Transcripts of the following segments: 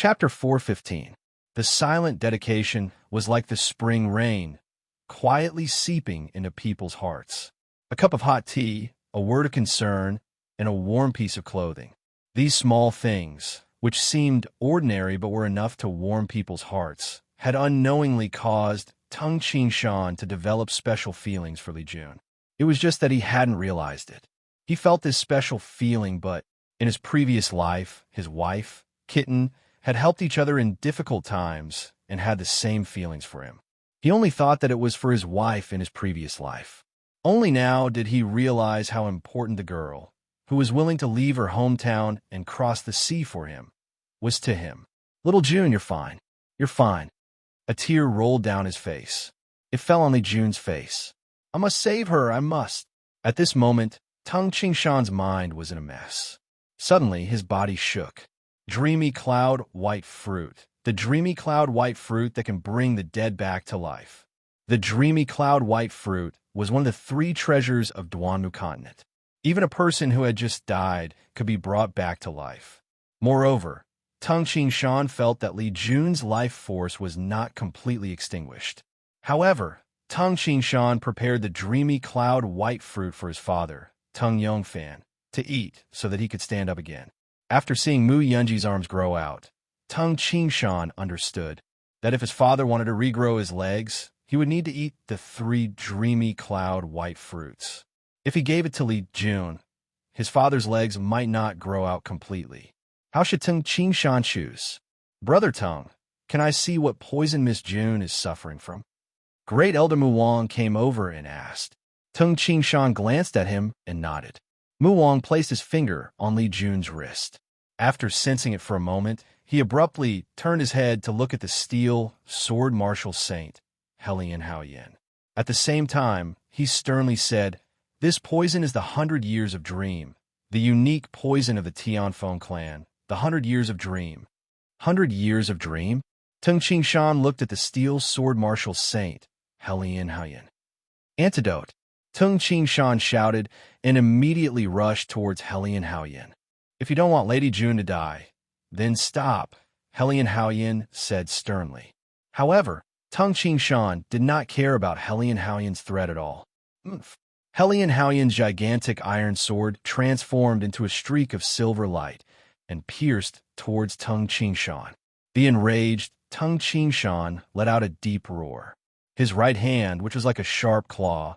Chapter 415. The silent dedication was like the spring rain, quietly seeping into people's hearts. A cup of hot tea, a word of concern, and a warm piece of clothing. These small things, which seemed ordinary but were enough to warm people's hearts, had unknowingly caused Tung Shan to develop special feelings for Li Jun. It was just that he hadn't realized it. He felt this special feeling, but in his previous life, his wife, Kitten, had helped each other in difficult times and had the same feelings for him. He only thought that it was for his wife in his previous life. Only now did he realize how important the girl, who was willing to leave her hometown and cross the sea for him, was to him. "Little June, you're fine. You're fine." A tear rolled down his face. It fell on Li Jun's face. "I must save her, I must." At this moment, Tung Shan's mind was in a mess. Suddenly, his body shook. Dreamy cloud white fruit. The dreamy cloud white fruit that can bring the dead back to life. The dreamy cloud white fruit was one of the 3 treasures of Duanmu continent. Even a person who had just died could be brought back to life. Moreover, Tung Shan felt that Li Jun's life force was not completely extinguished. However, Tung Shan prepared the dreamy cloud white fruit for his father, Tung Yongfan, to eat so that he could stand up again. After seeing Mu Yunji's arms grow out, Tung Shan understood that if his father wanted to regrow his legs, he would need to eat the 3 dreamy cloud white fruits. If he gave it to Li Jun, his father's legs might not grow out completely. How should Tung Shan choose? "Brother Tung, can I see what poison Miss June is suffering from?" Great Elder Mu Wang came over and asked. Tung Shan glanced at him and nodded. Mu Wang placed his finger on Li Jun's wrist. After sensing it for a moment, he abruptly turned his head to look at the steel sword martial saint, Helian Haoyan. At the same time, he sternly said, "This poison is the 100 years of dream, the unique poison of the Tianfeng clan, the 100 years of dream." 100 years of dream? Tung Shan looked at the steel sword martial saint, Helian Haoyan. "Antidote!" Tung Shan shouted and immediately rushed towards Helian Haoyan. "If you don't want Lady June to die, then stop," Helian Haoyan said sternly. However, Tung Shan did not care about Helian Haoyan's threat at all. Helian Haoyan's gigantic iron sword transformed into a streak of silver light and pierced towards Tung Shan. The enraged Tung Shan let out a deep roar. His right hand, which was like a sharp claw,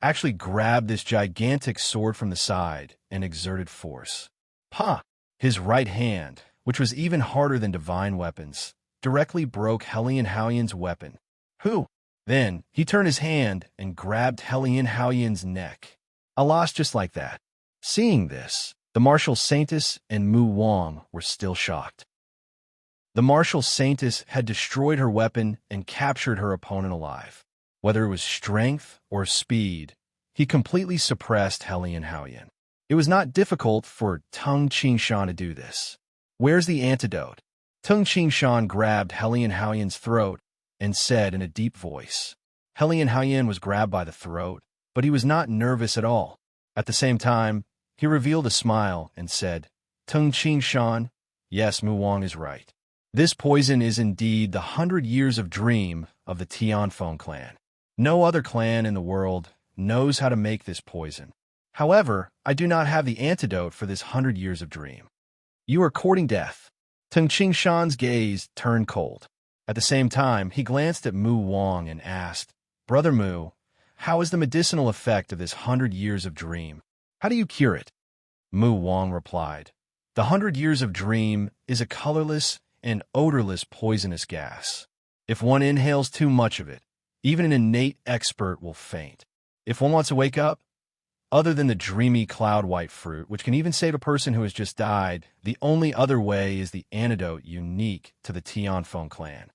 actually grabbed this gigantic sword from the side and exerted force. Pa! His right hand, which was even harder than divine weapons, directly broke Helian Haoyan's weapon. "Who?" Then he turned his hand and grabbed Helian Haoyan's neck. I lost just like that. Seeing this, the martial saintess and Mu Wang were still shocked. The martial saintess had destroyed her weapon and captured her opponent alive. Whether it was strength or speed, he completely suppressed Helian Haoyan. It was not difficult for Tung Shan to do this. "Where's the antidote?" Tung Shan grabbed Helian Haoyan's throat and said in a deep voice. Helian Haoyan was grabbed by the throat, but he was not nervous at all. At the same time, he revealed a smile and said, "Tung Shan, yes, Mu Wang is right. This poison is indeed the 100 years of dream of the Tianfeng clan. No other clan in the world knows how to make this poison. However, I do not have the antidote for this 100 years of dream. You are courting death." Tung Shan's gaze turned cold. At the same time, he glanced at Mu Wang and asked, "Brother Mu, how is the medicinal effect of this 100 years of dream? How do you cure it?" Mu Wang replied, "The 100 years of dream is a colorless and odorless poisonous gas. If one inhales too much of it, even an innate expert will faint. If one wants to wake up, other than the dreamy cloud white fruit, which can even save a person who has just died, the only other way is the antidote unique to the Tianfeng clan."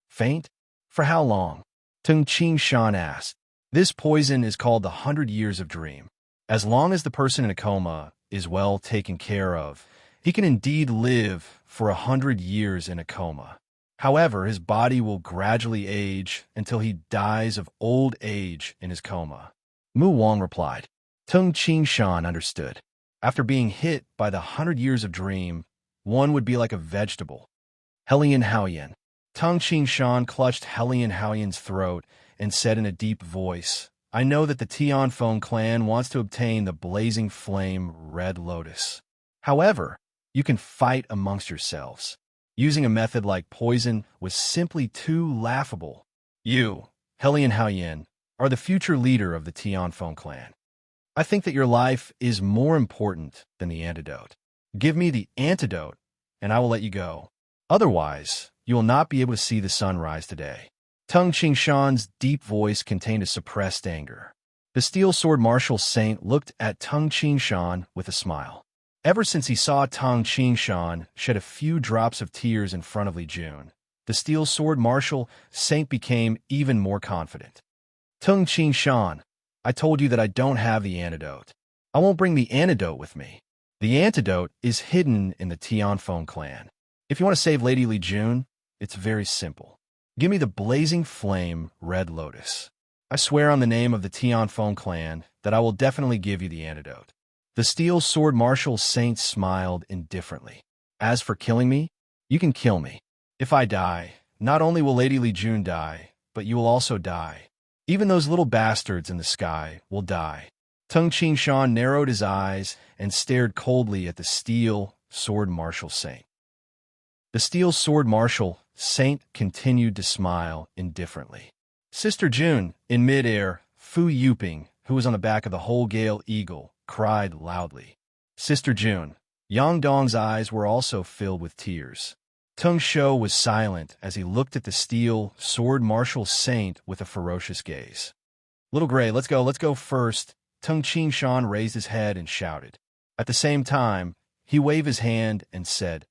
"Faint? For how long?" Tung Shan asked. "This poison is called the 100 years of dream. As long as the person in a coma is well taken care of, he can indeed live for 100 years in a coma. However, his body will gradually age until he dies of old age in his coma." Mu Wang replied. Tung Shan understood. After being hit by the 100 years of dream, one would be like a vegetable. Helian Haoyan. Tung Shan clutched Helian Haoyan's throat and said in a deep voice, I know that the Tianfeng clan wants to obtain the blazing flame Red Lotus. However, you can fight amongst yourselves. Using a method like poison was simply too laughable. You, Helian Haoyan, are the future leader of the Tianfeng clan. I think that your life is more important than the antidote. Give me the antidote, and I will let you go. Otherwise, you will not be able to see the sun rise today. Tung Shan's deep voice contained a suppressed anger. The steel sword martial saint looked at Tung Shan with a smile. Ever since he saw Tung Shan shed a few drops of tears in front of Li Jun, the steel sword martial saint became even more confident. Tung Shan, I told you that I don't have the antidote. I won't bring the antidote with me. The antidote is hidden in the Tianfeng clan. If you want to save Lady Li Jun, it's very simple. Give me the blazing flame Red Lotus. I swear on the name of the Tianfeng clan that I will definitely give you the antidote. The steel sword martial saint smiled indifferently. As for killing me, you can kill me. If I die, not only will Lady Li Jun die, but you will also die. Even those little bastards in the sky will die. Tung Shan narrowed his eyes and stared coldly at the steel sword martial saint. The steel sword martial saint continued to smile indifferently. Sister June, in midair, Fu Yuping, who was on the back of the whole Gale Eagle, cried loudly. Sister June. Yang Dong's eyes were also filled with tears. Tung Shou was silent as he looked at the steel sword martial saint with a ferocious gaze. Little Gray, let's go first. Tung Shan raised his head and shouted. At the same time, he waved his hand and said,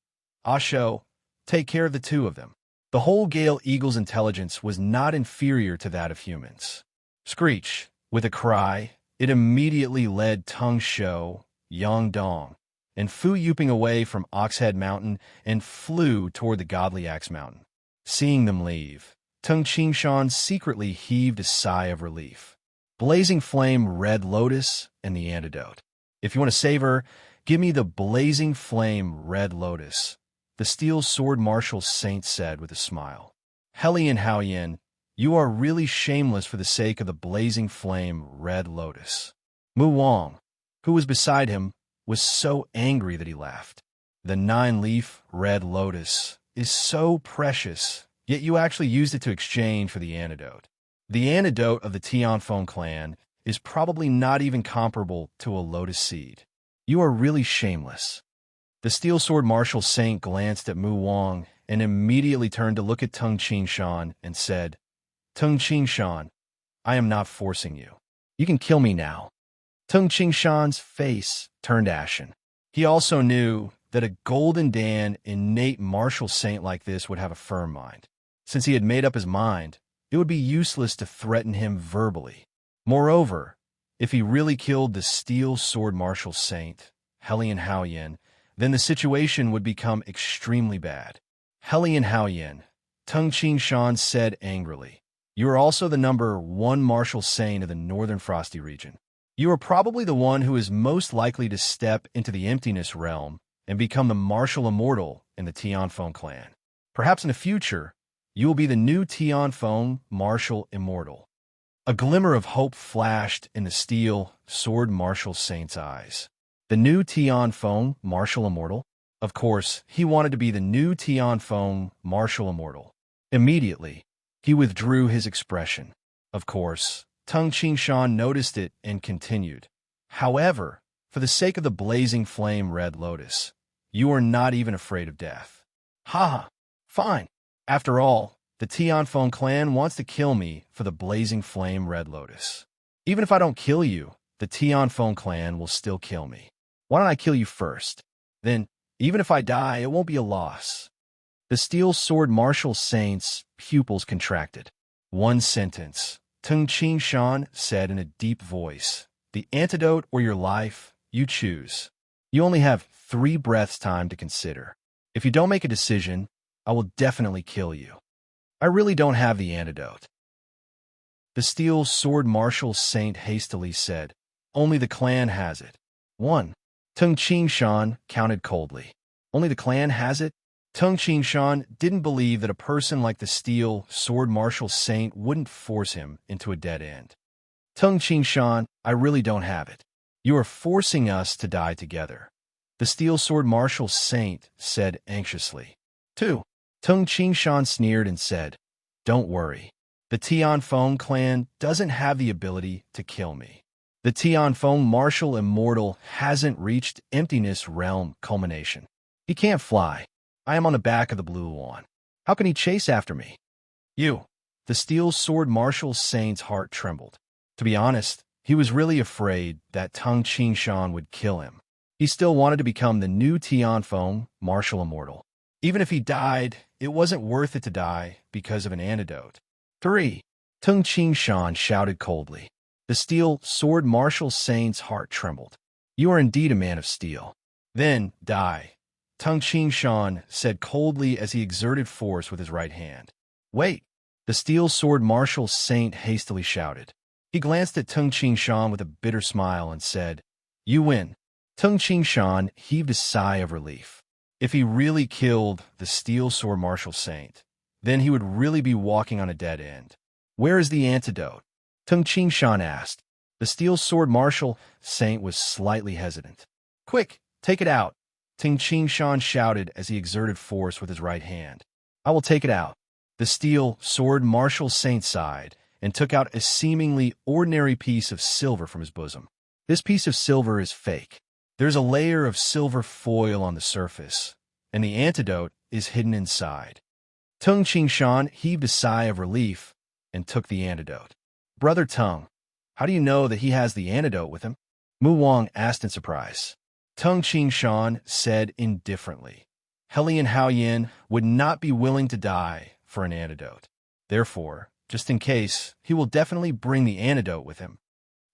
Ah Shou, take care of the two of them. The whole Gale Eagle's intelligence was not inferior to that of humans. Screech, with a cry, it immediately led Tung Shou, Yang Dong, and Fu Yuping away from Oxhead Mountain and flew toward the Godly Axe Mountain. Seeing them leave, Tung Shan secretly heaved a sigh of relief. Blazing flame Red Lotus and the antidote. If you want to save her, give me the blazing flame Red Lotus, the steel sword martial saint said with a smile. Helian Haoyan, you are really shameless for the sake of the blazing flame Red Lotus. Mu Wang, who was beside him, was so angry that he laughed. The 9-leaf Red Lotus is so precious, yet you actually used it to exchange for the antidote. The antidote of the Tianfeng clan is probably not even comparable to a lotus seed. You are really shameless. The steel sword martial saint glanced at Mu Wang and immediately turned to look at Tung Shan and said, Tung Shan, I am not forcing you. You can kill me now. Tung Shan's face turned ashen. He also knew that a Golden Dan innate martial saint like this would have a firm mind. Since he had made up his mind, it would be useless to threaten him verbally. Moreover, if he really killed the steel sword martial saint, Helian Haoyan, then the situation would become extremely bad. Helian Haoyan, Tung Shan said angrily, you are also the number 1 martial saint of the Northern Frosty region. You are probably the one who is most likely to step into the emptiness realm and become the martial immortal in the Tianfeng clan. Perhaps in the future, you will be the new Tianfeng martial immortal. A glimmer of hope flashed in the steel sword martial saint's eyes. The new Tianfeng martial immortal? Of course, he wanted to be the new Tianfeng martial immortal. Immediately, he withdrew his expression. Of course, Tung Shan noticed it and continued. However, for the sake of the blazing flame Red Lotus, you are not even afraid of death. Ha! Fine. After all, the Tianfeng clan wants to kill me for the blazing flame Red Lotus. Even if I don't kill you, the Tianfeng clan will still kill me. Why don't I kill you first? Then, even if I die, it won't be a loss. The steel sword martial saint's pupils contracted. One sentence. Tung Shan said in a deep voice, the antidote or your life, you choose. You only have 3 breaths time to consider. If you don't make a decision, I will definitely kill you. I really don't have the antidote. The steel sword martial saint hastily said, only the clan has it. 1. Tung Shan counted coldly. Only the clan has it? Tung Shan didn't believe that a person like the steel sword martial saint wouldn't force him into a dead end. Tung Shan, I really don't have it. You are forcing us to die together, the steel sword martial saint said anxiously. 2. Tung Shan sneered and said, Don't worry. The Tianfeng clan doesn't have the ability to kill me. The Tianfeng martial immortal hasn't reached emptiness realm culmination. He can't fly. I am on the back of the blue one. How can he chase after me? You. The steel sword martial saint's heart trembled. To be honest, he was really afraid that Tung Shan would kill him. He still wanted to become the new Tianfeng martial immortal. Even if he died, it wasn't worth it to die because of an antidote. 3. Tung Shan shouted coldly. The steel sword martial saint's heart trembled. You are indeed a man of steel. Then die. Tung Shan said coldly as he exerted force with his right hand. Wait! The steel sword martial saint hastily shouted. He glanced at Tung Shan with a bitter smile and said, You win. Tung Shan heaved a sigh of relief. If he really killed the steel sword martial saint, then he would really be walking on a dead end. Where is the antidote? Tung Shan asked. The steel sword martial saint was slightly hesitant. Quick, take it out. Tung Shan shouted as he exerted force with his right hand. I will take it out. The steel sword martial saint sighed and took out a seemingly ordinary piece of silver from his bosom. This piece of silver is fake. There's a layer of silver foil on the surface, and the antidote is hidden inside. Tung Shan heaved a sigh of relief and took the antidote. Brother Tung, how do you know that he has the antidote with him? Mu Wang asked in surprise. Tung Shan said indifferently. Hellion Haoyin would not be willing to die for an antidote. Therefore, just in case, he will definitely bring the antidote with him.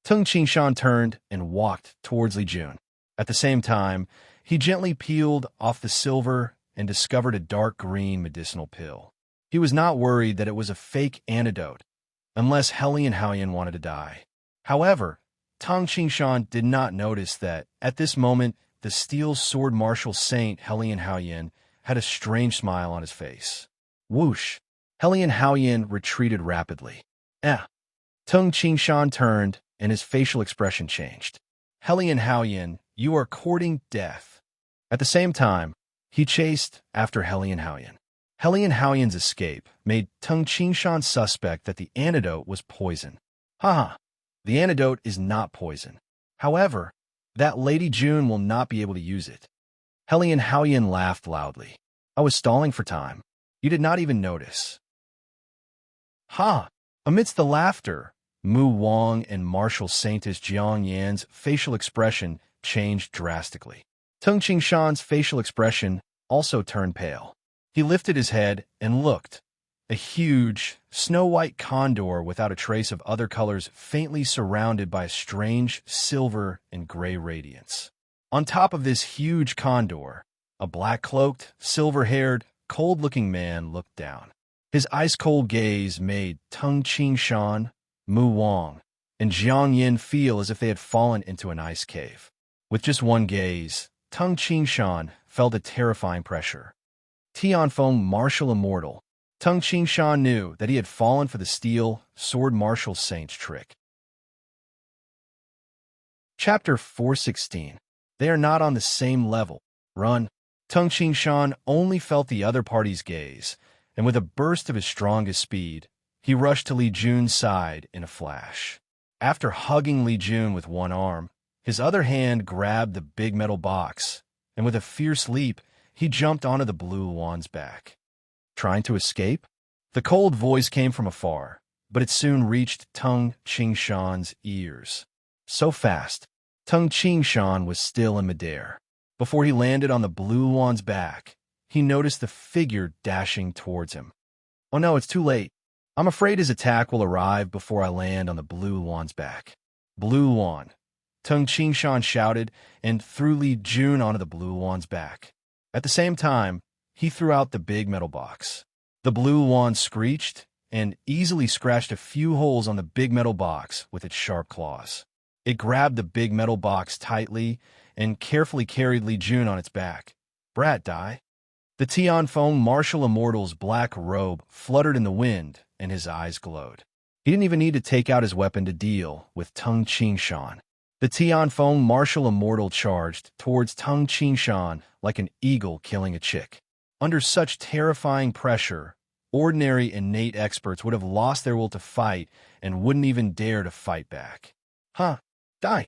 Tung Shan turned and walked towards Li Jun. At the same time, he gently peeled off the silver and discovered a dark green medicinal pill. He was not worried that it was a fake antidote, unless Hellion Haoyin wanted to die. However, Tung Shan did not notice that, at this moment, the steel sword martial saint Hellion Haoyin had a strange smile on his face. Whoosh! Hellion Haoyin retreated rapidly. Tung Shan turned, and his facial expression changed. Hellion Haoyin, you are courting death. At the same time, he chased after Hellion Haoyin. Hellion Haoyin's escape made Tung Shan suspect that the antidote was poison. Haha, the antidote is not poison. However, that Lady June will not be able to use it. Hellion Haoyin laughed loudly. I was stalling for time. You did not even notice. Ha! Amidst the laughter, Mu Wang and Martial Saintess Jiang Yan's facial expression changed drastically. Tung Shan's facial expression also turned pale. He lifted his head and looked. A huge, snow-white condor without a trace of other colors faintly surrounded by a strange silver and gray radiance. On top of this huge condor, a black-cloaked, silver-haired, cold-looking man looked down. His ice-cold gaze made Tung Shan, Mu Wang, and Jiang Yin feel as if they had fallen into an ice cave. With just one gaze, Tung Shan felt a terrifying pressure. Tianfeng martial immortal, Tung Shan knew that he had fallen for the steel sword martial saint's trick. Chapter 416. They are not on the same level. Run. Tung Shan only felt the other party's gaze, and with a burst of his strongest speed, he rushed to Li Jun's side in a flash. After hugging Li Jun with one arm, his other hand grabbed the big metal box, and with a fierce leap, he jumped onto the blue wan's back. Trying to escape? The cold voice came from afar, but it soon reached Tung Shan's ears. So fast, Tung Shan was still in midair. Before he landed on the blue wan's back, he noticed the figure dashing towards him. Oh no, it's too late. I'm afraid his attack will arrive before I land on the blue wan's back. Blue wan. Tung Shan shouted and threw Li Jun onto the blue wan's back. At the same time, he threw out the big metal box. The blue wand screeched and easily scratched a few holes on the big metal box with its sharp claws. It grabbed the big metal box tightly and carefully carried Li Jun on its back. Brat, die. The Tianfeng martial immortal's black robe fluttered in the wind, and his eyes glowed. He didn't even need to take out his weapon to deal with Tung Qingshan. The Tianfeng martial immortal charged towards Tung Qingshan like an eagle killing a chick. Under such terrifying pressure, ordinary innate experts would have lost their will to fight and wouldn't even dare to fight back. Huh, die.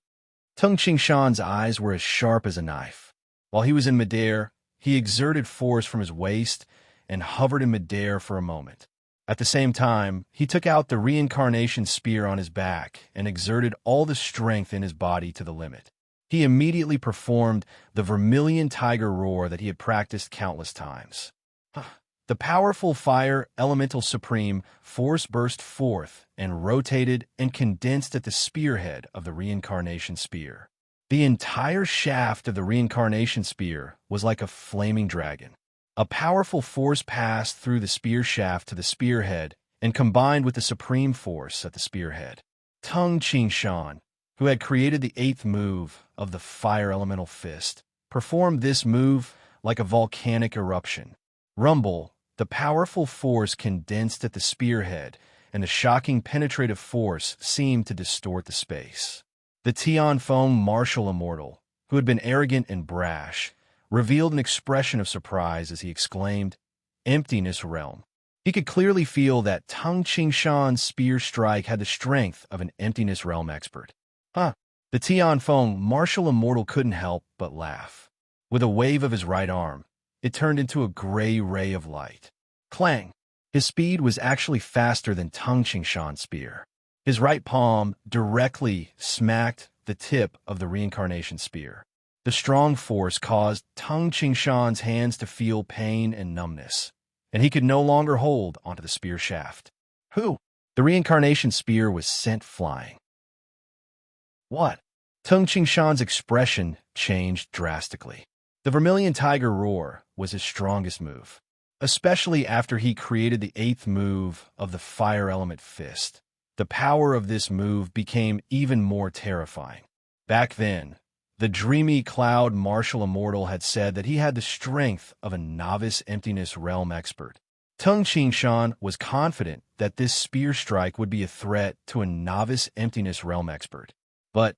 Tung Qingshan's eyes were as sharp as a knife. While he was in midair, he exerted force from his waist and hovered in midair for a moment. At the same time, he took out the reincarnation spear on his back and exerted all the strength in his body to the limit. He immediately performed the vermilion tiger roar that he had practiced countless times. The powerful fire elemental supreme force burst forth and rotated and condensed at the spearhead of the reincarnation spear. The entire shaft of the reincarnation spear was like a flaming dragon. A powerful force passed through the spear shaft to the spearhead and combined with the supreme force at the spearhead. Tung Qingshan, who had created the 8th move of the fire elemental fist, performed this move like a volcanic eruption. Rumble, the powerful force condensed at the spearhead, and the shocking penetrative force seemed to distort the space. The Tianfeng martial immortal, who had been arrogant and brash, revealed an expression of surprise as he exclaimed, "Emptiness realm." He could clearly feel that Tung Qingshan's spear strike had the strength of an emptiness realm expert. The Tianfeng martial immortal couldn't help but laugh. With a wave of his right arm, it turned into a gray ray of light. Clang! His speed was actually faster than Tung Qingshan's spear. His right palm directly smacked the tip of the reincarnation spear. The strong force caused Tung Qingshan's hands to feel pain and numbness, and he could no longer hold onto the spear shaft. The reincarnation spear was sent flying. What? Tung Qingshan's expression changed drastically. The vermilion tiger roar was his strongest move, especially after he created the 8th move of the fire element fist. The power of this move became even more terrifying. Back then, the dreamy cloud martial immortal had said that he had the strength of a novice emptiness realm expert. Tung Qingshan was confident that this spear strike would be a threat to a novice emptiness realm expert. But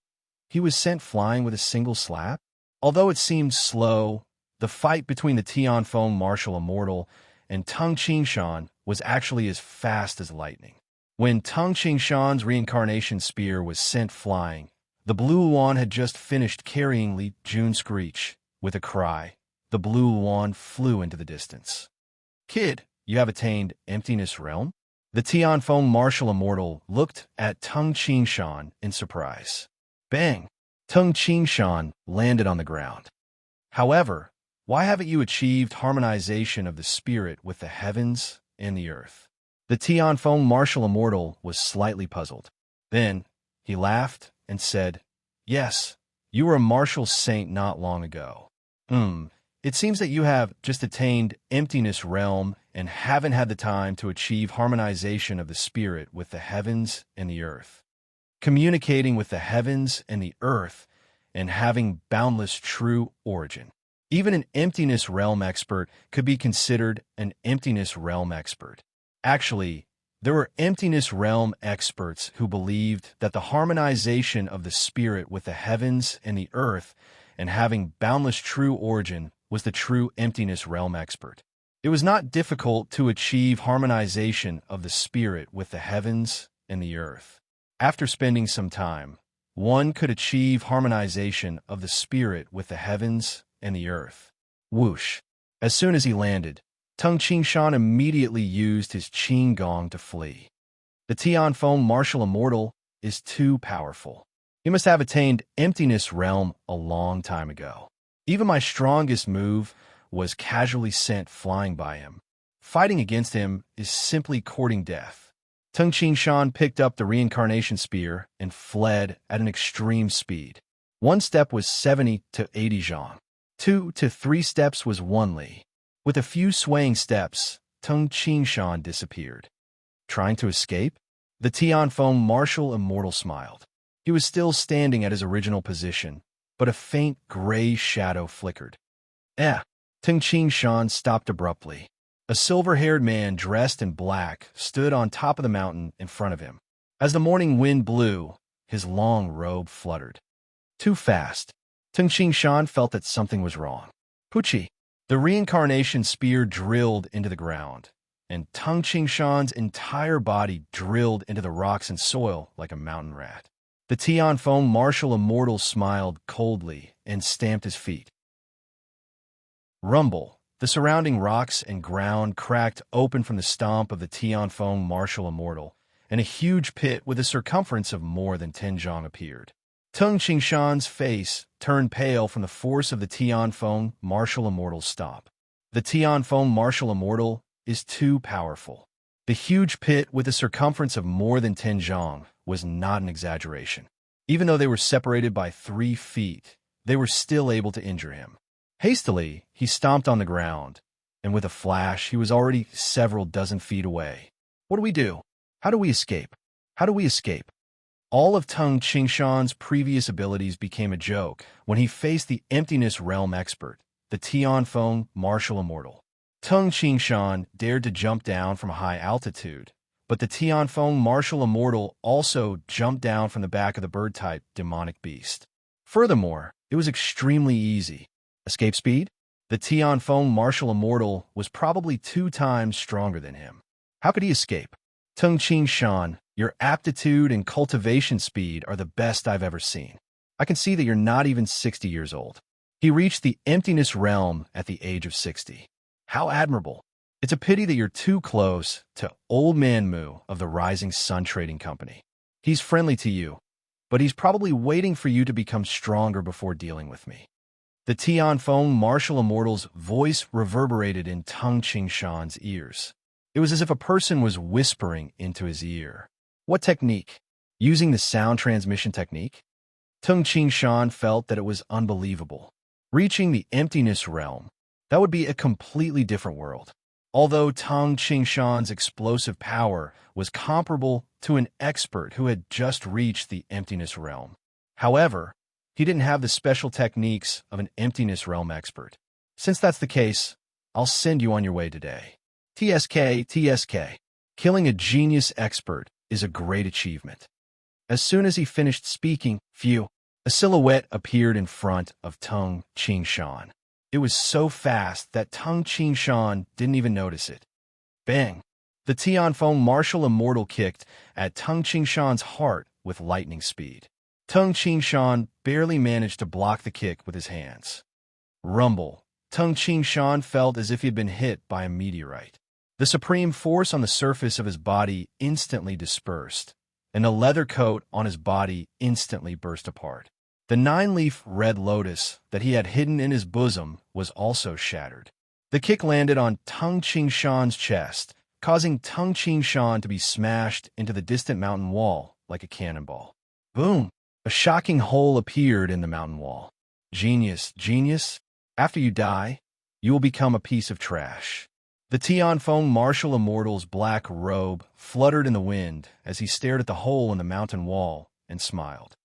he was sent flying with a single slap? Although it seemed slow, the fight between the Tianfeng martial immortal and Tung Qingshan was actually as fast as lightning. When Tung Qingshan's reincarnation spear was sent flying, the blue wand had just finished carrying Li Jun's screech. With a cry, the blue wand flew into the distance. "Kid, you have attained emptiness realm?" The Tianfeng martial immortal looked at Tung Qingshan in surprise. Bang! Tung Qingshan landed on the ground. "However, why haven't you achieved harmonization of the spirit with the heavens and the earth?" The Tianfeng martial immortal was slightly puzzled. Then he laughed and said, "Yes, you were a martial saint not long ago. It seems that you have just attained emptiness realm and haven't had the time to achieve harmonization of the spirit with the heavens and the earth. Communicating with the heavens and the earth and having boundless true origin. Even an emptiness realm expert could be considered an emptiness realm expert. Actually, there were emptiness realm experts who believed that the harmonization of the spirit with the heavens and the earth and having boundless true origin was the true emptiness realm expert. It was not difficult to achieve harmonization of the spirit with the heavens and the earth. After spending some time, one could achieve harmonization of the spirit with the heavens and the earth. Whoosh! As soon as he landed, Tung Qingshan immediately used his Qing Gong to flee. The Tianfeng martial immortal is too powerful. He must have attained emptiness realm a long time ago. Even my strongest move was casually sent flying by him. Fighting against him is simply courting death. Tung Qingshan picked up the reincarnation spear and fled at an extreme speed. 1 step was 70 to 80 zhang. 2 to 3 steps was 1 li. With a few swaying steps, Tung Qingshan disappeared. Trying to escape? The Tianfeng martial immortal smiled. He was still standing at his original position, but a faint gray shadow flickered. Tung Tung Ching Shan stopped abruptly. A silver-haired man dressed in black stood on top of the mountain in front of him. As the morning wind blew, his long robe fluttered. Too fast. Tung Ching Shan felt that something was wrong. Puchi. The reincarnation spear drilled into the ground, and Tung Ching Shan's entire body drilled into the rocks and soil like a mountain rat. The Tianfeng martial immortal smiled coldly and stamped his feet. Rumble. The surrounding rocks and ground cracked open from the stomp of the Tianfeng martial immortal, and a huge pit with a circumference of more than 10 zhang appeared. Tung Qingshan's face turned pale from the force of the Tianfeng martial immortal's stomp. The Tianfeng martial immortal is too powerful. The huge pit with a circumference of more than 10 zhang was not an exaggeration. Even though they were separated by 3 feet, they were still able to injure him. Hastily, he stomped on the ground, and with a flash, he was already several dozen feet away. What do we do? How do we escape? How do we escape? All of Tung Qingshan's previous abilities became a joke when he faced the Emptiness Realm expert, the Tianfeng martial immortal. Tung Qingshan dared to jump down from a high altitude, but the Tianfeng martial immortal also jumped down from the back of the bird-type demonic beast. Furthermore, it was extremely easy. Escape speed? The Tianfeng martial immortal was probably 2 times stronger than him. How could he escape? Tung Qingshan, your aptitude and cultivation speed are the best I've ever seen. I can see that you're not even 60 years old. He reached the Emptiness Realm at the age of 60. How admirable. It's a pity that you're too close to Old Man Mu of the Rising Sun Trading Company. He's friendly to you, but he's probably waiting for you to become stronger before dealing with me. The Tianfeng martial immortal's voice reverberated in Tung Qingshan's ears. It was as if a person was whispering into his ear. What technique? Using the sound transmission technique? Tung Qingshan felt that it was unbelievable. Reaching the Emptiness Realm, that would be a completely different world. Although Tung Qingshan's explosive power was comparable to an expert who had just reached the Emptiness Realm. However, he didn't have the special techniques of an Emptiness Realm expert. Since that's the case, I'll send you on your way today. TSK. Killing a genius expert is a great achievement. As soon as he finished speaking, a silhouette appeared in front of Tung Qingshan. It was so fast that Tung Qingshan didn't even notice it. Bang! The Tianfeng martial immortal kicked at Tung Qingshan's heart with lightning speed. Tung Qingshan barely managed to block the kick with his hands. Rumble. Tung Qingshan felt as if he had been hit by a meteorite. The supreme force on the surface of his body instantly dispersed, and the leather coat on his body instantly burst apart. The 9-leaf red lotus that he had hidden in his bosom was also shattered. The kick landed on Tung Qingshan's chest, causing Tung Qingshan to be smashed into the distant mountain wall like a cannonball. Boom! A shocking hole appeared in the mountain wall. Genius. After you die, you will become a piece of trash. The Tianfeng martial immortal's black robe fluttered in the wind as he stared at the hole in the mountain wall and smiled.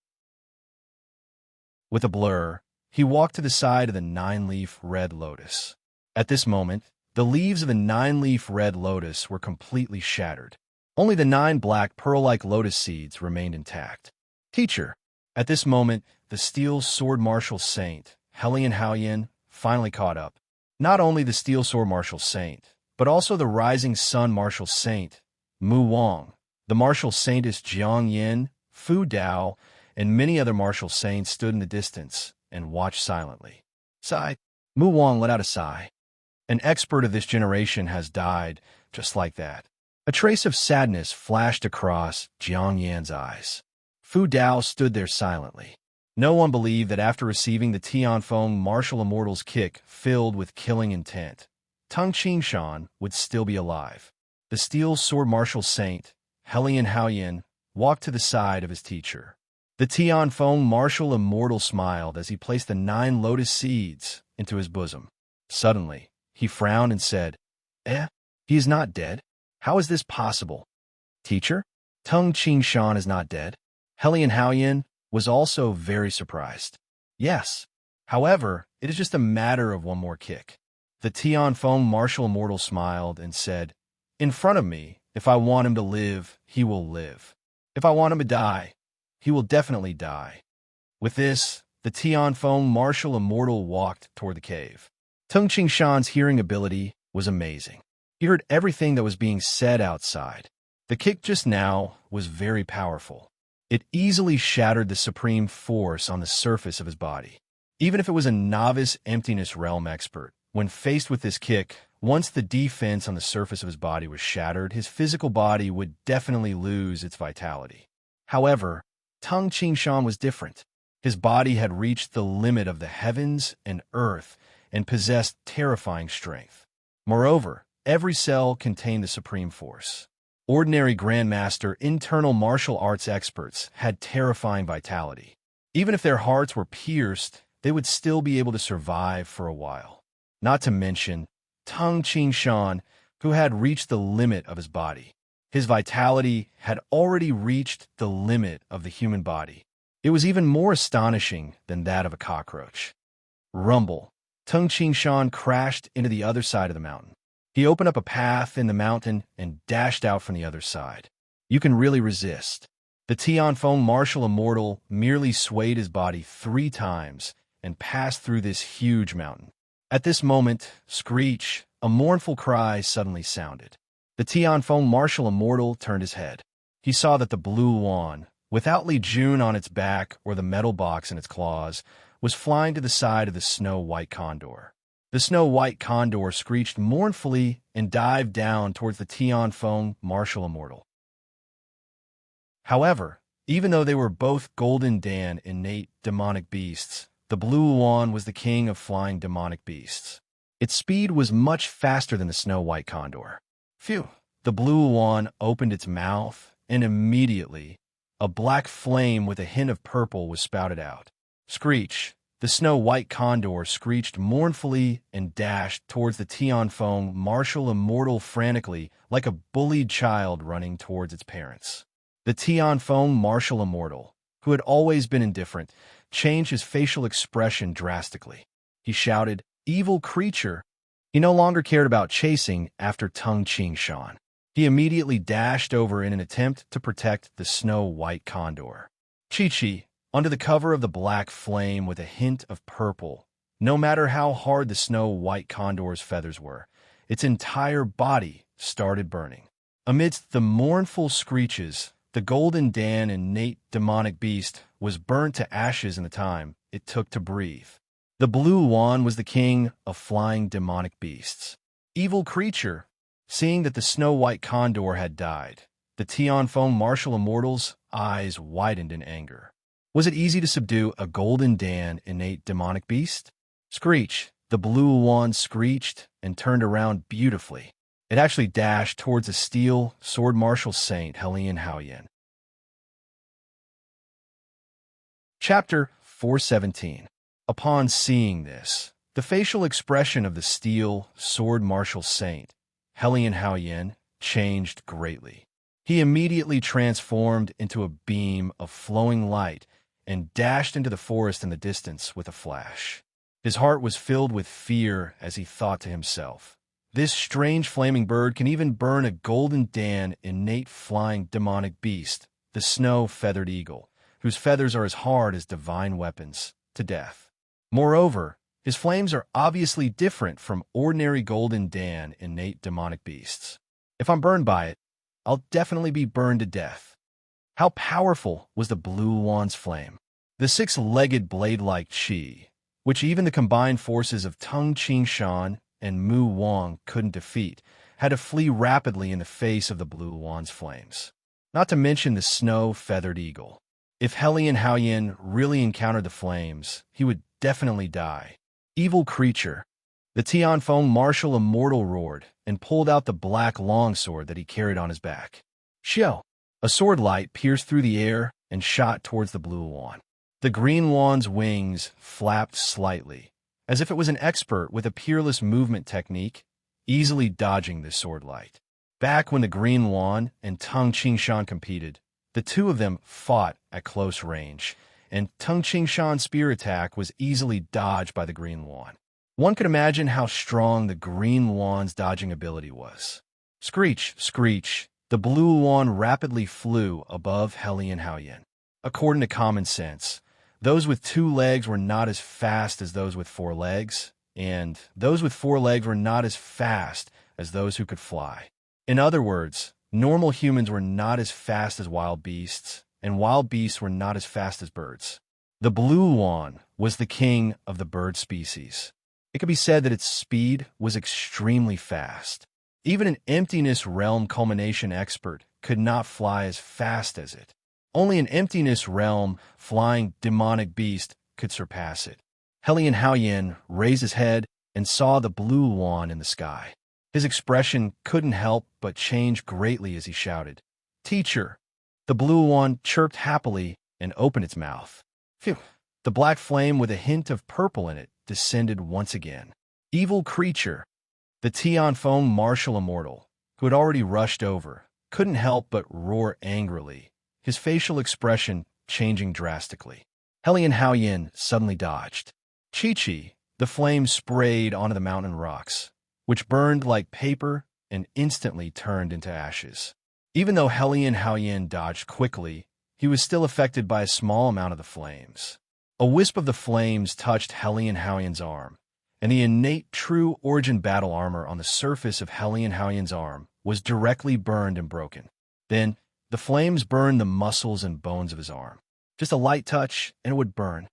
With a blur, he walked to the side of the 9-leaf red lotus. At this moment, the leaves of the 9-leaf red lotus were completely shattered. Only the 9 black pearl-like lotus seeds remained intact. Teacher. At this moment, the Steel Sword Martial Saint, Helian Haoyan, finally caught up. Not only the Steel Sword Martial Saint, but also the Rising Sun Martial Saint, Mu Wang, the Martial Saintess Jiang Yin, Fu Dao, and many other martial saints stood in the distance and watched silently. Sigh. Mu Wang let out a sigh. An expert of this generation has died just like that. A trace of sadness flashed across Jiang Yan's eyes. Fu Dao stood there silently. No one believed that after receiving the Tianfeng martial immortal's kick filled with killing intent, Tung Qingshan would still be alive. The Steel Sword Martial Saint, Helian Haoyan, walked to the side of his teacher. The Tianfeng martial immortal smiled as he placed the 9 lotus seeds into his bosom. Suddenly, he frowned and said, He is not dead? How is this possible? Teacher, Tung Qingshan is not dead? Helian Haoyan was also very surprised. Yes. However, it is just a matter of one more kick. The Tianfeng martial immortal smiled and said, "In front of me, if I want him to live, he will live. If I want him to die, he will definitely die." With this, the Tianfeng martial immortal walked toward the cave. Tung Qingshan's hearing ability was amazing. He heard everything that was being said outside. The kick just now was very powerful. It easily shattered the supreme force on the surface of his body. Even if it was a novice emptiness realm expert, when faced with this kick, once the defense on the surface of his body was shattered, his physical body would definitely lose its vitality. However, Tung Qingshan was different. His body had reached the limit of the heavens and earth and possessed terrifying strength. Moreover, every cell contained the supreme force. Ordinary Grandmaster internal martial arts experts had terrifying vitality. Even if their hearts were pierced, they would still be able to survive for a while. Not to mention, Tung Qingshan, who had reached the limit of his body. His vitality had already reached the limit of the human body. It was even more astonishing than that of a cockroach. Rumble. Tung Qingshan crashed into the other side of the mountain. He opened up a path in the mountain and dashed out from the other side. You can really resist. The Tianfeng martial immortal merely swayed his body 3 times and passed through this huge mountain. At this moment, screech, a mournful cry suddenly sounded. The Tianfeng martial immortal turned his head. He saw that the blue wand, without Li Jun on its back or the metal box in its claws, was flying to the side of the snow-white condor. The snow-white condor screeched mournfully and dived down towards the Tianfeng martial immortal. However, even though they were both Golden Dan innate demonic beasts, the blue wand was the king of flying demonic beasts. Its speed was much faster than the snow-white condor. Phew! The blue wand opened its mouth, and immediately, a black flame with a hint of purple was spouted out. Screech! The snow-white condor screeched mournfully and dashed towards the Tianfeng martial immortal frantically, like a bullied child running towards its parents. The Tianfeng martial immortal, who had always been indifferent, changed his facial expression drastically. He shouted, "Evil creature!" He no longer cared about chasing after Tung Qingshan. He immediately dashed over in an attempt to protect the snow-white condor. Chi-Chi, under the cover of the black flame with a hint of purple, no matter how hard the snow-white condor's feathers were, its entire body started burning. Amidst the mournful screeches, the Golden Dan innate demonic beast was burnt to ashes in the time it took to breathe. The blue wand was the king of flying demonic beasts. Evil creature! Seeing that the snow-white condor had died, the Tianfeng martial immortal's eyes widened in anger. Was it easy to subdue a Golden Dan innate demonic beast? Screech! The blue wand screeched and turned around beautifully. It actually dashed towards a steel sword martial saint, Helian Haoyan. Chapter 417. Upon seeing this, the facial expression of the steel sword martial saint, Helian Haoyan, changed greatly. He immediately transformed into a beam of flowing light and dashed into the forest in the distance with a flash. His heart was filled with fear as he thought to himself, "This strange flaming bird can even burn a Golden Dan innate flying demonic beast, the snow-feathered eagle, whose feathers are as hard as divine weapons, to death. Moreover, his flames are obviously different from ordinary Golden Dan innate demonic beasts. If I'm burned by it, I'll definitely be burned to death." How powerful was the blue wand's flame? The 6-legged blade-like chi, which even the combined forces of Tung Qingshan and Mu Wang couldn't defeat, had to flee rapidly in the face of the blue wand's flames. Not to mention the snow-feathered eagle. If Helian Haoyan really encountered the flames, he would definitely die. Evil creature! The Tianfeng martial immortal roared and pulled out the black longsword that he carried on his back. Xiao! A sword light pierced through the air and shot towards the blue wand. The green wand's wings flapped slightly, as if it was an expert with a peerless movement technique, easily dodging this sword light. Back when the green wand and Tung Qingshan competed, the two of them fought at close range, and Tung Qingshan's spear attack was easily dodged by the green wand. One could imagine how strong the green wan's dodging ability was. Screech, screech, the blue wan rapidly flew above Hellion Houyen. According to common sense, those with 2 legs were not as fast as those with 4 legs, and those with 4 legs were not as fast as those who could fly. In other words, normal humans were not as fast as wild beasts, and wild beasts were not as fast as birds. The blue wan was the king of the bird species. It could be said that its speed was extremely fast. Even an emptiness realm culmination expert could not fly as fast as it. Only an emptiness realm flying demonic beast could surpass it. Hellion Houyen raised his head and saw the blue wan in the sky. His expression couldn't help but change greatly as he shouted, "Teacher!" The blue wan chirped happily and opened its mouth. Phew! The black flame with a hint of purple in it descended once again. Evil creature! The Tianfeng martial immortal, who had already rushed over, couldn't help but roar angrily, his facial expression changing drastically. Hellion Houyen suddenly dodged. Chi-Chi, the flame sprayed onto the mountain rocks, which burned like paper and instantly turned into ashes. Even though Hellion Houyen dodged quickly, he was still affected by a small amount of the flames. A wisp of the flames touched Hellion Houyen's arm, and the innate true origin battle armor on the surface of Hellion Houyen's arm was directly burned and broken. Then, the flames burned the muscles and bones of his arm. Just a light touch, and it would burn.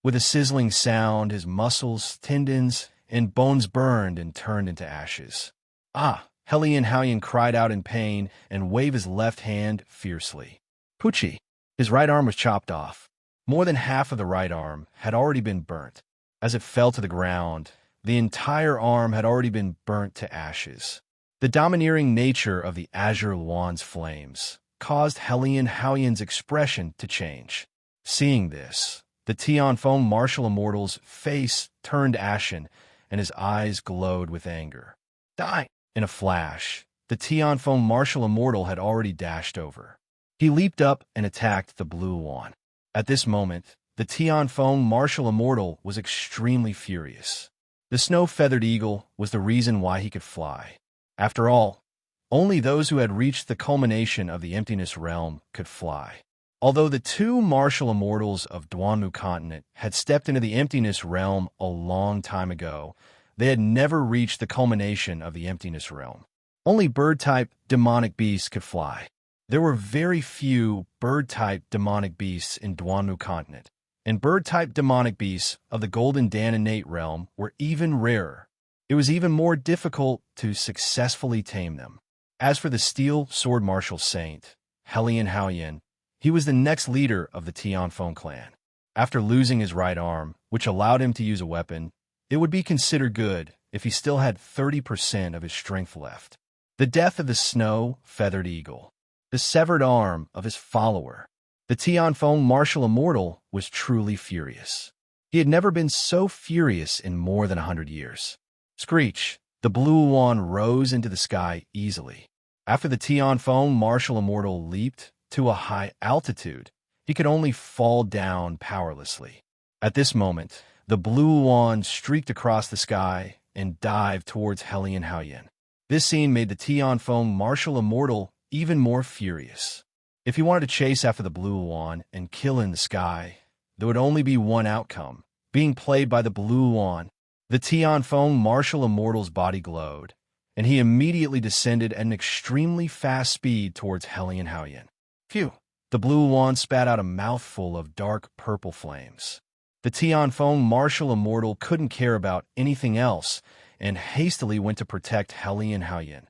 With a sizzling sound, his muscles, tendons, and bones burned and turned into ashes. Ah! Hellion Houyen cried out in pain and waved his left hand fiercely. Poochie! His right arm was chopped off. More than half of the right arm had already been burnt. As it fell to the ground, the entire arm had already been burnt to ashes. The domineering nature of the azure wan's flames caused Hellion Houyen's expression to change. Seeing this, the Tianfeng martial immortal's face turned ashen and his eyes glowed with anger. Die! In a flash, the Tianfeng martial immortal had already dashed over. He leaped up and attacked the blue wan. At this moment, the Tianfeng martial immortal was extremely furious. The snow-feathered eagle was the reason why he could fly. After all, only those who had reached the culmination of the emptiness realm could fly. Although the 2 martial immortals of Duanmu continent had stepped into the emptiness realm a long time ago, they had never reached the culmination of the emptiness realm. Only bird-type demonic beasts could fly. There were very few bird-type demonic beasts in Duanmu continent, and bird-type demonic beasts of the Golden Dananate realm were even rarer. It was even more difficult to successfully tame them. As for the Steel Sword Martial Saint, Hellion Houyen, he was the next leader of the Tianfeng clan. After losing his right arm, which allowed him to use a weapon, it would be considered good if he still had 30% of his strength left. The death of the snow-feathered eagle, the severed arm of his follower, the Tianfeng martial immortal was truly furious. He had never been so furious in more than 100 years. Screech, the blue wan rose into the sky easily. After the Tianfeng martial immortal leaped to a high altitude, he could only fall down powerlessly. At this moment, the blue wan streaked across the sky and dived towards Hellion Houyen. This scene made the Tianfeng martial immortal even more furious. If he wanted to chase after the blue wan and kill in the sky, there would only be one outcome, being played by the blue wan. The Tianfeng martial immortal's body glowed, and he immediately descended at an extremely fast speed towards Hellion Houyen. Phew! The blue wan spat out a mouthful of dark purple flames. The Tianfeng martial immortal couldn't care about anything else and hastily went to protect Hellion Houyen.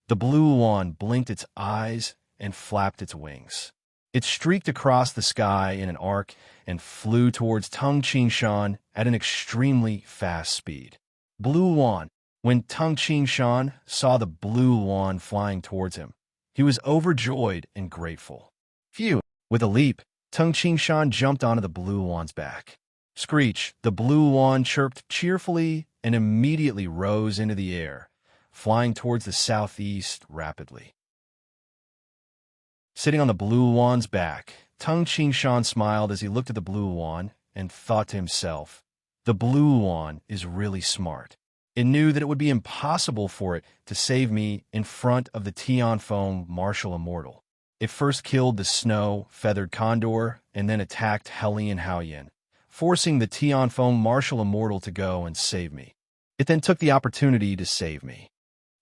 The blue wan blinked its eyes and flapped its wings. It streaked across the sky in an arc and flew towards Tung Qingshan at an extremely fast speed. Blue wan. When Tung Qingshan saw the blue wan flying towards him, he was overjoyed and grateful. Phew! With a leap, Tung Qingshan jumped onto the blue wan's back. Screech, the blue wan chirped cheerfully and immediately rose into the air, flying towards the southeast rapidly. Sitting on the blue wan's back, Tung Qingshan smiled as he looked at the blue wan and thought to himself, The blue one is really smart. It knew that it would be impossible for it to save me in front of the Tianfeng martial immortal. It first killed the snow-feathered condor and then attacked Helian Haoyan, forcing the Tianfeng martial immortal to go and save me. It then took the opportunity to save me.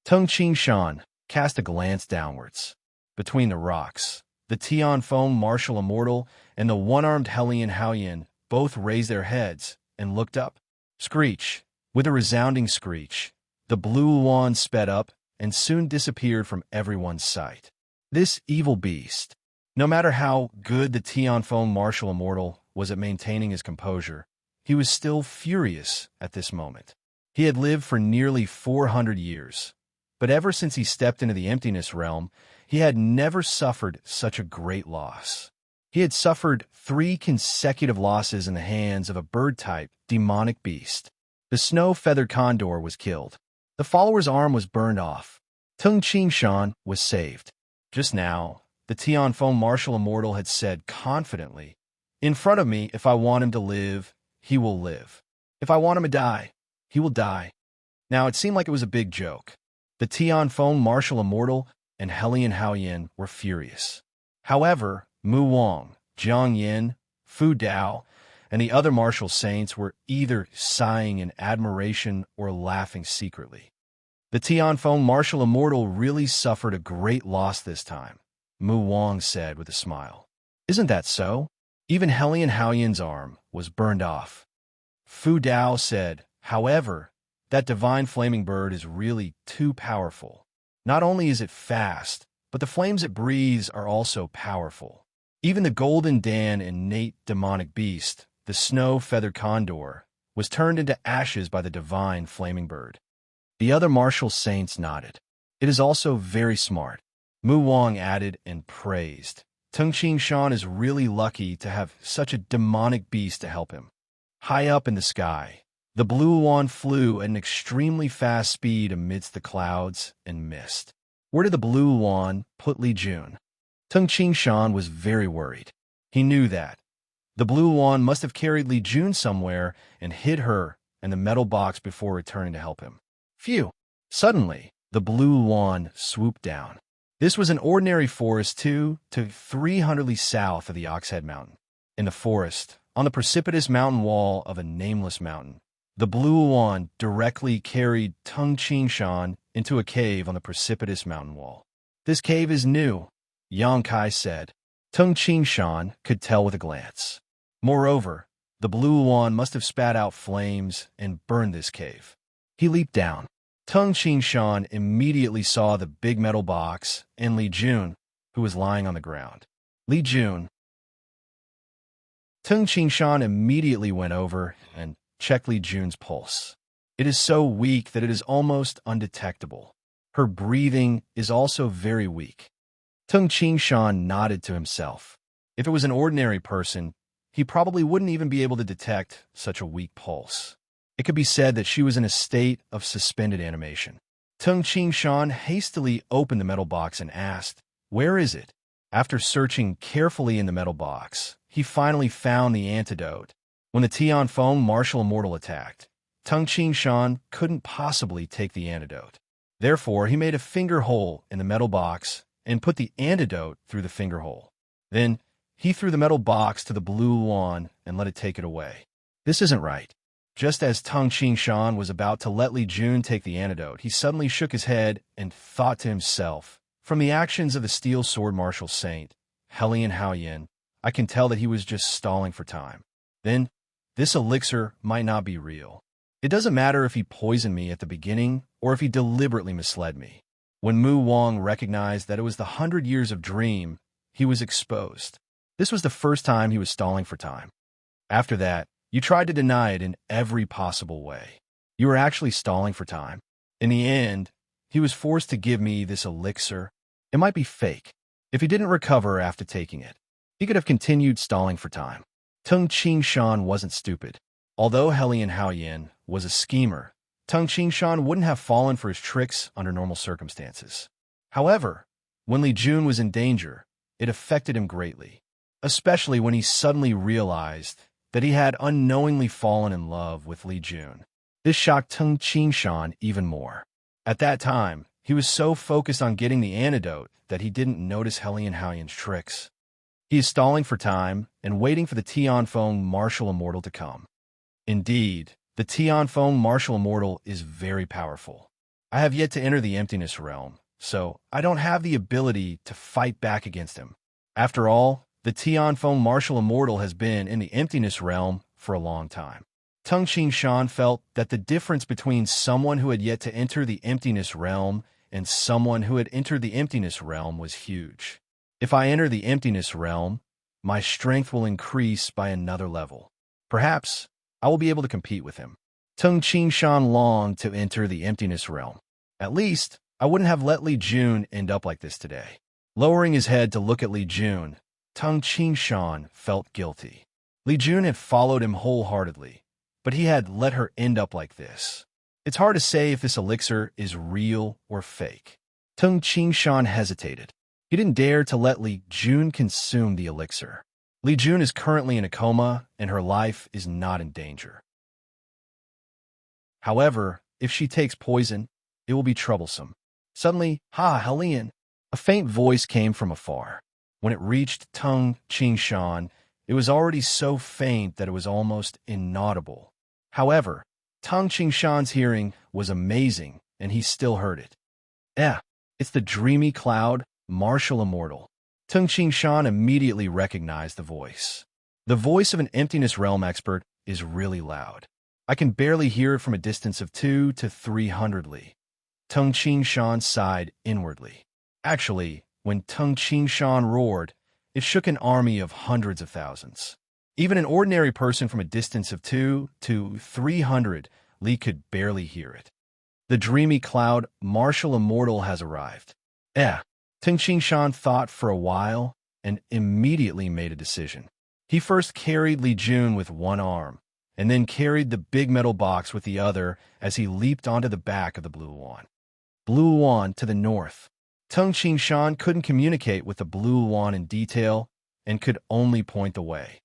Tung Qingshan cast a glance downwards. Between the rocks, the Tianfeng martial immortal and the one-armed Helian Haoyan both raised their heads and looked up. Screech! With a resounding screech, the blue wand sped up and soon disappeared from everyone's sight. This evil beast, no matter how good the Tianfeng martial immortal was at maintaining his composure, he was still furious at this moment. He had lived for nearly 400 years, but ever since he stepped into the emptiness realm, he had never suffered such a great loss. He had suffered 3 consecutive losses in the hands of a bird-type demonic beast. The snow-feathered condor was killed. The follower's arm was burned off. Tung Qingshan was saved. Just now, the Tianfeng martial immortal had said confidently, "In front of me, if I want him to live, he will live. If I want him to die, he will die." Now, it seemed like it was a big joke. The Tianfeng martial immortal and Helian Haoyan were furious. However, Mu Wang, Jiang Yin, Fu Dao, and the other martial saints were either sighing in admiration or laughing secretly. The Tianfeng martial immortal really suffered a great loss this time, Mu Wang said with a smile. "Isn't that so?" Even Helian Haoyan's arm was burned off. Fu Dao said, "However, that divine flaming bird is really too powerful. Not only is it fast, but the flames it breathes are also powerful. Even the golden Dan innate demonic beast, the snow-feathered condor, was turned into ashes by the divine flaming bird." The other martial saints nodded. "It is also very smart," Mu Wang added and praised. "Tung Qingshan is really lucky to have such a demonic beast to help him." High up in the sky, the blue wand flew at an extremely fast speed amidst the clouds and mist. Where did the blue wand put Li Jun? Tung Qingshan was very worried. He knew that the blue wand must have carried Li Jun somewhere and hid her in the metal box before returning to help him. Phew! Suddenly, the blue wand swooped down. This was an ordinary forest 2 to 300 li south of the Oxhead Mountain. In the forest, on the precipitous mountain wall of a nameless mountain, the blue wand directly carried Tung Qingshan into a cave on the precipitous mountain wall. "This cave is new," Yang Kai said. Tung Qingshan could tell with a glance. Moreover, the blue wand must have spat out flames and burned this cave. He leaped down. Tung Qingshan immediately saw the big metal box and Li Jun, who was lying on the ground. Li Jun. Tung Qingshan immediately went over and checked Li Jun's pulse. It is so weak that it is almost undetectable. Her breathing is also very weak. Tung Qingshan nodded to himself. If it was an ordinary person, he probably wouldn't even be able to detect such a weak pulse. It could be said that she was in a state of suspended animation. Tung Qingshan hastily opened the metal box and asked, "Where is it?" After searching carefully in the metal box, he finally found the antidote. When the Tianfeng martial immortal attacked, Tung Qingshan couldn't possibly take the antidote. Therefore, he made a finger hole in the metal box and put the antidote through the finger hole. Then, he threw the metal box to the blue wand and let it take it away. This isn't right. Just as Tung Qingshan was about to let Li Jun take the antidote, he suddenly shook his head and thought to himself, "From the actions of the steel sword martial saint, Helian Haoyan, I can tell that he was just stalling for time. Then, this elixir might not be real. It doesn't matter if he poisoned me at the beginning or if he deliberately misled me." When Mu Wang recognized that it was the 100 years of dream, he was exposed. This was the first time he was stalling for time. After that, you tried to deny it in every possible way. You were actually stalling for time. In the end, he was forced to give me this elixir. It might be fake. If he didn't recover after taking it, he could have continued stalling for time. Tung Qingshan wasn't stupid. Although Helian Haoyan was a schemer, Tung Qingshan wouldn't have fallen for his tricks under normal circumstances. However, when Li Jun was in danger, it affected him greatly, especially when he suddenly realized that he had unknowingly fallen in love with Li Jun. This shocked Tung Qingshan even more. At that time, he was so focused on getting the antidote that he didn't notice Helian Haoyan's tricks. He is stalling for time and waiting for the Tianfeng martial immortal to come. Indeed, the Tianfeng martial immortal is very powerful. I have yet to enter the emptiness realm, so I don't have the ability to fight back against him. After all, the Tianfeng martial immortal has been in the emptiness realm for a long time. Tung Qingshan felt that the difference between someone who had yet to enter the emptiness realm and someone who had entered the emptiness realm was huge. If I enter the emptiness realm, my strength will increase by another level. Perhaps I will be able to compete with him. Tung Qingshan longed to enter the emptiness realm. At least, I wouldn't have let Li Jun end up like this today. Lowering his head to look at Li Jun, Tung Qingshan felt guilty. Li Jun had followed him wholeheartedly, but he had let her end up like this. It's hard to say if this elixir is real or fake. Tung Qingshan hesitated. He didn't dare to let Li Jun consume the elixir. Li Jun is currently in a coma, and her life is not in danger. However, if she takes poison, it will be troublesome. Suddenly, "Ha, Helian!" A faint voice came from afar. When it reached Tung Qingshan, it was already so faint that it was almost inaudible. However, Tung Qingshan's hearing was amazing, and he still heard it. It's the dreamy cloud, martial immortal. Tung Qingshan immediately recognized the voice. The voice of an emptiness realm expert is really loud. I can barely hear it from a distance of 200 to 300 li. Tung Qingshan sighed inwardly. Actually, when Tung Qingshan roared, it shook an army of hundreds of thousands. Even an ordinary person from a distance of 200 to 300 li could barely hear it. The dreamy cloud, martial immortal, has arrived. Tung Qingshan thought for a while and immediately made a decision. He first carried Li Jun with one arm, and then carried the big metal box with the other as he leaped onto the back of the blue wand. Blue wand to the north. Tung Qingshan couldn't communicate with the blue wand in detail and could only point the way.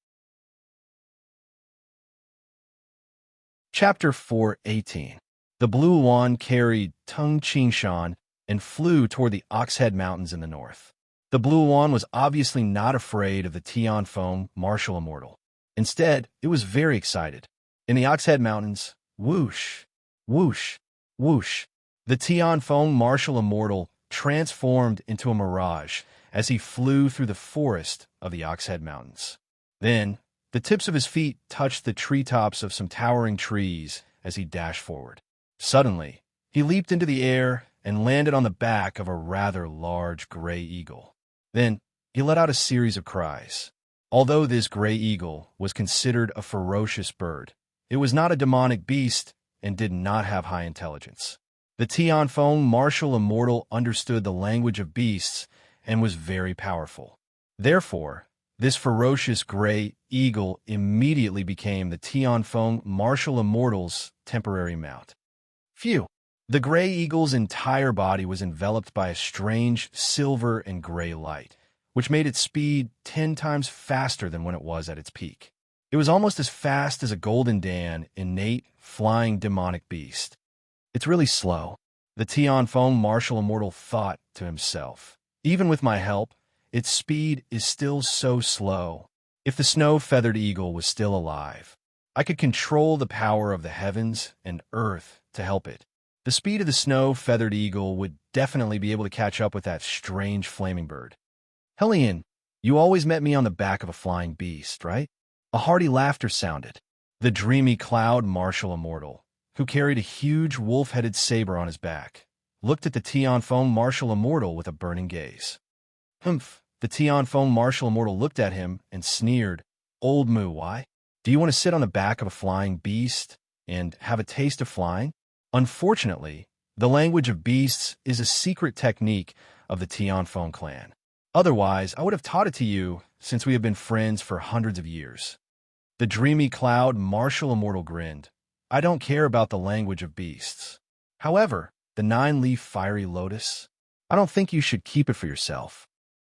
Chapter 4:18. The blue wand carried Tung Qingshan and flew toward the Oxhead Mountains in the north. The blue wand was obviously not afraid of the Tianfeng martial immortal. Instead, it was very excited. In the Oxhead Mountains, whoosh, whoosh, whoosh, the Tianfeng martial immortal transformed into a mirage as he flew through the forest of the Oxhead Mountains. Then, the tips of his feet touched the treetops of some towering trees as he dashed forward. Suddenly, he leaped into the air and landed on the back of a rather large gray eagle. Then, he let out a series of cries. Although this gray eagle was considered a ferocious bird, it was not a demonic beast and did not have high intelligence. The Tianfeng martial immortal understood the language of beasts and was very powerful. Therefore, this ferocious gray eagle immediately became the Tianfeng martial immortal's temporary mount. Phew! The gray eagle's entire body was enveloped by a strange silver and gray light, which made its speed 10 times faster than when it was at its peak. It was almost as fast as a golden Dan, innate, flying demonic beast. It's really slow, the Tianfeng martial immortal thought to himself. Even with my help, its speed is still so slow. If the snow-feathered eagle was still alive, I could control the power of the heavens and earth to help it. The speed of the snow-feathered eagle would definitely be able to catch up with that strange flaming bird. Helian, you always met me on the back of a flying beast, right? A hearty laughter sounded. The dreamy cloud martial immortal, who carried a huge wolf-headed saber on his back, looked at the Tianfeng martial immortal with a burning gaze. Humph! The Tianfeng martial immortal looked at him and sneered. Old Moo, why? Do you want to sit on the back of a flying beast and have a taste of flying? Unfortunately, the language of beasts is a secret technique of the Tianfeng clan. Otherwise, I would have taught it to you since we have been friends for hundreds of years. The dreamy cloud martial immortal grinned. I don't care about the language of beasts. However, the 9-leaf fiery lotus, I don't think you should keep it for yourself.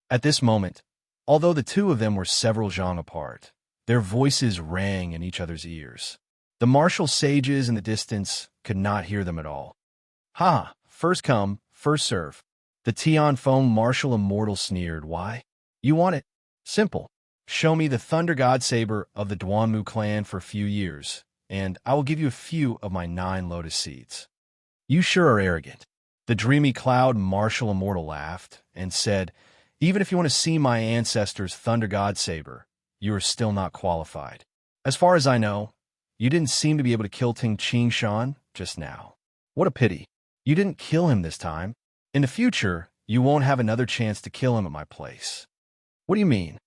At this moment, although the two of them were several zhang apart, Their voices rang in each other's ears. The martial sages in the distance could not hear them at all. Ha! First come, first serve. The Tianfeng martial immortal sneered. Why? You want it? Simple. Show me the thunder god saber of the Duanmu clan for a few years, and I will give you a few of my 9 lotus seeds. You sure are arrogant. The dreamy cloud martial immortal laughed and said, even if you want to see my ancestors' thunder god saber, you are still not qualified. As far as I know, you didn't seem to be able to kill Ting Qingshan just now. What a pity. You didn't kill him this time. In the future, you won't have another chance to kill him at my place. What do you mean?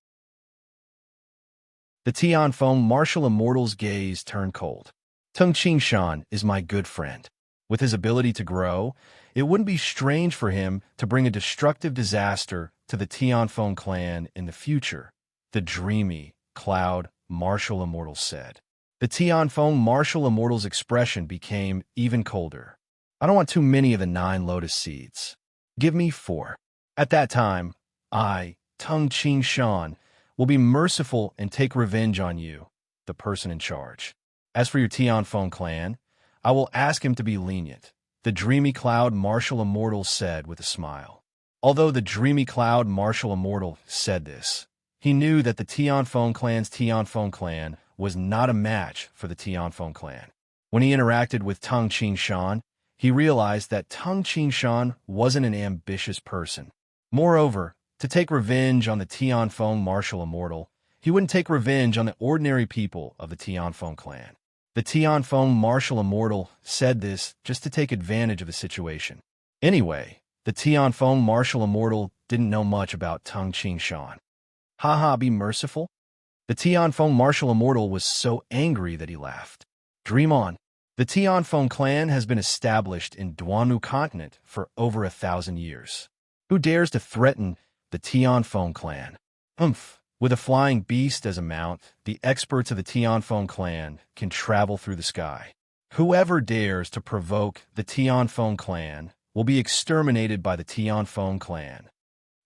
The Tianfeng martial immortal's gaze turned cold. Tung Qingshan is my good friend. With his ability to grow, it wouldn't be strange for him to bring a destructive disaster to the Tianfeng clan in the future, the dreamy cloud martial immortal said. The Tianfeng martial immortal's expression became even colder. I don't want too many of the 9 lotus seeds. Give me 4. At that time, I, Tung Qingshan, will be merciful and take revenge on you, the person in charge. As for your Tianfeng clan, I will ask him to be lenient, the dreamy cloud martial immortal said with a smile. Although the dreamy cloud martial immortal said this, he knew that the Tianfeng clan's Tianfeng clan was not a match for the Tianfeng clan. When he interacted with Tung Qingshan, he realized that Tung Qingshan wasn't an ambitious person. Moreover, to take revenge on the Tianfeng martial immortal, he wouldn't take revenge on the ordinary people of the Tianfeng clan. The Tianfeng martial immortal said this just to take advantage of the situation. Anyway, the Tianfeng martial immortal didn't know much about Tung Qingshan. Haha, be merciful? The Tianfeng martial immortal was so angry that he laughed. Dream on. The Tianfeng clan has been established in Duanmu continent for over 1,000 years. Who dares to threaten the Tianfeng clan? Umph. With a flying beast as a mount, the experts of the Tianfeng clan can travel through the sky. Whoever dares to provoke the Tianfeng clan will be exterminated by the Tianfeng clan.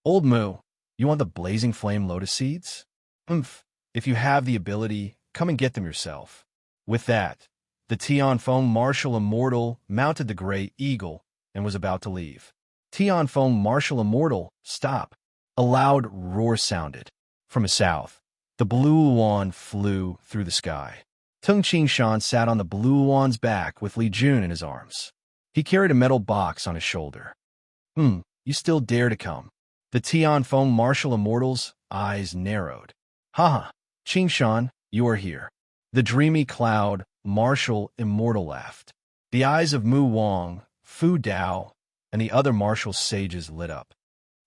Old Mu, you want the blazing flame lotus seeds? Umph. If you have the ability, come and get them yourself. With that, the Tianfeng martial immortal mounted the gray eagle and was about to leave. Tianfeng martial immortal, stop. A loud roar sounded. From the south, the blue wand flew through the sky. Tung Qingshan sat on the blue wand's back with Li Jun in his arms. He carried a metal box on his shoulder. You still dare to come? The Tianfeng martial immortal's eyes narrowed. Haha, Qingshan, you are here. The dreamy cloud martial immortal laughed. The eyes of Mu Wang, Fu Dao, and the other martial sages lit up.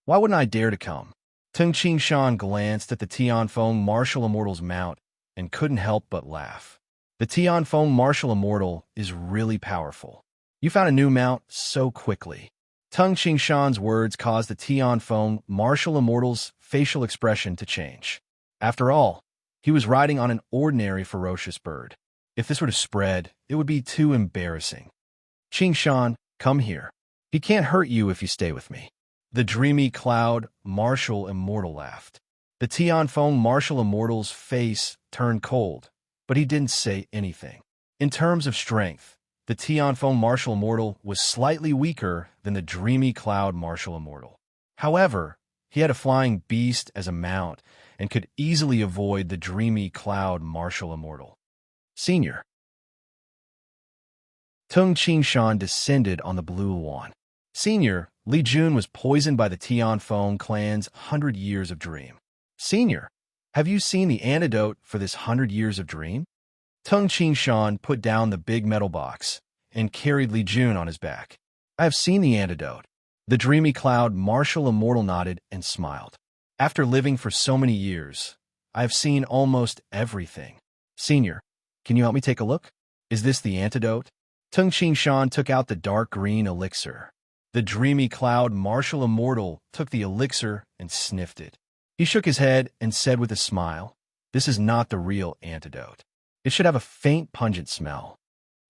Why wouldn't I dare to come? Tung Qingshan glanced at the Tianfeng martial immortal's mount and couldn't help but laugh. The Tianfeng martial immortal is really powerful. You found a new mount so quickly. Tung Qingshan's words caused the Tianfeng martial immortal's facial expression to change. After all, he was riding on an ordinary ferocious bird. If this were to spread, it would be too embarrassing. Qingshan, come here. He can't hurt you if you stay with me. The dreamy cloud martial immortal laughed. The Tianfeng martial immortal's face turned cold, but he didn't say anything. In terms of strength, the Tianfeng martial immortal was slightly weaker than the dreamy cloud martial immortal. However, he had a flying beast as a mount and could easily avoid the dreamy cloud martial immortal. Senior. Tung Qingshan descended on the blue wand. Senior, Li Jun was poisoned by the Tianfeng clan's 100 years of dream. Senior, have you seen the antidote for this 100 years of dream? Tung Qingshan put down the big metal box and carried Li Jun on his back. I have seen the antidote. The dreamy cloud martial immortal nodded and smiled. After living for so many years, I have seen almost everything. Senior, can you help me take a look? Is this the antidote? Tung Qingshan took out the dark green elixir. The dreamy cloud martial immortal took the elixir and sniffed it. He shook his head and said with a smile, this is not the real antidote. It should have a faint pungent smell.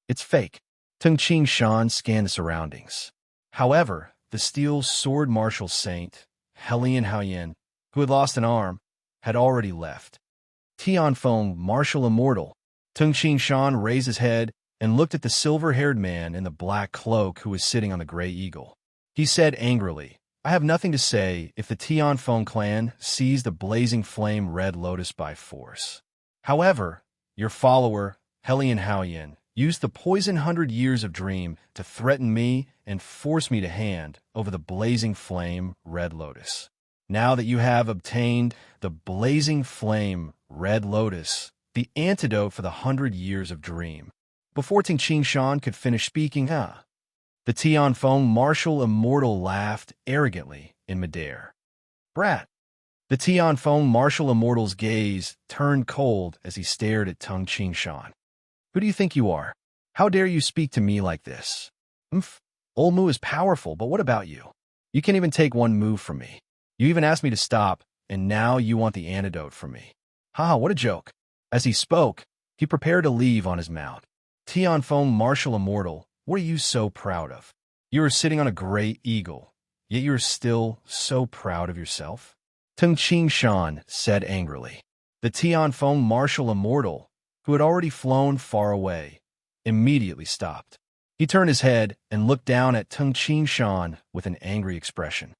It's fake. Tung Qingshan scanned the surroundings. However, the steel sword martial saint, Helian Haoyan, who had lost an arm, had already left. Tianfeng, martial immortal. Tung Qing Shan raised his head and looked at the silver-haired man in the black cloak who was sitting on the gray eagle. He said angrily, I have nothing to say if the Tianfeng clan seized the blazing flame red lotus by force. However, your follower, Helian Haoyan, used the poison 100 years of dream to threaten me and force me to hand over the blazing flame red lotus. Now that you have obtained the blazing flame red lotus, the antidote for the 100 years of dream. Before Ting Qing Shan could finish speaking, the Tianfeng martial immortal laughed arrogantly in midair. Brat! The Tianfeng martial immortal's gaze turned cold as he stared at Tung Qing Shan. Who do you think you are? How dare you speak to me like this? Old Mu is powerful, but what about you? You can't even take one move from me. You even asked me to stop, and now you want the antidote from me. Haha, what a joke. As he spoke, he prepared to leave on his mount. Tianfeng martial immortal, what are you so proud of? You are sitting on a gray eagle, yet you are still so proud of yourself? Tung Qing Shan said angrily. The Tianfeng martial immortal, who had already flown far away, immediately stopped. He turned his head and looked down at Tung Qing Shan with an angry expression.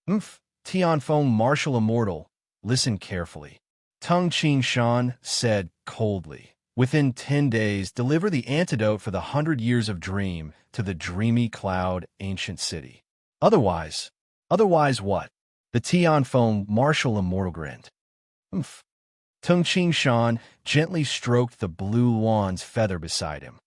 Tianfeng martial immortal, listen carefully. Tung Qing Shan said coldly. Within 10 days, deliver the antidote for the 100 years of dream to the dreamy cloud ancient city. Otherwise what? The Tianfeng martial immortal grinned. Tung Qing Shan gently stroked the blue wan's feather beside him.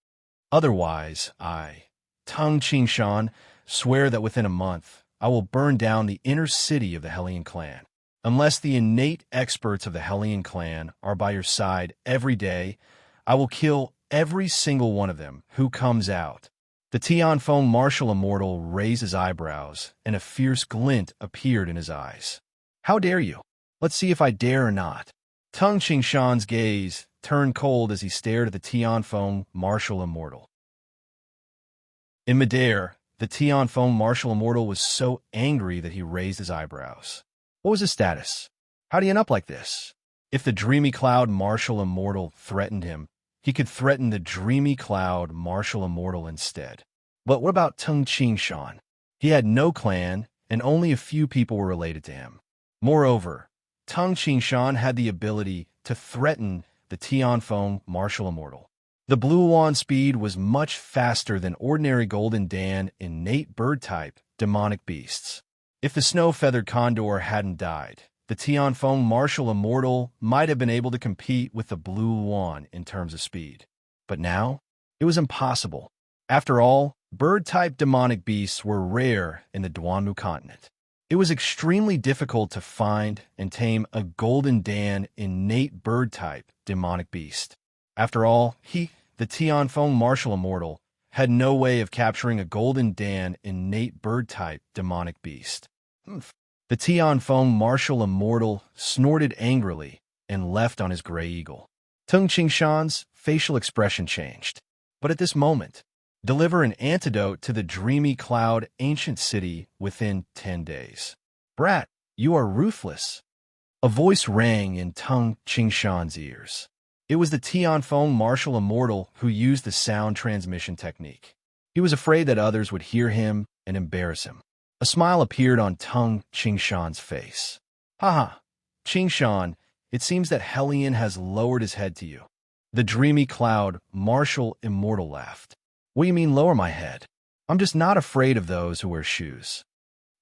Otherwise, I, Tung Qing Shan, swear that within a month, I will burn down the inner city of the Helian clan. Unless the innate experts of the Helian clan are by your side every day, I will kill every single one of them who comes out. The Tianfeng martial immortal raised his eyebrows, and a fierce glint appeared in his eyes. How dare you? Let's see if I dare or not. Tung Qing Shan's gaze turned cold as he stared at the Tianfeng martial immortal. In midair, the Tianfeng martial immortal was so angry that he raised his eyebrows. What was his status? How'd he end up like this? If the Dreamy Cloud martial immortal threatened him, he could threaten the Dreamy Cloud martial immortal instead. But what about Tung Qing Shan? He had no clan, and only a few people were related to him. Moreover, Tung Qing Shan had the ability to threaten the Tianfeng martial immortal. The Blue Wand speed was much faster than ordinary Golden Dan innate bird-type demonic beasts. If the snow-feathered condor hadn't died, the Tianfeng martial immortal might have been able to compete with the Blue Wand in terms of speed. But now, it was impossible. After all, bird-type demonic beasts were rare in the Duanmu continent. It was extremely difficult to find and tame a Golden Dan innate bird-type demonic beast. After all, the Tianfeng martial immortal, had no way of capturing a Golden Dan innate bird-type demonic beast. The Tianfeng martial immortal snorted angrily and left on his gray eagle. Tung Qing Shan's facial expression changed. But at this moment, deliver an antidote to the Dreamy Cloud ancient city within 10 days. Brat, you are ruthless. A voice rang in Tung Qing Shan's ears. It was the Tianfeng martial immortal who used the sound transmission technique. He was afraid that others would hear him and embarrass him. A smile appeared on Tung Qing Shan's face. Haha, Qing Shan, it seems that Helian has lowered his head to you. The Dreamy Cloud martial immortal laughed. What do you mean lower my head? I'm just not afraid of those who wear shoes.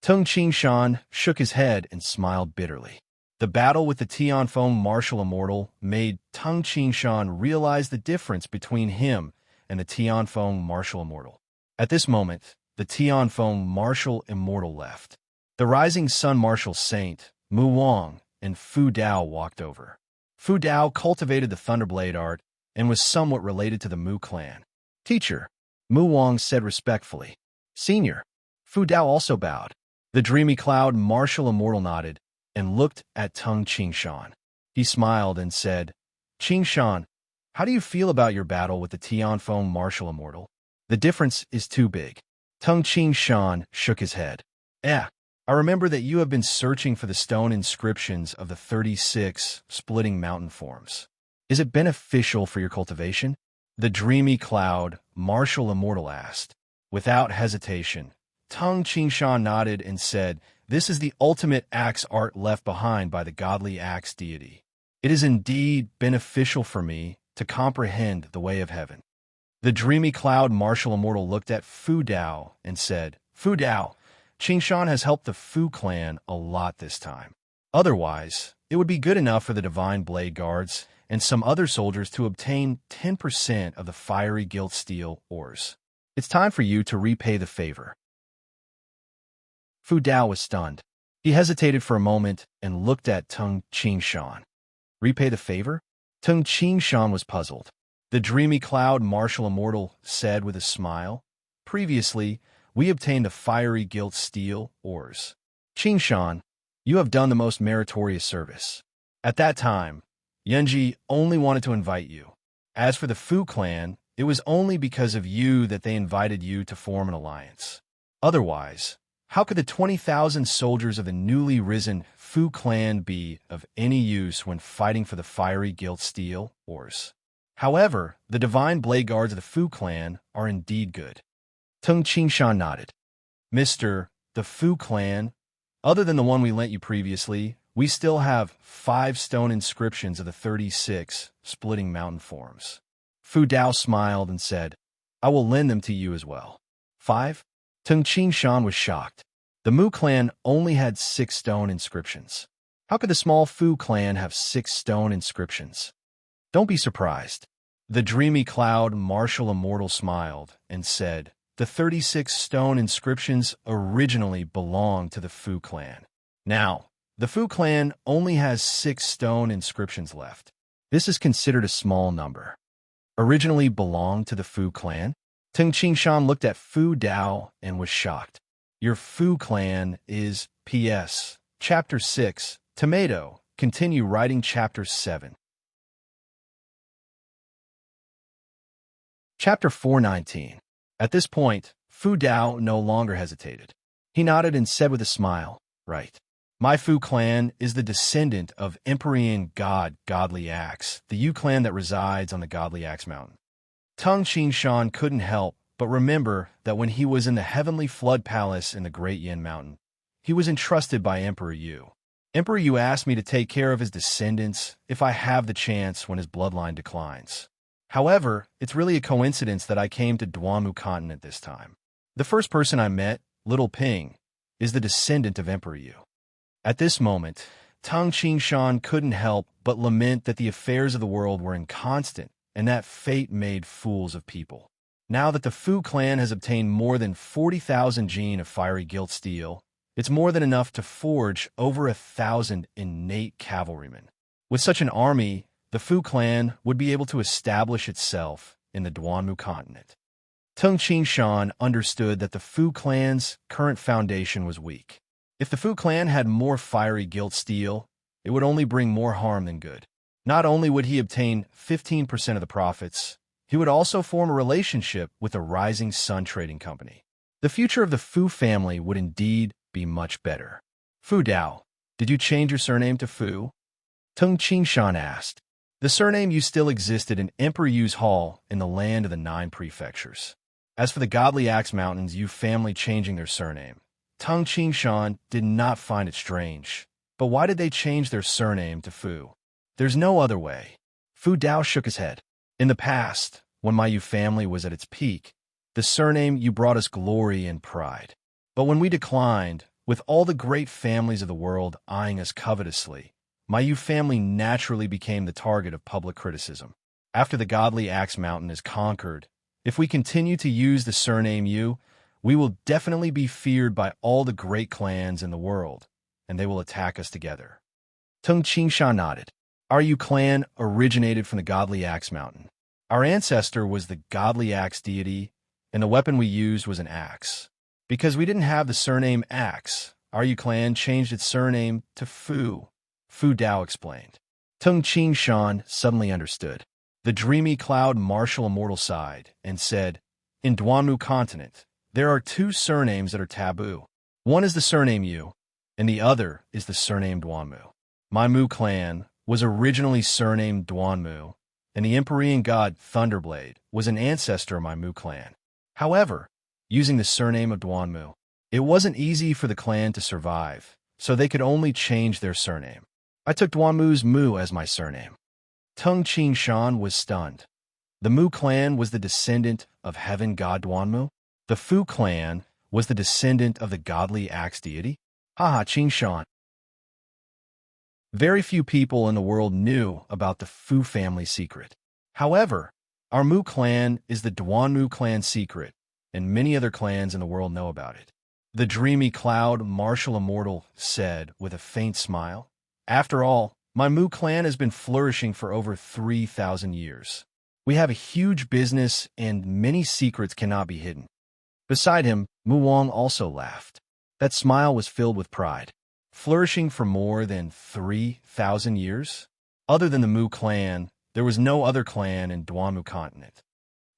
Tung Qing Shan shook his head and smiled bitterly. The battle with the Tianfeng martial immortal made Tung Qing Shan realize the difference between him and the Tianfeng martial immortal. At this moment, the Tianfeng martial immortal left. The rising sun martial saint, Mu Wang, and Fu Dao walked over. Fu Dao cultivated the Thunderblade art and was somewhat related to the Mu clan. Teacher, Mu Wang said respectfully. Senior, Fu Dao also bowed. The Dreamy Cloud martial immortal nodded and looked at Tung Qing Shan. He smiled and said, Qing Shan, how do you feel about your battle with the Tianfeng martial immortal? The difference is too big. Tung Qing Shan shook his head. I remember that you have been searching for the stone inscriptions of the 36 splitting mountain forms. Is it beneficial for your cultivation? The dreamy cloud, martial immortal asked. Without hesitation, Tung Qingshan nodded and said, "This is the ultimate axe art left behind by the godly axe deity. It is indeed beneficial for me to comprehend the way of heaven." The dreamy cloud martial immortal looked at Fu Dao and said, "Fu Dao, Qingshan has helped the Fu clan a lot this time. Otherwise, it would be good enough for the Divine Blade Guards and some other soldiers to obtain 10% of the fiery gilt steel ores. It's time for you to repay the favor." Fu Dao was stunned. He hesitated for a moment and looked at Tung Qingshan. Repay the favor? Tung Qingshan was puzzled. The dreamy cloud martial immortal said with a smile, "Previously, we obtained the fiery gilt steel ores. Qingshan, you have done the most meritorious service. At that time, Yunji only wanted to invite you. As for the Fu clan, it was only because of you that they invited you to form an alliance. Otherwise, how could the 20,000 soldiers of the newly risen Fu clan be of any use when fighting for the fiery gilt steel ores? However, the divine blade guards of the Fu clan are indeed good." Tung Qingshan nodded. "Mr. The Fu clan, other than the one we lent you previously, we still have 5 stone inscriptions of the 36 splitting mountain forms." Fu Dao smiled and said, "I will lend them to you as well." 5? Tung Qingshan was shocked. The Mu clan only had 6 stone inscriptions. How could the small Fu clan have 6 stone inscriptions? Don't be surprised. The dreamy cloud martial immortal smiled and said, "The 36 stone inscriptions originally belonged to the Fu clan. Now, the Fu clan only has 6 stone inscriptions left. This is considered a small number." Originally belonged to the Fu clan? Tung Qingshan looked at Fu Dao and was shocked. "Your Fu clan is P.S. Chapter 6, Tomato. Continue writing Chapter 7. Chapter 419. At this point, Fu Dao no longer hesitated. He nodded and said with a smile, "Right. My Fu clan is the descendant of Empyrean God Godly Axe, the Yu clan that resides on the Godly Axe Mountain." Tung Qingshan couldn't help but remember that when he was in the Heavenly Flood Palace in the Great Yin Mountain, he was entrusted by Emperor Yu. Emperor Yu asked me to take care of his descendants if I have the chance when his bloodline declines. However, it's really a coincidence that I came to Duanmu continent this time. The first person I met, Little Ping, is the descendant of Emperor Yu. At this moment, Tung Qingshan couldn't help but lament that the affairs of the world were inconstant and that fate made fools of people. Now that the Fu clan has obtained more than 40,000 gene of fiery gilt steel, it's more than enough to forge over 1,000 innate cavalrymen. With such an army, the Fu clan would be able to establish itself in the Duanmu continent. Tung Qingshan understood that the Fu clan's current foundation was weak. If the Fu clan had more fiery gilt steel, it would only bring more harm than good. Not only would he obtain 15% of the profits, he would also form a relationship with the Rising Sun Trading Company. The future of the Fu family would indeed be much better. "Fu Dao, did you change your surname to Fu?" Tung Qingshan asked. The surname Yu still existed in Emperor Yu's hall in the land of the 9 prefectures. As for the Godly Axe Mountains Yu family changing their surname, Tung Qingshan did not find it strange. But why did they change their surname to Fu? There's no other way. Fu Dao shook his head. "In the past, when my Yu family was at its peak, the surname Yu brought us glory and pride. But when we declined, with all the great families of the world eyeing us covetously, my Yu family naturally became the target of public criticism. After the Godly Axe Mountain is conquered, if we continue to use the surname Yu, we will definitely be feared by all the great clans in the world, and they will attack us together." Tung Qingshan nodded. "Our Yu clan originated from the Godly Axe Mountain. Our ancestor was the Godly Axe deity, and the weapon we used was an axe. Because we didn't have the surname Axe, our Yu clan changed its surname to Fu," Fu Dao explained. Tung Qingshan suddenly understood. The dreamy cloud martial immortal sighed and said, "In Duanmu continent, there are 2 surnames that are taboo. One is the surname Yu, and the other is the surname Duanmu. My Mu clan was originally surnamed Duanmu, and the Empyrean god Thunderblade was an ancestor of my Mu clan. However, using the surname of Duanmu, it wasn't easy for the clan to survive, so they could only change their surname. I took Duanmu's Mu as my surname. Tung Qing Shan was stunned. The Mu clan was the descendant of heaven god Duanmu. The Fu clan was the descendant of the godly axe deity. Haha, Qing Shan. Very few people in the world knew about the Fu family secret. However, our Mu clan is the Duanmu clan secret, and many other clans in the world know about it. The dreamy cloud martial immortal said with a faint smile, "After all, my Mu clan has been flourishing for over 3,000 years. We have a huge business and many secrets cannot be hidden." Beside him, Mu Wang also laughed. That smile was filled with pride. Flourishing for more than 3,000 years? Other than the Mu clan, there was no other clan in Duanmu continent.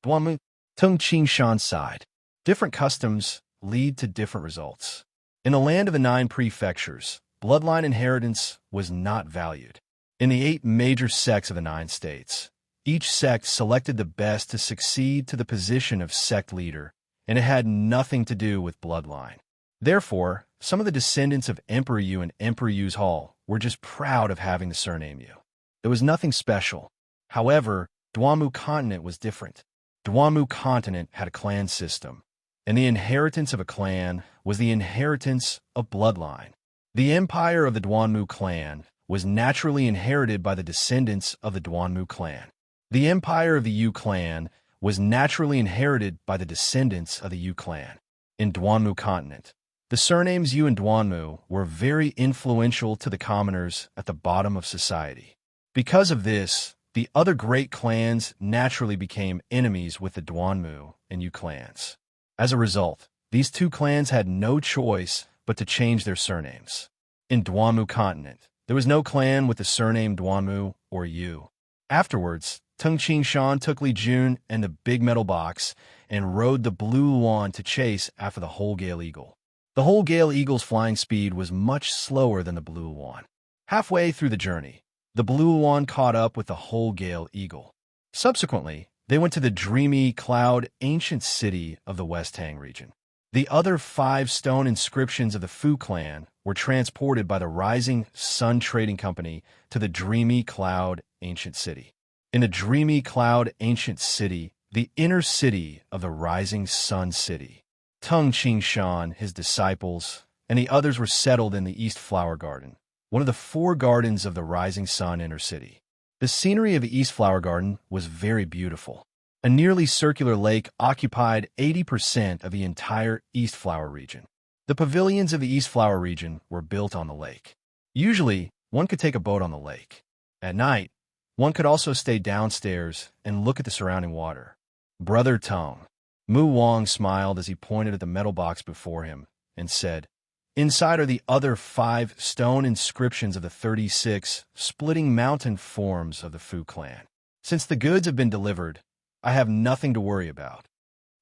Duanmu, Tung Qing Shan sighed. Different customs lead to different results. In the land of the 9 prefectures, bloodline inheritance was not valued. In the 8 major sects of the 9 states, each sect selected the best to succeed to the position of sect leader, and it had nothing to do with bloodline. Therefore, some of the descendants of Emperor Yu and Emperor Yu's Hall were just proud of having the surname Yu. There was nothing special. However, Duanmu continent was different. Duanmu continent had a clan system, and the inheritance of a clan was the inheritance of bloodline. The empire of the Duanmu clan was naturally inherited by the descendants of the Duanmu clan. The empire of the Yu clan was naturally inherited by the descendants of the Yu clan. In Duanmu continent, the surnames Yu and Duanmu were very influential to the commoners at the bottom of society. Because of this, the other great clans naturally became enemies with the Duanmu and Yu clans. As a result, these 2 clans had no choice but to change their surnames. In Duanmu continent, there was no clan with the surname Duanmu or Yu. Afterwards, Tung Qing Shan took Li Jun and the big metal box and rode the blue Luan to chase after the whole gale eagle. The whole gale eagle's flying speed was much slower than the blue Luan. Halfway through the journey, the blue Luan caught up with the whole gale eagle. Subsequently, they went to the dreamy cloud ancient city of the West Tang region. The other 5 stone inscriptions of the Fu clan were transported by the Rising Sun Trading Company to the dreamy cloud ancient city. In the dreamy cloud ancient city, the inner city of the Rising Sun City, Tung Qing Shan, his disciples, and the others were settled in the East Flower Garden, one of the 4 gardens of the Rising Sun inner city. The scenery of the East Flower Garden was very beautiful. A nearly circular lake occupied 80% of the entire East Flower region. The pavilions of the East Flower region were built on the lake. Usually, one could take a boat on the lake. At night, one could also stay downstairs and look at the surrounding water. Brother Tung. Mu Wang smiled as he pointed at the metal box before him and said, "Inside are the other 5 stone inscriptions of the 36 splitting mountain forms of the Fu clan. Since the goods have been delivered, I have nothing to worry about."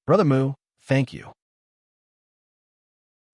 "Brother Mu, thank you,"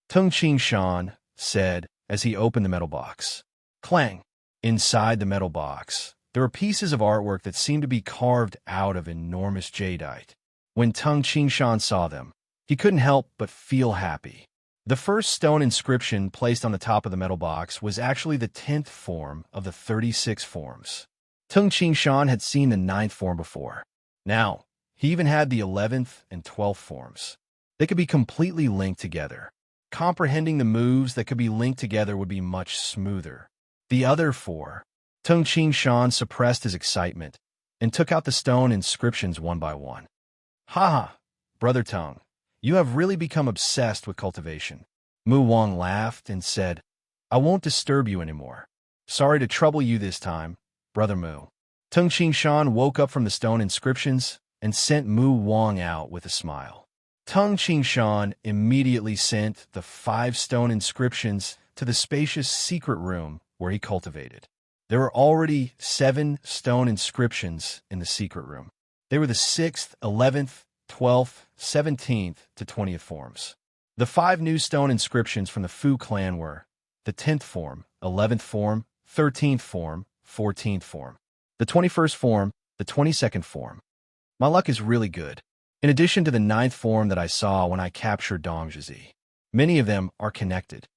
Tung Qing Shan said as he opened the metal box. Clang! Inside the metal box, there were pieces of artwork that seemed to be carved out of enormous jadeite. When Tung Qing Shan saw them, he couldn't help but feel happy. The first stone inscription placed on the top of the metal box was actually the 10th form of the 36 forms. Tung Qing Shan had seen the 9th form before. Now, he even had the 11th and 12th forms. They could be completely linked together. Comprehending the moves that could be linked together would be much smoother. The other 4. Tung Qing Shan suppressed his excitement and took out the stone inscriptions one by one. "Haha, Brother Tung, you have really become obsessed with cultivation." Mu Wang laughed and said, "I won't disturb you anymore. Sorry to trouble you this time, Brother Mu." Tung Qing Shan woke up from the stone inscriptions and sent Mu Wang out with a smile. Tung Qing Shan immediately sent the 5 stone inscriptions to the spacious secret room where he cultivated. There were already 7 stone inscriptions in the secret room. They were the 6th, 11th, 12th, 17th to 20th forms. The 5 new stone inscriptions from the Fu clan were the 10th form, 11th form, 13th form, 14th form, the 21st form, the 22nd form. My luck is really good. In addition to the 9th form that I saw when I captured Dongzhi, many of them are connected.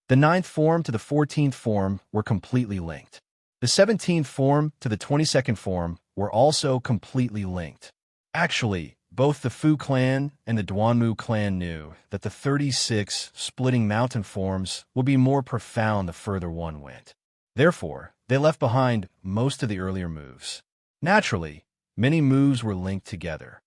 The 9th form to the 14th form were completely linked. The 17th form to the 22nd form were also completely linked. Actually, both the Fu clan and the Duanmu clan knew that the 36 splitting mountain forms would be more profound the further one went. Therefore, they left behind most of the earlier moves. Naturally, many moves were linked together.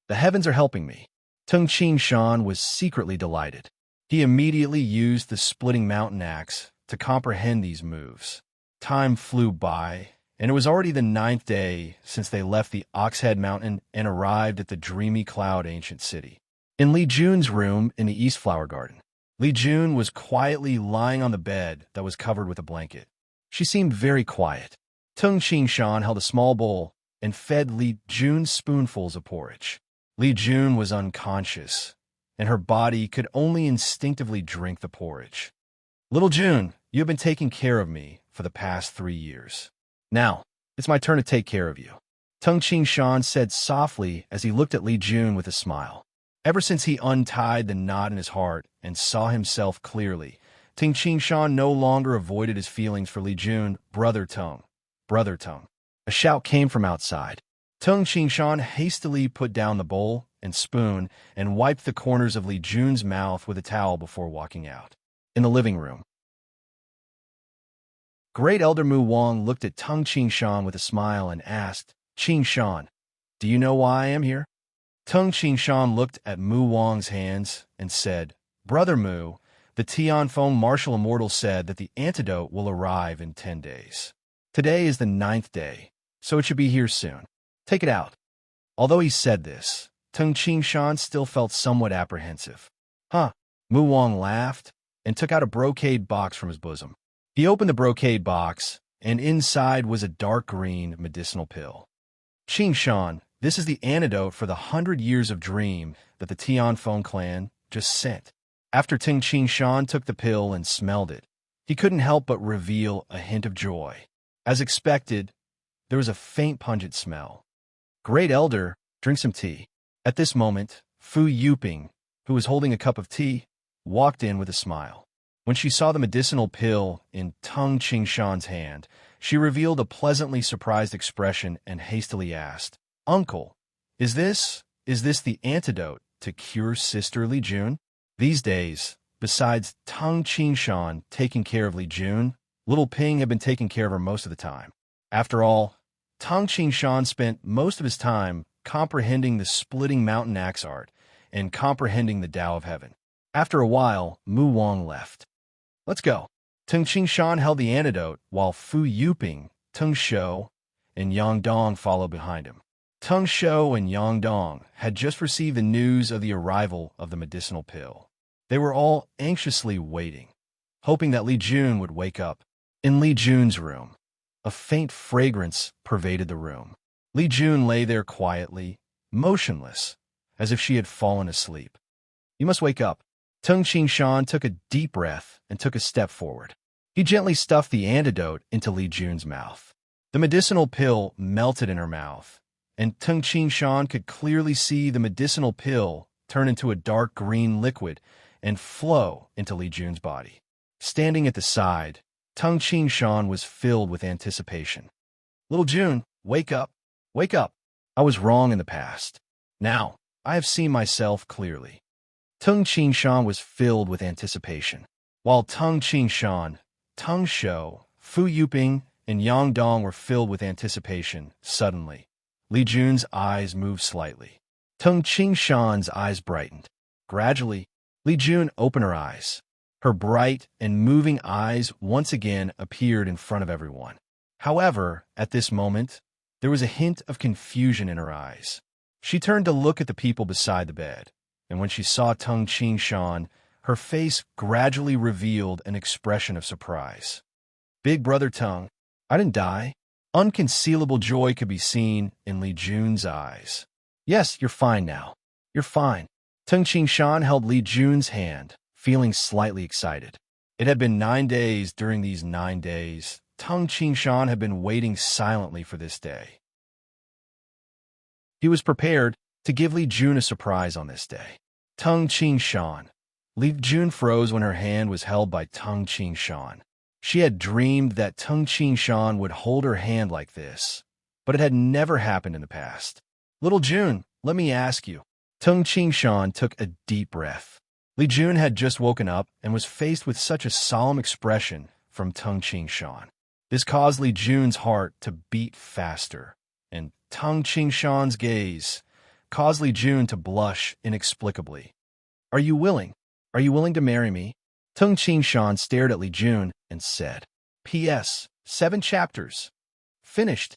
The heavens are helping me. Tung Qin Shan was secretly delighted. He immediately used the splitting mountain axe to comprehend these moves. Time flew by, and it was already the 9th day since they left the Oxhead Mountain and arrived at the dreamy cloud ancient city. In Li Jun's room in the East Flower Garden, Li Jun was quietly lying on the bed that was covered with a blanket. She seemed very quiet. Tung Qin Shan held a small bowl and fed Li Jun spoonfuls of porridge. Li Jun was unconscious, and her body could only instinctively drink the porridge. Little Jun, you have been taking care of me for the past 3 years. Now, it's my turn to take care of you. Tung Qin Shan said softly as he looked at Li Jun with a smile. Ever since he untied the knot in his heart and saw himself clearly, Tung Qin Shan no longer avoided his feelings for Li Jun. Brother Tung. Brother Tung. A shout came from outside. Tung Qin Shan hastily put down the bowl and spoon and wiped the corners of Li Jun's mouth with a towel before walking out. In the living room, Great Elder Mu Wang looked at Tung Qin Shan with a smile and asked, Qin Shan, do you know why I am here? Tung Qin Shan looked at Mu Wang's hands and said, Brother Mu, the Tianfeng martial immortal said that the antidote will arrive in 10 days. Today is the 9th day, so it should be here soon. Take it out. Although he said this, Tung Qin Shan still felt somewhat apprehensive. Huh? Mu Wang laughed and took out a brocade box from his bosom. He opened the brocade box, and inside was a dark green medicinal pill. Qin Shan, this is the antidote for the 100 years of dream that the Tianfeng clan just sent. After Tung Qin Shan took the pill and smelled it, he couldn't help but reveal a hint of joy. As expected, there was a faint pungent smell. Great Elder, drink some tea. At this moment, Fu Yuping, who was holding a cup of tea, walked in with a smile. When she saw the medicinal pill in Tung Qin Shan's hand, she revealed a pleasantly surprised expression and hastily asked, Uncle, is this the antidote to cure Sister Li Jun? These days, besides Tung Qin Shan taking care of Li Jun, little Ping had been taking care of her most of the time. After all, Tung Qin Shan spent most of his time comprehending the splitting mountain axe art and comprehending the Tao of Heaven. After a while, Mu Wang left. Let's go. Tung Qin Shan held the antidote while Fu Yuping, Tung Shou, and Yang Dong followed behind him. Tung Shou and Yang Dong had just received the news of the arrival of the medicinal pill. They were all anxiously waiting, hoping that Li Jun would wake up. In Li Jun's room, a faint fragrance pervaded the room. Li Jun lay there quietly, motionless, as if she had fallen asleep. You must wake up. Tung Qin Shan took a deep breath and took a step forward. He gently stuffed the antidote into Li Jun's mouth. The medicinal pill melted in her mouth, and Tung Qin Shan could clearly see the medicinal pill turn into a dark green liquid and flow into Li Jun's body. Standing at the side, Tung Qin Shan was filled with anticipation. Little Jun, wake up. Wake up. I was wrong in the past. Now, I have seen myself clearly. Tung Qin Shan was filled with anticipation. While Tung Qin Shan, Tung Shou, Fu Yuping, and Yang Dong were filled with anticipation, suddenly, Li Jun's eyes moved slightly. Tung Qin Shan's eyes brightened. Gradually, Li Jun opened her eyes. Her bright and moving eyes once again appeared in front of everyone. However, at this moment, there was a hint of confusion in her eyes. She turned to look at the people beside the bed, and when she saw Tung Qin Shan, her face gradually revealed an expression of surprise. Big Brother Tung, I didn't die. Unconcealable joy could be seen in Li Jun's eyes. Yes, you're fine now. You're fine. Tung Qin Shan held Li Jun's hand, feeling slightly excited. It had been 9 days. During these 9 days, Tung Qingshan had been waiting silently for this day. He was prepared to give Li Jun a surprise on this day. Tung Qingshan. Li Jun froze when her hand was held by Tung Qingshan. She had dreamed that Tung Qingshan would hold her hand like this, but it had never happened in the past. Little Jun, let me ask you. Tung Qingshan took a deep breath. Li Jun had just woken up and was faced with such a solemn expression from Tung Qingshan. This caused Li Jun's heart to beat faster, and Tung Qingshan's gaze caused Li Jun to blush inexplicably. Are you willing? Are you willing to marry me? Tung Qingshan stared at Li Jun and said, P.S. 7 chapters. Finished.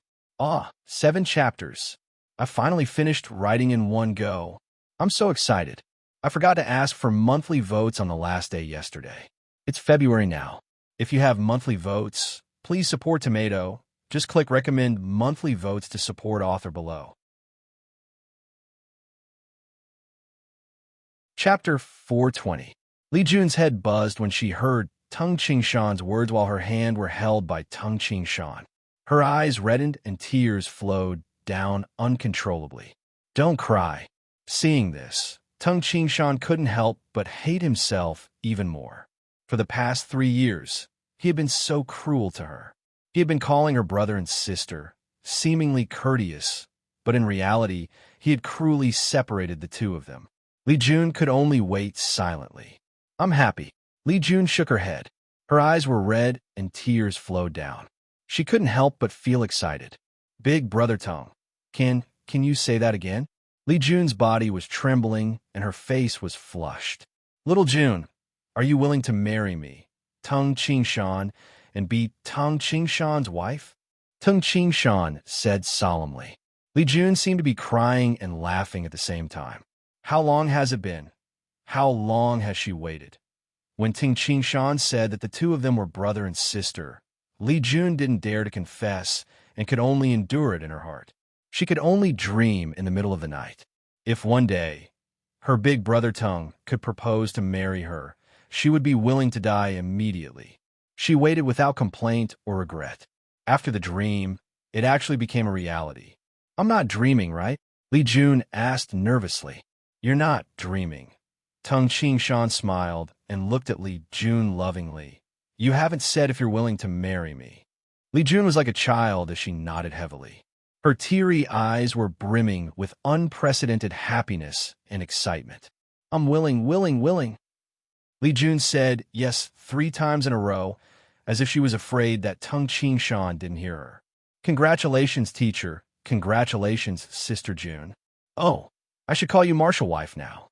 7 chapters. I finally finished writing in one go. I'm so excited. I forgot to ask for monthly votes on the last day yesterday. It's February now. If you have monthly votes, please support Tomato. Just click recommend monthly votes to support author below. Chapter 420. Li Jun's head buzzed when she heard Tung Qingshan's words while her hand were held by Tung Qingshan. Her eyes reddened and tears flowed down uncontrollably. Don't cry. Seeing this, Tung Qingshan couldn't help but hate himself even more. For the past 3 years, he had been so cruel to her. He had been calling her brother and sister, seemingly courteous, but in reality, he had cruelly separated the two of them. Li Jun could only wait silently. I'm happy. Li Jun shook her head. Her eyes were red and tears flowed down. She couldn't help but feel excited. Big brother Tung. Can you say that again? Li Jun's body was trembling and her face was flushed. Little Jun, are you willing to marry me, Tung Qingshan, and be Tung Qingshan's wife? Tung Qingshan said solemnly. Li Jun seemed to be crying and laughing at the same time. How long has it been? How long has she waited? When Tung Qingshan said that the two of them were brother and sister, Li Jun didn't dare to confess and could only endure it in her heart. She could only dream in the middle of the night. If one day her big brother Tung could propose to marry her, she would be willing to die immediately. She waited without complaint or regret. After the dream, it actually became a reality. I'm not dreaming, right? Li Jun asked nervously. You're not dreaming. Tung Qingshan smiled and looked at Li Jun lovingly. You haven't said if you're willing to marry me. Li Jun was like a child as she nodded heavily. Her teary eyes were brimming with unprecedented happiness and excitement. I'm willing, willing, willing. Li Jun said yes 3 times in a row, as if she was afraid that Tung Qingshan didn't hear her. Congratulations, teacher. Congratulations, Sister Jun. Oh, I should call you martial wife now.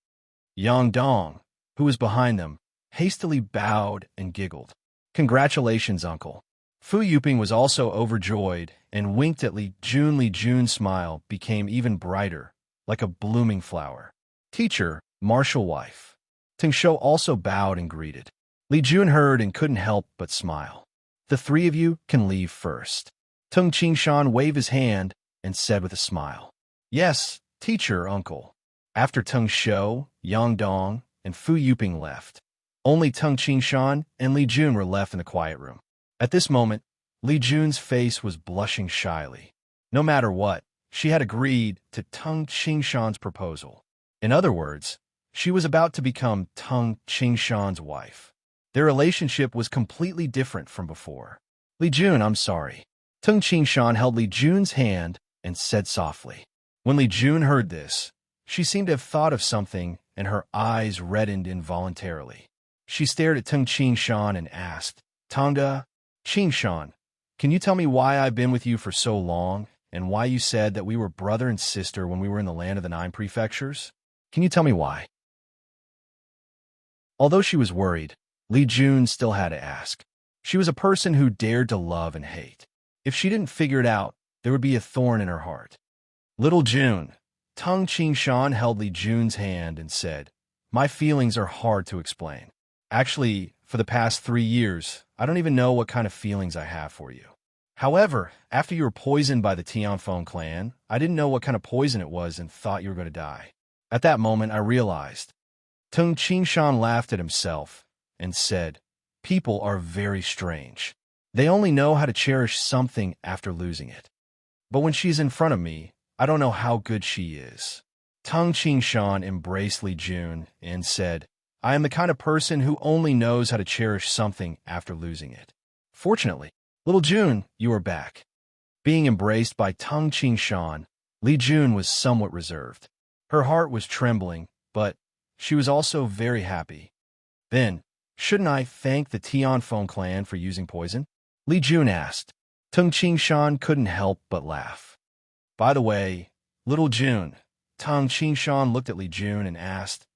Yang Dong, who was behind them, hastily bowed and giggled. Congratulations, uncle. Fu Yuping was also overjoyed and winked at Li Jun. Li Jun's smile became even brighter, like a blooming flower. Teacher, martial wife. Ting Shou also bowed and greeted. Li Jun heard and couldn't help but smile. The 3 of you can leave first. Tung Qingshan waved his hand and said with a smile. Yes, teacher, uncle. After Tung Shou, Yang Dong, and Fu Yuping left, only Tung Qingshan and Li Jun were left in the quiet room. At this moment, Li Jun's face was blushing shyly. No matter what, she had agreed to Tung Qingshan's proposal. In other words, she was about to become Tung Qingshan's wife. Their relationship was completely different from before. Li Jun, I'm sorry. Tung Qingshan held Li Jun's hand and said softly. When Li Jun heard this, she seemed to have thought of something and her eyes reddened involuntarily. She stared at Tung Qingshan and asked, Tonga, Qingshan, can you tell me why I've been with you for so long and why you said that we were brother and sister when we were in the land of the 9 prefectures? Can you tell me why? Although she was worried, Li Jun still had to ask. She was a person who dared to love and hate. If she didn't figure it out, there would be a thorn in her heart. Little Jun. Tung Qingshan held Li Jun's hand and said, My feelings are hard to explain. Actually, for the past 3 years, I don't even know what kind of feelings I have for you. However, after you were poisoned by the Tianfeng clan, I didn't know what kind of poison it was and thought you were going to die. At that moment, I realized. Tung Qingshan laughed at himself and said, People are very strange. They only know how to cherish something after losing it. But when she's in front of me, I don't know how good she is. Tung Qingshan embraced Li Jun and said, I am the kind of person who only knows how to cherish something after losing it. Fortunately, little Jun, you are back. Being embraced by Tung Qingshan, Li Jun was somewhat reserved. Her heart was trembling, but she was also very happy. Then, shouldn't I thank the Tianfeng clan for using poison? Li Jun asked. Tung Qingshan couldn't help but laugh. By the way, little Jun, Tung Qingshan looked at Li Jun and asked,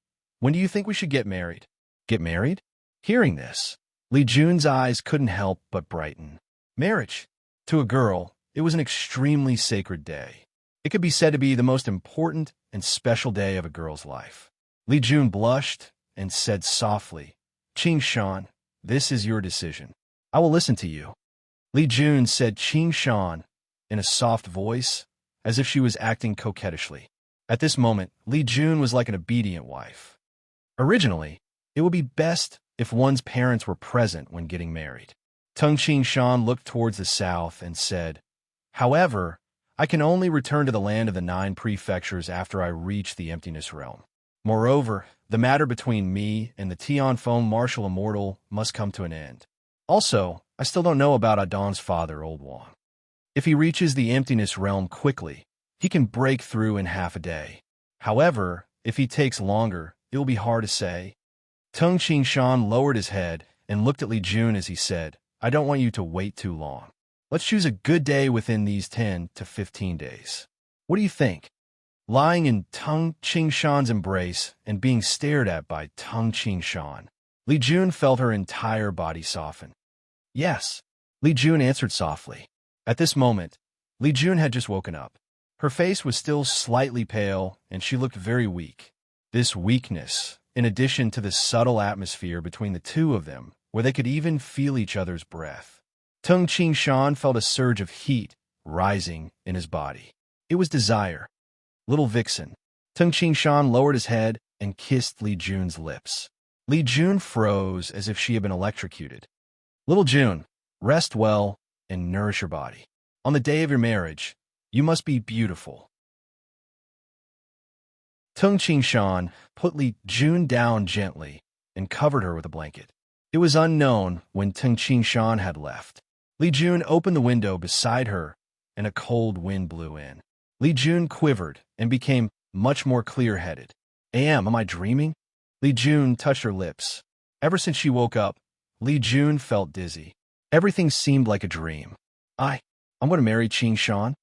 when do you think we should get married? Get married? Hearing this, Li Jun's eyes couldn't help but brighten. Marriage. To a girl, it was an extremely sacred day. It could be said to be the most important and special day of a girl's life. Li Jun blushed and said softly, Qingshan, this is your decision. I will listen to you. Li Jun said Qingshan in a soft voice, as if she was acting coquettishly. At this moment, Li Jun was like an obedient wife. Originally, it would be best if one's parents were present when getting married. Tung Qingshan looked towards the south and said, however, I can only return to the land of the 9 prefectures after I reach the emptiness realm. Moreover, the matter between me and the Tianfeng martial immortal must come to an end. Also, I still don't know about Adon's father, Old Wang. If he reaches the emptiness realm quickly, he can break through in half a day. However, if he takes longer, it will be hard to say. Tung Qingshan lowered his head and looked at Li Jun as he said, I don't want you to wait too long. Let's choose a good day within these 10 to 15 days. What do you think? Lying in Tung Qingshan's embrace and being stared at by Tung Qingshan, Li Jun felt her entire body soften. Yes, Li Jun answered softly. At this moment, Li Jun had just woken up. Her face was still slightly pale, and she looked very weak. This weakness, in addition to the subtle atmosphere between the two of them, where they could even feel each other's breath. Tung Qingshan felt a surge of heat rising in his body. It was desire. Little vixen. Tung Qingshan lowered his head and kissed Li Jun's lips. Li Jun froze as if she had been electrocuted. Little Jun, rest well and nourish your body. On the day of your marriage, you must be beautiful. Tung Qingshan put Li Jun down gently and covered her with a blanket. It was unknown when Tung Qingshan had left. Li Jun opened the window beside her, and a cold wind blew in. Li Jun quivered and became much more clear-headed. Am I dreaming? Li Jun touched her lips. Ever since she woke up, Li Jun felt dizzy. Everything seemed like a dream. I'm going to marry Qingshan.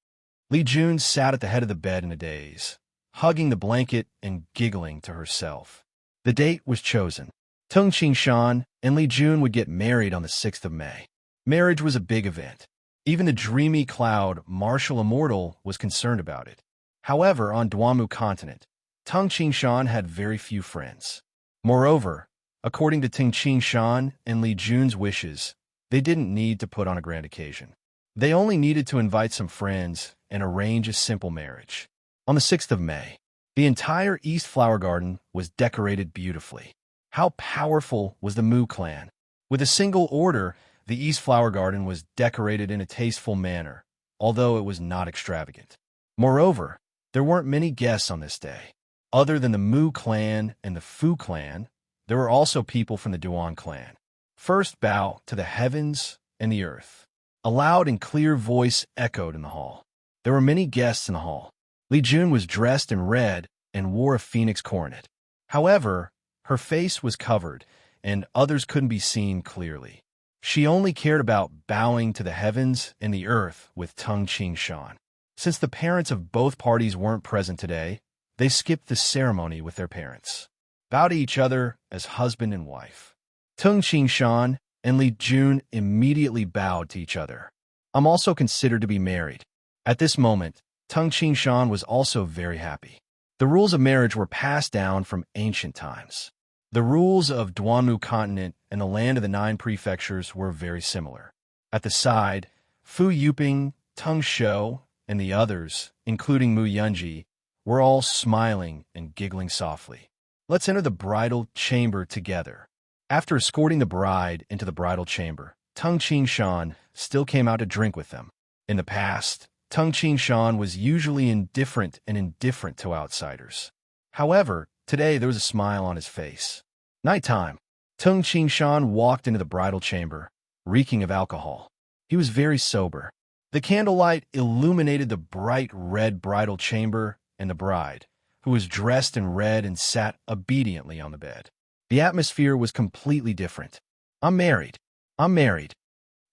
Li Jun sat at the head of the bed in a daze, hugging the blanket and giggling to herself. The date was chosen. Tung Qingshan and Li Jun would get married on the 6th of May. Marriage was a big event. Even the dreamy cloud martial immortal was concerned about it. However, on Duamu continent, Tung Qingshan had very few friends. Moreover, according to Tung Qingshan and Li Jun's wishes, they didn't need to put on a grand occasion. They only needed to invite some friends and arrange a simple marriage. On the 6th of May, the entire East Flower Garden was decorated beautifully. How powerful was the Mu clan? With a single order, the East Flower Garden was decorated in a tasteful manner, although it was not extravagant. Moreover, there weren't many guests on this day. Other than the Mu clan and the Fu clan, there were also people from the Duan clan. First bow to the heavens and the earth. A loud and clear voice echoed in the hall. There were many guests in the hall. Li Jun was dressed in red and wore a phoenix coronet. However, her face was covered, and others couldn't be seen clearly. She only cared about bowing to the heavens and the earth with Tung Qingshan. Since the parents of both parties weren't present today, they skipped the ceremony with their parents. Bow to each other as husband and wife. Tung Qingshan and Li Jun immediately bowed to each other. I'm also considered to be married. At this moment, Tung Qingshan was also very happy. The rules of marriage were passed down from ancient times. The rules of Duanmu continent and the land of the 9 prefectures were very similar. At the side, Fu Yuping, Tung Shou, and the others, including Mu Yunji, were all smiling and giggling softly. Let's enter the bridal chamber together. After escorting the bride into the bridal chamber, Tung Ching Shan still came out to drink with them. In the past, Tung Ching Shan was usually indifferent to outsiders. However, today there was a smile on his face. Nighttime. Tung Ching Shan walked into the bridal chamber, reeking of alcohol. He was very sober. The candlelight illuminated the bright red bridal chamber and the bride, who was dressed in red and sat obediently on the bed. The atmosphere was completely different. I'm married. I'm married.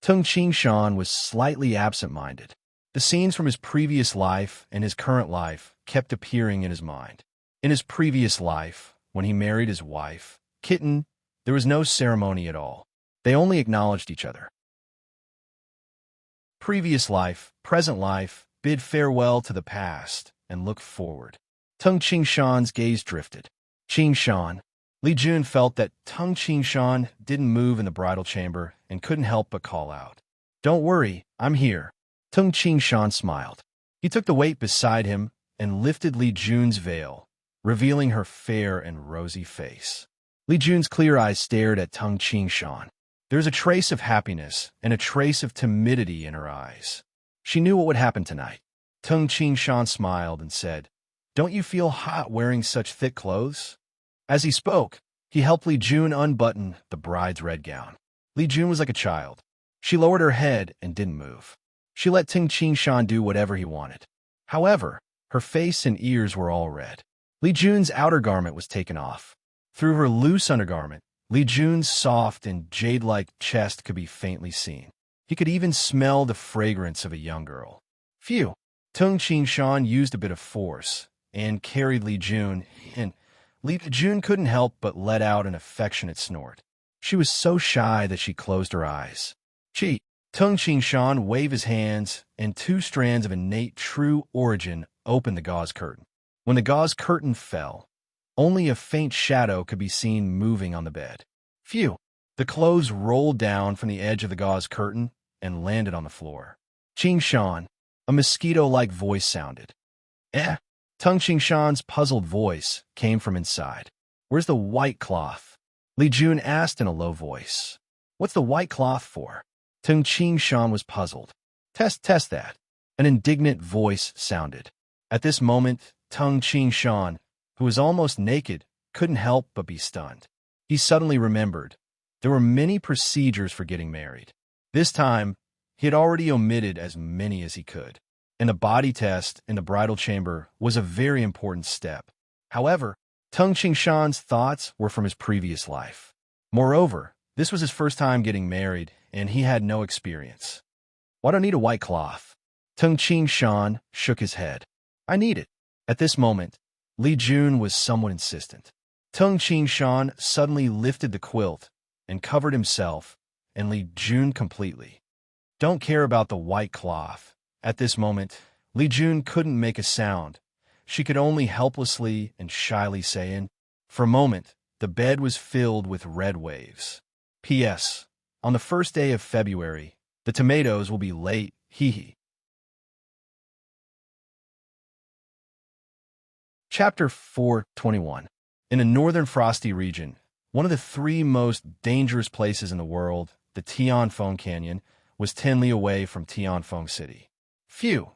Tung Ching Shan was slightly absent-minded. The scenes from his previous life and his current life kept appearing in his mind. In his previous life, when he married his wife, Kitten, there was no ceremony at all. They only acknowledged each other. Previous life, present life, bid farewell to the past and look forward. Tung Ching Shan's gaze drifted. Ching Shan. Li Jun felt that Tung Ching Shan didn't move in the bridal chamber and couldn't help but call out. Don't worry, I'm here. Tung Ching Shan smiled. He took the weight beside him and lifted Li Jun's veil, revealing her fair and rosy face. Li Jun's clear eyes stared at Tung Ching Shan. There was a trace of happiness and a trace of timidity in her eyes. She knew what would happen tonight. Tung Ching Shan smiled and said, Don't you feel hot wearing such thick clothes? As he spoke, he helped Li Jun unbutton the bride's red gown. Li Jun was like a child. She lowered her head and didn't move. She let Tung Ching Shan do whatever he wanted. However, her face and ears were all red. Li Jun's outer garment was taken off. Through her loose undergarment, Li Jun's soft and jade-like chest could be faintly seen. He could even smell the fragrance of a young girl. Phew! Tung Ching Shan used a bit of force and carried Li Jun, and Li Jun couldn't help but let out an affectionate snort. She was so shy that she closed her eyes. Chi! Tung Ching Shan waved his hands, and two strands of innate true origin opened the gauze curtain. When the gauze curtain fell, only a faint shadow could be seen moving on the bed. Phew! The clothes rolled down from the edge of the gauze curtain and landed on the floor. Ching Shan, a mosquito-like voice sounded. Eh? Tung Ching Shan's puzzled voice came from inside. Where's the white cloth? Li Jun asked in a low voice. What's the white cloth for? Tung Ching Shan was puzzled. Test that. An indignant voice sounded. At this moment, Tung Ching Shan, who was almost naked, couldn't help but be stunned. He suddenly remembered. There were many procedures for getting married. This time, he had already omitted as many as he could. And the body test in the bridal chamber was a very important step. However, Tung Ching Shan's thoughts were from his previous life. Moreover, this was his first time getting married, and he had no experience. Why do I need a white cloth? Tung Ching Shan shook his head. I need it. At this moment, Li Jun was somewhat insistent. Tung Ching Shan suddenly lifted the quilt and covered himself and Li Jun completely. Don't care about the white cloth. At this moment, Li Jun couldn't make a sound. She could only helplessly and shyly say in. For a moment, the bed was filled with red waves. P.S. On the first day of February, the tomatoes will be late, hee. Chapter 4:21. In the northern frosty region, one of the three most dangerous places in the world, the Tianfeng Canyon, was 10 li away from Tianfeng City. Phew,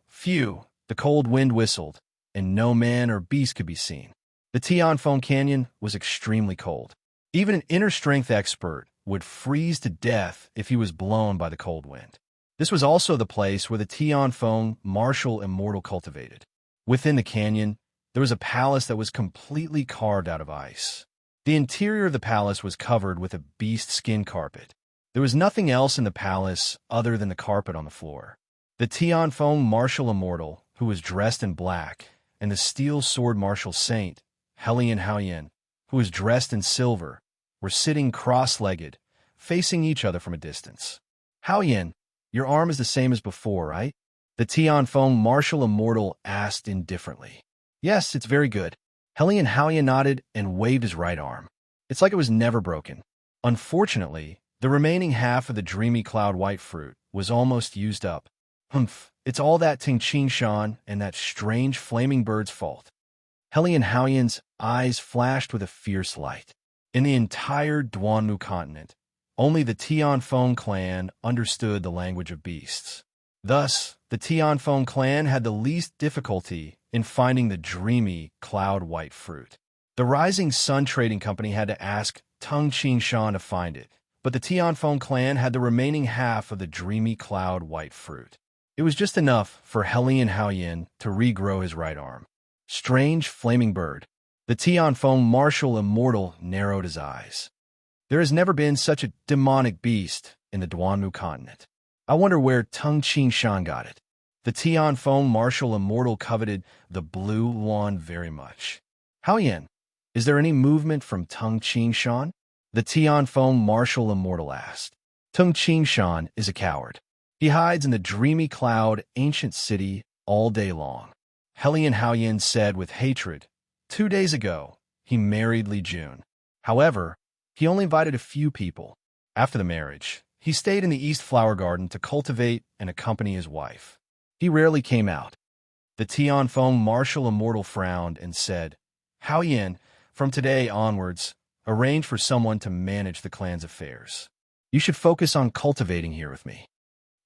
the cold wind whistled, and no man or beast could be seen. The Tianfeng Canyon was extremely cold. Even an inner-strength expert would freeze to death if he was blown by the cold wind. This was also the place where the Tianfeng martial immortal cultivated. Within the canyon, there was a palace that was completely carved out of ice. The interior of the palace was covered with a beast skin carpet. There was nothing else in the palace other than the carpet on the floor. The Tianfeng martial immortal, who was dressed in black, and the steel sword martial saint, Helian Haoyan, who was dressed in silver, were sitting cross-legged, facing each other from a distance. Haoyan, your arm is the same as before, right? The Tianfeng martial immortal asked indifferently. Yes, it's very good. Helian Haoyan nodded and waved his right arm. It's like it was never broken. Unfortunately, the remaining half of the dreamy cloud white fruit was almost used up. It's all that Tung Ching Shan and that strange flaming bird's fault. Helian Haoyan's eyes flashed with a fierce light. In the entire Duanmu continent, only the Tianfeng clan understood the language of beasts. Thus, the Tianfeng clan had the least difficulty in finding the dreamy, cloud-white fruit. The Rising Sun Trading Company had to ask Tung Qingshan to find it, but the Tianfeng clan had the remaining half of the dreamy cloud-white fruit. It was just enough for Helian Haoyin to regrow his right arm. Strange flaming bird. The Tianfeng martial immortal narrowed his eyes. There has never been such a demonic beast in the Duanmu continent. I wonder where Tung Qingshan got it. The Tianfeng martial immortal coveted the blue wand very much. Haoyin, is there any movement from Tung Qingshan? The Tianfeng martial immortal asked. Tung Qingshan is a coward. He hides in the dreamy cloud ancient city all day long. Helian Haoyin said with hatred. 2 days ago, he married Li Jun. However, he only invited a few people. After the marriage, he stayed in the East Flower Garden to cultivate and accompany his wife. He rarely came out. The Tianfeng martial immortal frowned and said, Haoyin, from today onwards, arrange for someone to manage the clan's affairs. You should focus on cultivating here with me.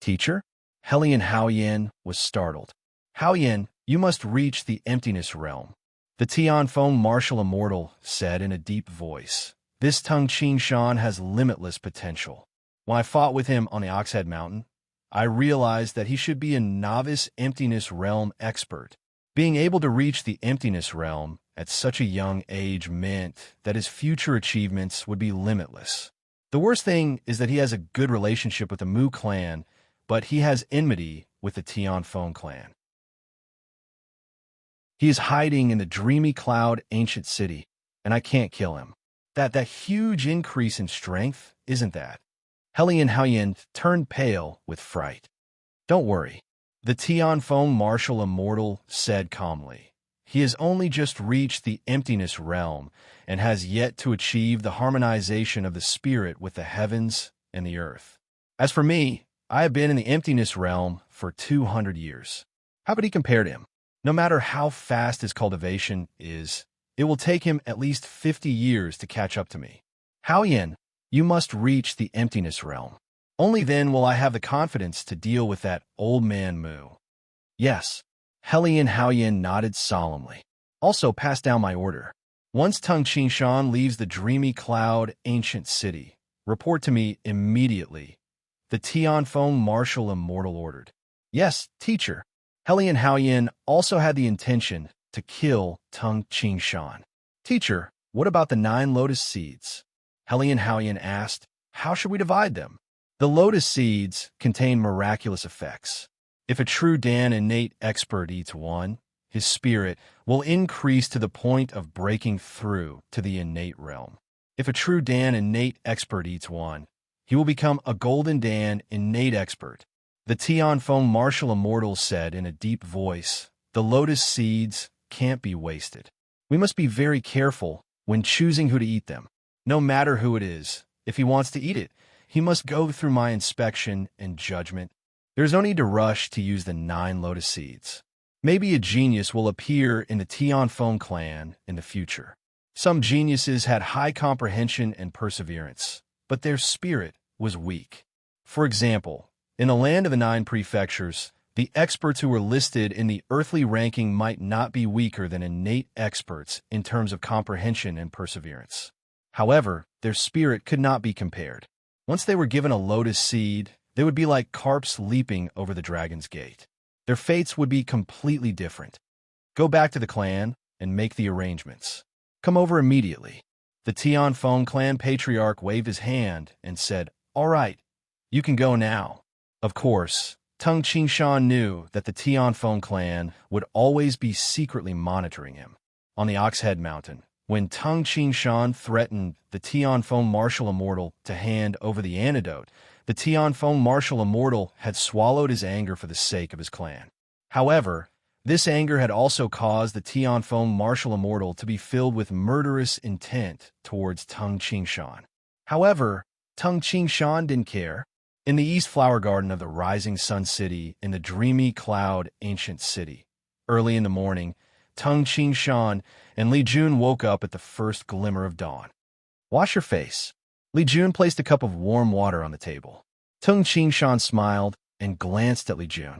Teacher? Helian Haoyin was startled. Haoyin, you must reach the emptiness realm. The Tianfeng martial immortal said in a deep voice. This Tung Qingshan has limitless potential. When I fought with him on the Oxhead Mountain, I realized that he should be a novice emptiness realm expert. Being able to reach the emptiness realm at such a young age meant that his future achievements would be limitless. The worst thing is that he has a good relationship with the Mu clan, but he has enmity with the Tianfeng clan. He is hiding in the dreamy cloud ancient city, and I can't kill him. That huge increase in strength, isn't that? Helian Haoyin turned pale with fright. Don't worry, the Tianfeng martial immortal said calmly. He has only just reached the emptiness realm and has yet to achieve the harmonization of the spirit with the heavens and the earth. As for me, I have been in the emptiness realm for 200 years. How could he compare to him? No matter how fast his cultivation is, it will take him at least 50 years to catch up to me. Haoyin, you must reach the emptiness realm. Only then will I have the confidence to deal with that old man Mu. Yes. Helian Haoyin nodded solemnly. Also pass down my order. Once Tung Qingshan leaves the dreamy cloud ancient city, report to me immediately. The Tianfeng martial immortal ordered. Yes, teacher. Helian Haoyin also had the intention to kill Tung Qingshan. Teacher, what about the 9 lotus seeds? Helian Haoyin asked, how should we divide them? The lotus seeds contain miraculous effects. If a true Dan innate expert eats one, his spirit will increase to the point of breaking through to the innate realm. If a true Dan innate expert eats one, he will become a golden Dan innate expert. The Tianfeng martial immortal said in a deep voice, the lotus seeds can't be wasted. We must be very careful when choosing who to eat them. No matter who it is, if he wants to eat it, he must go through my inspection and judgment. There's no need to rush to use the 9 lotus seeds. Maybe a genius will appear in the Tianfeng clan in the future. Some geniuses had high comprehension and perseverance, but their spirit was weak. For example, in the land of the 9 prefectures, the experts who were listed in the earthly ranking might not be weaker than innate experts in terms of comprehension and perseverance. However, their spirit could not be compared. Once they were given a lotus seed, they would be like carps leaping over the dragon's gate. Their fates would be completely different. Go back to the clan and make the arrangements. Come over immediately. The Tianfeng clan patriarch waved his hand and said, all right, you can go now. Of course, Tung Qingshan knew that the Tianfeng clan would always be secretly monitoring him. On the Oxhead Mountain, when Tung Qingshan threatened the Tianfeng martial immortal to hand over the antidote, the Tianfeng martial immortal had swallowed his anger for the sake of his clan. However, this anger had also caused the Tianfeng martial immortal to be filled with murderous intent towards Tung Qingshan. However, Tung Qingshan didn't care. In the East Flower Garden of the Rising Sun City, in the dreamy cloud ancient city, early in the morning, Tung Qingshan and Li Jun woke up at the first glimmer of dawn. Wash your face. Li Jun placed a cup of warm water on the table. Tung Qingshan smiled and glanced at Li Jun.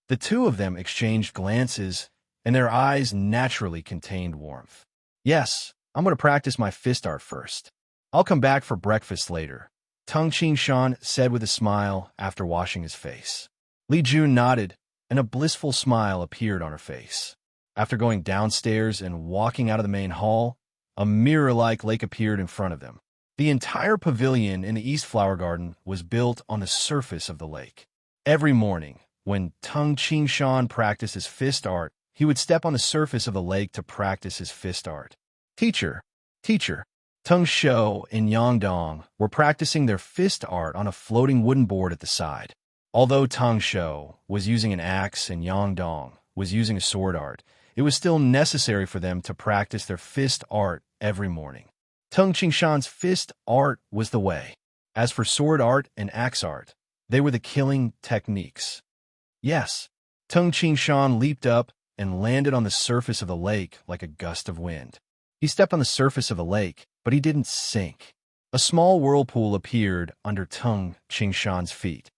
The two of them exchanged glances, and their eyes naturally contained warmth. Yes, I'm going to practice my fist art first. I'll come back for breakfast later, Tung Qingshan said with a smile after washing his face. Li Jun nodded, and a blissful smile appeared on her face. After going downstairs and walking out of the main hall, a mirror-like lake appeared in front of them. The entire pavilion in the East Flower Garden was built on the surface of the lake. Every morning, when Tung Qingshan practiced his fist art, he would step on the surface of the lake to practice his fist art. Teacher, Tung Shou and Yang Dong were practicing their fist art on a floating wooden board at the side. Although Tung Shou was using an axe and Yang Dong was using a sword art, it was still necessary for them to practice their fist art every morning. Tung Qingshan's fist art was the way. As for sword art and axe art, they were the killing techniques. Yes, Tung Qingshan leaped up and landed on the surface of the lake like a gust of wind. He stepped on the surface of the lake, but he didn't sink. A small whirlpool appeared under Tung Qingshan's feet.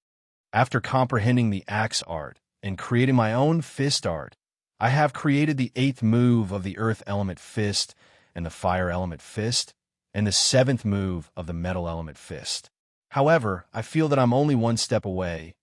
After comprehending the axe art and creating my own fist art, I have created the 8th move of the earth element fist and the fire element fist, and the 7th move of the metal element fist. However, I feel that I'm only one step away,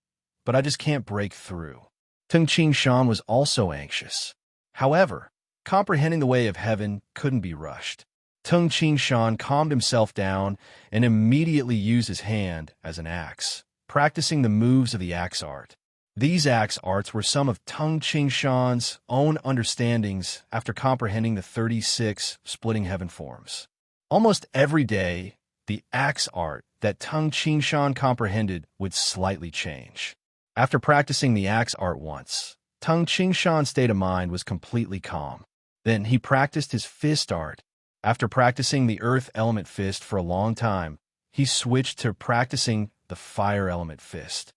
but I just can't break through. Tung Qingshan was also anxious. However, comprehending the way of heaven couldn't be rushed. Tung Qingshan calmed himself down and immediately used his hand as an axe, practicing the moves of the axe art. These axe arts were some of Tung Qingshan's own understandings after comprehending the 36 splitting heaven forms. Almost every day, the axe art that Tung Qingshan comprehended would slightly change. After practicing the axe art once, Tung Qingshan's state of mind was completely calm. Then he practiced his fist art. After practicing the earth element fist for a long time, he switched to practicing the fire element fist.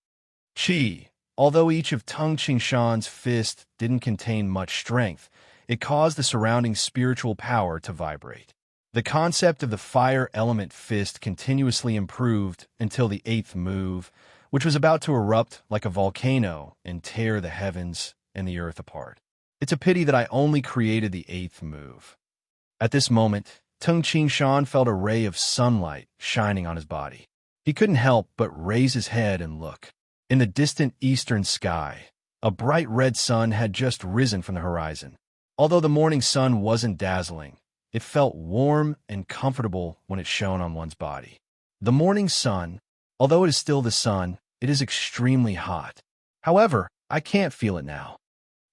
Although each of Tung Qingshan's fists didn't contain much strength, it caused the surrounding spiritual power to vibrate. The concept of the fire element fist continuously improved until the 8th move, which was about to erupt like a volcano and tear the heavens and the earth apart. It's a pity that I only created the 8th move. At this moment, Tung Qingshan felt a ray of sunlight shining on his body. He couldn't help but raise his head and look. In the distant eastern sky, a bright red sun had just risen from the horizon. Although the morning sun wasn't dazzling, it felt warm and comfortable when it shone on one's body. The morning sun, although it is still the sun, it is extremely hot. However, I can't feel it now.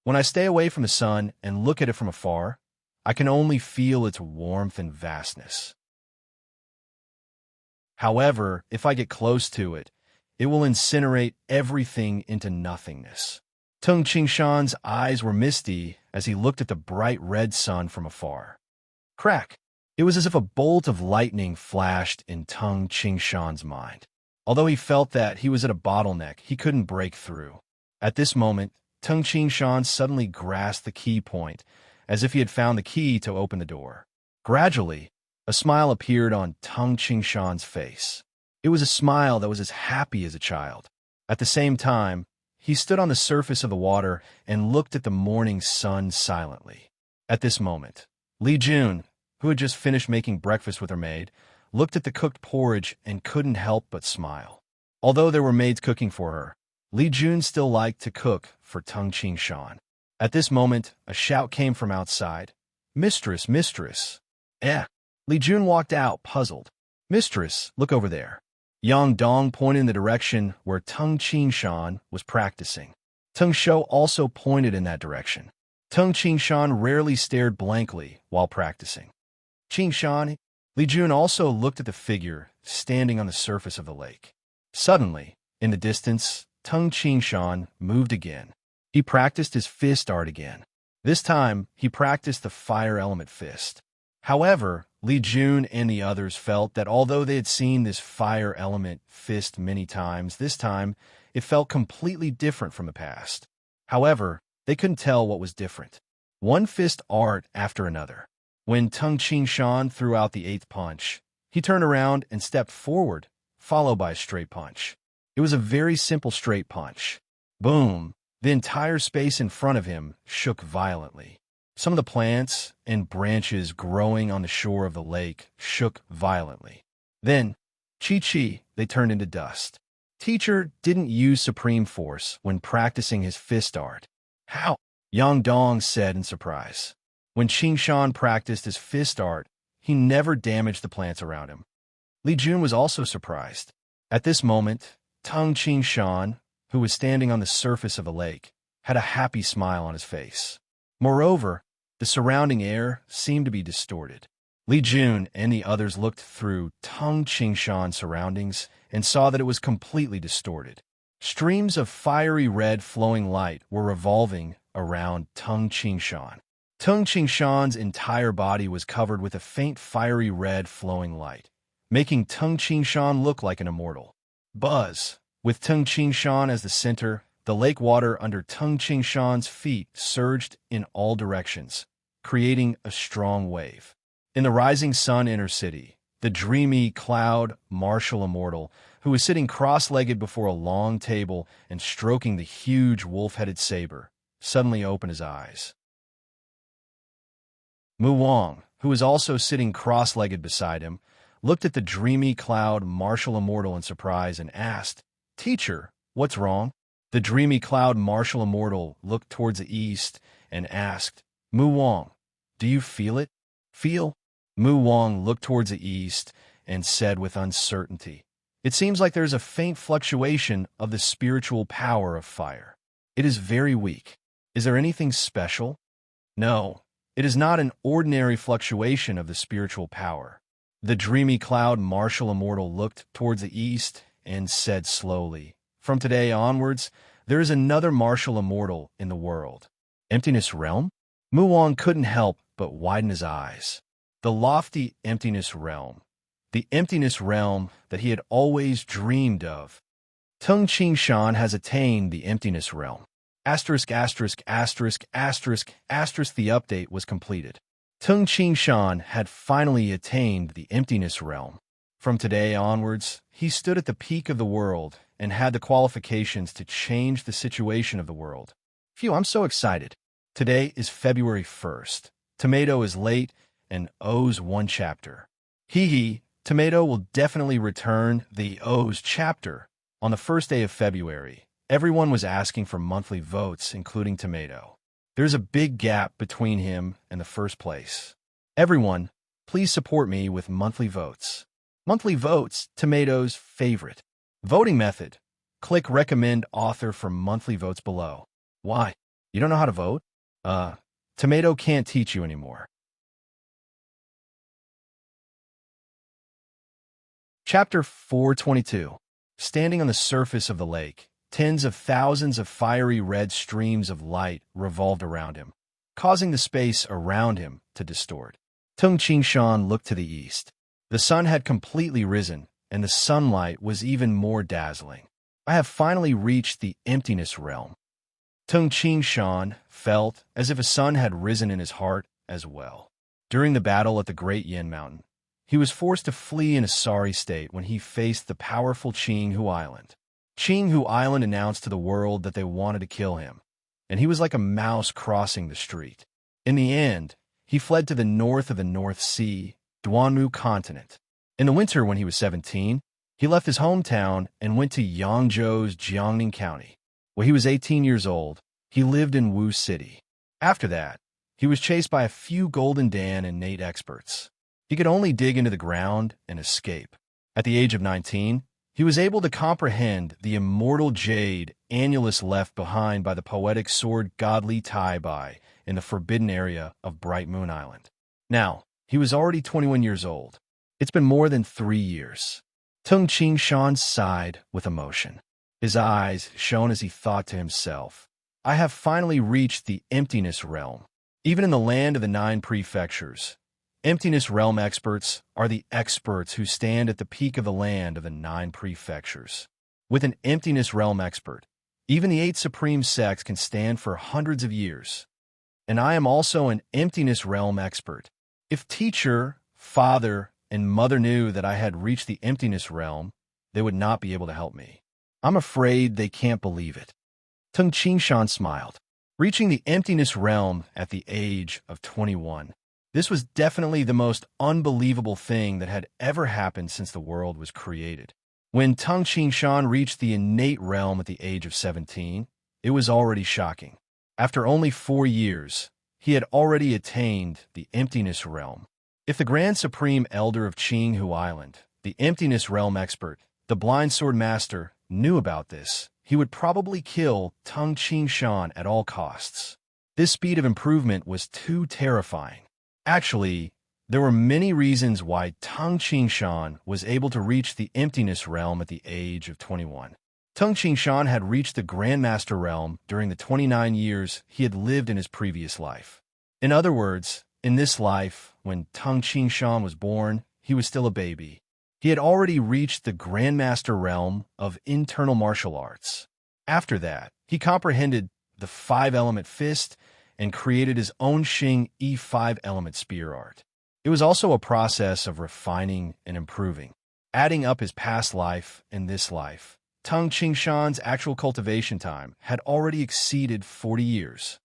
When I stay away from the sun and look at it from afar, I can only feel its warmth and vastness. However, if I get close to it, it will incinerate everything into nothingness. Tung Qingshan's eyes were misty as he looked at the bright red sun from afar. Crack! It was as if a bolt of lightning flashed in Tung Qingshan's mind. Although he felt that he was at a bottleneck he couldn't break through. At this moment, Tung Qingshan suddenly grasped the key point, as if he had found the key to open the door. Gradually, a smile appeared on Tung Qingshan's face. It was a smile that was as happy as a child. At the same time, he stood on the surface of the water and looked at the morning sun silently. At this moment, Li Jun, who had just finished making breakfast with her maid, looked at the cooked porridge and couldn't help but smile. Although there were maids cooking for her, Li Jun still liked to cook for Tung Qingshan. At this moment, a shout came from outside. "Mistress, mistress!" Li Jun walked out, puzzled. "Mistress, look over there." Yang Dong pointed in the direction where Tung Qingshan was practicing. Tung Shou also pointed in that direction. Tung Qingshan rarely stared blankly while practicing. Qingshan, Li Jun also looked at the figure standing on the surface of the lake. Suddenly, in the distance, Tung Qingshan moved again. He practiced his fist art again. This time, he practiced the fire element fist. However, Li Jun and the others felt that although they had seen this fire element fist many times, this time it felt completely different from the past. However, they couldn't tell what was different. One fist art after another. When Tung Ching Shan threw out the eighth punch, he turned around and stepped forward, followed by a straight punch. It was a very simple straight punch. Boom! The entire space in front of him shook violently. Some of the plants and branches growing on the shore of the lake shook violently. Then, chi-chi, they turned into dust. Teacher didn't use supreme force when practicing his fist art. How? Yang Dong said in surprise. When Qing Shan practiced his fist art, he never damaged the plants around him. Li Jun was also surprised. At this moment, Tung Ching Shan, who was standing on the surface of the lake, had a happy smile on his face. Moreover, the surrounding air seemed to be distorted. Li Jun and the others looked through Tung Ching Shan's surroundings and saw that it was completely distorted. Streams of fiery red flowing light were revolving around Tung Ching Shan. Tung Ching Shan's entire body was covered with a faint fiery red flowing light, making Tung Ching Shan look like an immortal. Buzz! With Tung Ching Shan as the center, the lake water under Tung Ching Shan's feet surged in all directions, creating a strong wave. In the rising sun inner city, the dreamy cloud martial immortal, who was sitting cross-legged before a long table and stroking the huge wolf-headed saber, suddenly opened his eyes. Mu Wang, who was also sitting cross-legged beside him, looked at the dreamy cloud martial immortal in surprise and asked, "Teacher, what's wrong?" The dreamy cloud martial immortal looked towards the east and asked, "Mu Wang, do you feel it?" "Feel?" Mu Wang looked towards the east and said with uncertainty, "It seems like there's a faint fluctuation of the spiritual power of fire. It is very weak. Is there anything special?" "No, it is not an ordinary fluctuation of the spiritual power." The dreamy cloud martial immortal looked towards the east and said slowly, "From today onwards, there is another martial immortal in the world." Emptiness realm? Mu Wang couldn't help but widen his eyes. The lofty emptiness realm. The emptiness realm that he had always dreamed of. Tung Ching Shan has attained the emptiness realm. Asterisk, asterisk, asterisk, asterisk, asterisk. The update was completed. Tung Ching Shan had finally attained the emptiness realm. From today onwards, he stood at the peak of the world and had the qualifications to change the situation of the world. Phew, I'm so excited. Today is February 1st. Tomato is late and owes one chapter. Tomato will definitely return the owes chapter. On the first day of February, everyone was asking for monthly votes, including Tomato. There's a big gap between him and the first place. Everyone, please support me with monthly votes. Monthly votes, Tomato's favorite. Voting method. Click recommend author for monthly votes below. Why? You don't know how to vote? Tomato can't teach you anymore. Chapter 422. Standing on the surface of the lake, tens of thousands of fiery red streams of light revolved around him, causing the space around him to distort. Tung Ching Shan looked to the east. The sun had completely risen, and the sunlight was even more dazzling. I have finally reached the emptiness realm. Tung Ching Shan felt as if a sun had risen in his heart as well. During the battle at the Great Yin Mountain, he was forced to flee in a sorry state when he faced the powerful Qinghu Island. Qinghu Island announced to the world that they wanted to kill him, and he was like a mouse crossing the street. In the end, he fled to the north of the North Sea, Duanmu continent. In the winter when he was 17, he left his hometown and went to Yangzhou's Jiangning County. When he was 18 years old, he lived in Wu City. After that, he was chased by a few Golden Dan and Nate experts. He could only dig into the ground and escape. At the age of 19, he was able to comprehend the immortal jade annulus left behind by the poetic sword god Li Tai Bai in the forbidden area of Bright Moon Island. Now, he was already 21 years old. It's been more than 3 years. Tung Ching Shan sighed with emotion. His eyes shone as he thought to himself, I have finally reached the emptiness realm. Even in the land of the 9 prefectures, emptiness realm experts are the experts who stand at the peak of the land of the 9 prefectures. With an emptiness realm expert, even the 8 supreme sects can stand for hundreds of years. And I am also an emptiness realm expert. If teacher, father, and mother knew that I had reached the emptiness realm, they would not be able to help me. I'm afraid they can't believe it. Tung Qingshan smiled. Reaching the emptiness realm at the age of 21. This was definitely the most unbelievable thing that had ever happened since the world was created. When Tung Qingshan reached the innate realm at the age of 17, it was already shocking. After only 4 years, he had already attained the emptiness realm. If the Grand Supreme Elder of Qinghu Island, the emptiness realm expert, the blind sword master, knew about this, he would probably kill Tung Qingshan at all costs. This speed of improvement was too terrifying. Actually, there were many reasons why Tung Qingshan was able to reach the emptiness realm at the age of 21. Tung Qingshan had reached the Grandmaster realm during the 29 years he had lived in his previous life. In other words, in this life, when Tung Qingshan was born, he was still a baby. He had already reached the Grandmaster realm of internal martial arts. After that, he comprehended the 5-element fist and created his own Xing E5-element spear art. It was also a process of refining and improving, adding up his past life and this life. Tung Qingshan's actual cultivation time had already exceeded 40 years.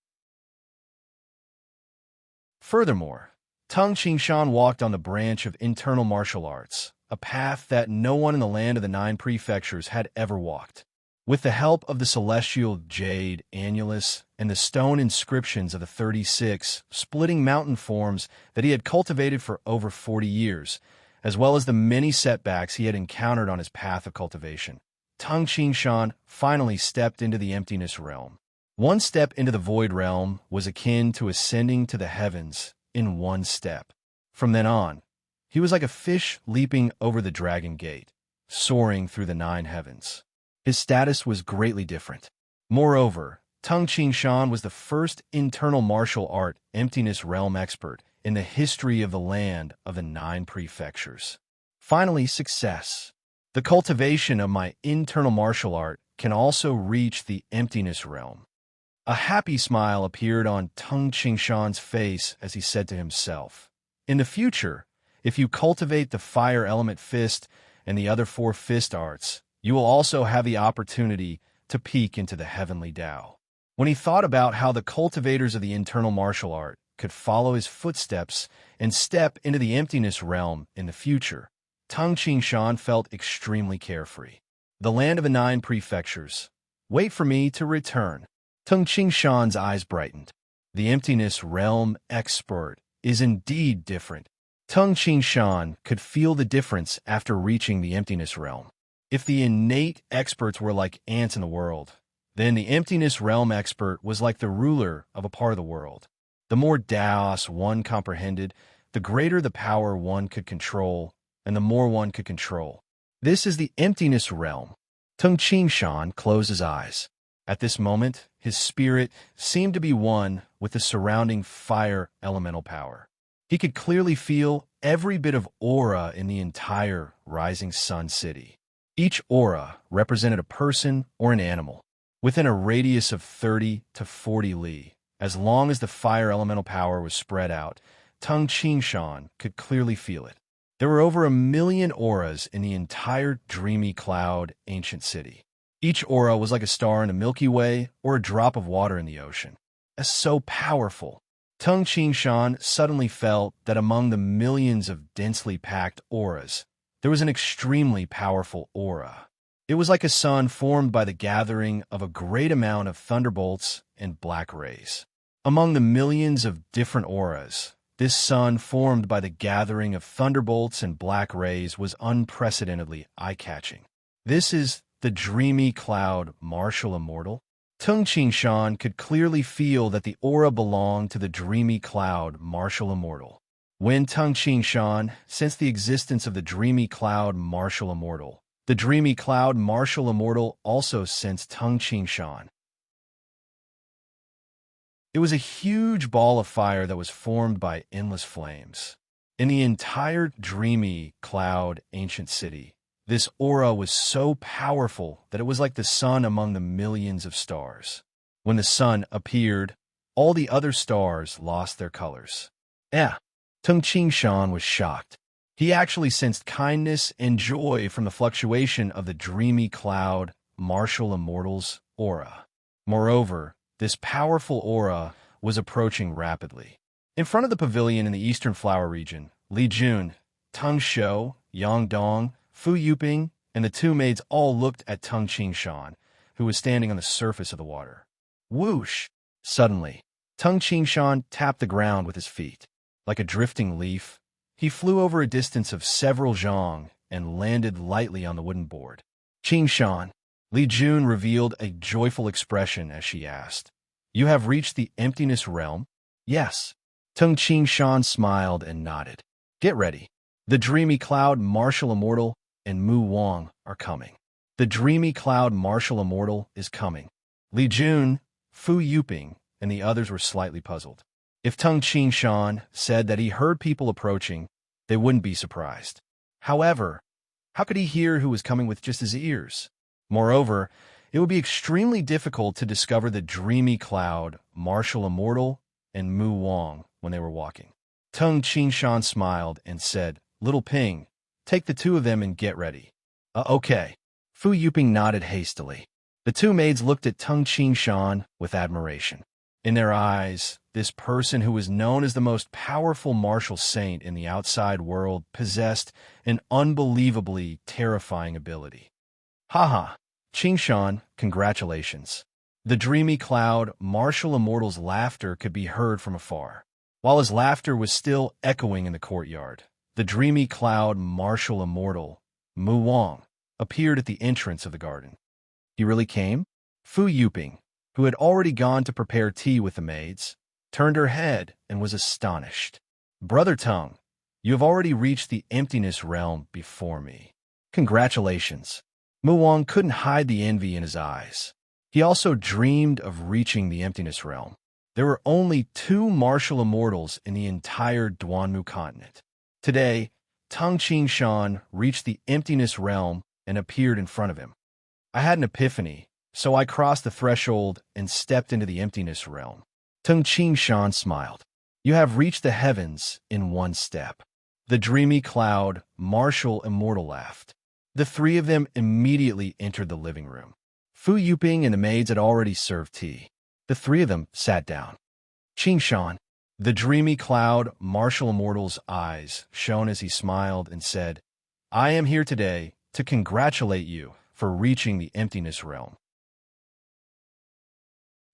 Furthermore, Tung Qingshan walked on the branch of internal martial arts, a path that no one in the land of the 9 prefectures had ever walked. With the help of the celestial jade annulus and the stone inscriptions of the 36 splitting mountain forms that he had cultivated for over 40 years, as well as the many setbacks he had encountered on his path of cultivation, Tung Qingshan finally stepped into the emptiness realm. One step into the void realm was akin to ascending to the heavens in one step. From then on, he was like a fish leaping over the dragon gate, soaring through the 9 heavens. His status was greatly different. Moreover, Tung Qingshan was the first internal martial art emptiness realm expert in the history of the land of the 9 prefectures. Finally, success. The cultivation of my internal martial art can also reach the emptiness realm. A happy smile appeared on Tung Qingshan's face as he said to himself, "In the future, if you cultivate the fire element fist and the other 4 fist arts, you will also have the opportunity to peek into the heavenly Tao." When he thought about how the cultivators of the internal martial art could follow his footsteps and step into the emptiness realm in the future, Tung Qingshan felt extremely carefree. The land of the 9 prefectures. Wait for me to return. Tung Qingshan's eyes brightened. The emptiness realm expert is indeed different. Tung Qingshan could feel the difference after reaching the emptiness realm. If the innate experts were like ants in the world, then the emptiness realm expert was like the ruler of a part of the world. The more Daos one comprehended, the greater the power one could control, and the more one could control. This is the emptiness realm. Tung Qingshan closed his eyes. At this moment, his spirit seemed to be one with the surrounding fire elemental power. He could clearly feel every bit of aura in the entire Rising Sun City. Each aura represented a person or an animal, within a radius of 30 to 40 li. As long as the fire elemental power was spread out, Tung Qingshan could clearly feel it. There were over 1 million auras in the entire dreamy cloud ancient city. Each aura was like a star in the Milky Way or a drop of water in the ocean. As so powerful, Tung Qingshan suddenly felt that among the millions of densely packed auras, there was an extremely powerful aura. It was like a sun formed by the gathering of a great amount of thunderbolts and black rays. Among the millions of different auras, this sun formed by the gathering of thunderbolts and black rays was unprecedentedly eye-catching. This is the dreamy cloud martial immortal. Tung Qingshan could clearly feel that the aura belonged to the dreamy cloud martial immortal. When Tung Qingshan sensed the existence of the dreamy cloud martial immortal, the dreamy cloud martial immortal also sensed Tung Qingshan. It was a huge ball of fire that was formed by endless flames. In the entire dreamy cloud ancient city, this aura was so powerful that it was like the sun among the millions of stars. When the sun appeared, all the other stars lost their colors. Tung Tung Ching Shan was shocked. He actually sensed kindness and joy from the fluctuation of the dreamy cloud, martial immortal's aura. Moreover, this powerful aura was approaching rapidly. In front of the pavilion in the eastern flower region, Li Jun, Tung Shou, Yang Dong, Fu Yuping, and the two maids all looked at Tung Ching Shan, who was standing on the surface of the water. Whoosh! Suddenly, Tung Ching Shan tapped the ground with his feet. Like a drifting leaf, he flew over a distance of several zhang and landed lightly on the wooden board. Ching Shan, Li Jun revealed a joyful expression as she asked, "You have reached the emptiness realm?" "Yes." Tung Ching Shan smiled and nodded. "Get ready. The dreamy cloud martial immortal and Mu Wang are coming." The dreamy cloud martial immortal is coming. Li Jun, Fu Yuping, and the others were slightly puzzled. If Tung Ching Shan said that he heard people approaching, they wouldn't be surprised. However, how could he hear who was coming with just his ears? Moreover, it would be extremely difficult to discover the dreamy cloud, martial immortal, and Mu Wang when they were walking. Tung Ching Shan smiled and said, "Little Ping, take the two of them and get ready." Okay." Fu Yuping nodded hastily. The two maids looked at Tung Ching Shan with admiration. In their eyes, this person who was known as the most powerful martial saint in the outside world possessed an unbelievably terrifying ability. Haha, Ching Shan, congratulations. The dreamy cloud, martial immortal's laughter could be heard from afar. While his laughter was still echoing in the courtyard, the dreamy cloud, martial immortal, Mu Wang, appeared at the entrance of the garden. He really came? Fu Yuping, who had already gone to prepare tea with the maids, turned her head and was astonished. "Brother Tung, you have already reached the emptiness realm before me. Congratulations." Mu Wang couldn't hide the envy in his eyes. He also dreamed of reaching the emptiness realm. There were only 2 martial immortals in the entire Duanmu continent. Today, Tung Ching Shan reached the emptiness realm and appeared in front of him. "I had an epiphany, so I crossed the threshold and stepped into the emptiness realm." Tung Ching Shan smiled. "You have reached the heavens in 1 step." The dreamy cloud, martial immortal laughed. The 3 of them immediately entered the living room. Fu Yuping and the maids had already served tea. The 3 of them sat down. "Ching Shan." The dreamy cloud, martial immortal's eyes shone as he smiled and said, "I am here today to congratulate you for reaching the emptiness realm.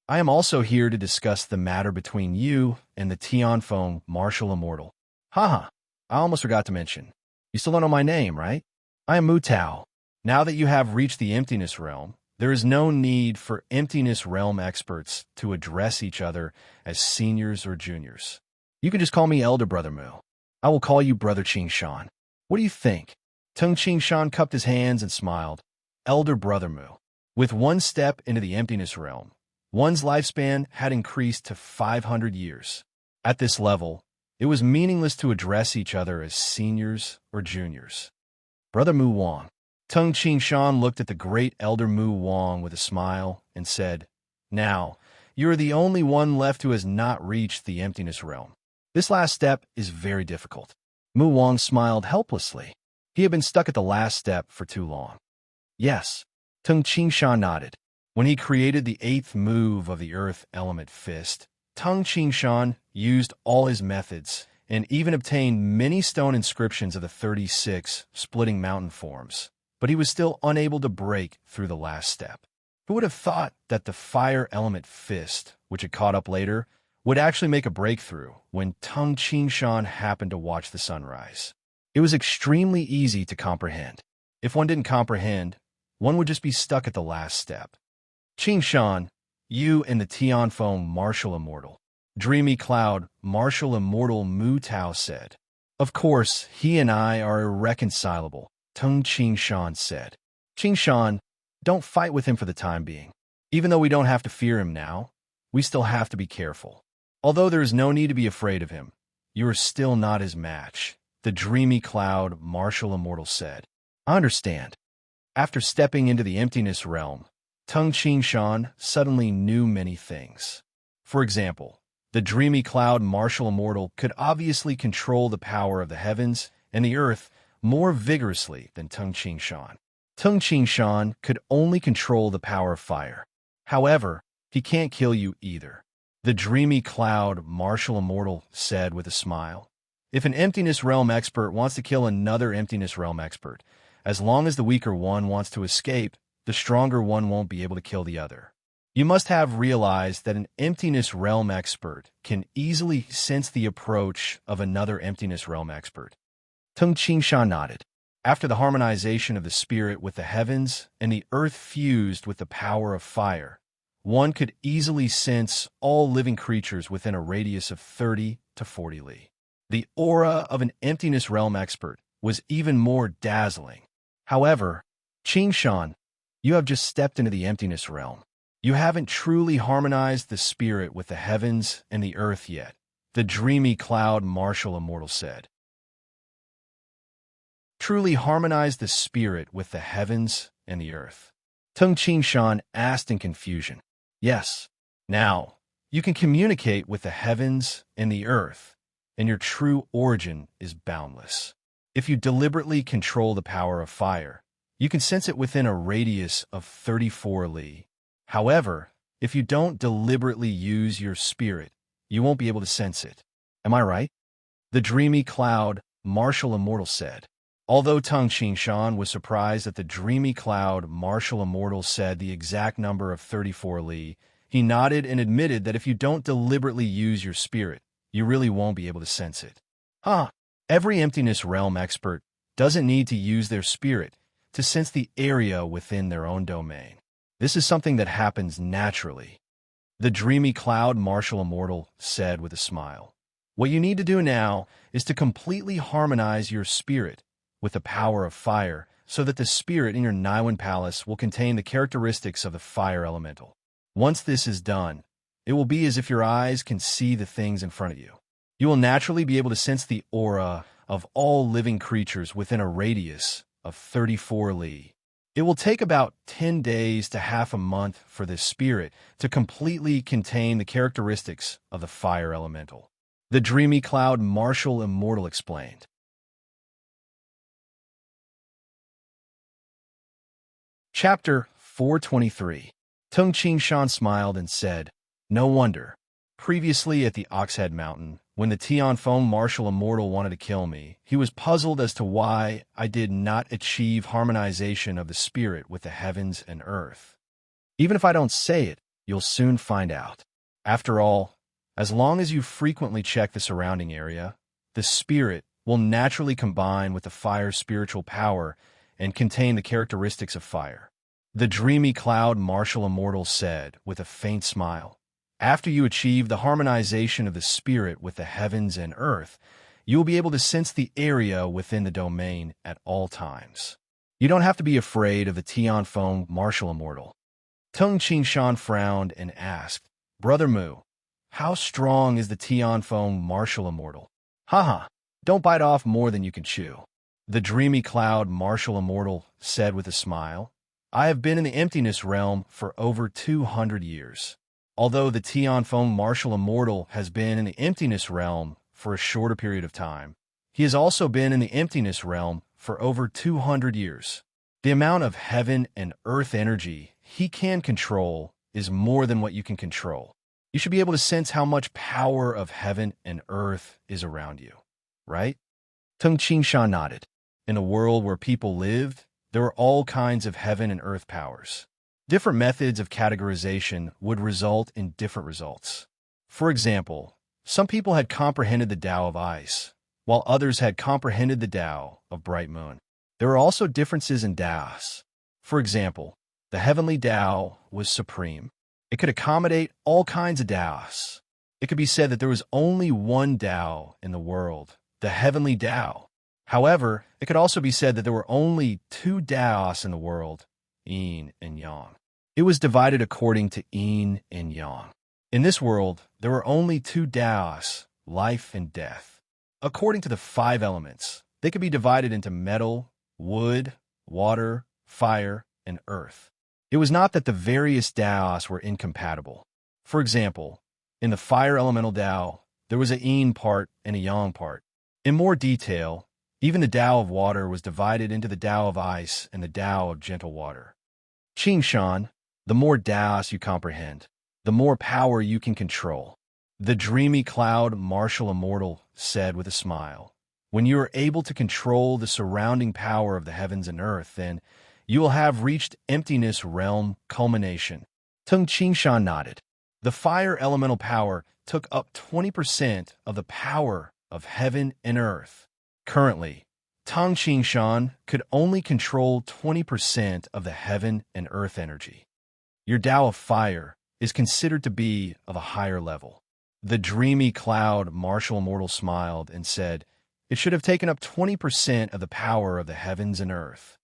I am also here to discuss the matter between you and the Tianfeng martial immortal." Haha, I almost forgot to mention. You still don't know my name, right? I am Mu Tao. Now that you have reached the emptiness realm, there is no need for emptiness realm experts to address each other as seniors or juniors. You can just call me Elder Brother Mu. I will call you Brother Ching Shan. What do you think? Tung Ching Shan cupped his hands and smiled. Elder Brother Mu. With 1 step into the emptiness realm, one's lifespan had increased to 500 years. At this level, it was meaningless to address each other as seniors or juniors. Brother Mu Wang. Tung Ching Shan looked at the great Elder Mu Wang with a smile and said, "Now, you are the only one left who has not reached the emptiness realm. This last step is very difficult." Mu Wang smiled helplessly. He had been stuck at the last step for too long. Yes. Tung Ching Shan nodded. When he created the 8th move of the Earth Element Fist, Tung Ching Shan used all his methods and even obtained many stone inscriptions of the 36 splitting mountain forms, but he was still unable to break through the last step. Who would have thought that the Fire Element Fist, which had caught up later, would actually make a breakthrough when Tung Ching Shan happened to watch the sunrise? It was extremely easy to comprehend. If one didn't comprehend, one would just be stuck at the last step. Ching Shan, you and the Tianfeng martial immortal. Dreamy Cloud, martial immortal Mu Tao said. Of course, he and I are irreconcilable, Tung Ching Shan said. Ching Shan, don't fight with him for the time being. Even though we don't have to fear him now, we still have to be careful. Although there is no need to be afraid of him, you are still not his match, the Dreamy Cloud, martial immortal said. I understand. After stepping into the emptiness realm, Tung Ching Shan suddenly knew many things. For example, The dreamy cloud martial immortal could obviously control the power of the heavens and the earth more vigorously than Tung Ching Shan. Tung Ching Shan could only control the power of fire. However, he can't kill you either. The dreamy cloud martial immortal said with a smile. If an emptiness realm expert wants to kill another emptiness realm expert, as long as the weaker one wants to escape, the stronger one won't be able to kill the other. You must have realized that an emptiness realm expert can easily sense the approach of another emptiness realm expert. Tung Ching Shan nodded. After the harmonization of the spirit with the heavens and the earth fused with the power of fire, one could easily sense all living creatures within a radius of 30 to 40 li. The aura of an emptiness realm expert was even more dazzling. However, Ching Shan, you have just stepped into the emptiness realm. You haven't truly harmonized the spirit with the heavens and the earth yet, the dreamy cloud martial immortal said. Truly harmonize the spirit with the heavens and the earth? Tung Ching Shan asked in confusion. Yes. Now, you can communicate with the heavens and the earth, and your true origin is boundless. If you deliberately control the power of fire, you can sense it within a radius of 34 li. However, if you don't deliberately use your spirit, you won't be able to sense it. Am I right? The dreamy cloud martial immortal said. Although Tung Ching Shan was surprised that the dreamy cloud martial immortal said the exact number of 34 li, he nodded and admitted that if you don't deliberately use your spirit, you really won't be able to sense it. Every emptiness realm expert doesn't need to use their spirit to sense the area within their own domain. This is something that happens naturally. The dreamy cloud martial immortal said with a smile. What you need to do now is to completely harmonize your spirit with the power of fire so that the spirit in your Naiwan palace will contain the characteristics of the fire elemental. Once this is done, it will be as if your eyes can see the things in front of you. You will naturally be able to sense the aura of all living creatures within a radius of 34 li. It will take about 10 days to half a month for this spirit to completely contain the characteristics of the fire elemental. The dreamy cloud martial immortal explained. Chapter 423. Tung Ching Shan smiled and said, No wonder. Previously at the Oxhead Mountain, when the Tianfeng martial immortal wanted to kill me, he was puzzled as to why I did not achieve harmonization of the spirit with the heavens and earth. Even if I don't say it, you'll soon find out. After all, as long as you frequently check the surrounding area, the spirit will naturally combine with the fire's spiritual power and contain the characteristics of fire. The dreamy cloud martial immortal said with a faint smile. After you achieve the harmonization of the spirit with the heavens and earth, you will be able to sense the area within the domain at all times. You don't have to be afraid of the Tianfeng martial immortal. Tung Ching Shan frowned and asked, Brother Mu, how strong is the Tianfeng martial immortal? Don't bite off more than you can chew. The dreamy cloud martial immortal said with a smile, I have been in the emptiness realm for over 200 years. Although the Tianfeng martial immortal has been in the emptiness realm for a shorter period of time, he has also been in the emptiness realm for over 200 years. The amount of heaven and earth energy he can control is more than what you can control. You should be able to sense how much power of heaven and earth is around you, right? Tung Ching Shan nodded. In a world where people lived, there were all kinds of heaven and earth powers. Different methods of categorization would result in different results. For example, some people had comprehended the Tao of ice, while others had comprehended the Tao of bright moon. There were also differences in Taos. For example, the heavenly Tao was supreme. It could accommodate all kinds of Taos. It could be said that there was only one Tao in the world, the heavenly Tao. However, it could also be said that there were only two Taos in the world, yin and yang. It was divided according to yin and yang. In this world, there were only two Taos, life and death. According to the 5 elements, they could be divided into metal, wood, water, fire, and earth. It was not that the various Taos were incompatible. For example, In the fire elemental Tao, there was a yin part and a yang part. In more detail, even the Tao of water was divided into the Tao of ice and the Tao of gentle water. Qing Shan, the more Taos you comprehend, the more power you can control. The dreamy cloud martial immortal said with a smile, when you are able to control the surrounding power of the heavens and earth, then you will have reached emptiness realm culmination. Tung Qingshan nodded. The fire elemental power took up 20% of the power of heaven and earth. Currently, Tang Qingshan could only control 20% of the heaven and earth energy. Your Tao of fire is considered to be of a higher level. The dreamy cloud martial immortal smiled and said, it should have taken up 20% of the power of the heavens and earth.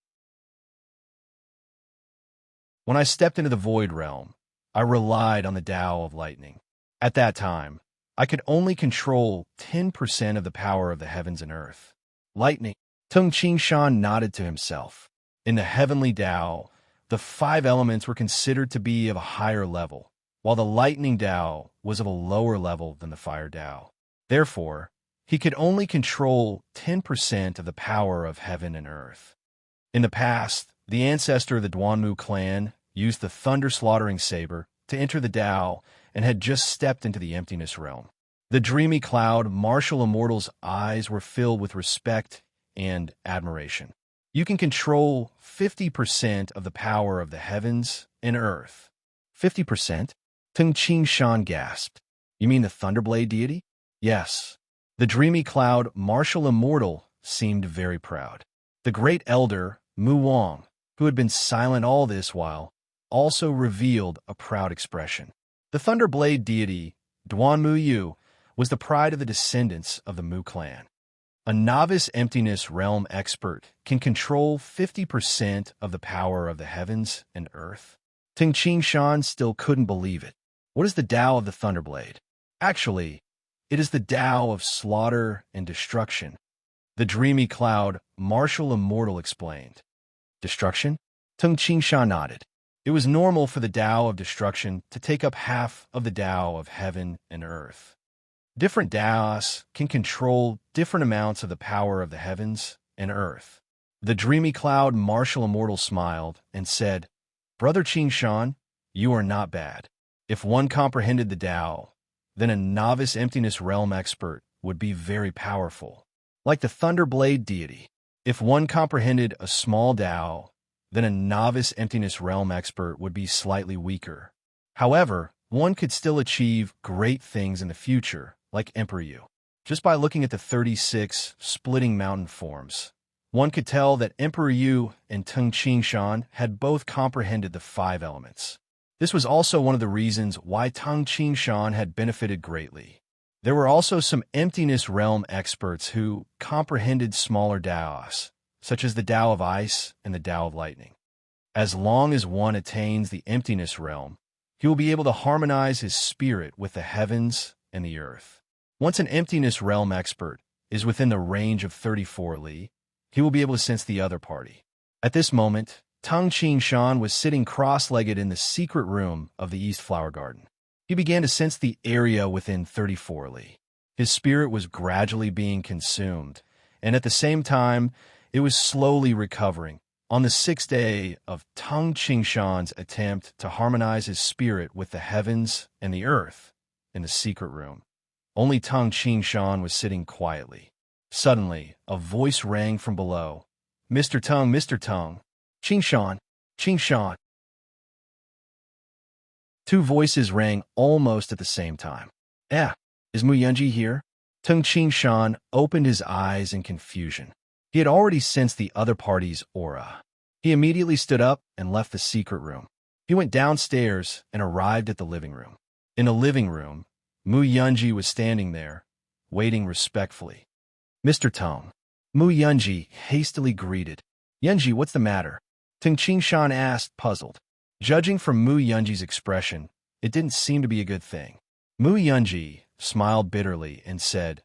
When I stepped into the void realm, I relied on the Tao of lightning. At that time, I could only control 10% of the power of the heavens and earth. Lightning. Tung Qingshan nodded to himself. In the heavenly Tao, the 5 elements were considered to be of a higher level, while the lightning Tao was of a lower level than the fire Tao. Therefore, he could only control 10% of the power of heaven and earth. In the past, the ancestor of the Duanmu clan used the thunder-slaughtering saber to enter the Tao and had just stepped into the emptiness realm. The dreamy cloud martial immortal's eyes were filled with respect and admiration. You can control 50% of the power of the heavens and earth. 50%? Tung Qingshan gasped. You mean the Thunderblade deity? Yes. The dreamy cloud martial immortal seemed very proud. The great elder, Mu Wang, who had been silent all this while, also revealed a proud expression. The Thunderblade deity, Duan Mu Yu, was the pride of the descendants of the Mu clan. A novice emptiness realm expert can control 50% of the power of the heavens and earth. Ting Qingshan still couldn't believe it. What is the Tao of the Thunderblade? Actually, it is the Tao of slaughter and destruction. The dreamy cloud martial immortal explained. Destruction? Tung Qingshan nodded. It was normal for the Tao of destruction to take up half of the Tao of heaven and earth. Different Taos can control different amounts of the power of the heavens and earth. The dreamy cloud martial immortal smiled and said, Brother Qingshan, you are not bad. If one comprehended the Tao, then a novice emptiness realm expert would be very powerful. Like the Thunderblade deity, if one comprehended a small Tao, then a novice emptiness realm expert would be slightly weaker. However, one could still achieve great things in the future, like Emperor Yu. Just by looking at the 36 splitting mountain forms, one could tell that Emperor Yu and Tung Qingshan had both comprehended the 5 elements. This was also one of the reasons why Tung Qingshan had benefited greatly. There were also some emptiness realm experts who comprehended smaller Taos, such as the Tao of ice and the Tao of lightning. As long as one attains the emptiness realm, he will be able to harmonize his spirit with the heavens and the earth. Once an emptiness realm expert is within the range of 34 li, he will be able to sense the other party. At this moment, Tung Qingshan was sitting cross-legged in the secret room of the East Flower Garden. He began to sense the area within 34 li. His spirit was gradually being consumed, and at the same time, it was slowly recovering. On the 6th day of Tung Qingshan's attempt to harmonize his spirit with the heavens and the earth in the secret room, only Tung Qingshan was sitting quietly. Suddenly, a voice rang from below. Mr. Tung, Mr. Tung. Qingshan, Qingshan. 2 voices rang almost at the same time. Is Mu Yunji here? Tung Qingshan opened his eyes in confusion. He had already sensed the other party's aura. He immediately stood up and left the secret room. He went downstairs and arrived at the living room. In the living room, Mu Yunji was standing there, waiting respectfully. Mr. Tung. Mu Yunji hastily greeted. Yunji, what's the matter? Tung Qingshan asked, puzzled. Judging from Mu Yunji's expression, it didn't seem to be a good thing. Mu Yunji smiled bitterly and said,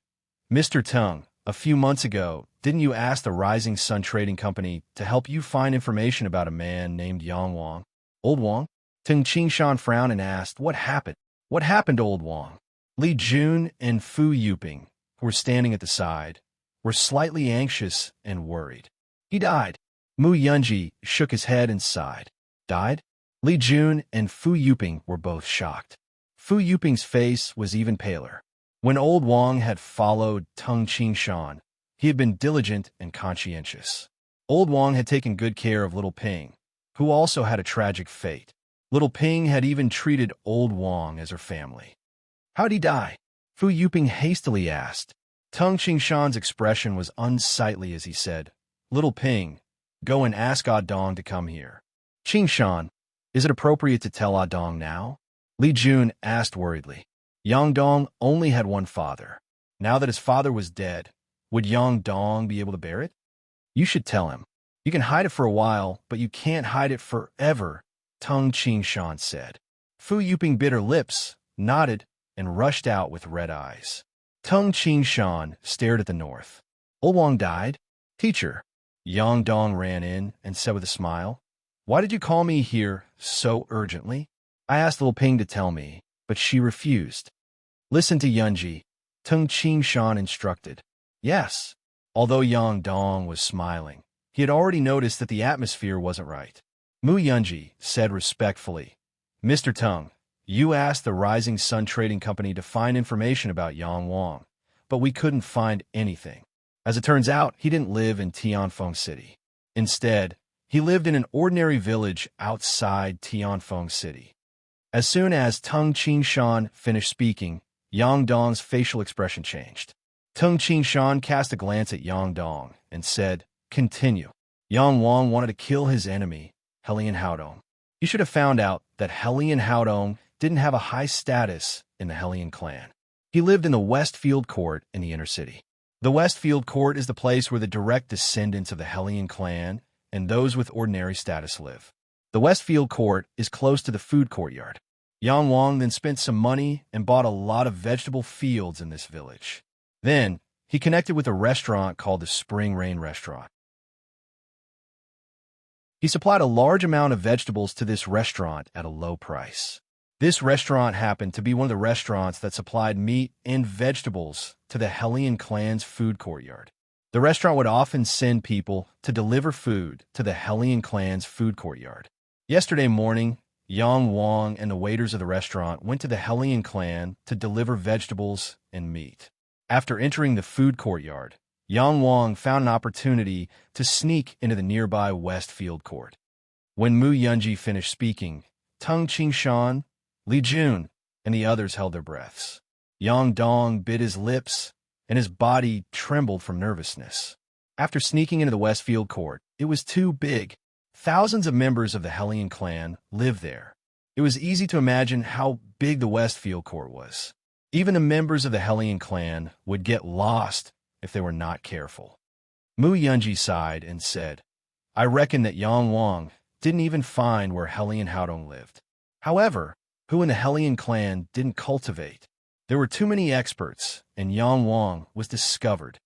Mr. Tung, a few months ago, didn't you ask the Rising Sun Trading Company to help you find information about a man named Yang Wang? Old Wang? Tung Qingshan frowned and asked, what happened? What happened to Old Wang? Li Jun and Fu Yuping, who were standing at the side, were slightly anxious and worried. He died. Mu Yunji shook his head and sighed. Died? Li Jun and Fu Yuping were both shocked. Fu Yuping's face was even paler. When old Wang had followed Tung Qingshan, he had been diligent and conscientious. Old Wang had taken good care of little Ping, who also had a tragic fate. Little Ping had even treated old Wang as her family. How'd he die? Fu Yuping hastily asked. Tung Qingshan's expression was unsightly as he said, Little Ping, go and ask Ah Dong to come here. Qingshan, is it appropriate to tell Ah Dong now? Li Jun asked worriedly. Yang Dong only had one father. Now that his father was dead, would Yang Dong be able to bear it? You should tell him. You can hide it for a while, but you can't hide it forever, Tung Qingshan said. Fu Yuping bit her lips, nodded, and rushed out with red eyes. Tung Qingshan stared at the north. Old Wang died? Teacher. Yang Dong ran in and said with a smile, Why did you call me here so urgently? I asked little Ping to tell me, but she refused. Listen to Yunji, Tung Qingshan instructed. Yes. Although Yang Dong was smiling, he had already noticed that the atmosphere wasn't right. Mu Yunji said respectfully, Mr. Tung, you asked the Rising Sun Trading Company to find information about Yang Wang, but we couldn't find anything. As it turns out, he didn't live in Tianfeng City. Instead, he lived in an ordinary village outside Tianfeng City. As soon as Tung Qingshan finished speaking, Yang Dong's facial expression changed. Tung Qingshan cast a glance at Yang Dong and said, Continue. Yang Wang wanted to kill his enemy, Helian Haodong. You should have found out that Helian Haodong didn't have a high status in the Helian clan. He lived in the Westfield Court in the inner city. The Westfield Court is the place where the direct descendants of the Helian clan and those with ordinary status live. The Westfield Court is close to the food courtyard. Yang Wang then spent some money and bought a lot of vegetable fields in this village. Then, he connected with a restaurant called the Spring Rain Restaurant. He supplied a large amount of vegetables to this restaurant at a low price. This restaurant happened to be one of the restaurants that supplied meat and vegetables to the Helian clan's food courtyard. The restaurant would often send people to deliver food to the Helian clan's food courtyard. Yesterday morning, Yang Wang and the waiters of the restaurant went to the Helian clan to deliver vegetables and meat. After entering the food courtyard, Yang Wang found an opportunity to sneak into the nearby Westfield Court. When Mu Yunji finished speaking, Tung Qingshan, Li Jun, and the others held their breaths. Yang Dong bit his lips, and his body trembled from nervousness. After sneaking into the Westfield Court, it was too big. Thousands of members of the Helian clan lived there. It was easy to imagine how big the Westfield Court was. Even the members of the Helian clan would get lost if they were not careful. Mu Yunji sighed and said, I reckon that Yang Wang didn't even find where Helian Haodong lived. However, who in the Helian clan didn't cultivate? There were too many experts, and Yang Wang was discovered.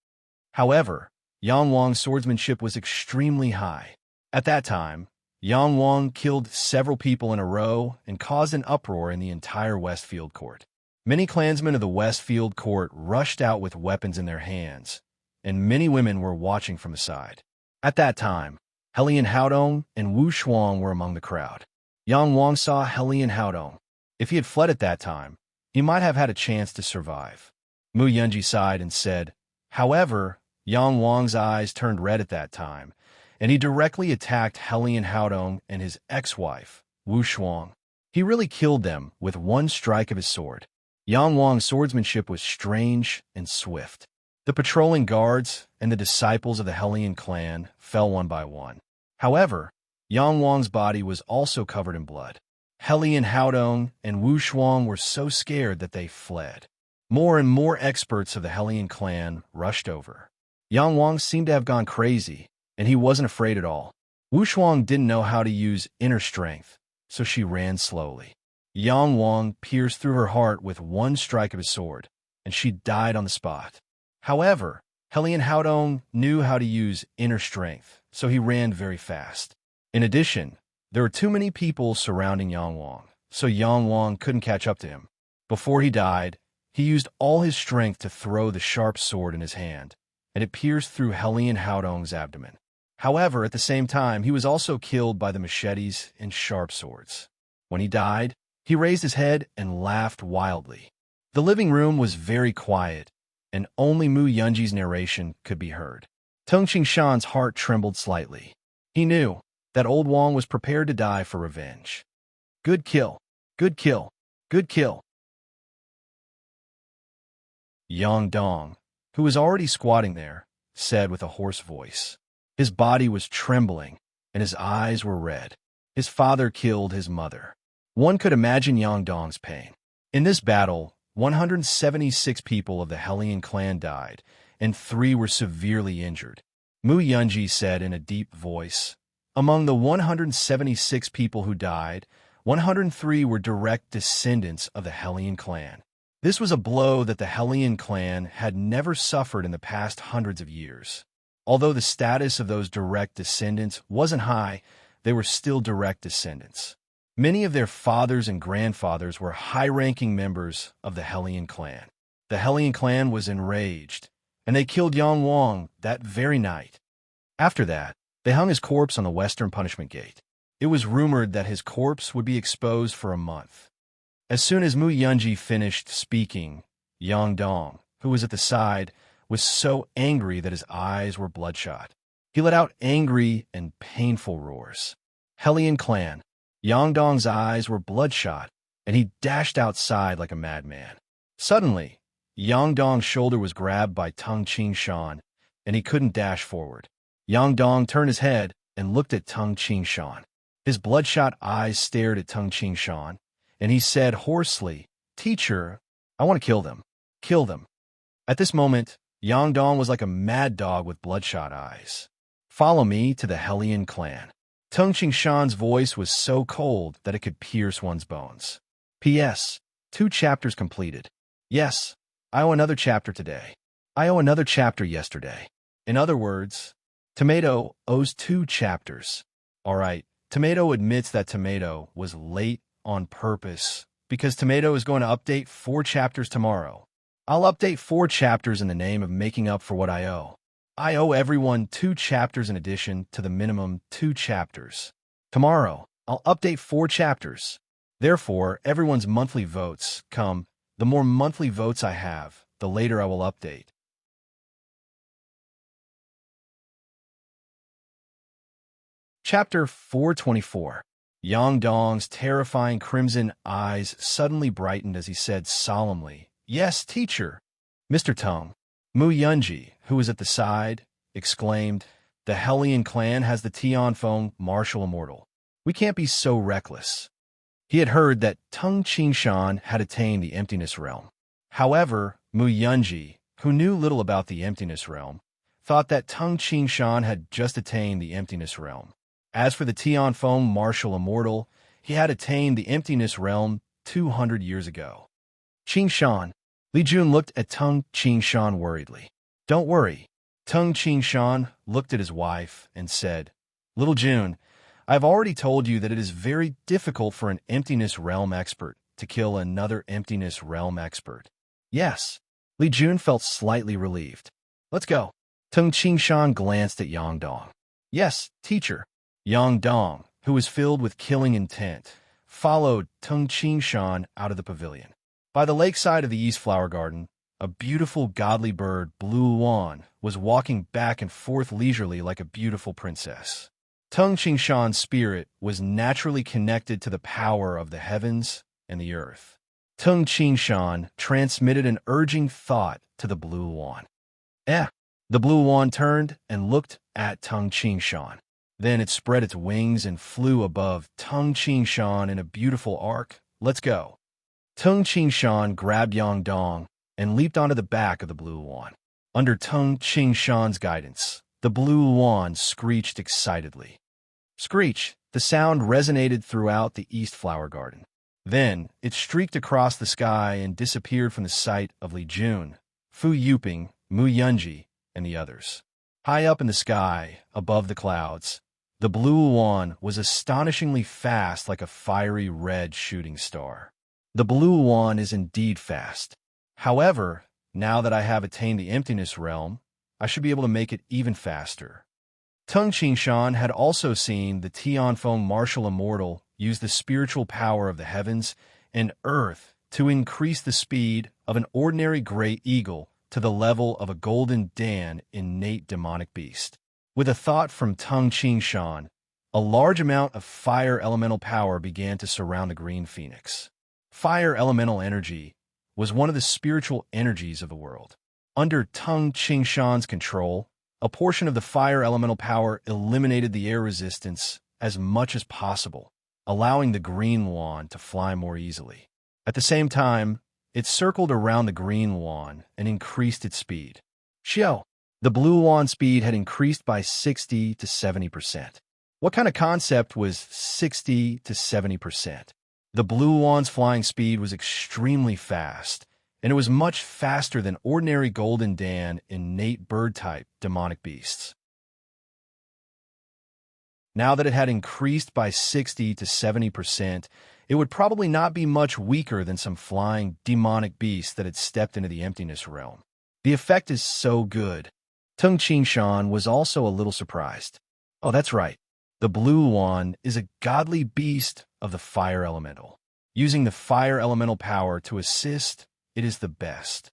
However, Yang Wang's swordsmanship was extremely high. At that time, Yang Wang killed several people in a row and caused an uproar in the entire Westfield Court. Many clansmen of the Westfield Court rushed out with weapons in their hands, and many women were watching from the side. At that time, Helian Haodong and Wu Shuang were among the crowd. Yang Wang saw Helian Haodong. If he had fled at that time, he might have had a chance to survive. Mu Yunji sighed and said, However, Yang Wang's eyes turned red at that time, and he directly attacked Helian Haodong and his ex-wife, Wu Shuang. He really killed them with one strike of his sword. Yang Wang's swordsmanship was strange and swift. The patrolling guards and the disciples of the Helian clan fell one by one. However, Yang Wang's body was also covered in blood. Helian Haodong and Wu Shuang were so scared that they fled. More and more experts of the Helian clan rushed over. Yang Wang seemed to have gone crazy, and he wasn't afraid at all. Wu Shuang didn't know how to use inner strength, so she ran slowly. Yang Wang pierced through her heart with one strike of his sword, and she died on the spot. However, Helian Haodong knew how to use inner strength, so he ran very fast. In addition, there were too many people surrounding Yang Wang, so Yang Wang couldn't catch up to him. Before he died, He used all his strength to throw the sharp sword in his hand, and it pierced through Hellion Haodong's abdomen. However, at the same time, he was also killed by the machetes and sharp swords. When he died, he raised his head and laughed wildly. The living room was very quiet, and only Mu Yunji's narration could be heard. Tung Qingshan's heart trembled slightly. He knew that old Wang was prepared to die for revenge. Good kill, good kill, good kill. Yang Dong, who was already squatting there, said with a hoarse voice. His body was trembling, and his eyes were red. His father killed his mother. One could imagine Yang Dong's pain. In this battle, 176 people of the Hellion clan died, and 3 were severely injured. Mu Yunji said in a deep voice, among the 176 people who died, 103 were direct descendants of the Hellion clan. This was a blow that the Hellion clan had never suffered in the past hundreds of years. Although the status of those direct descendants wasn't high, they were still direct descendants. Many of their fathers and grandfathers were high-ranking members of the Hellion clan. The Hellion clan was enraged, and they killed Yang Wang that very night. After that, they hung his corpse on the Western Punishment Gate. It was rumored that his corpse would be exposed for a month. As soon as Mu Yunji finished speaking, Yang Dong, who was at the side, was so angry that his eyes were bloodshot. He let out angry and painful roars. Hellion clan. Yang Dong's eyes were bloodshot, and he dashed outside like a madman. Suddenly, Yang Dong's shoulder was grabbed by Tung Qingshan, and he couldn't dash forward. Yang Dong turned his head and looked at Tung Qingshan. His bloodshot eyes stared at Tung Qingshan, and he said hoarsely, "Teacher, I want to kill them. Kill them." At this moment, Yang Dong was like a mad dog with bloodshot eyes. "Follow me to the Hellion clan." Tung Qingshan's voice was so cold that it could pierce one's bones. P.S. 2 chapters completed. Yes, I owe another chapter today. I owe another chapter yesterday. In other words, Tomato owes 2 chapters. Alright, Tomato admits that Tomato was late on purpose because Tomato is going to update 4 chapters tomorrow. I'll update 4 chapters in the name of making up for what I owe. I owe everyone 2 chapters in addition to the minimum 2 chapters. Tomorrow, I'll update 4 chapters. Therefore, everyone's monthly votes come. The more monthly votes I have, the later I will update. Chapter 424. Yang Dong's terrifying crimson eyes suddenly brightened as he said solemnly, "Yes, teacher." Mr. Tung. Mu Yunji, who was at the side, exclaimed, "The Hellion clan has the Tianfeng martial immortal. We can't be so reckless." He had heard that Tung Qingshan had attained the emptiness realm. However, Mu Yunji, who knew little about the emptiness realm, thought that Tung Qingshan had just attained the emptiness realm. As for the Tianfeng martial immortal, he had attained the emptiness realm 200 years ago. Qingshan. Li Jun looked at Tung Qingshan worriedly. "Don't worry." Tung Qingshan looked at his wife and said, "Little Jun, I've already told you that it is very difficult for an emptiness realm expert to kill another emptiness realm expert." "Yes." Li Jun felt slightly relieved. "Let's go." Tung Qingshan glanced at Yang Dong. "Yes, teacher." Yang Dong, who was filled with killing intent, followed Tung Qingshan out of the pavilion. By the lakeside of the East Flower Garden, a beautiful godly bird, Blue Wan, was walking back and forth leisurely like a beautiful princess. Tung Qingshan's spirit was naturally connected to the power of the heavens and the earth. Tung Qingshan transmitted an urging thought to the Blue Wan. The Blue Wan turned and looked at Tung Qingshan. Then it spread its wings and flew above Tung Qingshan in a beautiful arc. "Let's go." Tung Qingshan grabbed Yang Dong and leaped onto the back of the Blue Wan. Under Tung Qingshan's guidance, the Blue Wan screeched excitedly. Screech! The sound resonated throughout the East Flower Garden. Then it streaked across the sky and disappeared from the sight of Li Jun, Fu Yuping, Mu Yunji, and the others. High up in the sky, above the clouds, the Blue Wan was astonishingly fast like a fiery red shooting star. The Blue Wan is indeed fast. However, now that I have attained the emptiness realm, I should be able to make it even faster. Tung Qingshan had also seen the Tianfeng martial immortal use the spiritual power of the heavens and earth to increase the speed of an ordinary gray eagle to the level of a golden Dan innate demonic beast. With a thought from Tung Qingshan, a large amount of fire elemental power began to surround the green phoenix. Fire elemental energy was one of the spiritual energies of the world. Under Tung Qingshan's control, a portion of the fire elemental power eliminated the air resistance as much as possible, allowing the green wand to fly more easily. At the same time, it circled around the green wand and increased its speed. Xiao, the blue wand speed had increased by 60 to 70%. What kind of concept was 60 to 70%? The blue wand's flying speed was extremely fast, and it was much faster than ordinary Golden Dan innate bird-type demonic beasts. Now that it had increased by 60 to 70%, it would probably not be much weaker than some flying demonic beast that had stepped into the emptiness realm. The effect is so good. Tung Qingshan was also a little surprised. Oh, that's right. The blue wand is a godly beast of the fire elemental. Using the fire elemental power to assist, it is the best.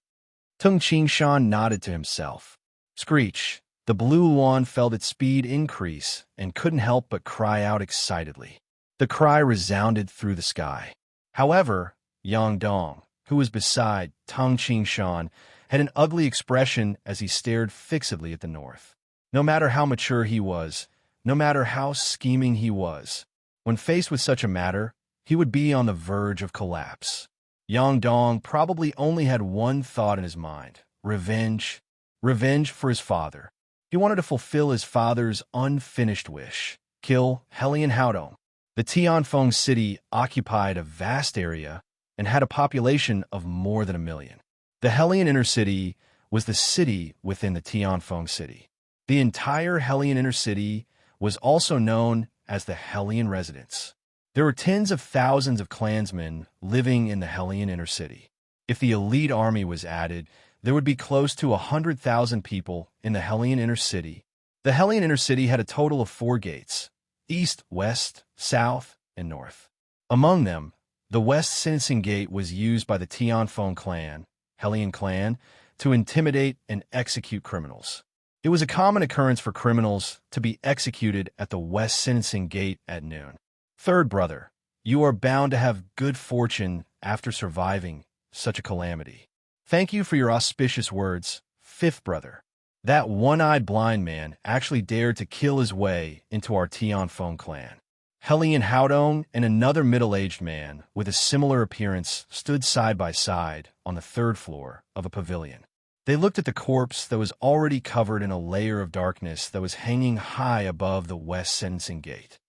Tung Qingshan nodded to himself. Screech, the blue wand felt its speed increase and couldn't help but cry out excitedly. The cry resounded through the sky. However, Yang Dong, who was beside Tung Qingshan, had an ugly expression as he stared fixedly at the north. No matter how mature he was, no matter how scheming he was, when faced with such a matter, he would be on the verge of collapse. Yang Dong probably only had one thought in his mind: revenge. Revenge for his father. He wanted to fulfill his father's unfinished wish: kill Helian Haodong. The Tianfeng city occupied a vast area and had a population of more than 1 million. The Helian Inner City was the city within the Tianfeng city. The entire Helian Inner City was also known as the Helian Residence. There were tens of thousands of clansmen living in the Helian Inner City. If the elite army was added, there would be close to 100,000 people in the Helian Inner City. The Helian Inner City had a total of 4 gates: east, west, south, and north. Among them, the West Sentencing Gate was used by the Tianfeng clan, Helian clan, to intimidate and execute criminals. It was a common occurrence for criminals to be executed at the West Sentencing Gate at noon. Third brother, you are bound to have good fortune after surviving such a calamity. Thank you for your auspicious words, fifth brother. That one-eyed blind man actually dared to kill his way into our Tianfeng clan. Helian Haodong and another middle-aged man with a similar appearance stood side by side on the 3rd floor of a pavilion. They looked at the corpse that was already covered in a layer of darkness that was hanging high above the West Sentencing Gate.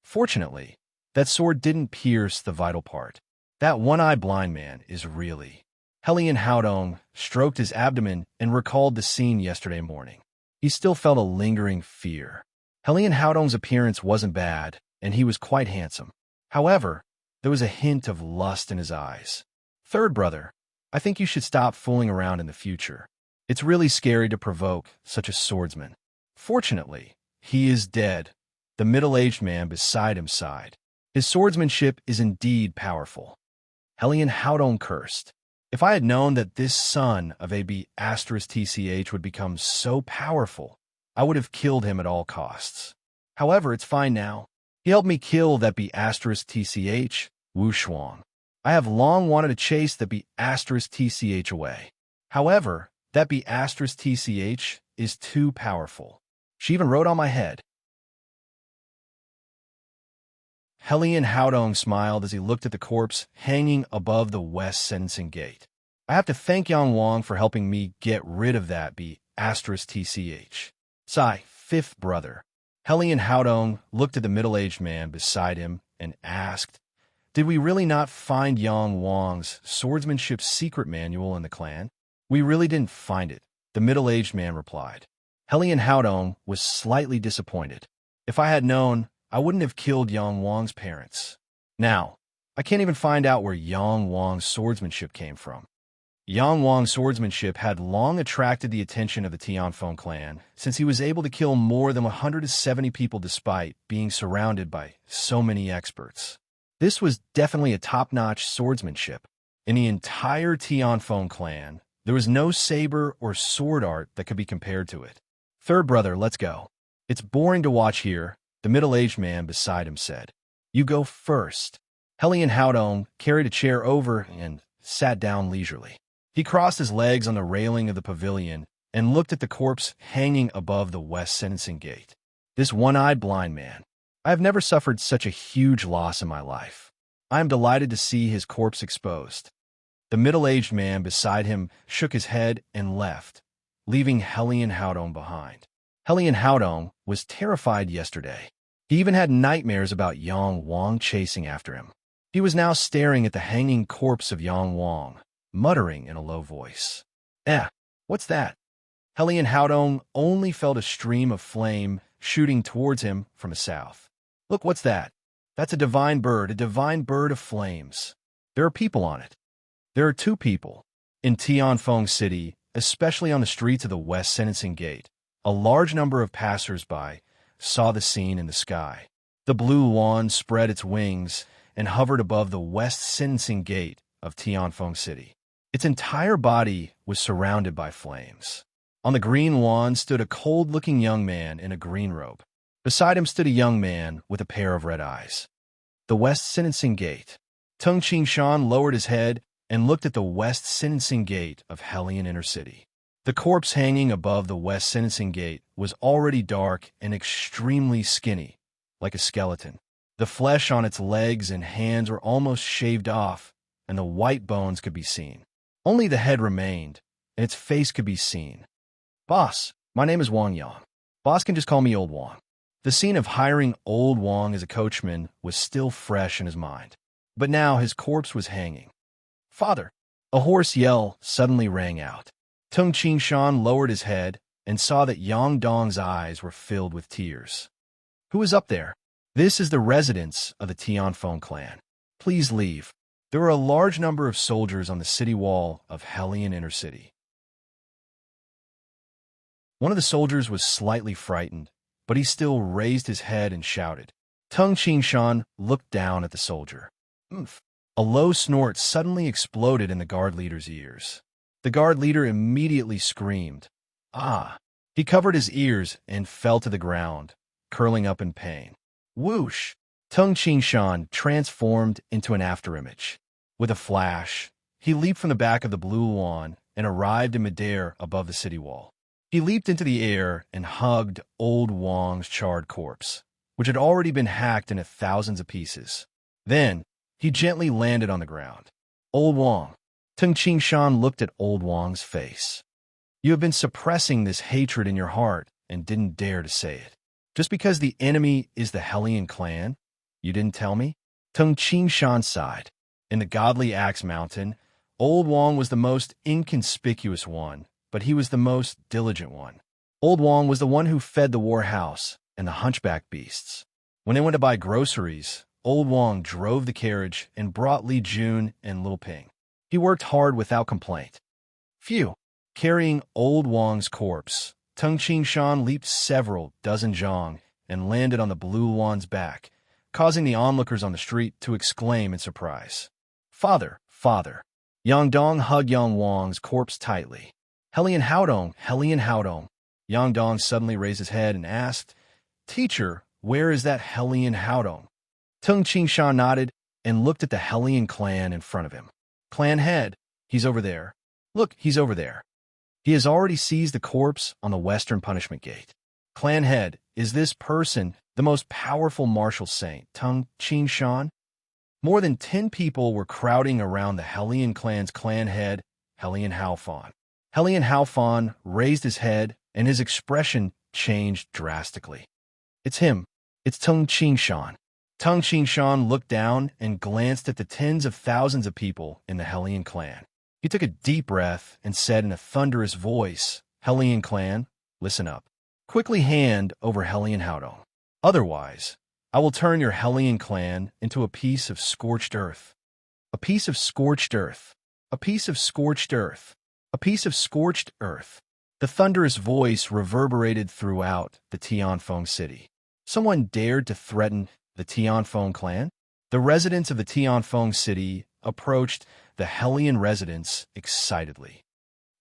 Fortunately, that sword didn't pierce the vital part. That one-eyed blind man is really... Helian Haodong stroked his abdomen and recalled the scene yesterday morning. He still felt a lingering fear. Helian Haodong's appearance wasn't bad, and he was quite handsome. However, there was a hint of lust in his eyes. Third brother, I think you should stop fooling around in the future. It's really scary to provoke such a swordsman. Fortunately, he is dead. The middle-aged man beside him sighed. His swordsmanship is indeed powerful. Helian Haodong cursed. If I had known that this son of a B*TCH would become so powerful, I would have killed him at all costs. However, it's fine now. He helped me kill that B*TCH, Wu Shuang. I have long wanted to chase the B*TCH away. However, that B*TCH is too powerful. She even wrote on my head. Helian Haodong smiled as he looked at the corpse hanging above the West Sentencing Gate. I have to thank Yang Wang for helping me get rid of that B*TCH. Sigh, fifth brother. Helian Haodong looked at the middle-aged man beside him and asked, did we really not find Yang Wang's swordsmanship secret manual in the clan? We really didn't find it, the middle-aged man replied. Helian Haodong was slightly disappointed. If I had known, I wouldn't have killed Yang Wang's parents. Now, I can't even find out where Yang Wang's swordsmanship came from. Yang Wang's swordsmanship had long attracted the attention of the Tianfeng clan, since he was able to kill more than 170 people despite being surrounded by so many experts. This was definitely a top-notch swordsmanship. In the entire Tianfeng clan, there was no saber or sword art that could be compared to it. Third brother, let's go. It's boring to watch here, the middle-aged man beside him said. You go first. Helian Haodong carried a chair over and sat down leisurely. He crossed his legs on the railing of the pavilion and looked at the corpse hanging above the west sentencing gate. This one-eyed blind man. I have never suffered such a huge loss in my life. I am delighted to see his corpse exposed. The middle-aged man beside him shook his head and left, leaving Helian Haodong behind. Helian Haodong was terrified yesterday. He even had nightmares about Yang Wang chasing after him. He was now staring at the hanging corpse of Yang Wang, muttering in a low voice. What's that? Helian Haodong only felt a stream of flame shooting towards him from the south. Look, what's that? That's a divine bird of flames. There are people on it. There are 2 people. In Tianfeng City, especially on the streets of the West Sentencing Gate, a large number of passers-by saw the scene in the sky. The blue wand spread its wings and hovered above the West Sentencing Gate of Tianfeng City. Its entire body was surrounded by flames. On the green wand stood a cold-looking young man in a green robe. Beside him stood a young man with a pair of red eyes. The West Sentencing Gate. Tung Qingshan lowered his head and looked at the West Sentencing Gate of Helian Inner City. The corpse hanging above the West Sentencing Gate was already dark and extremely skinny, like a skeleton. The flesh on its legs and hands were almost shaved off, and the white bones could be seen. Only the head remained, and its face could be seen. Boss, my name is Wang Yang. Boss can just call me Old Wang. The scene of hiring Old Wang as a coachman was still fresh in his mind. But now his corpse was hanging. Father! A hoarse yell suddenly rang out. Tung Qingshan lowered his head and saw that Yang Dong's eyes were filled with tears. Who is up there? This is the residence of the Tianfeng clan. Please leave. There are a large number of soldiers on the city wall of Helian Inner City. One of the soldiers was slightly frightened, but he still raised his head and shouted. Tung Qingshan looked down at the soldier. Oomph! A low snort suddenly exploded in the guard leader's ears. The guard leader immediately screamed. Ah! He covered his ears and fell to the ground, curling up in pain. Whoosh! Tung Qingshan transformed into an afterimage. With a flash, he leaped from the back of the blue wand and arrived in midair above the city wall. He leaped into the air and hugged Old Wang's charred corpse, which had already been hacked into thousands of pieces. Then, he gently landed on the ground. Old Wang. Tung Qingshan looked at Old Wang's face. You have been suppressing this hatred in your heart and didn't dare to say it. Just because the enemy is the Helian clan? You didn't tell me? Tung Qingshan sighed. In the Godly Axe Mountain, Old Wang was the most inconspicuous one, but he was the most diligent one. Old Wang was the one who fed the war house and the hunchback beasts. When they went to buy groceries, Old Wang drove the carriage and brought Li Jun and Little Ping. He worked hard without complaint. Phew! Carrying Old Wang's corpse, Tung Qingshan leaped several dozen zhang and landed on the blue wand's back, causing the onlookers on the street to exclaim in surprise. Father! Father! Yang Dong hugged Yang Wang's corpse tightly. Helian Haodong! Helian Haodong! Yang Dong suddenly raised his head and asked, Teacher, where is that Helian Haodong? Tung Qingshan nodded and looked at the Helian clan in front of him. Clan head, he's over there. Look, he's over there. He has already seized the corpse on the western punishment gate. Clan head, is this person the most powerful martial saint, Tung Qingshan? More than 10 people were crowding around the Helian clan's clan head, Helian Haofan. Helian Haofan raised his head, and his expression changed drastically. It's him. It's Tung Qingshan. Tung Qingshan looked down and glanced at the tens of thousands of people in the Helian clan. He took a deep breath and said in a thunderous voice, Helian clan, listen up. Quickly hand over Helian Haodong. Otherwise, I will turn your Helian clan into a piece of scorched earth. A piece of scorched earth. A piece of scorched earth. A piece of scorched earth. The thunderous voice reverberated throughout the Tianfeng city. Someone dared to threaten the Tianfeng clan? The residents of the Tianfeng city approached the Hellion residence excitedly.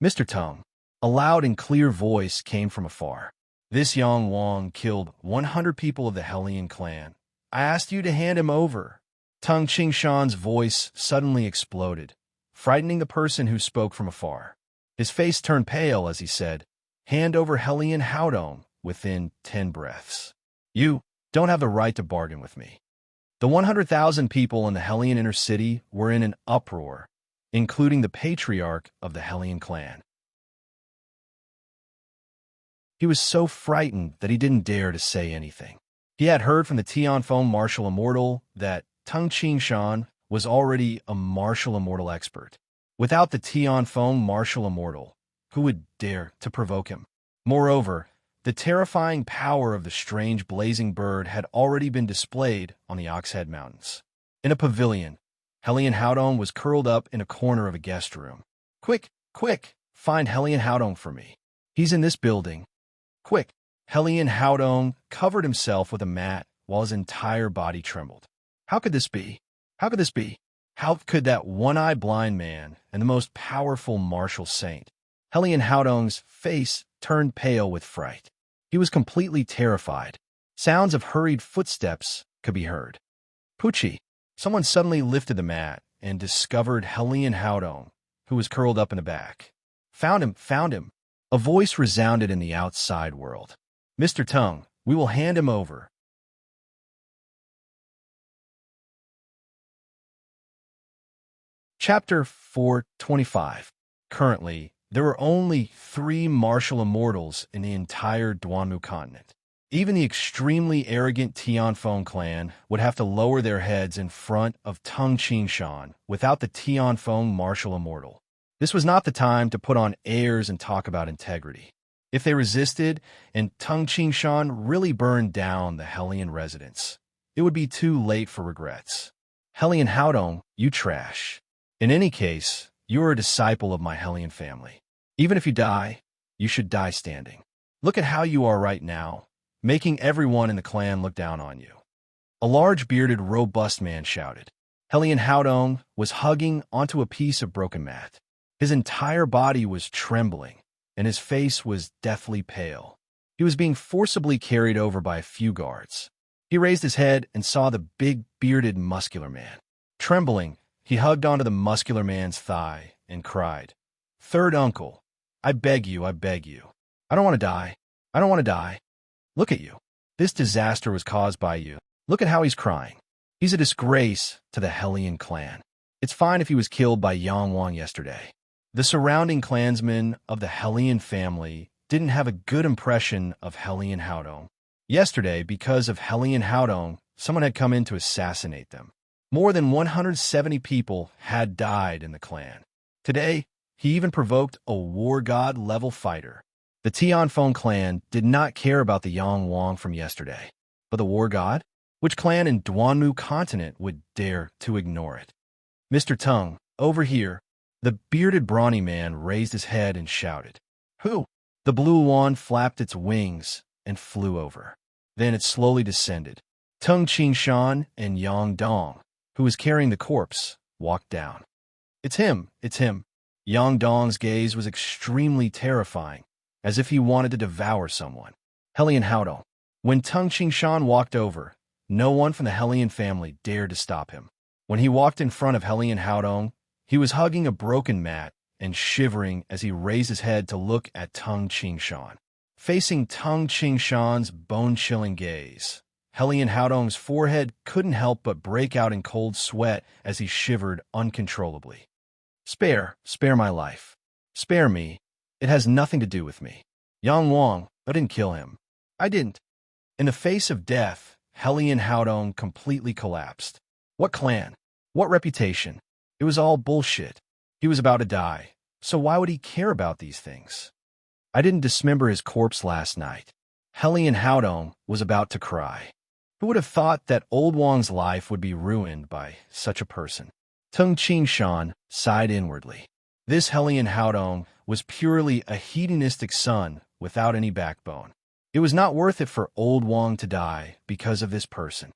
Mr. Tung, a loud and clear voice came from afar. This Yang Wang killed 100 people of the Hellion clan. I asked you to hand him over. Tung Qingshan's voice suddenly exploded, frightening the person who spoke from afar. His face turned pale as he said, hand over Hellion Haodong within 10 breaths. You don't have the right to bargain with me. The 100,000 people in the Hellion inner city were in an uproar, including the patriarch of the Hellion clan. He was so frightened that he didn't dare to say anything. He had heard from the Tianfeng martial immortal that Tung Qingshan was already a martial immortal expert. Without the Tianfeng martial immortal, who would dare to provoke him? Moreover, the terrifying power of the strange blazing bird had already been displayed on the Oxhead Mountains. In a pavilion, Hellion Haodong was curled up in a corner of a guest room. Quick, quick, find Hellion Haodong for me. He's in this building. Quick! Hellion Haodong covered himself with a mat while his entire body trembled. How could this be? How could this be? How could that one-eyed blind man and the most powerful martial saint? Hellion Haodong's face turned pale with fright. He was completely terrified. Sounds of hurried footsteps could be heard. Pucci! Someone suddenly lifted the mat and discovered Hellion Haodong, who was curled up in the back. Found him! Found him! A voice resounded in the outside world. Mr. Tung, we will hand him over. Chapter 425. Currently, there were only 3 martial immortals in the entire Duanmu continent. Even the extremely arrogant Tianfeng clan would have to lower their heads in front of Tung Qingshan without the Tianfeng martial immortal. This was not the time to put on airs and talk about integrity. If they resisted and Tung Qingshan really burned down the Hellion residence, it would be too late for regrets. Hellion Haodong, you trash. In any case, you are a disciple of my Hellion family. Even if you die, you should die standing. Look at how you are right now, making everyone in the clan look down on you. A large bearded, robust man shouted. Hellion Haodong was hugging onto a piece of broken mat. His entire body was trembling, and his face was deathly pale. He was being forcibly carried over by a few guards. He raised his head and saw the big, bearded, muscular man. Trembling, he hugged onto the muscular man's thigh and cried, Third uncle, I beg you, I beg you. I don't want to die. I don't want to die. Look at you. This disaster was caused by you. Look at how he's crying. He's a disgrace to the Hellion clan. It's fine if he was killed by Yang Wang yesterday. The surrounding clansmen of the Hellion family didn't have a good impression of Hellion Haodong. Yesterday, because of Hellion Haodong, someone had come in to assassinate them. More than 170 people had died in the clan. Today, he even provoked a war god-level fighter. The Tianfeng clan did not care about the Yang Wang from yesterday. But the war god? Which clan in Duanmu continent would dare to ignore it? Mr. Tung, over here. The bearded brawny man raised his head and shouted. Who? The blue wand flapped its wings and flew over. Then it slowly descended. Tung Qingshan and Yang Dong, who was carrying the corpse, walked down. It's him, it's him. Yang Dong's gaze was extremely terrifying, as if he wanted to devour someone. Hellion Haodong. When Tung Qingshan walked over, no one from the Hellion family dared to stop him. When he walked in front of Hellion Haodong, he was hugging a broken mat and shivering as he raised his head to look at Tung Qingshan. Facing Tung Qingshan's bone-chilling gaze, Hellion Haodong's forehead couldn't help but break out in cold sweat as he shivered uncontrollably. Spare my life. Spare me. It has nothing to do with me. Yang Wang, I didn't kill him. I didn't. In the face of death, Hellion Haodong completely collapsed. What clan? What reputation? It was all bullshit. He was about to die, so why would he care about these things? I didn't dismember his corpse last night. Hellion Haodong was about to cry. Who would have thought that old Wang's life would be ruined by such a person? Tung Ching Shan sighed inwardly. This Hellion Haodong was purely a hedonistic son without any backbone. It was not worth it for old Wang to die because of this person.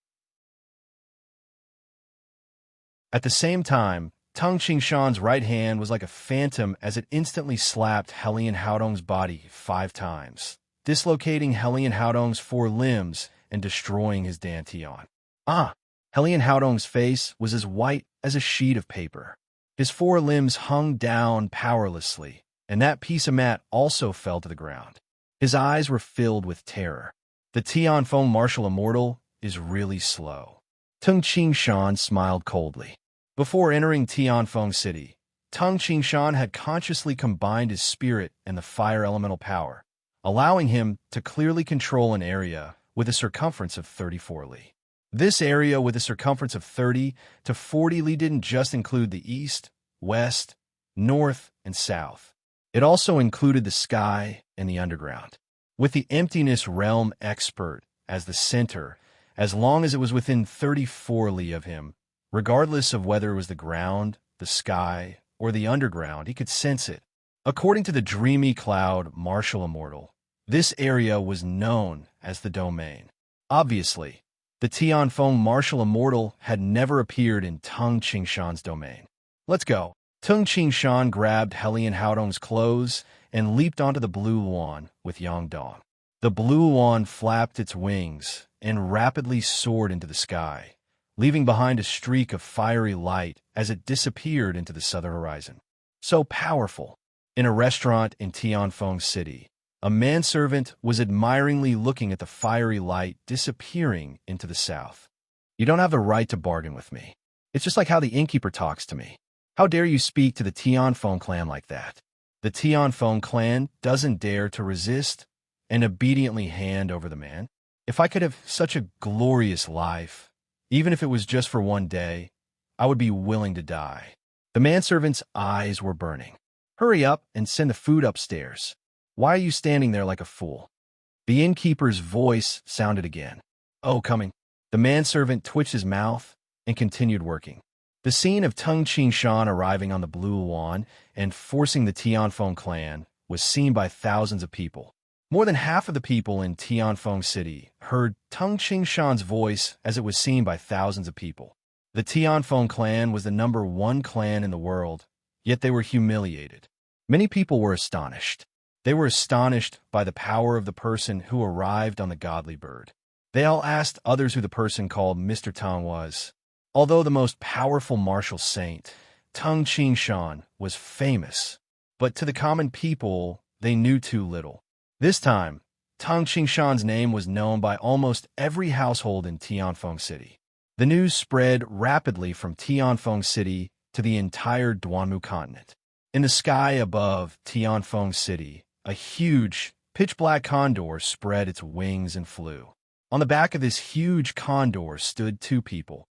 At the same time, Tung Qingshan's right hand was like a phantom as it instantly slapped Hellion Haodong's body 5 times, dislocating Hellion Haodong's 4 limbs and destroying his dantian. Hellion Haodong's face was as white as a sheet of paper. His 4 limbs hung down powerlessly, and that piece of mat also fell to the ground. His eyes were filled with terror. The Tianfeng martial immortal is really slow. Tung Qingshan smiled coldly. Before entering Tianfeng City, Tung Qingshan had consciously combined his spirit and the fire elemental power, allowing him to clearly control an area with a circumference of 34 li. This area with a circumference of 30 to 40 li didn't just include the east, west, north, and south. It also included the sky and the underground. With the emptiness realm expert as the center, as long as it was within 34 li of him, regardless of whether it was the ground, the sky, or the underground, he could sense it. According to the Dreamy Cloud martial immortal, this area was known as the domain. Obviously, the Tianfeng martial immortal had never appeared in Tung Qingshan's domain. Let's go. Tung Qingshan grabbed Hellion Haodong's clothes and leaped onto the blue wand with Yangdong. The blue wand flapped its wings and rapidly soared into the sky, leaving behind a streak of fiery light as it disappeared into the southern horizon. So powerful. In a restaurant in Tianfeng City, a manservant was admiringly looking at the fiery light disappearing into the south. You don't have the right to bargain with me. It's just like how the innkeeper talks to me. How dare you speak to the Tianfeng clan like that? The Tianfeng clan doesn't dare to resist and obediently hand over the man. If I could have such a glorious life, even if it was just for one day, I would be willing to die. The manservant's eyes were burning. Hurry up and send the food upstairs. Why are you standing there like a fool? The innkeeper's voice sounded again. Oh, coming. The manservant twitched his mouth and continued working. The scene of Tung Qingshan arriving on the blue wand and forcing the Tianfeng clan was seen by thousands of people. More than half of the people in Tianfeng City heard Tung Qingshan's voice as it was seen by thousands of people. The Tianfeng clan was the #1 clan in the world, yet they were humiliated. Many people were astonished. They were astonished by the power of the person who arrived on the godly bird. They all asked others who the person called Mr. Tang was. Although the most powerful martial saint, Tung Qingshan was famous, but to the common people, they knew too little. This time, Tung Qingshan's name was known by almost every household in Tianfeng City. The news spread rapidly from Tianfeng City to the entire Duanmu continent. In the sky above Tianfeng City, a huge, pitch-black condor spread its wings and flew. On the back of this huge condor stood 2 people.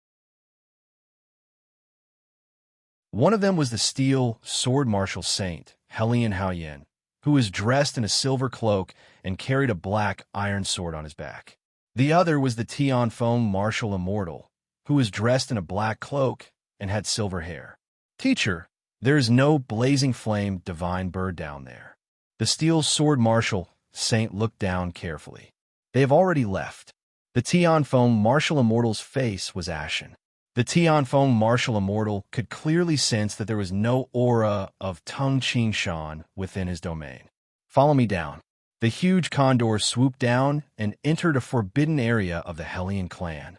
One of them was the steel sword martial saint, Hellion Haoyan, who was dressed in a silver cloak and carried a black iron sword on his back. The other was the Tianfeng martial immortal, who was dressed in a black cloak and had silver hair. Teacher, there is no blazing flame divine bird down there. The steel sword martial saint looked down carefully. They have already left. The Tianfeng martial immortal's face was ashen. The Tianfeng martial immortal could clearly sense that there was no aura of Tung Qingshan within his domain. Follow me down. The huge condor swooped down and entered a forbidden area of the Hellion clan,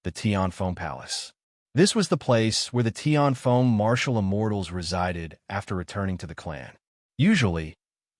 the Tianfeng Palace. This was the place where the Tianfeng martial immortals resided after returning to the clan. Usually,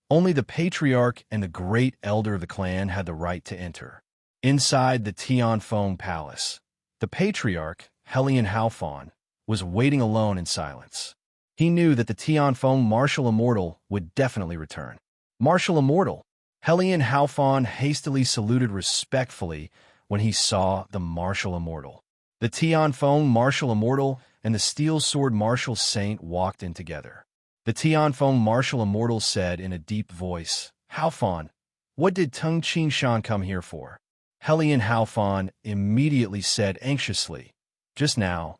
only the patriarch and the great elder of the clan had the right to enter. Inside the Tianfeng Palace, the patriarch, Hellion Haofan, was waiting alone in silence. He knew that the Tianfeng martial immortal would definitely return. Martial immortal! Hellion Haofan hastily saluted respectfully when he saw the martial immortal. The Tianfeng martial immortal and the steel sword martial saint walked in together. The Tianfeng martial immortal said in a deep voice, Haofan, what did Tung Qingshan come here for? Hellion Haofan immediately said anxiously, just now,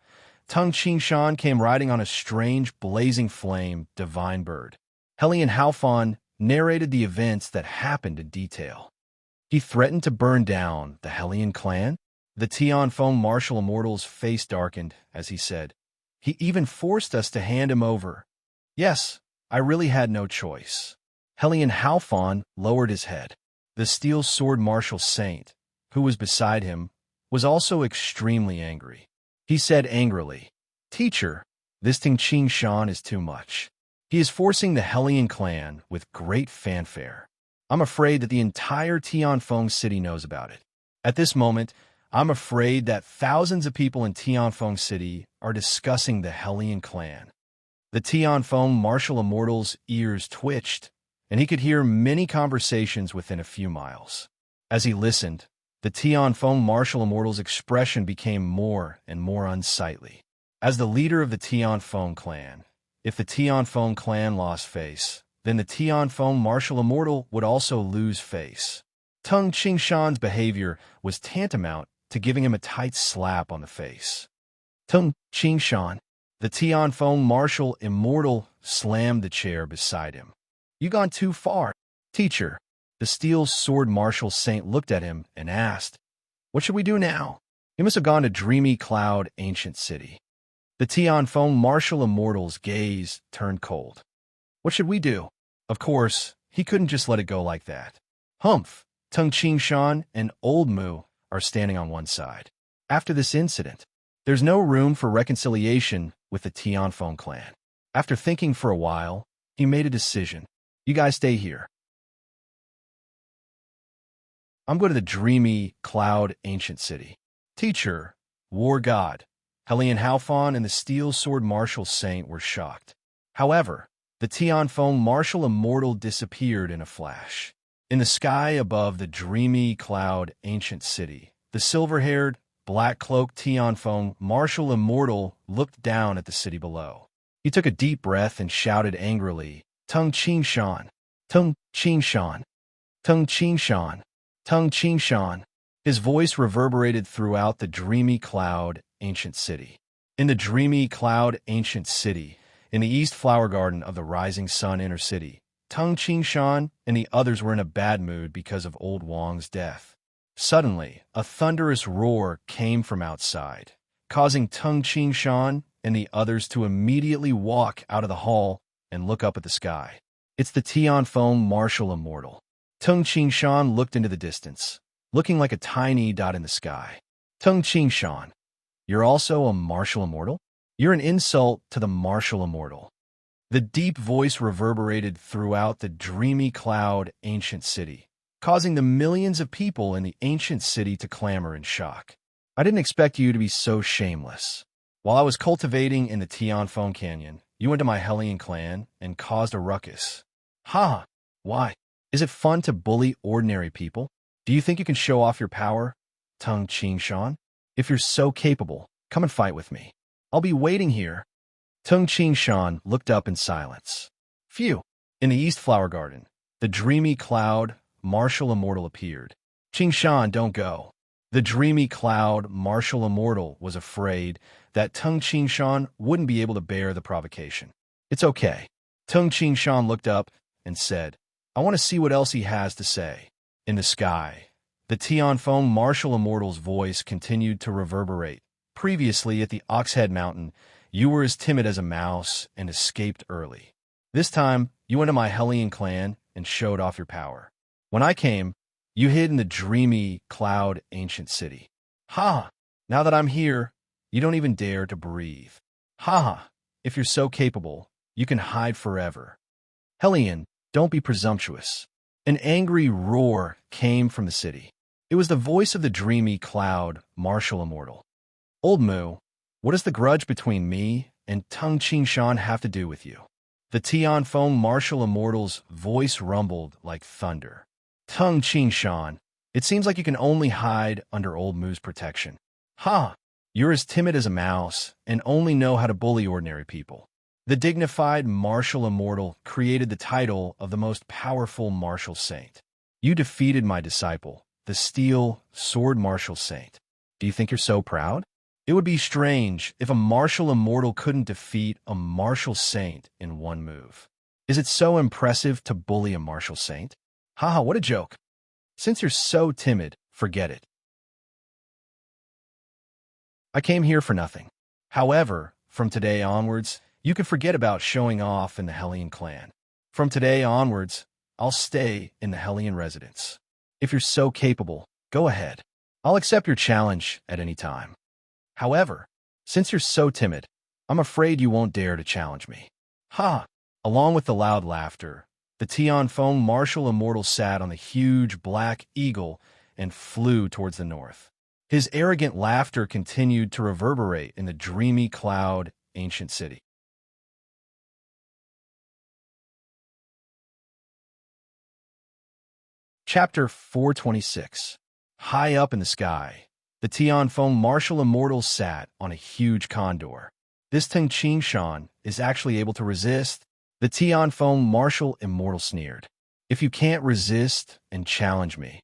Tung Qingshan came riding on a strange, blazing flame, divine bird. Helion Halfon narrated the events that happened in detail. He threatened to burn down the Helion clan. The Tianfeng martial immortal's face darkened as he said, "He even forced us to hand him over. Yes, I really had no choice." Helion Halfon lowered his head. The steel sword martial saint, who was beside him, was also extremely angry. He said angrily, "Teacher, this Ting Qingshan is too much. He is forcing the Helion clan with great fanfare. I'm afraid that the entire Tianfeng city knows about it. At this moment, I'm afraid that thousands of people in Tianfeng city are discussing the Helion clan." The Tianfeng martial immortal's ears twitched, and he could hear many conversations within a few miles. As he listened, the Tianfeng martial immortal's expression became more and more unsightly. As the leader of the Tianfeng clan, if the Tianfeng clan lost face, then the Tianfeng martial immortal would also lose face. Tung Qingshan's behavior was tantamount to giving him a tight slap on the face. Tung Qingshan, the Tianfeng martial immortal, slammed the chair beside him. "You gone too far, teacher." The steel sword martial saint looked at him and asked, "What should we do now?" "You must have gone to Dreamy Cloud, ancient city." The Tianfeng martial immortal's gaze turned cold. "What should we do?" Of course, he couldn't just let it go like that. Humph! Tung Qingshan and Old Mu are standing on one side. After this incident, there's no room for reconciliation with the Tianfeng clan. After thinking for a while, he made a decision. "You guys stay here. I'm going to the Dreamy Cloud, ancient city." Teacher, war god, Helion Halfon and the steel sword martial saint were shocked. However, the Tianfeng martial immortal disappeared in a flash. In the sky above the Dreamy Cloud, ancient city, the silver-haired, black-cloaked Tianfeng martial immortal looked down at the city below. He took a deep breath and shouted angrily, "Tung Qingshan! Tung Qingshan! Tung Qingshan! Tung Qingshan!" His voice reverberated throughout the Dreamy Cloud, ancient city. In the Dreamy Cloud, ancient city, in the East Flower Garden of the Rising Sun Inner City, Tung Qingshan and the others were in a bad mood because of Old Wang's death. Suddenly, a thunderous roar came from outside, causing Tung Qingshan and the others to immediately walk out of the hall and look up at the sky. It's the Tianfeng martial immortal. Tung Qingshan looked into the distance, looking like a tiny dot in the sky. "Tung Qingshan, you're also a martial immortal? You're an insult to the martial immortal." The deep voice reverberated throughout the Dreamy Cloud, ancient city, causing the millions of people in the ancient city to clamor in shock. "I didn't expect you to be so shameless. While I was cultivating in the Tianfeng Canyon, you went to my Helion clan and caused a ruckus. Ha! Why? Is it fun to bully ordinary people? Do you think you can show off your power, Tung Qingshan? If you're so capable, come and fight with me. I'll be waiting here." Tung Qingshan looked up in silence. Phew! In the East Flower Garden, the Dreamy Cloud martial immortal appeared. "Qingshan, don't go." The Dreamy Cloud martial immortal was afraid that Tung Qingshan wouldn't be able to bear the provocation. "It's okay." Tung Qingshan looked up and said, "I want to see what else he has to say." In the sky, the Tianfeng martial immortal's voice continued to reverberate. "Previously at the Oxhead Mountain, you were as timid as a mouse and escaped early. This time, you went to my Helion clan and showed off your power. When I came, you hid in the Dreamy Cloud, ancient city. Ha! Now that I'm here, you don't even dare to breathe. Ha ha! If you're so capable, you can hide forever. Helion, don't be presumptuous." An angry roar came from the city. It was the voice of the Dreamy Cloud martial immortal. "Old Mu, what does the grudge between me and Tung Qingshan have to do with you?" The Tianfeng martial immortal's voice rumbled like thunder. "Tung Qingshan, it seems like you can only hide under Old Mu's protection. Ha! You're as timid as a mouse and only know how to bully ordinary people." The dignified martial immortal created the title of the most powerful martial saint. "You defeated my disciple, the steel sword martial saint. Do you think you're so proud?" It would be strange if a martial immortal couldn't defeat a martial saint in one move. Is it so impressive to bully a martial saint? Haha, what a joke. Since you're so timid, forget it. I came here for nothing. However, from today onwards, you can forget about showing off in the Hellion clan. From today onwards, I'll stay in the Hellion residence. If you're so capable, go ahead. I'll accept your challenge at any time. However, since you're so timid, I'm afraid you won't dare to challenge me. Ha! Along with the loud laughter, the Tianfeng martial immortal sat on the huge black eagle and flew towards the north. His arrogant laughter continued to reverberate in the dreamy cloud ancient city. Chapter 426. High up in the sky, the Tianfeng martial immortal sat on a huge condor. This Teng Shan is actually able to resist. The Tianfeng martial immortal sneered. If you can't resist and challenge me,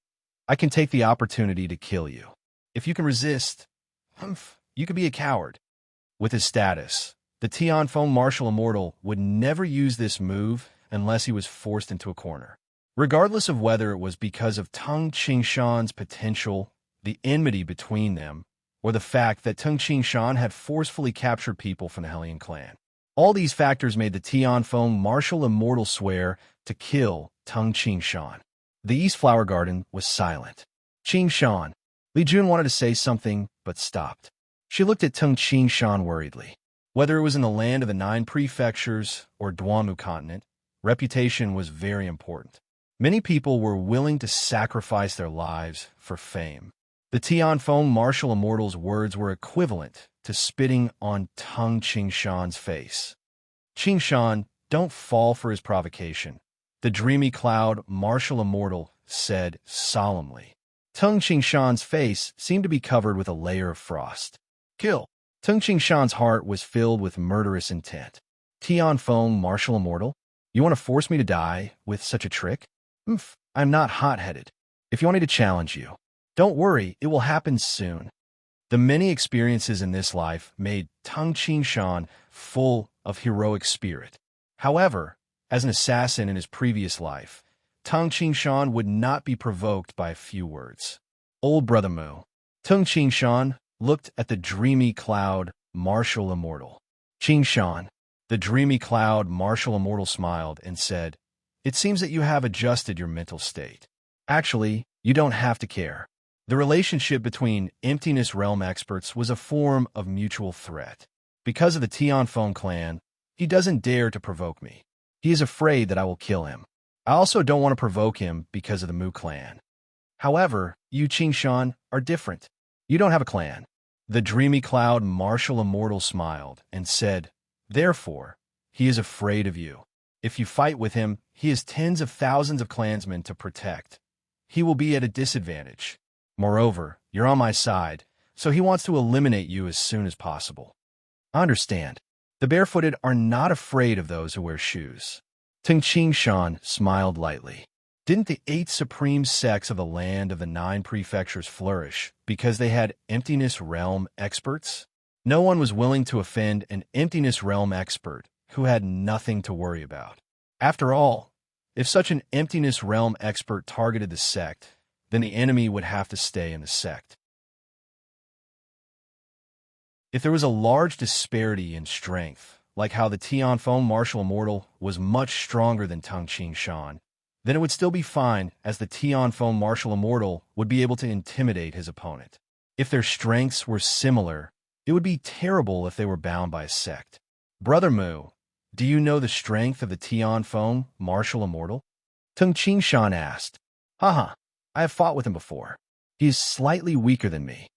I can take the opportunity to kill you. If you can resist, you could be a coward. With his status, the Tianfeng martial immortal would never use this move unless he was forced into a corner. Regardless of whether it was because of Teng Shan's potential, the enmity between them, or the fact that Teng Shan had forcefully captured people from the Hellion clan. All these factors made the Tianfeng martial immortal swear to kill Teng Shan. The East Flower Garden was silent. Shan. Li Jun wanted to say something, but stopped. She looked at Teng Shan worriedly. Whether it was in the land of the 9 prefectures or Duanmu continent, reputation was very important. Many people were willing to sacrifice their lives for fame. The Tianfeng martial immortal's words were equivalent to spitting on Teng Shan's face. Shan, don't fall for his provocation, the dreamy cloud martial immortal said solemnly. Teng Shan's face seemed to be covered with a layer of frost. Kill. Teng Shan's heart was filled with murderous intent. Tianfeng martial immortal, you want to force me to die with such a trick? I'm not hot-headed. If you want me to challenge you, don't worry, it will happen soon. The many experiences in this life made Teng Shan full of heroic spirit. However, as an assassin in his previous life, Teng Shan would not be provoked by a few words. Old Brother Mu. Teng Shan looked at the dreamy cloud martial immortal. Shan. The dreamy cloud martial immortal smiled and said, it seems that you have adjusted your mental state. Actually, you don't have to care. The relationship between Emptiness Realm experts was a form of mutual threat. Because of the Tianfeng clan, he doesn't dare to provoke me. He is afraid that I will kill him. I also don't want to provoke him because of the Mu clan. However, you Shan are different. You don't have a clan. The dreamy cloud martial immortal smiled and said, therefore, he is afraid of you. If you fight with him, he has tens of thousands of clansmen to protect. He will be at a disadvantage. Moreover, you're on my side, so he wants to eliminate you as soon as possible. I understand. The barefooted are not afraid of those who wear shoes. Teng Shan smiled lightly. Didn't the 8 supreme sects of the land of the 9 prefectures flourish because they had Emptiness Realm experts? No one was willing to offend an Emptiness Realm expert who had nothing to worry about. After all, if such an Emptiness Realm expert targeted the sect, then the enemy would have to stay in the sect. If there was a large disparity in strength, like how the Tianfeng martial immortal was much stronger than Teng Shan, then it would still be fine, as the Tianfeng martial immortal would be able to intimidate his opponent. If their strengths were similar, it would be terrible if they were bound by a sect. Brother Mu, do you know the strength of the Tianfeng martial immortal? Teng Shan asked. Haha, I have fought with him before. He is slightly weaker than me.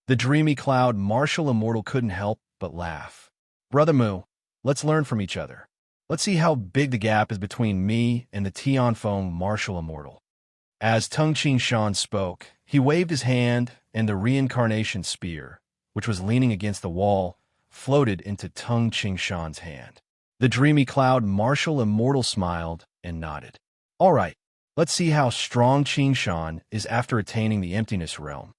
The dreamy cloud martial immortal couldn't help but laugh. Brother Mu, let's learn from each other. Let's see how big the gap is between me and the Tianfeng martial immortal. As Teng Shan spoke, he waved his hand, and the reincarnation spear, which was leaning against the wall, floated into Teng Shan's hand. The dreamy cloud martial immortal smiled and nodded. All right, let's see how strong Shan is after attaining the Emptiness Realm.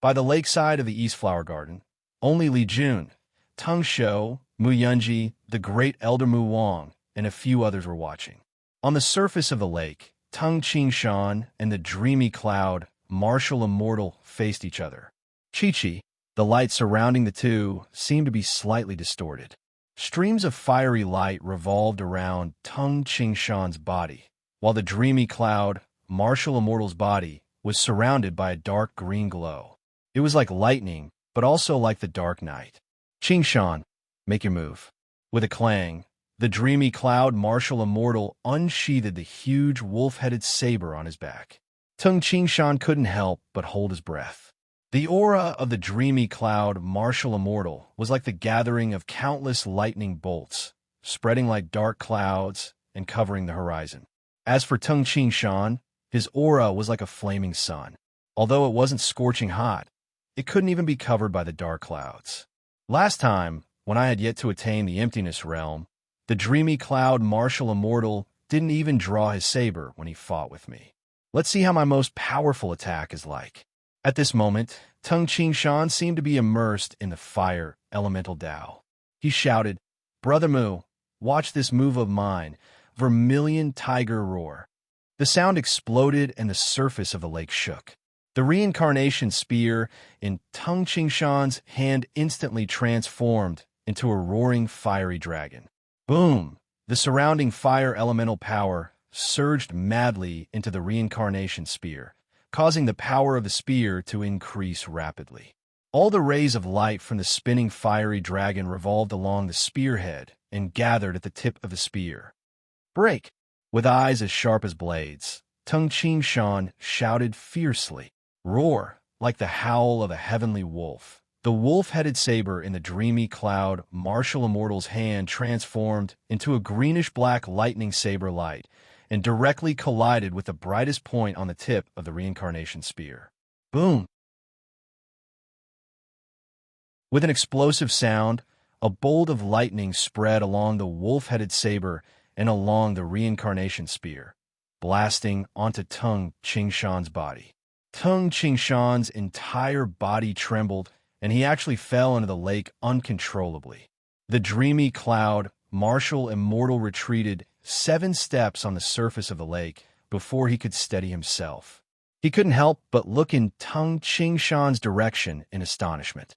By the lakeside of the East Flower Garden, Only Li Jun, Tung Shou, Mu Yunji, the great elder Mu Wang, and a few others were watching. On the surface of the lake, Tung Qingshan and the dreamy cloud, martial immortal, faced each other. Chi-Chi, the light surrounding the two, seemed to be slightly distorted. Streams of fiery light revolved around Tung Qingshan's body, while the dreamy cloud, martial immortal's body, was surrounded by a dark green glow. It was like lightning, but also like the dark night. Qingshan, make your move. With a clang, the dreamy cloud martial immortal unsheathed the huge wolf-headed saber on his back. Tung Qingshan couldn't help but hold his breath. The aura of the dreamy cloud martial immortal was like the gathering of countless lightning bolts, spreading like dark clouds and covering the horizon. As for Tung Qingshan, his aura was like a flaming sun. Although it wasn't scorching hot, it couldn't even be covered by the dark clouds. Last time, when I had yet to attain the emptiness realm, the dreamy cloud martial immortal didn't even draw his saber when he fought with me. Let's see how my most powerful attack is like. At this moment, Tung Qingshan seemed to be immersed in the fire elemental Tao. He shouted, "Brother Mu, watch this move of mine, vermilion tiger roar." The sound exploded and the surface of the lake shook. The reincarnation spear in Tung Qingshan's hand instantly transformed into a roaring fiery dragon. Boom! The surrounding fire elemental power surged madly into the reincarnation spear, causing the power of the spear to increase rapidly. All the rays of light from the spinning fiery dragon revolved along the spearhead and gathered at the tip of the spear. "Break!" With eyes as sharp as blades, Tung Qingshan shouted fiercely. Roar, like the howl of a heavenly wolf. The wolf-headed saber in the dreamy cloud martial immortal's hand transformed into a greenish-black lightning saber light and directly collided with the brightest point on the tip of the reincarnation spear. Boom! With an explosive sound, a bolt of lightning spread along the wolf-headed saber and along the reincarnation spear, blasting onto Tung Qingshan's body. Tung Qingshan's entire body trembled, and he actually fell into the lake uncontrollably. The dreamy cloud, martial immortal retreated 7 steps on the surface of the lake before he could steady himself. He couldn't help but look in Tung Qingshan's direction in astonishment.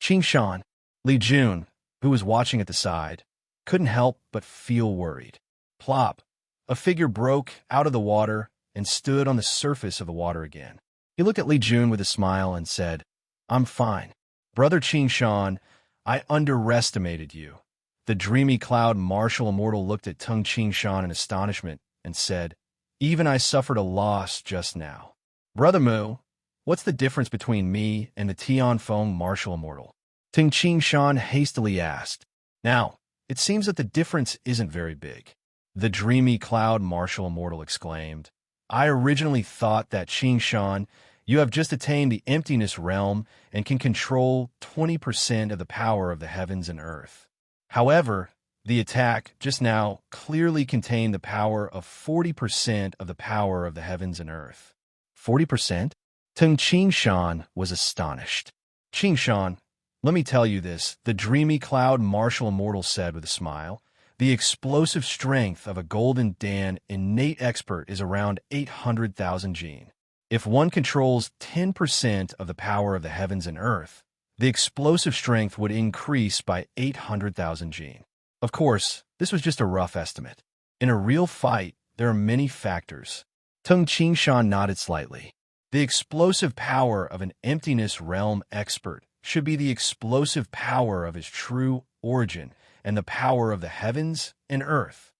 Qingshan, Li Jun, who was watching at the side, couldn't help but feel worried. Plop! A figure broke out of the water and stood on the surface of the water again. He looked at Li Jun with a smile and said, "I'm fine. Brother Qingshan, I underestimated you." The dreamy cloud martial immortal looked at Tung Qingshan in astonishment and said, "Even I suffered a loss just now. Brother Mu, what's the difference between me and the Tianfeng martial immortal?" Tung Qingshan hastily asked. "Now, it seems that the difference isn't very big." The dreamy cloud martial immortal exclaimed, "I originally thought that Qingshan, you have just attained the emptiness realm and can control 20% of the power of the heavens and earth. However, the attack just now clearly contained the power of 40% of the power of the heavens and earth." 40%? Tung Qingshan was astonished. "Qingshan, let me tell you this," the dreamy cloud martial immortal said with a smile. "The explosive strength of a Golden Dan innate expert is around 800,000 gene. If one controls 10% of the power of the heavens and earth, the explosive strength would increase by 800,000 gene. Of course, this was just a rough estimate. In a real fight, there are many factors." Tung Qingshan nodded slightly. "The explosive power of an emptiness realm expert should be the explosive power of his true origin and the power of the heavens and earth.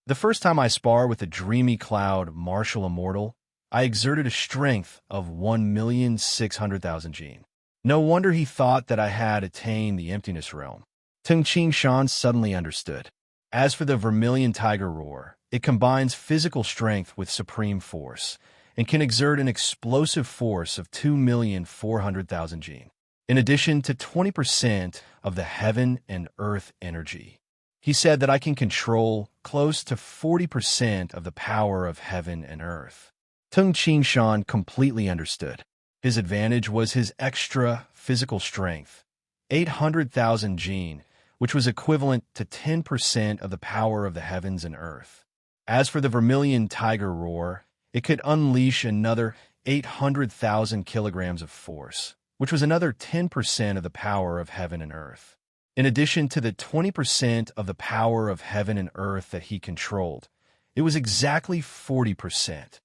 The first time I spar with the dreamy cloud martial immortal, I exerted a strength of 1,600,000 gene. No wonder he thought that I had attained the emptiness realm." Tung Qingshan suddenly understood. As for the vermilion tiger roar, it combines physical strength with supreme force and can exert an explosive force of 2,400,000 gene, in addition to 20% of the heaven and earth energy. He said that I can control close to 40% of the power of heaven and earth. Tung Qingshan completely understood. His advantage was his extra physical strength. 800,000 gene, which was equivalent to 10% of the power of the heavens and earth. As for the vermilion tiger roar, it could unleash another 800,000 kilograms of force, which was another 10% of the power of heaven and earth. In addition to the 20% of the power of heaven and earth that he controlled, it was exactly 40%.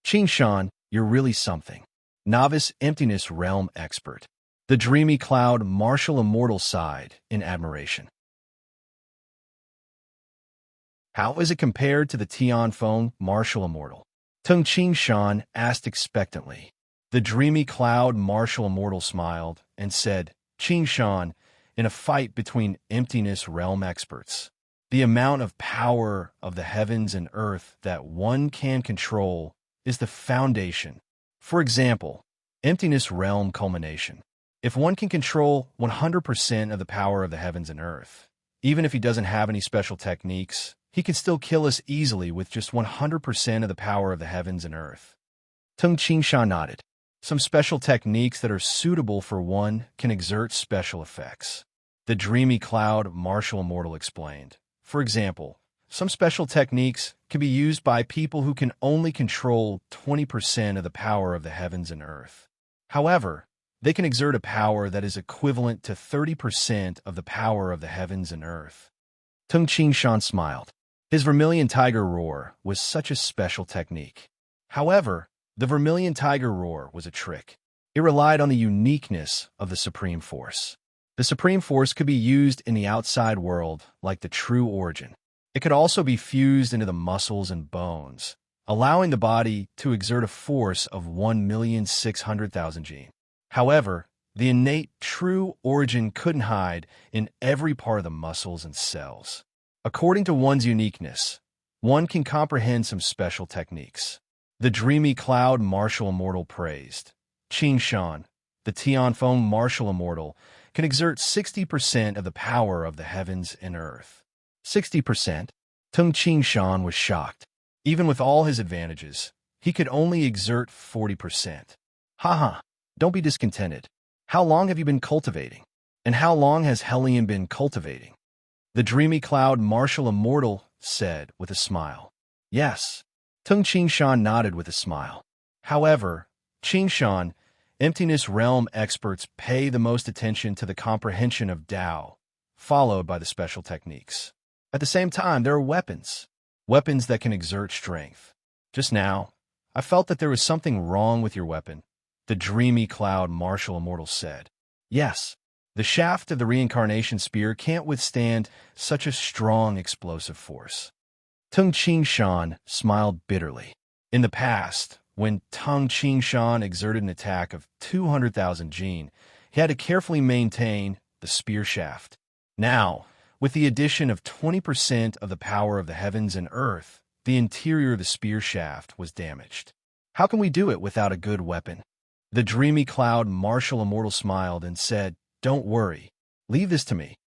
Qingshan, you're really something. Novice Emptiness Realm Expert. The dreamy cloud martial immortal sighed in admiration. How is it compared to the Tianfeng martial immortal? Tung Qingshan asked expectantly. The dreamy cloud martial immortal smiled and said, Qingshan, in a fight between emptiness realm experts, the amount of power of the heavens and earth that one can control is the foundation. For example, emptiness realm culmination. If one can control 100% of the power of the heavens and earth, even if he doesn't have any special techniques, he can still kill us easily with just 100% of the power of the heavens and earth. Tung Qingshan nodded. Some special techniques that are suitable for one can exert special effects. The dreamy cloud martial immortal explained. For example, some special techniques can be used by people who can only control 20% of the power of the heavens and earth. However, they can exert a power that is equivalent to 30% of the power of the heavens and earth. Tung Qingshan smiled. His vermilion tiger roar was such a special technique. However, the vermilion tiger roar was a trick. It relied on the uniqueness of the Supreme Force. The Supreme Force could be used in the outside world like the true origin. It could also be fused into the muscles and bones, allowing the body to exert a force of 1,600,000 gene. However, the innate true origin couldn't hide in every part of the muscles and cells. According to one's uniqueness, one can comprehend some special techniques. The dreamy cloud martial immortal praised. Qingshan, the Tianfeng martial immortal, can exert 60% of the power of the heavens and earth. 60%? Tung Qingshan was shocked. Even with all his advantages, he could only exert 40%. Haha, don't be discontented. How long have you been cultivating? And how long has Helion been cultivating? The dreamy cloud martial immortal said with a smile. Yes. Tung Qingshan nodded with a smile. However, Qingshan, emptiness realm experts pay the most attention to the comprehension of Tao, followed by the special techniques. At the same time, there are weapons that can exert strength. Just now, I felt that there was something wrong with your weapon, the dreamy cloud martial immortal said. Yes, the shaft of the reincarnation spear can't withstand such a strong explosive force. Tung Qingshan smiled bitterly. In the past, when Tung Qingshan exerted an attack of 200,000 gene, he had to carefully maintain the spear shaft. Now, with the addition of 20% of the power of the heavens and earth, the interior of the spear shaft was damaged. How can we do it without a good weapon? The dreamy cloud martial immortal smiled and said, Don't worry. Leave this to me.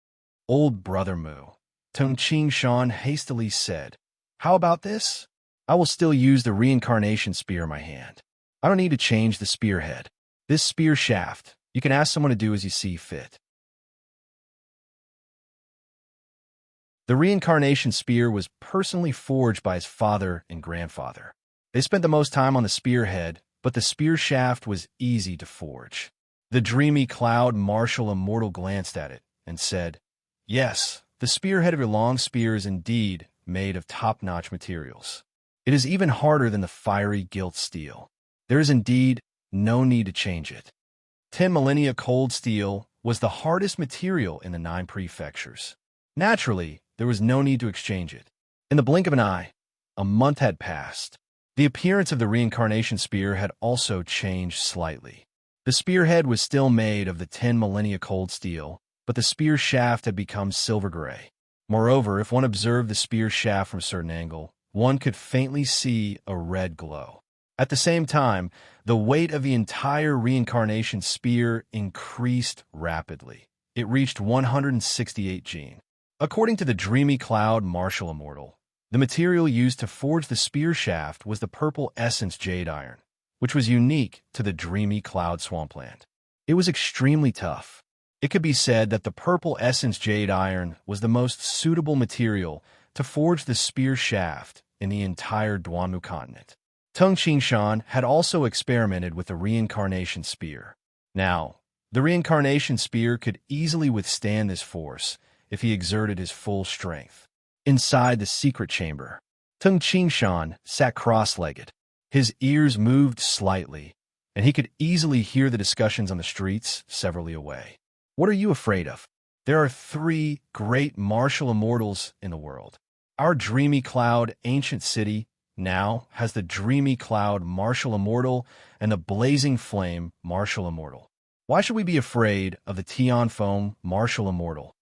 Old brother Mu. Tung Qingshan hastily said, How about this? I will still use the reincarnation spear in my hand. I don't need to change the spearhead. This spear shaft, you can ask someone to do as you see fit. The reincarnation spear was personally forged by his father and grandfather. They spent the most time on the spearhead, but the spear shaft was easy to forge. The dreamy cloud martial immortal glanced at it and said, Yes, the spearhead of your long spear is indeed made of top-notch materials. It is even harder than the fiery gilt steel. There is indeed no need to change it. 10 millennia cold steel was the hardest material in the 9 prefectures. Naturally, there was no need to exchange it. In the blink of an eye, a month had passed. The appearance of the reincarnation spear had also changed slightly. The spearhead was still made of the 10 millennia cold steel, but the spear shaft had become silver gray. Moreover, if one observed the spear shaft from a certain angle, one could faintly see a red glow. At the same time, the weight of the entire reincarnation spear increased rapidly. It reached 168 gene. According to the dreamy cloud martial immortal, the material used to forge the spear shaft was the purple essence jade iron, which was unique to the dreamy cloud swampland. It was extremely tough. It could be said that the purple essence jade iron was the most suitable material to forge the spear shaft in the entire Duanmu continent. Tung Qingshan had also experimented with the reincarnation spear. Now, the reincarnation spear could easily withstand this force if he exerted his full strength. Inside the secret chamber, Tung Qingshan sat cross-legged. His ears moved slightly, and he could easily hear the discussions on the streets severally away. What are you afraid of? There are 3 great martial immortals in the world. Our dreamy cloud ancient city now has the dreamy cloud martial immortal and the blazing flame martial immortal. Why should we be afraid of the Tian foam martial immortal?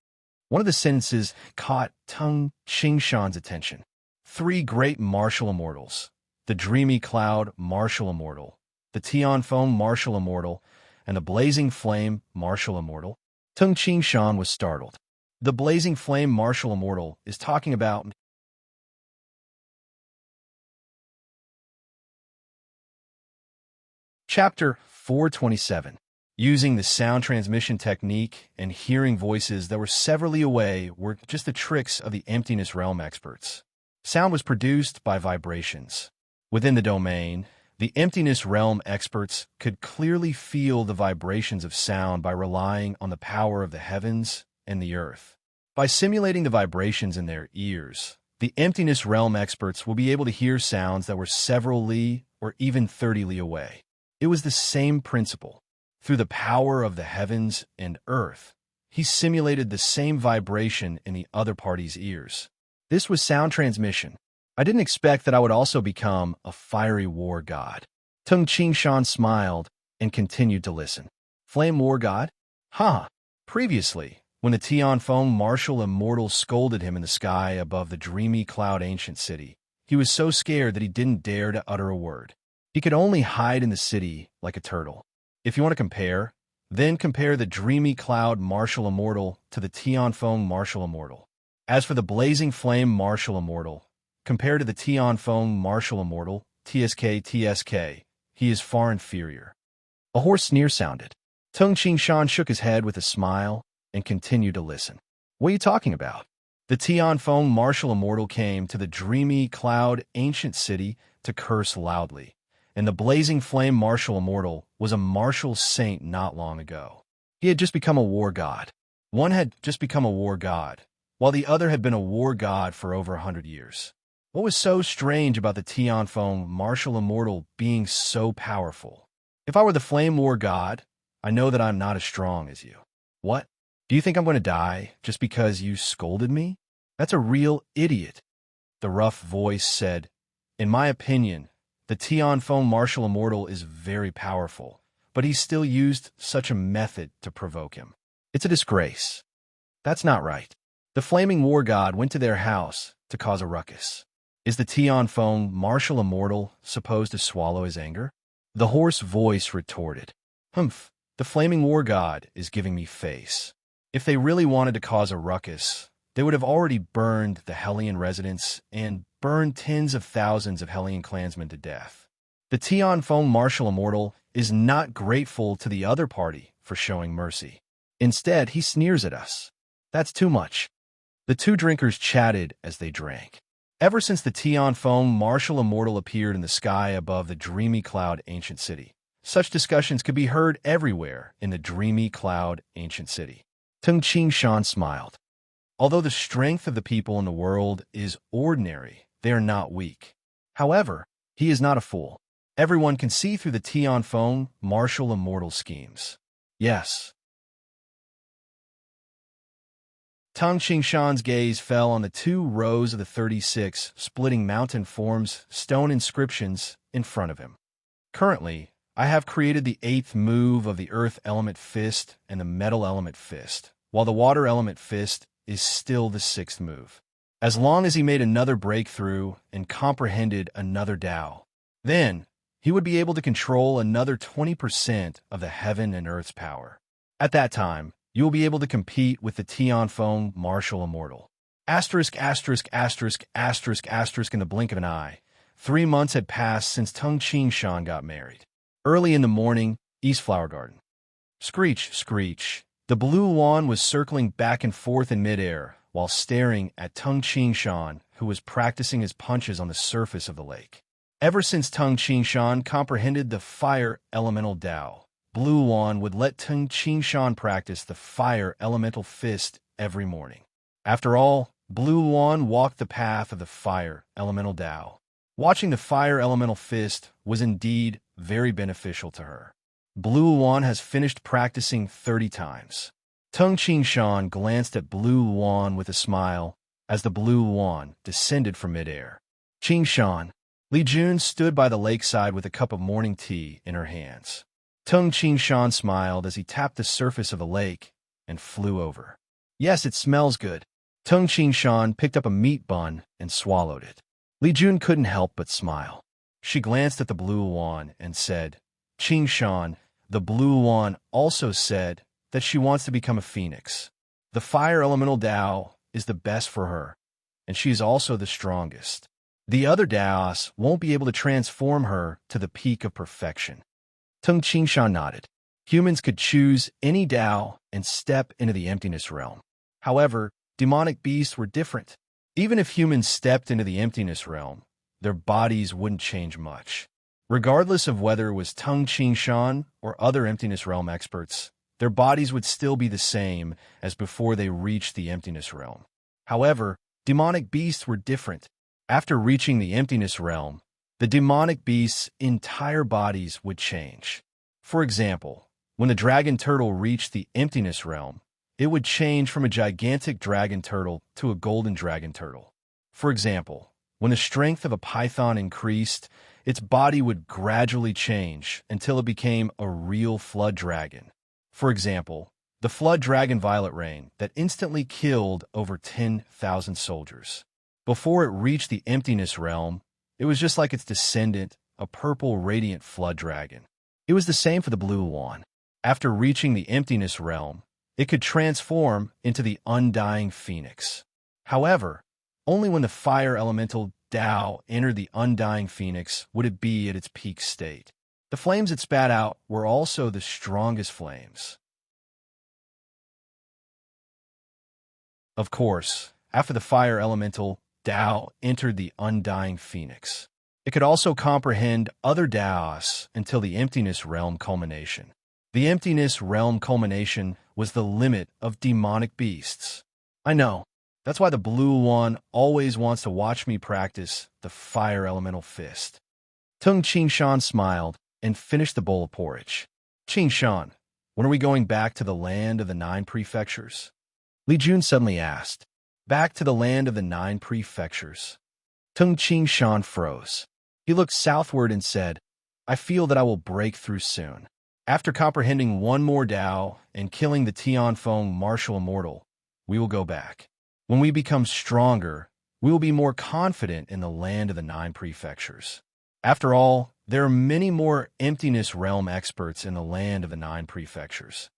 One of the sentences caught Tung Qingshan's attention. 3 great martial immortals. The dreamy cloud martial immortal, the Tian foam martial immortal, and the blazing flame martial immortal. Tung Qingshan was startled. The blazing flame martial immortal is talking about Chapter 427. Using the sound transmission technique and hearing voices that were severally away were just the tricks of the emptiness realm experts. Sound was produced by vibrations. Within the domain, the emptiness realm experts could clearly feel the vibrations of sound by relying on the power of the heavens and the earth. By simulating the vibrations in their ears, the emptiness realm experts will be able to hear sounds that were several li or even 30 li away. It was the same principle. Through the power of the heavens and earth, he simulated the same vibration in the other party's ears. This was sound transmission. I didn't expect that I would also become a fiery war god. Tung Qingshan smiled and continued to listen. Flame war god? Huh. Previously, when the Tian foam martial immortal scolded him in the sky above the dreamy cloud ancient city, he was so scared that he didn't dare to utter a word. He could only hide in the city like a turtle. If you want to compare, then compare the dreamy cloud martial immortal to the Tian foam martial immortal. As for the blazing flame martial immortal, compared to the Tian foam martial immortal, TSK, he is far inferior. A hoarse sneer sounded. Tung Qingshan shook his head with a smile and continued to listen. What are you talking about? The Tian foam martial immortal came to the dreamy cloud ancient city to curse loudly, and the blazing flame martial immortal was a martial saint not long ago. He had just become a war god. One had just become a war god, while the other had been a war god for over 100 years. What was so strange about the Tian foam martial immortal being so powerful? If I were the flame war god, I know that I'm not as strong as you. What? Do you think I'm going to die just because you scolded me? That's a real idiot. The rough voice said, in my opinion, the Tian foam martial immortal is very powerful, but he still used such a method to provoke him. It's a disgrace. That's not right. The flaming war god went to their house to cause a ruckus. Is the Tian foam martial immortal supposed to swallow his anger? The hoarse voice retorted, Humph, the flaming war god is giving me face. If they really wanted to cause a ruckus, they would have already burned the Hellion residents and burned tens of thousands of Hellion clansmen to death. The Tian foam martial immortal is not grateful to the other party for showing mercy. Instead, he sneers at us. That's too much. The 2 drinkers chatted as they drank. Ever since the Tian foam martial immortal appeared in the sky above the dreamy cloud ancient city, such discussions could be heard everywhere in the dreamy cloud ancient city. Tung Qingshan smiled. Although the strength of the people in the world is ordinary, they are not weak. However, he is not a fool. Everyone can see through the Tian foam martial immortal schemes. Yes. Tung Qingshan's gaze fell on the 2 rows of the 36 splitting mountain forms, stone inscriptions in front of him. Currently, I have created the 8th move of the earth element fist and the metal element fist, while the water element fist is still the 6th move. As long as he made another breakthrough and comprehended another Tao, then he would be able to control another 20% of the heaven and earth's power. At that time, you will be able to compete with the Tian foam martial immortal. Asterisk, asterisk, asterisk, asterisk, asterisk in the blink of an eye. 3 months had passed since Tung Qingshan got married. Early in the morning, East Flower Garden. Screech, screech. The blue wand was circling back and forth in midair while staring at Tung Qingshan, who was practicing his punches on the surface of the lake. Ever since Tung Qingshan comprehended the fire elemental Tao, Blue Wand would let Tung Qingshan practice the fire elemental fist every morning. After all, Blue Wand walked the path of the fire elemental Tao. Watching the fire elemental fist was indeed very beneficial to her. Blue Wand has finished practicing 30 times. Tung Qingshan glanced at Blue Wand with a smile as the blue wand descended from midair. Qingshan. Li Jun stood by the lakeside with a cup of morning tea in her hands. Tung Qingshan smiled as he tapped the surface of the lake and flew over. Yes, it smells good. Tung Qingshan picked up a meat bun and swallowed it. Li Jun couldn't help but smile. She glanced at the blue wand and said, Qingshan, the blue wand also said that she wants to become a phoenix. The fire elemental Tao is the best for her, and she is also the strongest. The other Taos won't be able to transform her to the peak of perfection. Tung Qingshan nodded. Humans could choose any Tao and step into the emptiness realm. However, demonic beasts were different. Even if humans stepped into the emptiness realm, their bodies wouldn't change much. Regardless of whether it was Tung Qingshan or other emptiness realm experts, their bodies would still be the same as before they reached the emptiness realm. However, demonic beasts were different. After reaching the emptiness realm, the demonic beasts' entire bodies would change. For example, when the dragon turtle reached the emptiness realm, it would change from a gigantic dragon turtle to a golden dragon turtle. For example, when the strength of a python increased, its body would gradually change until it became a real flood dragon. For example, the flood dragon Violet Rain that instantly killed over 10,000 soldiers. Before it reached the emptiness realm, it was just like its descendant, a purple radiant flood dragon. It was the same for the blue wand. After reaching the emptiness realm, it could transform into the undying phoenix. However, only when the fire elemental Tao entered the undying phoenix would it be at its peak state. The flames it spat out were also the strongest flames. Of course, after the fire elemental Tao entered the undying phoenix, it could also comprehend other Taos until the emptiness realm culmination. The emptiness realm culmination was the limit of demonic beasts. I know. That's why the blue one always wants to watch me practice the fire elemental fist. Tung Qingshan smiled and finished the bowl of porridge. Qingshan, when are we going back to the land of the 9 prefectures? Li Jun suddenly asked. Back to the land of the 9 prefectures. Tung Qingshan froze. He looked southward and said, I feel that I will break through soon. After comprehending one more Tao and killing the Tianfeng martial immortal, we will go back. When we become stronger, we will be more confident in the land of the 9 prefectures. After all, there are many more emptiness realm experts in the land of the 9 prefectures.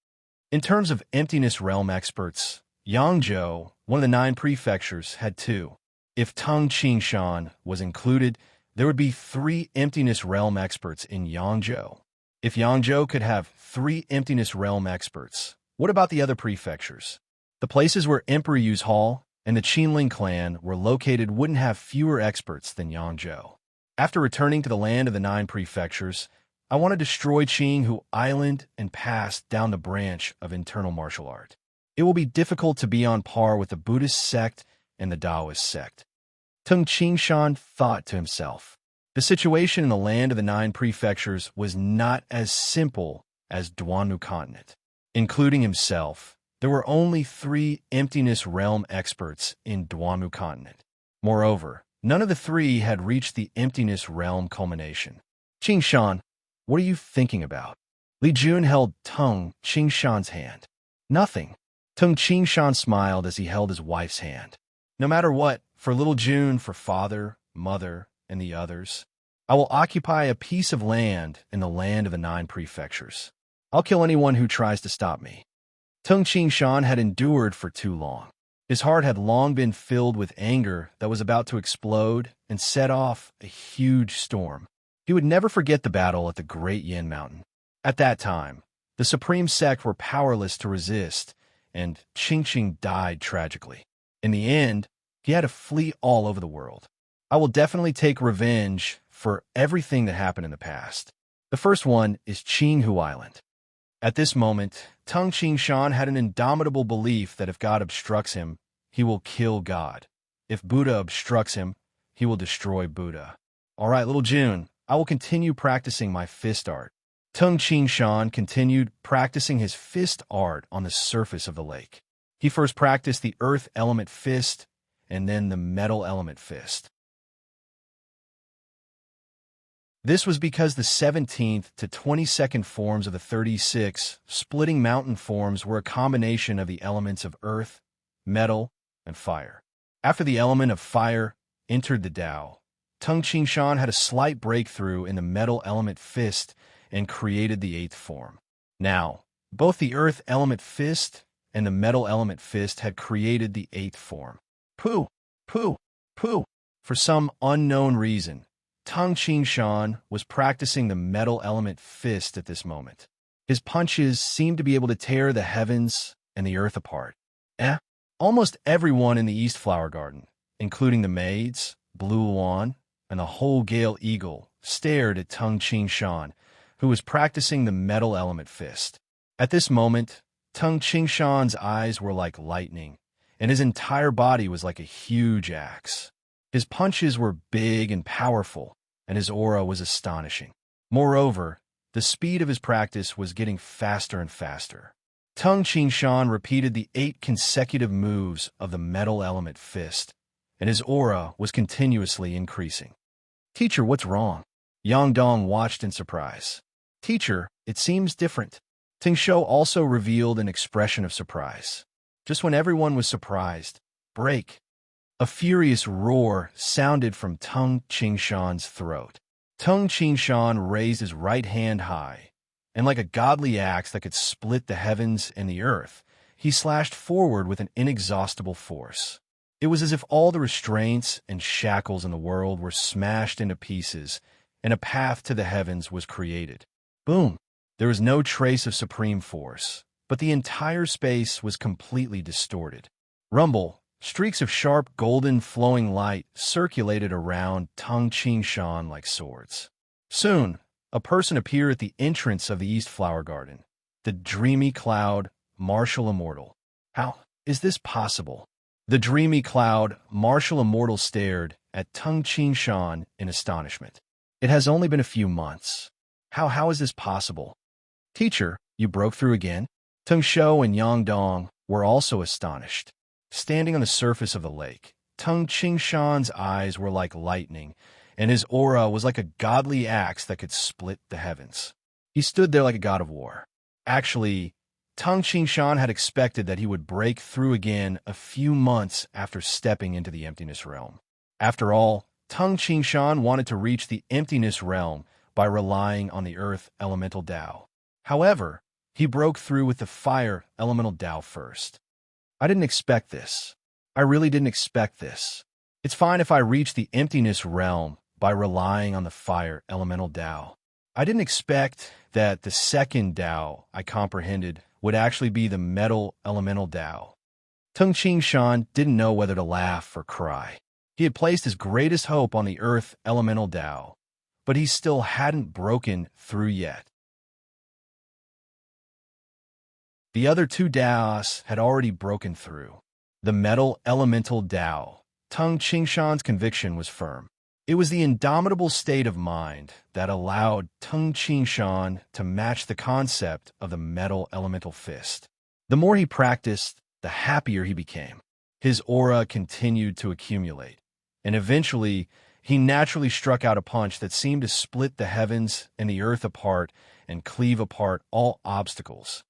In terms of emptiness realm experts, Yangzhou, one of the 9 prefectures, had 2. If Tung Qingshan was included, there would be 3 emptiness realm experts in Yangzhou. If Yangzhou could have 3 emptiness realm experts, what about the other prefectures? The places where Emperor Yu's Hall and the Qinling clan were located wouldn't have fewer experts than Yangzhou. After returning to the land of the 9 prefectures, I want to destroy Qinghu Island and pass down the branch of internal martial art. It will be difficult to be on par with the Buddhist sect and the Taoist sect. Tung Qingshan thought to himself. The situation in the land of the 9 prefectures was not as simple as Duanmu continent. Including himself, there were only 3 emptiness realm experts in Duanmu continent. Moreover, none of the 3 had reached the emptiness realm culmination. Qingshan, what are you thinking about? Li Jun held Tung Qingshan's hand. Nothing. Tung Qingshan smiled as he held his wife's hand. No matter what, for little June, for father, mother, and the others, I will occupy a piece of land in the land of the 9 prefectures. I'll kill anyone who tries to stop me. Tung Qingshan had endured for too long. His heart had long been filled with anger that was about to explode and set off a huge storm. He would never forget the battle at the Great Yin Mountain. At that time, The Supreme Sect were powerless to resist, and Qingqing died tragically. In the end, he had to flee all over the world. I will definitely take revenge for everything that happened in the past. The first one is Qinghu Island. At this moment, Tung Qingshan had an indomitable belief that if God obstructs him, he will kill God. If Buddha obstructs him, he will destroy Buddha. All right, little June, I will continue practicing my fist art. Tung Qingshan continued practicing his fist art on the surface of the lake. He first practiced the earth element fist and then the metal element fist. This was because the 17th to 22nd forms of the 36 splitting mountain forms were a combination of the elements of earth, metal, and fire. After the element of fire entered the Tao, Tung Qingshan had a slight breakthrough in the metal element fist and created the 8th form. Now, both the earth element fist and the metal element fist had created the 8th form. Pooh, pooh, pooh. For some unknown reason, Tung Qingshan was practicing the metal element fist at this moment. His punches seemed to be able to tear the heavens and the earth apart. Almost everyone in the East Flower Garden, including the maids, Blue Luan, and the whole Gale Eagle, stared at Tung Qingshan, who was practicing the metal element fist. At this moment, Tung Qingshan's eyes were like lightning, and his entire body was like a huge axe. His punches were big and powerful, and his aura was astonishing. Moreover, the speed of his practice was getting faster and faster. Tung Qingshan repeated the 8 consecutive moves of the metal element fist, and his aura was continuously increasing. "Teacher, what's wrong?" Yang Dong watched in surprise. "Teacher, it seems different." Ting Shou also revealed an expression of surprise. Just when everyone was surprised, break! A furious roar sounded from Tung Qingshan's throat. Tung Qingshan raised his right hand high, and like a godly axe that could split the heavens and the earth, he slashed forward with an inexhaustible force. It was as if all the restraints and shackles in the world were smashed into pieces, and a path to the heavens was created. Boom! There was no trace of supreme force, but the entire space was completely distorted. Rumble! Streaks of sharp, golden, flowing light circulated around Tung Qingshan like swords. Soon, a person appeared at the entrance of the East Flower Garden. The dreamy cloud, martial immortal. How is this possible? The dreamy cloud, martial immortal stared at Tung Qingshan in astonishment. It has only been a few months. How is this possible? Teacher, you broke through again? Tung Shou and Yang Dong were also astonished. Standing on the surface of the lake, Tung Qingshan's eyes were like lightning, and his aura was like a godly axe that could split the heavens. He stood there like a god of war. Actually, Tung Qingshan had expected that he would break through again a few months after stepping into the emptiness realm. After all, Tung Qingshan wanted to reach the emptiness realm by relying on the earth elemental Tao. However, he broke through with the fire elemental Tao first. I didn't expect this. I really didn't expect this. It's fine if I reach the emptiness realm by relying on the fire elemental Tao. I didn't expect that the second Tao I comprehended would actually be the metal elemental Tao. Tung Qingshan didn't know whether to laugh or cry. He had placed his greatest hope on the earth elemental Tao, but he still hadn't broken through yet. The other 2 Taos had already broken through. The metal elemental Tao. Tung Qingshan's conviction was firm. It was the indomitable state of mind that allowed Tung Qingshan to match the concept of the metal elemental fist. The more he practiced, the happier he became. His aura continued to accumulate, and eventually he naturally struck out a punch that seemed to split the heavens and the earth apart and cleave apart all obstacles.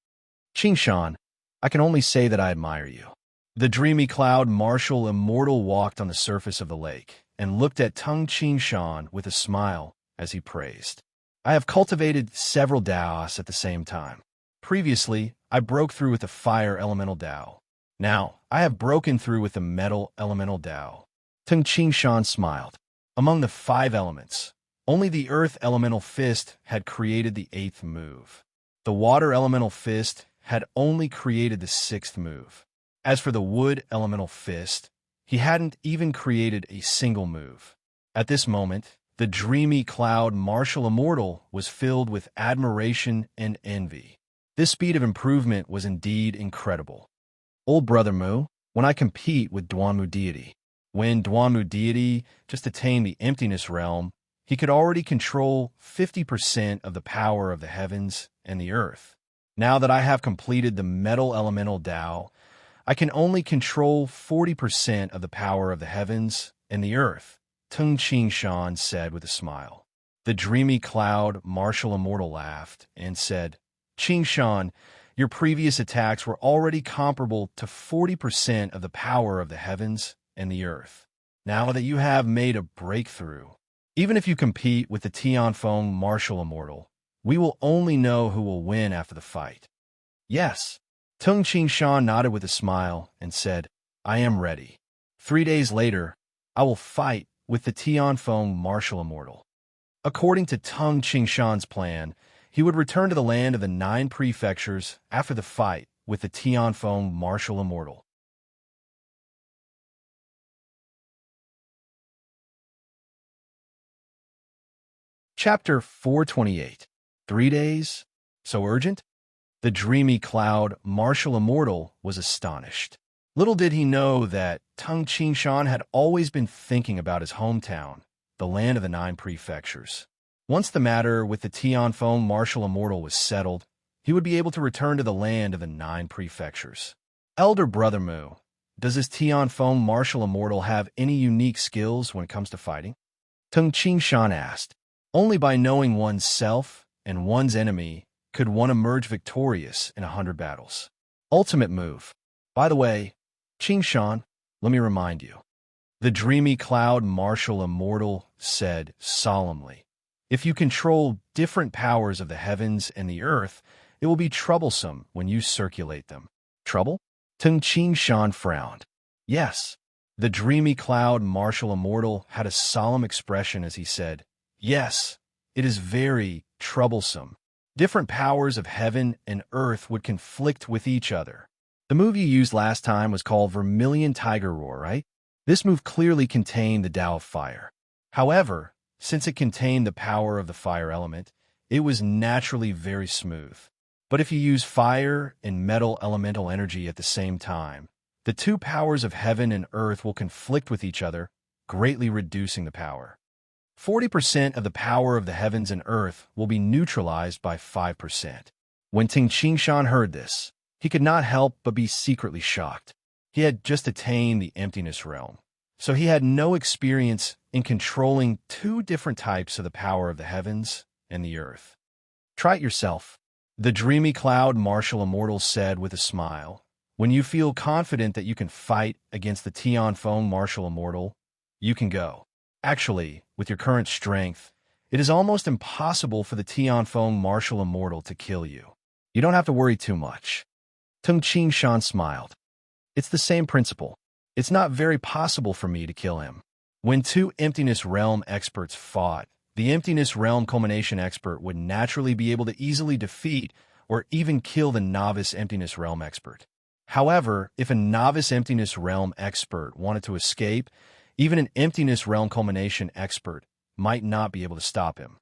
Qingshan, I can only say that I admire you. The dreamy cloud martial immortal walked on the surface of the lake and looked at Tung Qingshan with a smile as he praised. I have cultivated several Taos at the same time. Previously, I broke through with the fire elemental Tao. Now, I have broken through with the metal elemental Tao. Tung Qingshan smiled. Among the 5 elements, only the earth elemental fist had created the 8th move. The water elemental fist had only created the 6th move. As for the wood elemental fist, he hadn't even created a single move. At this moment, the dreamy cloud martial immortal was filled with admiration and envy. This speed of improvement was indeed incredible. Old Brother Mu, when I compete with Duanmu deity. When Duanmu deity just attained the emptiness realm, he could already control 50% of the power of the heavens and the earth. Now that I have completed the metal elemental Tao, I can only control 40% of the power of the heavens and the earth, Tung Qingshan said with a smile. The dreamy cloud martial immortal laughed and said, Qingshan, your previous attacks were already comparable to 40% of the power of the heavens and the earth. Now that you have made a breakthrough, even if you compete with the Tianfeng martial immortal, we will only know who will win after the fight. Yes. Tung Qingshan nodded with a smile and said, I am ready. 3 days later, I will fight with the Tianfeng martial immortal. According to Tung Qingshan's plan, he would return to the land of the 9 prefectures after the fight with the Tianfeng martial immortal. Chapter 428. 3 days? So urgent? The dreamy cloud martial immortal was astonished. Little did he know that Tung Qingshan had always been thinking about his hometown, the land of the 9 prefectures. Once the matter with the Tianfeng martial immortal was settled, he would be able to return to the land of the 9 prefectures. Elder Brother Mu, does this Tianfeng martial immortal have any unique skills when it comes to fighting? Tung Qingshan asked. Only by knowing one's self and one's enemy could one emerge victorious in 100 battles. Ultimate move. By the way, Qingshan, let me remind you. The dreamy cloud martial immortal said solemnly, if you control different powers of the heavens and the earth, it will be troublesome when you circulate them. Trouble? Tung Qingshan frowned. Yes. The dreamy cloud martial immortal had a solemn expression as he said, yes, it is very troublesome. Different powers of heaven and earth would conflict with each other. The move you used last time was called Vermilion Tiger Roar, right? This move clearly contained the Tao of Fire. However, since it contained the power of the fire element, it was naturally very smooth. But if you use fire and metal elemental energy at the same time, the 2 powers of heaven and earth will conflict with each other, greatly reducing the power. 40% of the power of the heavens and earth will be neutralized by 5%. When Tung Qingshan heard this, he could not help but be secretly shocked. He had just attained the emptiness realm, so he had no experience in controlling 2 different types of the power of the heavens and the earth. Try it yourself. The dreamy cloud martial immortal said with a smile, when you feel confident that you can fight against the Tianfeng martial immortal, you can go. Actually, with your current strength, it is almost impossible for the Tianfeng martial immortal to kill you. You don't have to worry too much. Tung Qingshan smiled. It's the same principle. It's not very possible for me to kill him. When 2 emptiness realm experts fought, the emptiness realm culmination expert would naturally be able to easily defeat or even kill the novice emptiness realm expert. However, if a novice emptiness realm expert wanted to escape, even an emptiness realm culmination expert might not be able to stop him.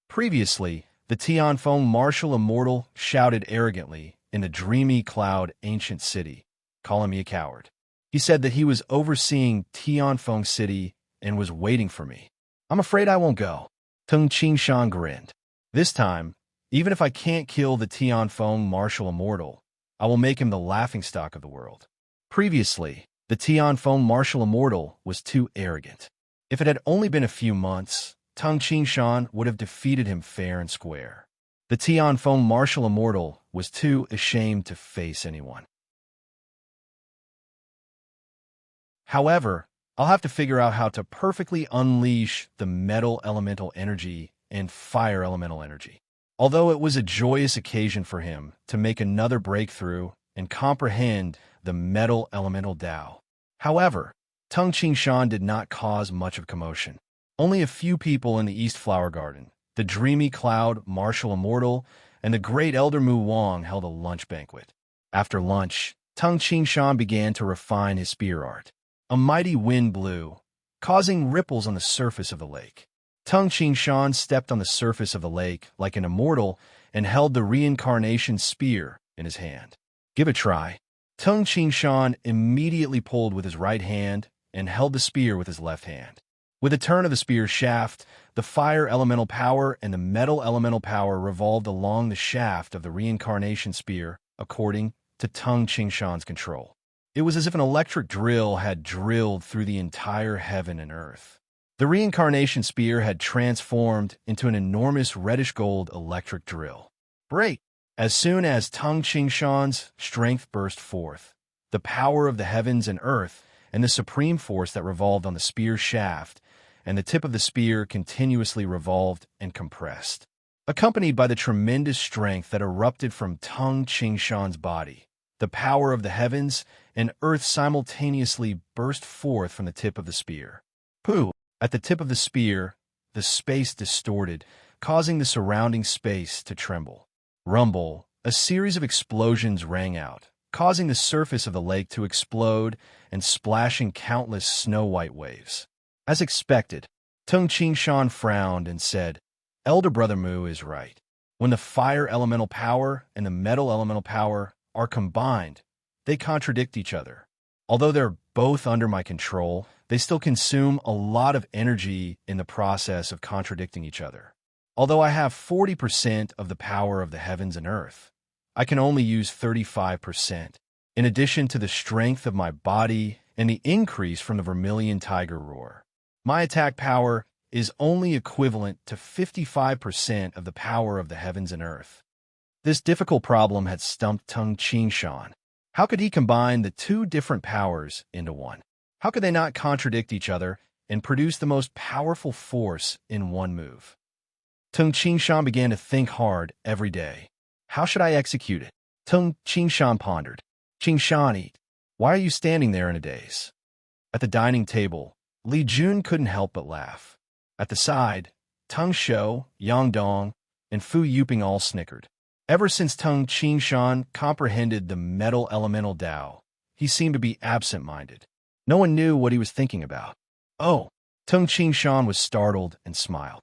Previously, the Tianfeng martial immortal shouted arrogantly in the dreamy cloud ancient city, calling me a coward. He said that he was overseeing Tianfeng city and was waiting for me. I'm afraid I won't go. Tung Qingshan grinned. This time, even if I can't kill the Tianfeng martial immortal, I will make him the laughingstock of the world. Previously, the Tianfeng martial immortal was too arrogant. If it had only been a few months, Tung Qingshan would have defeated him fair and square. The Tianfeng martial immortal was too ashamed to face anyone. However, I'll have to figure out how to perfectly unleash the metal elemental energy and fire elemental energy. Although it was a joyous occasion for him to make another breakthrough and comprehend the metal elemental Tao. However, Tung Qingshan did not cause much of commotion. Only a few people in the East Flower Garden, the dreamy cloud martial immortal, and the great elder Mu Wang held a lunch banquet. After lunch, Tung Qingshan began to refine his spear art. A mighty wind blew, causing ripples on the surface of the lake. Tung Qingshan stepped on the surface of the lake like an immortal and held the reincarnation spear in his hand. Give a try. Tung Qingshan immediately pulled with his right hand and held the spear with his left hand. With a turn of the spear shaft, the fire elemental power and the metal elemental power revolved along the shaft of the reincarnation spear according to Tung Qingshan's control. It was as if an electric drill had drilled through the entire heaven and earth. The reincarnation spear had transformed into an enormous reddish-gold electric drill. Break! As soon as Tung Qingshan's strength burst forth, the power of the heavens and earth and the supreme force that revolved on the spear's shaft and the tip of the spear continuously revolved and compressed, accompanied by the tremendous strength that erupted from Tung Qingshan's body. The power of the heavens and earth simultaneously burst forth from the tip of the spear. Pooh! At the tip of the spear, the space distorted, causing the surrounding space to tremble. Rumble! A series of explosions rang out, causing the surface of the lake to explode and splashing countless snow-white waves. As expected, Tung Qingshan frowned and said, "Elder Brother Mu is right. When the fire elemental power and the metal elemental power are combined, they contradict each other. Although they're both under my control, they still consume a lot of energy in the process of contradicting each other. Although I have 40% of the power of the heavens and earth, I can only use 35%, in addition to the strength of my body and the increase from the vermilion tiger roar. My attack power is only equivalent to 55% of the power of the heavens and earth." This difficult problem had stumped Tung Qingshan. How could he combine the two different powers into one? How could they not contradict each other and produce the most powerful force in one move? Tung Qingshan began to think hard every day. How should I execute it? Tung Qingshan pondered. Qingshan, why are you standing there in a daze? At the dining table, Li Jun couldn't help but laugh. At the side, Tung Shou, Yang Dong, and Fu Yuping all snickered. Ever since Tung Qingshan comprehended the metal elemental Tao, he seemed to be absent-minded. No one knew what he was thinking about. Oh, Tung Qingshan was startled and smiled.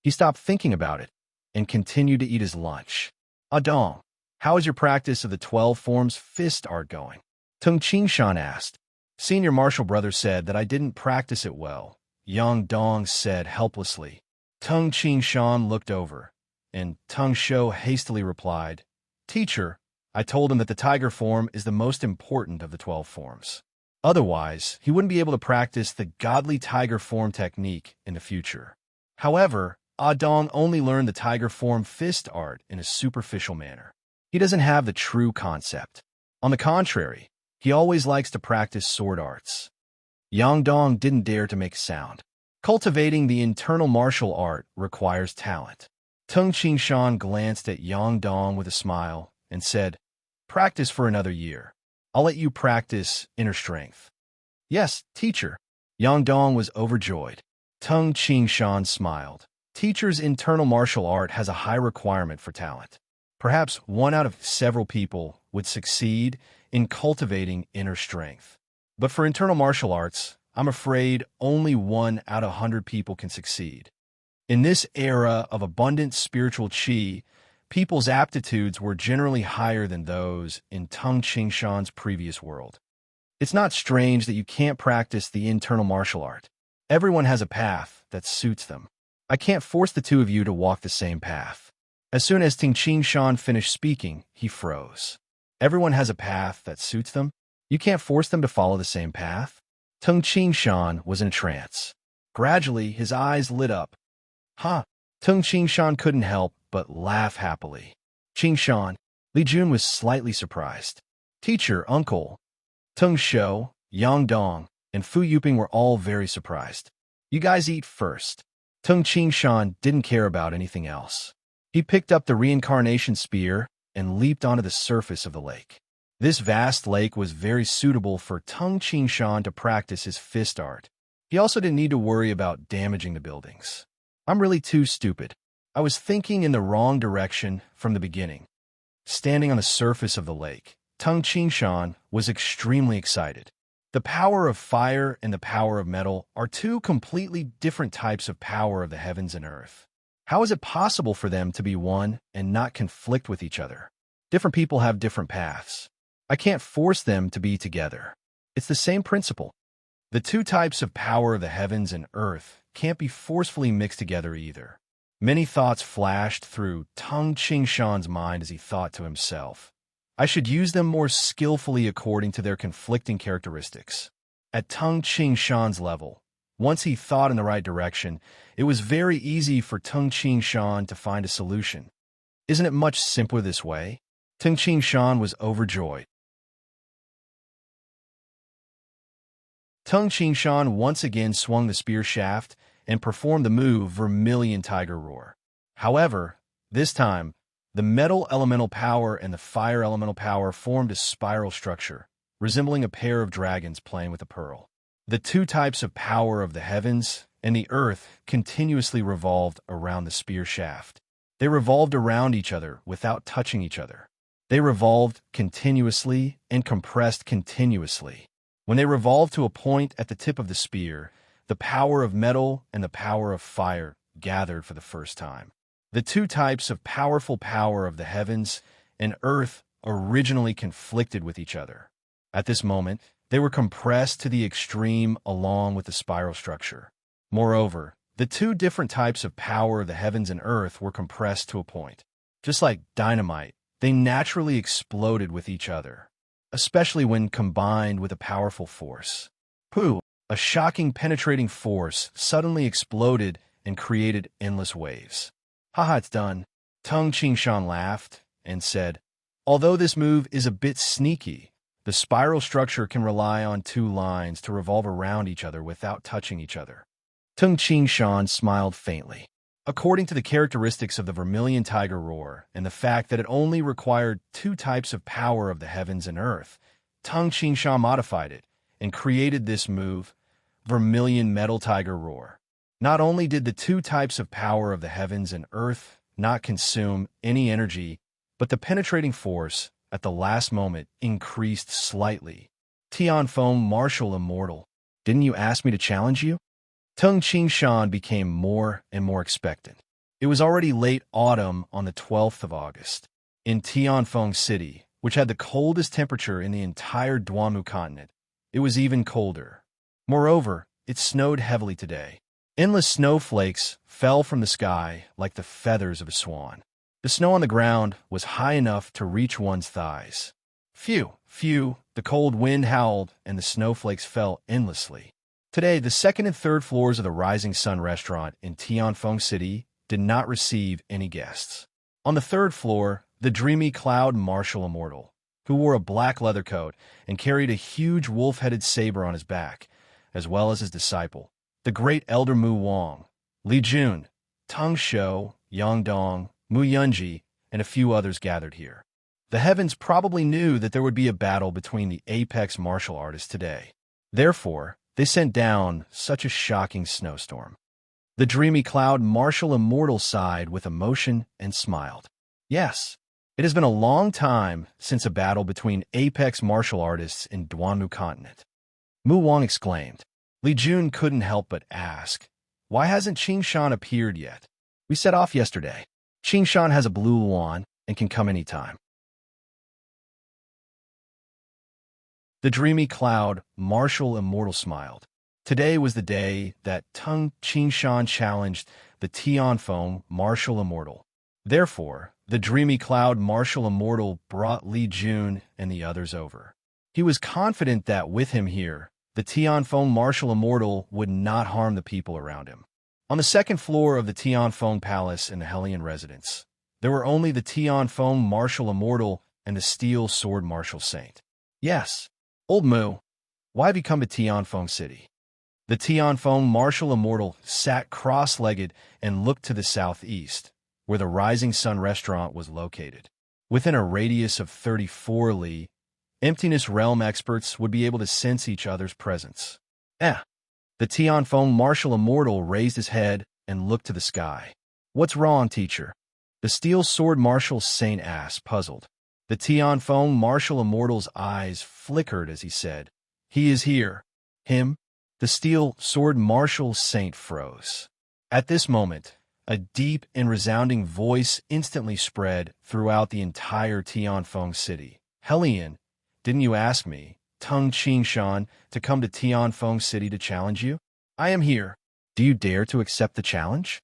He stopped thinking about it and continued to eat his lunch. Dong, how is your practice of the 12 forms fist art going? Tung Qingshan asked. Senior martial brother said that I didn't practice it well, Yang Dong said helplessly. Tung Qingshan looked over, and Tung Shou hastily replied, Teacher, I told him that the tiger form is the most important of the 12 forms. Otherwise, he wouldn't be able to practice the godly tiger form technique in the future. However, Dong only learned the tiger form fist art in a superficial manner. He doesn't have the true concept. On the contrary, he always likes to practice sword arts. Yang Dong didn't dare to make a sound. Cultivating the internal martial art requires talent. Tung Qingshan glanced at Yang Dong with a smile and said, Practice for another year. I'll let you practice inner strength. Yes, teacher. Yang Dong was overjoyed. Tung Qingshan smiled. Teacher's internal martial art has a high requirement for talent. Perhaps one out of several people would succeed in cultivating inner strength. But for internal martial arts, I'm afraid only 1 out of 100 people can succeed. In this era of abundant spiritual qi, people's aptitudes were generally higher than those in Tung Qingshan's previous world. It's not strange that you can't practice the internal martial art. Everyone has a path that suits them. I can't force the two of you to walk the same path. As soon as Tung Qingshan finished speaking, he froze. Everyone has a path that suits them? You can't force them to follow the same path? Tung Qingshan was in a trance. Gradually, his eyes lit up. Huh? Tung Qingshan couldn't help but laugh happily. Qingshan, Li Jun was slightly surprised. Teacher, uncle. Tung Shou, Yang Dong, and Fu Yuping were all very surprised. You guys eat first. Tung Qingshan didn't care about anything else. He picked up the reincarnation spear and leaped onto the surface of the lake. This vast lake was very suitable for Tung Qingshan to practice his fist art. He also didn't need to worry about damaging the buildings. I'm really too stupid. I was thinking in the wrong direction from the beginning. Standing on the surface of the lake, Tung Qingshan was extremely excited. The power of fire and the power of metal are two completely different types of power of the heavens and earth. How is it possible for them to be one and not conflict with each other? Different people have different paths. I can't force them to be together. It's the same principle. The two types of power of the heavens and earth can't be forcefully mixed together either. Many thoughts flashed through Tung Qingshan's mind as he thought to himself, I should use them more skillfully according to their conflicting characteristics. At Tung Qingshan's level, once he thought in the right direction, it was very easy for Tung Qingshan to find a solution. Isn't it much simpler this way? Tung Qingshan was overjoyed. Tung Qingshan once again swung the spear shaft and performed the move Vermilion Tiger Roar. However, this time, the metal elemental power and the fire elemental power formed a spiral structure, resembling a pair of dragons playing with a pearl. The two types of power of the heavens and the earth continuously revolved around the spear shaft. They revolved around each other without touching each other. They revolved continuously and compressed continuously. When they revolved to a point at the tip of the spear, the power of metal and the power of fire gathered for the first time. The two types of powerful power of the heavens and earth originally conflicted with each other. At this moment, they were compressed to the extreme along with the spiral structure. Moreover, the two different types of power of the heavens and earth were compressed to a point. Just like dynamite, they naturally exploded with each other, especially when combined with a powerful force. Pooh! A shocking penetrating force suddenly exploded and created endless waves. Haha, it's done. Tung Qingshan laughed and said, although this move is a bit sneaky, the spiral structure can rely on two lines to revolve around each other without touching each other. Tung Qingshan smiled faintly. According to the characteristics of the Vermilion Tiger Roar and the fact that it only required two types of power of the heavens and earth, Tung Qingshan modified it and created this move, Vermilion Metal Tiger Roar. Not only did the two types of power of the heavens and earth not consume any energy, but the penetrating force, at the last moment, increased slightly. Tianfeng Martial Immortal, didn't you ask me to challenge you? Tung Qingshan became more and more expectant. It was already late autumn on the 12th of August. In Tianfeng City, which had the coldest temperature in the entire Duanmu continent, it was even colder. Moreover, it snowed heavily today. Endless snowflakes fell from the sky like the feathers of a swan. The snow on the ground was high enough to reach one's thighs. Phew, phew, the cold wind howled and the snowflakes fell endlessly. Today, the second and third floors of the Rising Sun restaurant in Tianfeng City did not receive any guests. On the third floor, the dreamy Cloud Martial Immortal, who wore a black leather coat and carried a huge wolf-headed saber on his back, as well as his disciple, the great elder Mu Wang, Li Jun, Teng Shou, Yang Dong, Mu Yunji, and a few others gathered here. The heavens probably knew that there would be a battle between the apex martial artists today. Therefore, they sent down such a shocking snowstorm. The dreamy Cloud Martial Immortal sighed with emotion and smiled. Yes, it has been a long time since a battle between apex martial artists in Duanmu continent. Mu Wang exclaimed. Li Jun couldn't help but ask, why hasn't Qingshan appeared yet? We set off yesterday. Qingshan has a blue luan and can come anytime. The dreamy Cloud Martial Immortal smiled. Today was the day that Tung Qingshan challenged the Tianfeng Martial Immortal. Therefore, the dreamy Cloud Martial Immortal brought Li Jun and the others over. He was confident that with him here, the Tianfeng Martial Immortal would not harm the people around him. On the second floor of the Tianfeng Palace in the Hellion residence, there were only the Tianfeng Martial Immortal and the Steel Sword Martial Saint. Yes, Old Mu, why have you come to Tianfeng City? The Tianfeng Martial Immortal sat cross-legged and looked to the southeast, where the Rising Sun restaurant was located. Within a radius of 34 li, Emptiness Realm experts would be able to sense each other's presence. The Tianfeng Martial Immortal raised his head and looked to the sky. What's wrong, teacher? The steel sword marshal Saint asked, puzzled. The Tianfeng martial immortal's eyes flickered as he said, "He is here." Him? The steel sword martial Saint froze. At this moment, a deep and resounding voice instantly spread throughout the entire Tianfeng city. "Helion, didn't you ask me, Tung Qingshan, to come to Tianfeng city to challenge you? I am here. Do you dare to accept the challenge?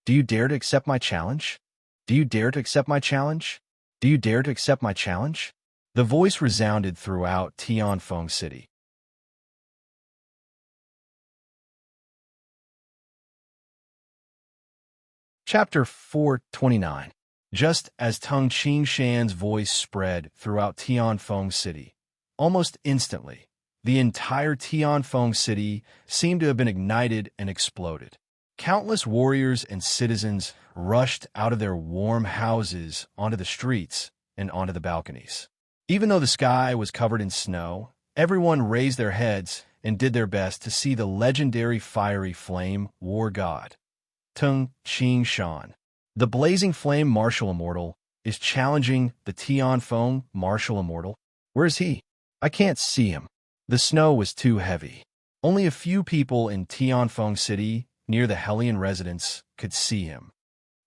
Do you dare to accept my challenge? Do you dare to accept my challenge? Do you dare to accept my challenge?" The voice resounded throughout Tianfeng city. Chapter 429. Just as Tung Qingshan's voice spread throughout Tianfeng city, almost instantly, the entire Tianfeng city seemed to have been ignited and exploded. Countless warriors and citizens rushed out of their warm houses onto the streets and onto the balconies. Even though the sky was covered in snow, everyone raised their heads and did their best to see the legendary fiery flame war god, Tung Qingshan. The blazing flame martial immortal is challenging the Tianfeng martial immortal. Where is he? I can't see him. The snow was too heavy. Only a few people in Tianfeng city, near the Helion residence, could see him.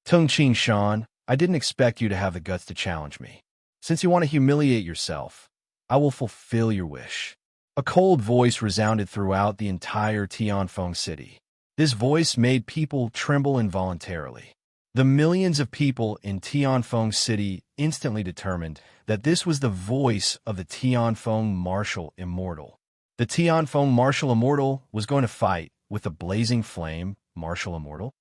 Tung Qingshan, I didn't expect you to have the guts to challenge me. Since you want to humiliate yourself, I will fulfill your wish. A cold voice resounded throughout the entire Tianfeng city. This voice made people tremble involuntarily. The millions of people in Tianfeng city instantly determined that this was the voice of the Tianfeng martial immortal. The Tianfeng martial immortal was going to fight with the blazing flame martial immortal.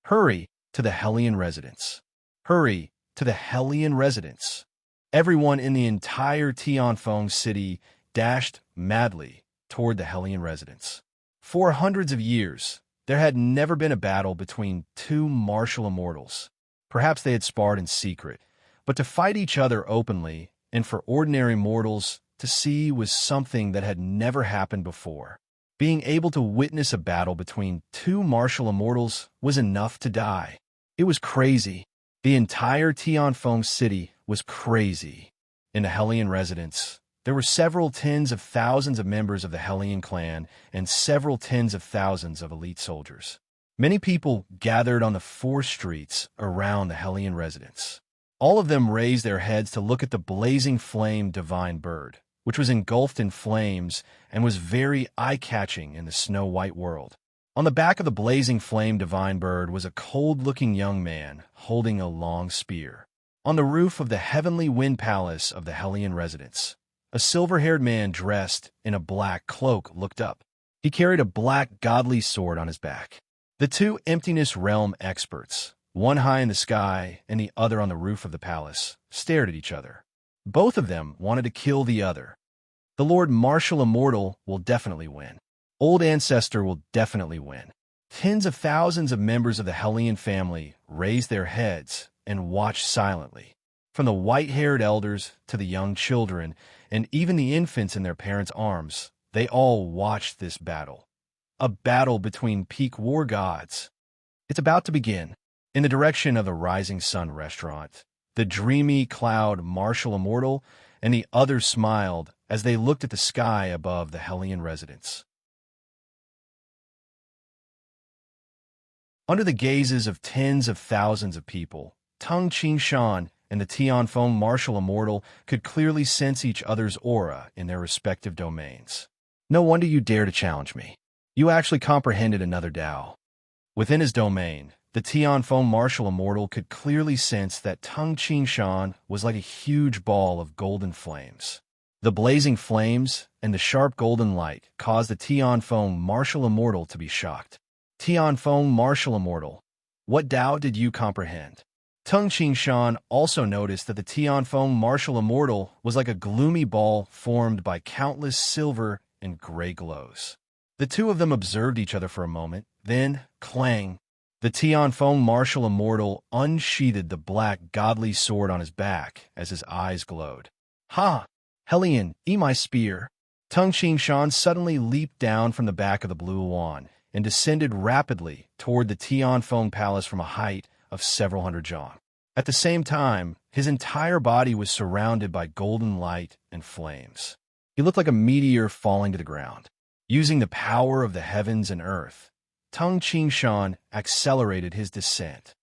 Hurry to the Helion residence. Hurry to the Helion residence. Everyone in the entire Tianfeng city dashed madly toward the Helion residence. For hundreds of years, there had never been a battle between two martial immortals. Perhaps they had sparred in secret, but to fight each other openly and for ordinary mortals to see was something that had never happened before. Being able to witness a battle between two martial immortals was enough to die. It was crazy. The entire Tianfeng city was crazy. In the Helion residence, there were several tens of thousands of members of the Helion clan and several tens of thousands of elite soldiers. Many people gathered on the four streets around the Helion residence. All of them raised their heads to look at the blazing flame divine bird, which was engulfed in flames and was very eye-catching in the snow-white world. On the back of the blazing flame divine bird was a cold-looking young man holding a long spear. On the roof of the heavenly wind palace of the Helion residence, a silver-haired man dressed in a black cloak looked up. He carried a black godly sword on his back. The two emptiness realm experts, one high in the sky and the other on the roof of the palace, stared at each other. Both of them wanted to kill the other. The Lord Martial Immortal will definitely win. Old Ancestor will definitely win. Tens of thousands of members of the Helion family raised their heads and watched silently. From the white-haired elders to the young children, and even the infants in their parents' arms, they all watched this battle. A battle between peak war gods. It's about to begin. In the direction of the Rising Sun restaurant, the dreamy cloud martial immortal and the others smiled as they looked at the sky above the Helion residence. Under the gazes of tens of thousands of people, Tung Qingshan and the Tianfeng martial immortal could clearly sense each other's aura in their respective domains. No wonder you dare to challenge me. You actually comprehended another Tao. Within his domain, the Tianfeng martial immortal could clearly sense that Tung Qingshan was like a huge ball of golden flames. The blazing flames and the sharp golden light caused the Tianfeng martial immortal to be shocked. Tianfeng martial immortal, what Tao did you comprehend? Tung Qingshan also noticed that the Tianfeng martial immortal was like a gloomy ball formed by countless silver and gray glows. The two of them observed each other for a moment, then, clang, the Tianfeng martial immortal unsheathed the black godly sword on his back as his eyes glowed. Ha! Helion, eat my spear! Tung Qingshan suddenly leaped down from the back of the blue wand and descended rapidly toward the Tianfeng palace from a height of several hundred zhang. At the same time, his entire body was surrounded by golden light and flames. He looked like a meteor falling to the ground. Using the power of the heavens and earth, Tung Qingshan accelerated his descent.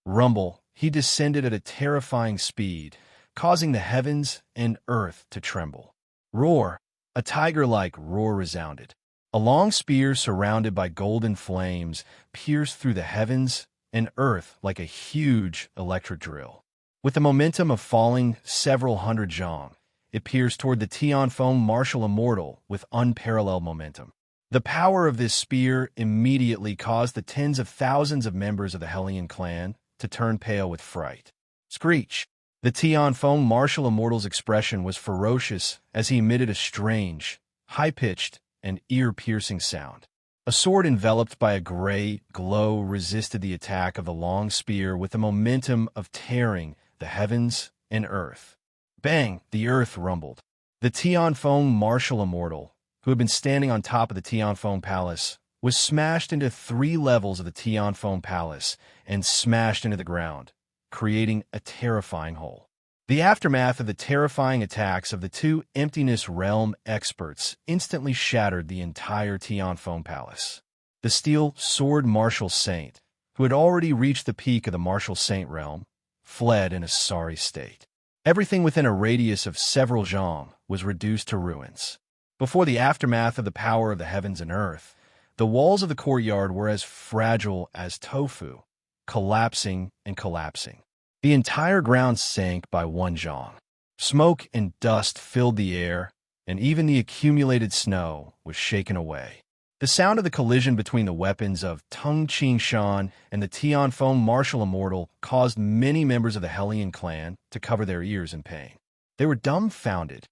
Rumble, he descended at a terrifying speed, causing the heavens and earth to tremble. Roar, a tiger-like roar resounded. A long spear surrounded by golden flames pierced through the heavens and earth like a huge electric drill. With the momentum of falling several hundred zhang, it pierced toward the Tianfeng martial immortal with unparalleled momentum. The power of this spear immediately caused the tens of thousands of members of the Hellion clan to turn pale with fright. Screech! The Tianfeng martial immortal's expression was ferocious as he emitted a strange, high-pitched, and ear-piercing sound. A sword enveloped by a gray glow resisted the attack of the long spear with the momentum of tearing the heavens and earth. Bang! The earth rumbled. The Tianfeng martial immortal, who had been standing on top of the Tianfeng Palace, was smashed into 3 levels of the Tianfeng Palace and smashed into the ground, creating a terrifying hole. The aftermath of the terrifying attacks of the 2 Emptiness Realm experts instantly shattered the entire Tianfeng Palace. The Steel Sword Martial Saint, who had already reached the peak of the Martial Saint realm, fled in a sorry state. Everything within a radius of several zhang was reduced to ruins. Before the aftermath of the power of the heavens and earth, the walls of the courtyard were as fragile as tofu, collapsing and collapsing. The entire ground sank by 1 zhang. Smoke and dust filled the air, and even the accumulated snow was shaken away. The sound of the collision between the weapons of Tung Qingshan and the Tianfeng martial immortal caused many members of the Hellion clan to cover their ears in pain. They were dumbfounded.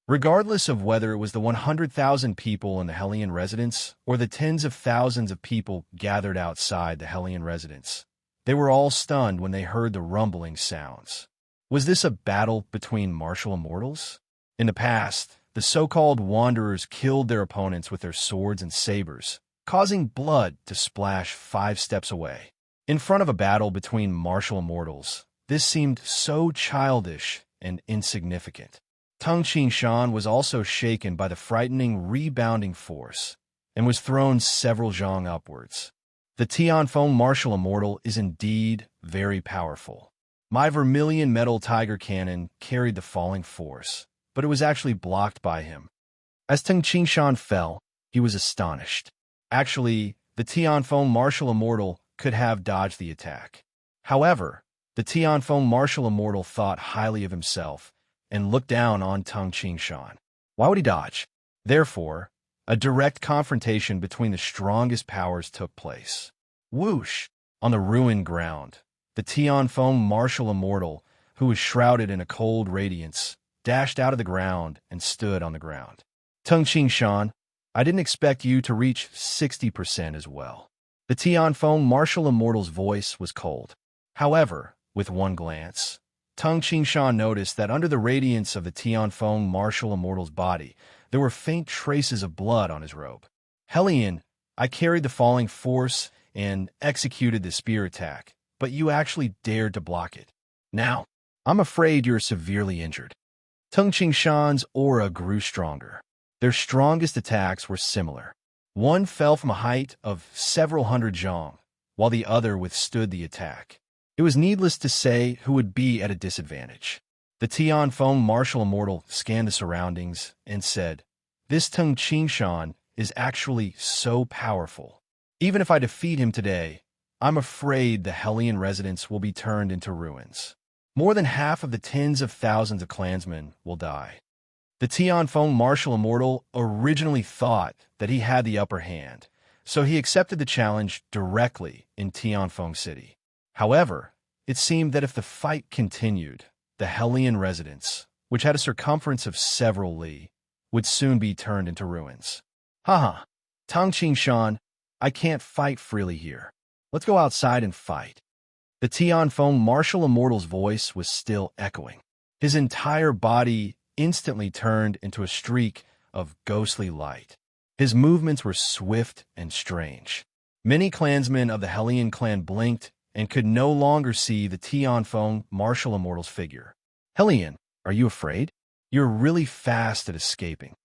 Regardless of whether it was the 100,000 people in the Hellion residence or the tens of thousands of people gathered outside the Hellion residence, they were all stunned when they heard the rumbling sounds. Was this a battle between martial immortals? In the past, the so-called wanderers killed their opponents with their swords and sabers, causing blood to splash 5 steps away. In front of a battle between martial immortals, this seemed so childish and insignificant. Tung Qingshan was also shaken by the frightening rebounding force and was thrown several zhang upwards. The Tianfeng martial immortal is indeed very powerful. My vermilion metal tiger cannon carried the falling force, but it was actually blocked by him. As Tung Qingshan fell, he was astonished. Actually, the Tianfeng martial immortal could have dodged the attack. However, the Tianfeng martial immortal thought highly of himself and looked down on Tung Qingshan. Why would he dodge? Therefore, a direct confrontation between the strongest powers took place. Whoosh! On the ruined ground, the Tianfeng martial immortal, who was shrouded in a cold radiance, dashed out of the ground and stood on the ground. Tung Qingshan, I didn't expect you to reach 60% as well. The Tianfeng martial immortal's voice was cold. However, with one glance, Tung Qingshan noticed that under the radiance of the Tianfeng martial immortal's body, there were faint traces of blood on his robe. Hellion, I carried the falling force and executed the spear attack, but you actually dared to block it. Now, I'm afraid you're severely injured. Tung Qingshan's aura grew stronger. Their strongest attacks were similar. One fell from a height of several hundred zhang, while the other withstood the attack. It was needless to say who would be at a disadvantage. The Tianfeng martial immortal scanned the surroundings and said, "This Tung Qingshan is actually so powerful. Even if I defeat him today, I'm afraid the Hellion residence will be turned into ruins. More than half of the tens of thousands of clansmen will die." The Tianfeng martial immortal originally thought that he had the upper hand, so he accepted the challenge directly in Tianfeng City. However, it seemed that if the fight continued, the Hellion residence, which had a circumference of several li, would soon be turned into ruins. Haha, Tung Qingshan, I can't fight freely here. Let's go outside and fight. The Tianfeng martial immortal's voice was still echoing. His entire body instantly turned into a streak of ghostly light. His movements were swift and strange. Many clansmen of the Hellion clan blinked and could no longer see the Tianfeng martial immortal's figure. Hellion, are you afraid? You're really fast at escaping.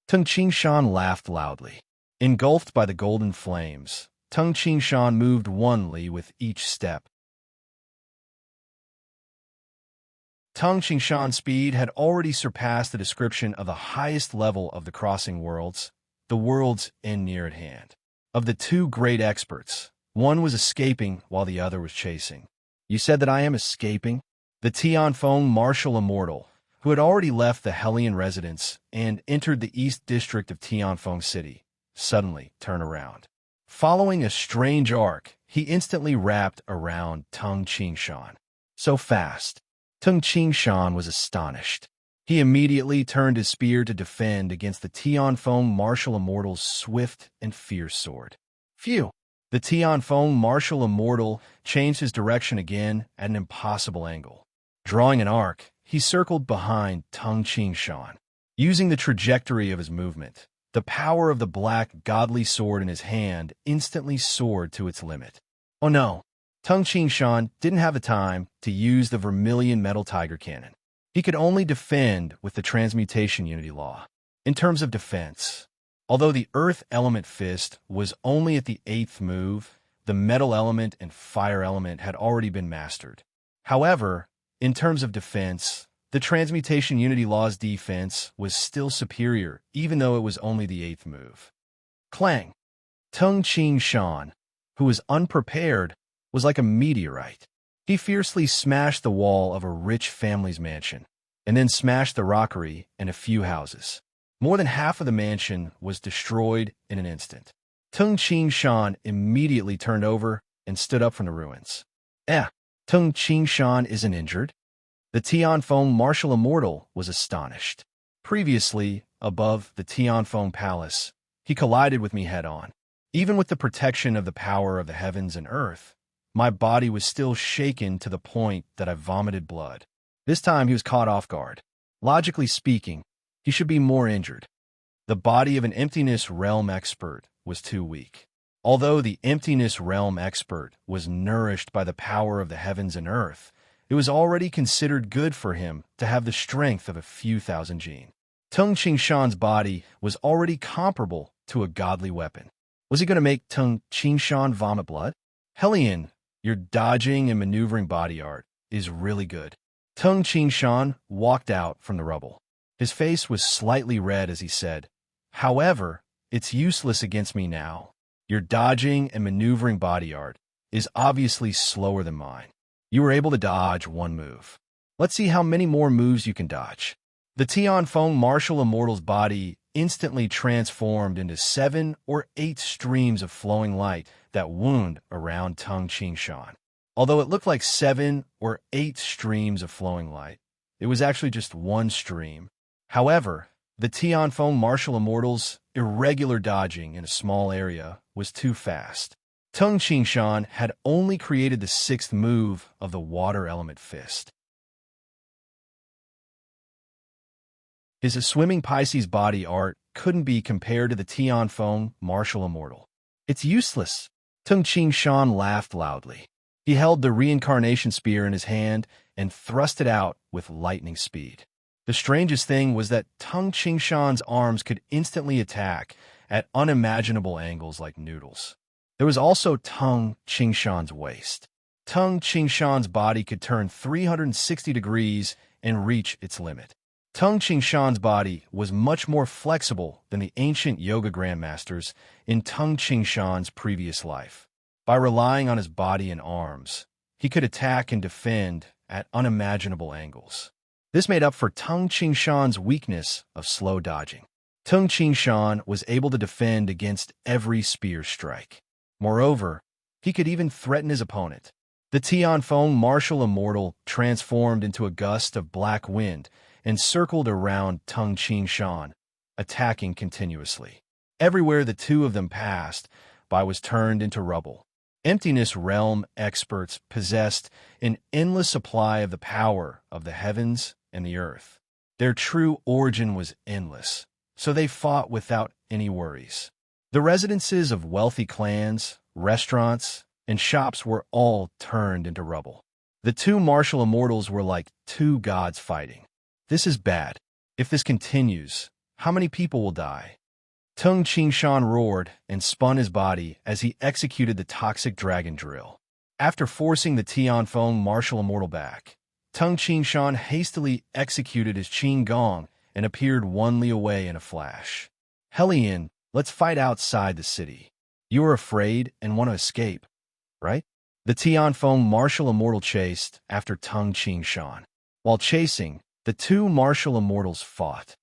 Tung Qingshan laughed loudly. Engulfed by the golden flames, Tung Qingshan moved onely with each step. Tung Qingshan's speed had already surpassed the description of the highest level of the crossing worlds, the world's end near at hand. Of the two great experts, one was escaping while the other was chasing. You said that I am escaping? The Tianfeng martial immortal, who had already left the Hellion residence and entered the east district of Tianfeng City, suddenly turned around. Following a strange arc, he instantly wrapped around Tung Qingshan. So fast. Tung Qingshan was astonished. He immediately turned his spear to defend against the Tianfeng martial immortal's swift and fierce sword. Phew! The Tianfeng martial immortal changed his direction again at an impossible angle. Drawing an arc, he circled behind Tung Qingshan. Using the trajectory of his movement, the power of the black godly sword in his hand instantly soared to its limit. Oh no! Tung Qingshan didn't have the time to use the vermilion metal tiger cannon. He could only defend with the transmutation unity law. In terms of defense, although the earth element fist was only at the 8th move, the metal element and fire element had already been mastered. However, in terms of defense, the transmutation unity law's defense was still superior, even though it was only the 8th move. Clang! Tung Qingshan, who was unprepared, was like a meteorite. He fiercely smashed the wall of a rich family's mansion, and then smashed the rockery and a few houses. More than half of the mansion was destroyed in an instant. Tung Qingshan immediately turned over and stood up from the ruins. Tung Qingshan isn't injured? The Tianfeng martial immortal was astonished. Previously, above the Tianfeng palace, he collided with me head-on. Even with the protection of the power of the heavens and earth, my body was still shaken to the point that I vomited blood. This time he was caught off guard. Logically speaking, he should be more injured. The body of an emptiness realm expert was too weak. Although the emptiness realm expert was nourished by the power of the heavens and earth, it was already considered good for him to have the strength of a few thousand jin. Tung Qingshan's body was already comparable to a godly weapon. Was he going to make Tung Qingshan vomit blood? Hellion, your dodging and maneuvering body art is really good. Tung Qingshan walked out from the rubble. His face was slightly red as he said, "However, it's useless against me now. Your dodging and maneuvering body art is obviously slower than mine. You were able to dodge one move. Let's see how many more moves you can dodge." The Tianfeng martial immortal's body instantly transformed into 7 or 8 streams of flowing light that wound around Tung Qingshan. Although it looked like 7 or 8 streams of flowing light, it was actually just one stream. However, the Tianfeng martial immortal's irregular dodging in a small area was too fast. Tung Qingshan had only created the 6th move of the water element fist. His swimming Pisces body art couldn't be compared to the Tianfeng martial immortal. It's useless. Tung Qingshan laughed loudly. He held the reincarnation spear in his hand and thrust it out with lightning speed. The strangest thing was that Tung Qingshan's arms could instantly attack at unimaginable angles like noodles. There was also Tung Qingshan's waist. Tung Qingshan's body could turn 360 degrees and reach its limit. Tung Qingshan's body was much more flexible than the ancient yoga grandmasters in Tung Qingshan's previous life. By relying on his body and arms, he could attack and defend at unimaginable angles. This made up for Tung Qingshan's weakness of slow dodging. Tung Qingshan was able to defend against every spear strike. Moreover, he could even threaten his opponent. The Tianfeng martial immortal transformed into a gust of black wind and circled around Tung Qingshan, attacking continuously. Everywhere the two of them passed by was turned into rubble. Emptiness realm experts possessed an endless supply of the power of the heavens and the earth. Their true origin was endless, so they fought without any worries. The residences of wealthy clans restaurants, and shops were all turned into rubble. The two martial immortals were like two gods fighting. This is bad. If this continues, how many people will die? Tung Qingshan roared and spun his body as he executed the toxic dragon drill. After forcing the Tianfeng martial immortal back, Tung Qingshan hastily executed his Qing Gong and appeared 1 li away in a flash. Hellion, let's fight outside the city. You are afraid and want to escape, right? The Tianfeng martial immortal chased after Tung Qingshan. While chasing, the two martial immortals fought.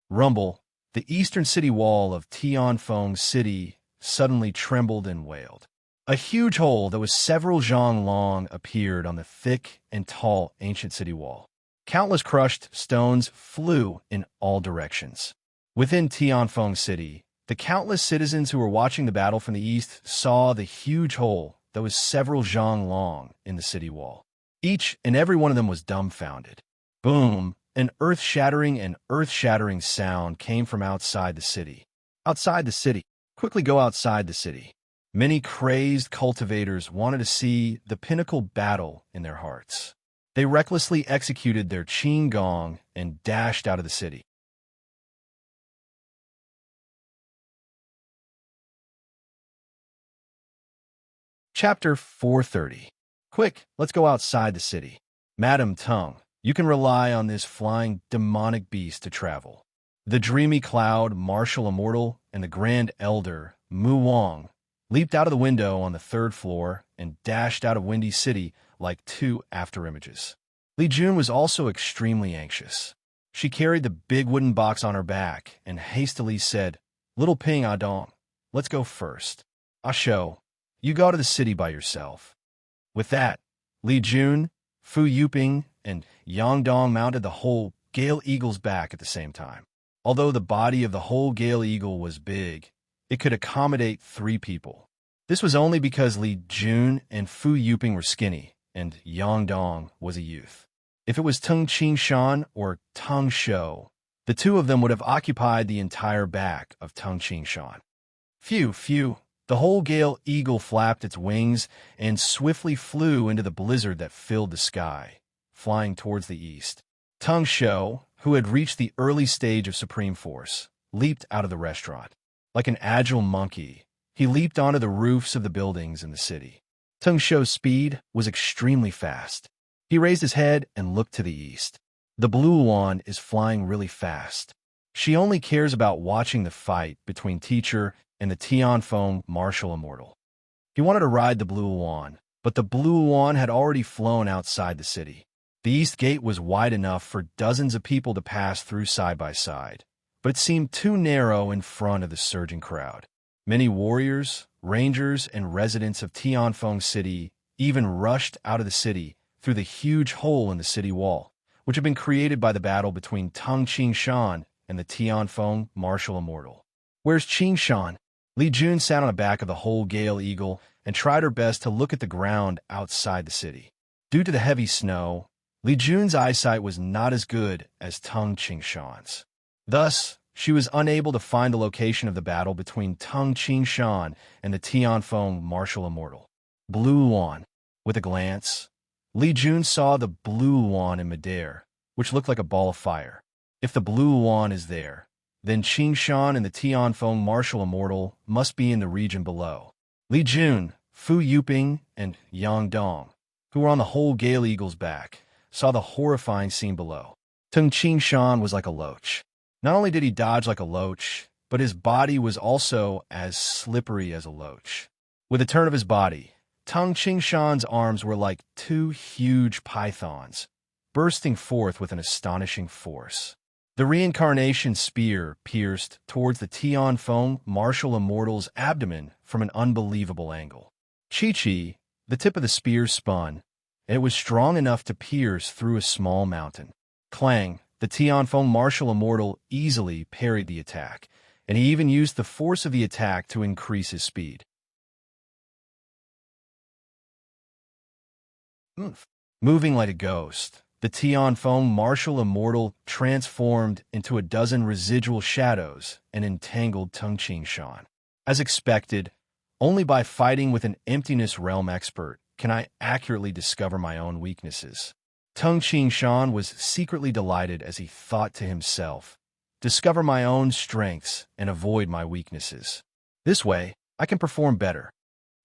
Rumble, the eastern city wall of Tianfeng City suddenly trembled and wailed. A huge hole that was several zhang long appeared on the thick and tall ancient city wall. Countless crushed stones flew in all directions. Within Tianfeng City, the countless citizens who were watching the battle from the east saw the huge hole that was several zhang long in the city wall. Each and every one of them was dumbfounded. Boom! An earth-shattering sound came from outside the city. Outside the city. Quickly go outside the city. Many crazed cultivators wanted to see the pinnacle battle in their hearts. They recklessly executed their Qing Gong and dashed out of the city. Chapter 430. Quick, let's go outside the city. Madam Tung, you can rely on this flying demonic beast to travel. The dreamy cloud, martial immortal, and the grand elder, Mu Wang, leaped out of the window on the 3rd floor and dashed out of Windy City like two afterimages. Li Jun was also extremely anxious. She carried the big wooden box on her back and hastily said, Little Ping Adong, let's go first. Ah Shou, you go to the city by yourself. With that, Li Jun, Fu Yuping, and Yang Dong mounted the whole Gale Eagle's back at the same time. Although the body of the whole Gale Eagle was big, it could accommodate 3 people. This was only because Li Jun and Fu Yuping were skinny, and Yang Dong was a youth. If it was Tung Qingshan or Tung Shou, the two of them would have occupied the entire back of Tung Qingshan. Phew! The whole Gale Eagle flapped its wings and swiftly flew into the blizzard that filled the sky, flying towards the east. Tung Shou, who had reached the early stage of supreme force, leaped out of the restaurant. Like an agile monkey, he leaped onto the roofs of the buildings in the city. Tung Shou's speed was extremely fast. He raised his head and looked to the east. The blue wand is flying really fast. She only cares about watching the fight between teacher and the Tianfeng martial immortal. He wanted to ride the blue wand, but the blue wand had already flown outside the city. The east gate was wide enough for dozens of people to pass through side by side, but it seemed too narrow in front of the surging crowd. Many warriors, rangers, and residents of Tianfeng City even rushed out of the city through the huge hole in the city wall, which had been created by the battle between Tung Qingshan and the Tianfeng martial immortal. Where's Qingshan? Li Jun sat on the back of the whole Gale Eagle and tried her best to look at the ground outside the city. Due to the heavy snow, Li Jun's eyesight was not as good as Tung Qingshan's. Thus, she was unable to find the location of the battle between Tung Qingshan and the Tianfeng martial immortal. Blue wand. With a glance, Li Jun saw the blue wand in midair, which looked like a ball of fire. If the blue wand is there, then Qingshan and the Tianfeng martial immortal must be in the region below. Li Jun, Fu Yuping, and Yang Dong, who were on the whole Gale Eagle's back, saw the horrifying scene below. Tung Qingshan was like a loach. Not only did he dodge like a loach, but his body was also as slippery as a loach. With a turn of his body, Tung Qingshan's arms were like 2 huge pythons, bursting forth with an astonishing force. The reincarnation spear pierced towards the Tianfeng martial immortal's abdomen from an unbelievable angle. Chi-Chi, the tip of the spear spun, and it was strong enough to pierce through a small mountain. Clang! The Tianfeng martial immortal easily parried the attack, and he even used the force of the attack to increase his speed. Moving like a ghost, the Tianfeng martial immortal transformed into a dozen residual shadows and entangled Tung Qingshan. As expected, Only by fighting with an emptiness realm expert can I accurately discover my own weaknesses. Tung Ching Shan was secretly delighted as he thought to himself, discover my own strengths and avoid my weaknesses. This way, I can perform better.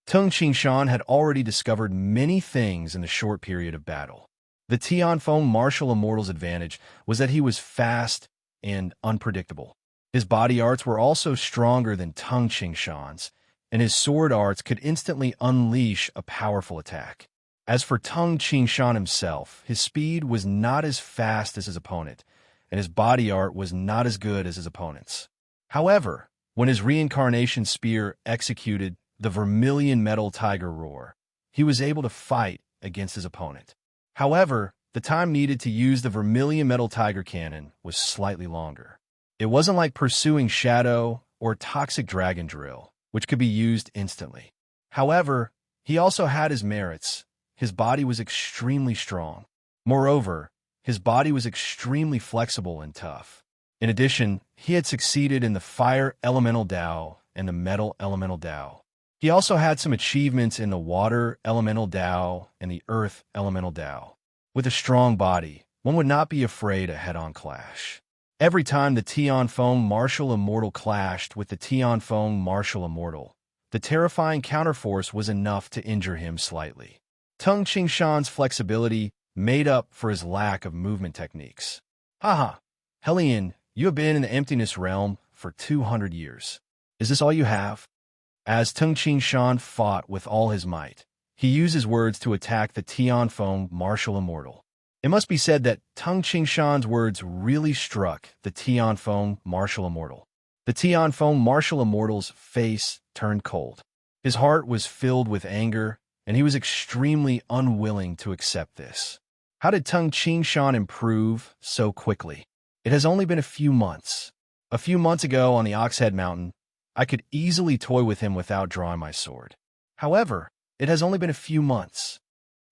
Tung Ching Shan had already discovered many things in the short period of battle. The Tianfeng martial immortal's advantage was that he was fast and unpredictable. His body arts were also stronger than Tung Ching Shan's, and his sword arts could instantly unleash a powerful attack. As for Tung Ching Shan himself, his speed was not as fast as his opponent, and his body art was not as good as his opponent's. However, when his reincarnation spear executed the vermilion metal tiger roar, he was able to fight against his opponent. However, the time needed to use the vermilion metal tiger cannon was slightly longer. It wasn't like pursuing shadow or toxic dragon drill, which could be used instantly. However, he also had his merits. His body was extremely strong. Moreover, his body was extremely flexible and tough. In addition, he had succeeded in the fire elemental Dao and the metal elemental Dao. He also had some achievements in the water elemental Dao and the earth elemental Dao. With a strong body, one would not be afraid a head-on clash. Every time the Tianfeng martial immortal clashed with the Tianfeng martial immortal, the terrifying counterforce was enough to injure him slightly. Tung Ching Shan's flexibility made up for his lack of movement techniques. Haha, Hellion, you have been in the emptiness realm for 200 years. Is this all you have? As Tung Ching Shan fought with all his might, he used his words to attack the Tianfeng martial immortal. It must be said that Tung Ching Shan's words really struck the Tianfeng martial immortal. The Tianfeng martial immortal's face turned cold. His heart was filled with anger, and he was extremely unwilling to accept this. How did Tung Ching Shan improve so quickly? It has only been a few months. A few months ago on the Oxhead Mountain, I could easily toy with him without drawing my sword. However, it has only been a few months.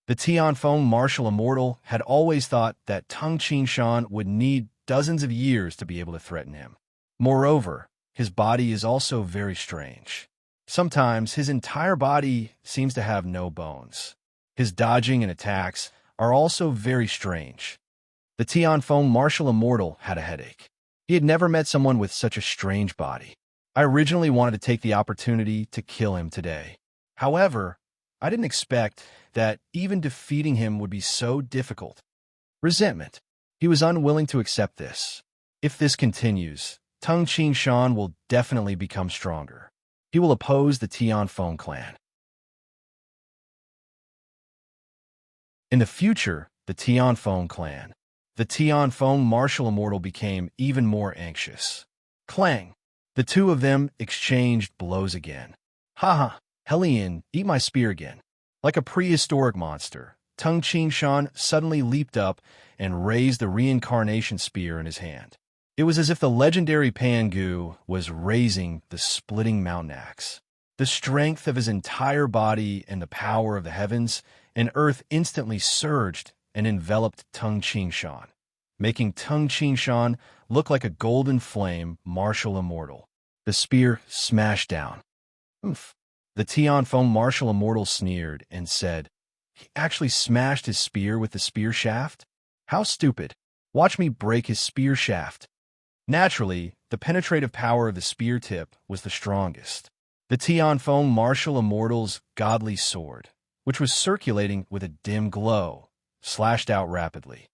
The Tianfeng martial immortal had always thought that Tung Ching Shan would need dozens of years to be able to threaten him. Moreover, his body is also very strange. Sometimes his entire body seems to have no bones. His dodging and attacks are also very strange. The Tianfeng martial immortal had a headache. He had never met someone with such a strange body. I originally wanted to take the opportunity to kill him today. However, I didn't expect that even defeating him would be so difficult. Resentment. He was unwilling to accept this. If this continues, Tung Ching Shan will definitely become stronger. He will oppose the Tianfeng clan. In the future, the Tianfeng clan. The Tianfeng martial immortal became even more anxious. Clang! The two of them exchanged blows again. Haha, Hellion, eat my spear again. Like a prehistoric monster, Tung Ching Shan suddenly leaped up and raised the reincarnation spear in his hand. It was as if the legendary Pangu was raising the splitting mountain axe. The strength of his entire body and the power of the heavens and earth instantly surged and enveloped Tung Ching Shan, making Tung Ching Shan look like a golden flame martial immortal. The spear smashed down. Oof. The Tianfeng martial immortal sneered and said, "He actually smashed his spear with the spear shaft? How stupid. Watch me break his spear shaft." Naturally, the penetrative power of the spear tip was the strongest. The Tianfeng martial immortal's godly sword, which was circulating with a dim glow, slashed out rapidly.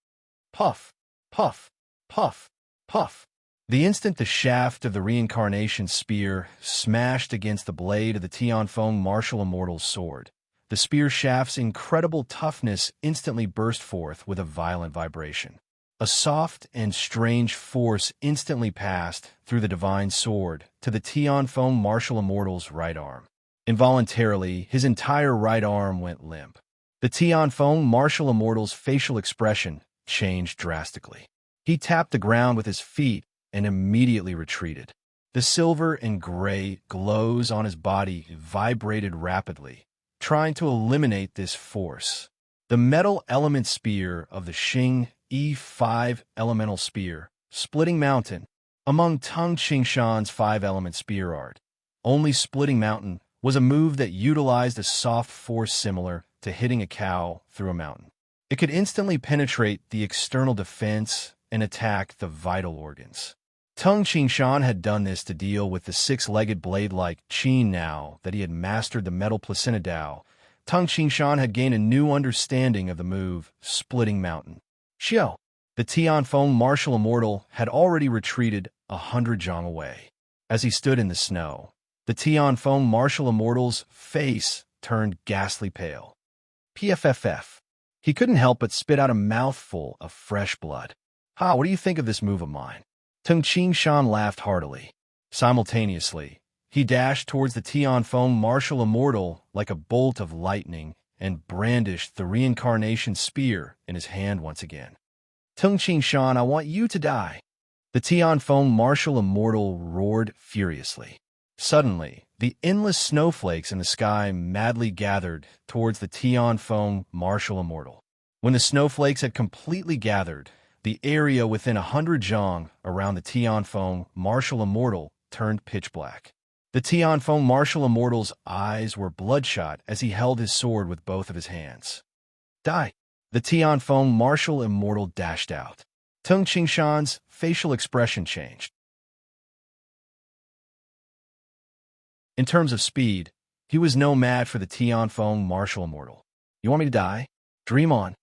Puff, puff, puff, puff. The instant the shaft of the reincarnation spear smashed against the blade of the Tianfeng martial immortal's sword, the spear shaft's incredible toughness instantly burst forth with a violent vibration. A soft and strange force instantly passed through the divine sword to the Tianfeng martial immortal's right arm. Involuntarily, his entire right arm went limp. The Tianfeng martial immortal's facial expression changed drastically. He tapped the ground with his feet and immediately retreated. The silver and gray glows on his body vibrated rapidly, trying to eliminate this force. The metal element spear of the Xing E5 elemental spear, Splitting Mountain. Among Tung Ching Shan's 5-element spear art, only Splitting Mountain was a move that utilized a soft force similar to hitting a cow through a mountain. It could instantly penetrate the external defense and attack the vital organs. Tung Qingshan had done this to deal with the six-legged blade-like Qin. Now that he had mastered the metal placenta Dao, Tung Qingshan had gained a new understanding of the move, splitting mountain. Xiao, the Tianfeng martial immortal, had already retreated 100 zhang away. As he stood in the snow, the Tianfeng martial immortal's face turned ghastly pale. PFFF. He couldn't help but spit out a mouthful of fresh blood. "Ha, what do you think of this move of mine?" Tung Qingshan laughed heartily. Simultaneously, he dashed towards the Tianfeng martial immortal like a bolt of lightning and brandished the reincarnation spear in his hand once again. "Tung Qingshan, I want you to die." The Tianfeng martial immortal roared furiously. Suddenly, the endless snowflakes in the sky madly gathered towards the Tianfeng martial immortal. When the snowflakes had completely gathered, the area within 100 zhang around the Tianfeng martial immortal turned pitch black. The Tianfeng martial immortal's eyes were bloodshot as he held his sword with both of his hands. "Die!" The Tianfeng martial immortal dashed out. Tung Qingshan's facial expression changed. In terms of speed, he was no match for the Tianfeng martial immortal. "You want me to die? Dream on."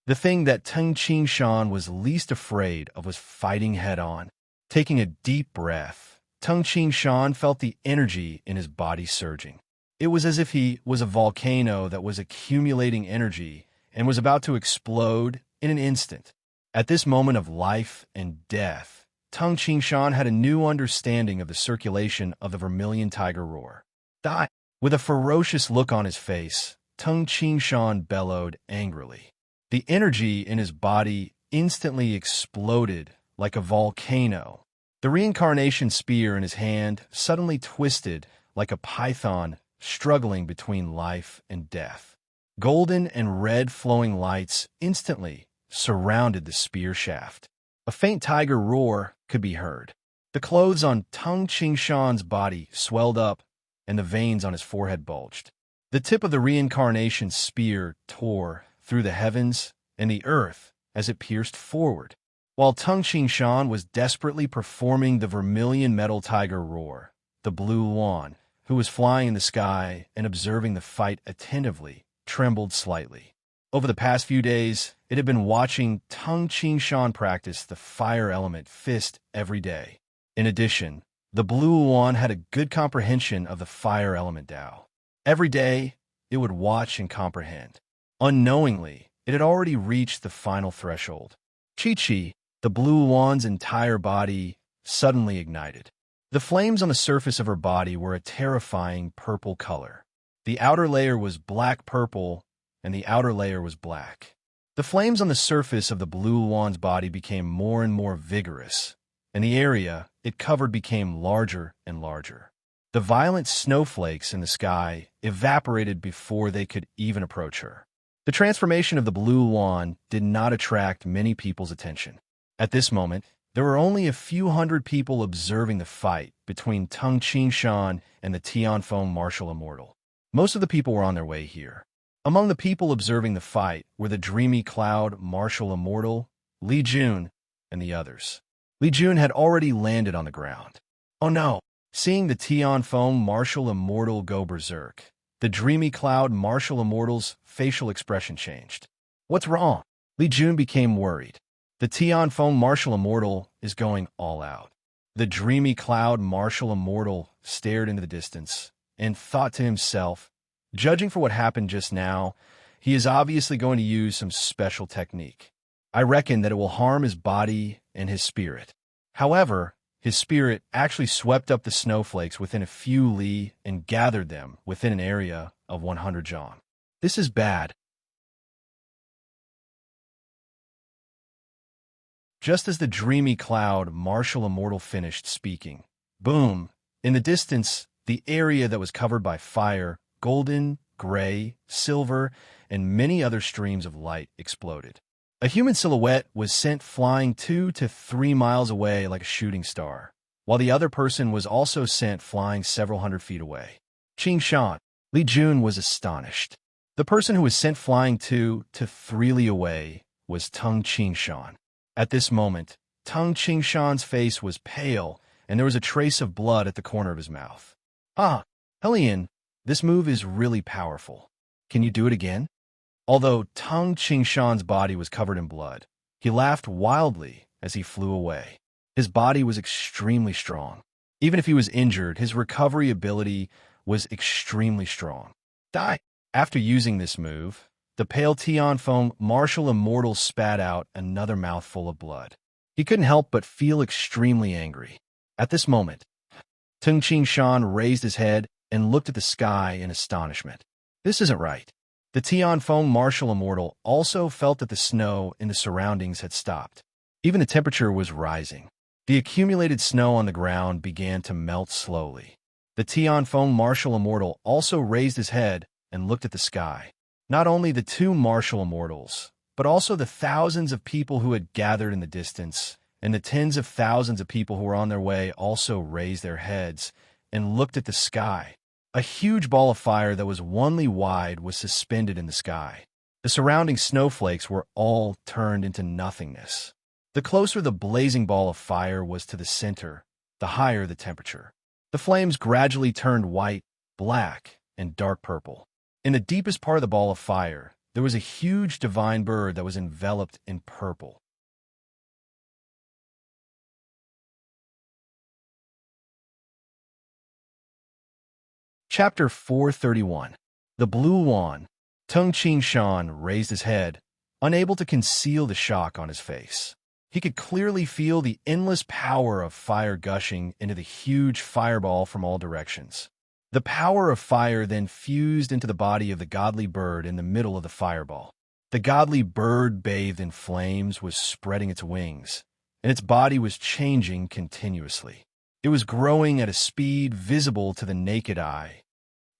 The thing that Tung Qingshan was least afraid of was fighting head-on. Taking a deep breath, Tung Qingshan felt the energy in his body surging. It was as if he was a volcano that was accumulating energy and was about to explode in an instant. At this moment of life and death, Tung Qingshan had a new understanding of the circulation of the vermilion tiger roar. "Die!" With a ferocious look on his face, Tung Qingshan bellowed angrily. The energy in his body instantly exploded like a volcano. The reincarnation spear in his hand suddenly twisted like a python struggling between life and death. Golden and red flowing lights instantly surrounded the spear shaft. A faint tiger roar could be heard. The clothes on Tung Qingshan's body swelled up, and the veins on his forehead bulged. The tip of the reincarnation spear tore through the heavens and the earth as it pierced forward. While Tung Qingshan was desperately performing the vermilion metal tiger roar, the blue Yuan, who was flying in the sky and observing the fight attentively, trembled slightly. Over the past few days, it had been watching Tung Qingshan practice the fire element fist every day. In addition, the blue Yuan had a good comprehension of the fire element Dao. Every day, it would watch and comprehend. Unknowingly, it had already reached the final threshold. Chi-Chi, the blue Yuan's entire body, suddenly ignited. The flames on the surface of her body were a terrifying purple color. The outer layer was black-purple, and the outer layer was black. The flames on the surface of the blue Yuan's body became more and more vigorous, and the area it covered became larger and larger. The violent snowflakes in the sky evaporated before they could even approach her. The transformation of the blue Yuan did not attract many people's attention. At this moment, there were only a few hundred people observing the fight between Tung Qingshan and the Tianfeng martial immortal. Most of the people were on their way here. Among the people observing the fight were the Dreamy Cloud martial immortal, Li Jun, and the others. Li Jun had already landed on the ground. Oh no! Seeing the Tianfeng martial immortal go berserk, the Dreamy Cloud martial immortal's facial expression changed. "What's wrong?" Li Jun became worried. The Tianfeng martial immortal is going all out. The Dreamy Cloud martial immortal stared into the distance and thought to himself, judging for what happened just now, he is obviously going to use some special technique. I reckon that it will harm his body and his spirit. However, his spirit actually swept up the snowflakes within a few li and gathered them within an area of 100 zhang. This is bad. Just as the Dreamy Cloud martial immortal finished speaking, boom, in the distance, the area that was covered by fire, golden, gray, silver, and many other streams of light exploded. A human silhouette was sent flying 2 to 3 miles away like a shooting star, while the other person was also sent flying several hundred feet away. Qing Shan. Li Jun was astonished. The person who was sent flying 2 to 3 li away was Tung Qing Shan. At this moment, Tung Qing Shan's face was pale, and there was a trace of blood at the corner of his mouth. Ah, Hellion, this move is really powerful. Can you do it again? Although Tung Qing Shan's body was covered in blood, he laughed wildly as he flew away. His body was extremely strong. Even if he was injured, his recovery ability was extremely strong. Die! After using this move, the pale Tianfeng martial immortal spat out another mouthful of blood. He couldn't help but feel extremely angry. At this moment, Tung Qing Shan raised his head and looked at the sky in astonishment. This isn't right. The Tianfeng martial immortal also felt that the snow in the surroundings had stopped. Even the temperature was rising. The accumulated snow on the ground began to melt slowly. The Tianfeng martial immortal also raised his head and looked at the sky. Not only the two martial immortals, but also the thousands of people who had gathered in the distance, and the tens of thousands of people who were on their way also raised their heads and looked at the sky. A huge ball of fire that was 1 li wide was suspended in the sky. The surrounding snowflakes were all turned into nothingness. The closer the blazing ball of fire was to the center, the higher the temperature. The flames gradually turned white, black, and dark purple. In the deepest part of the ball of fire, there was a huge divine bird that was enveloped in purple. Chapter 431. The Blue Wand. Tung Qing Shan raised his head, unable to conceal the shock on his face. He could clearly feel the endless power of fire gushing into the huge fireball from all directions. The power of fire then fused into the body of the godly bird in the middle of the fireball. The godly bird, bathed in flames, was spreading its wings, and its body was changing continuously. It was growing at a speed visible to the naked eye.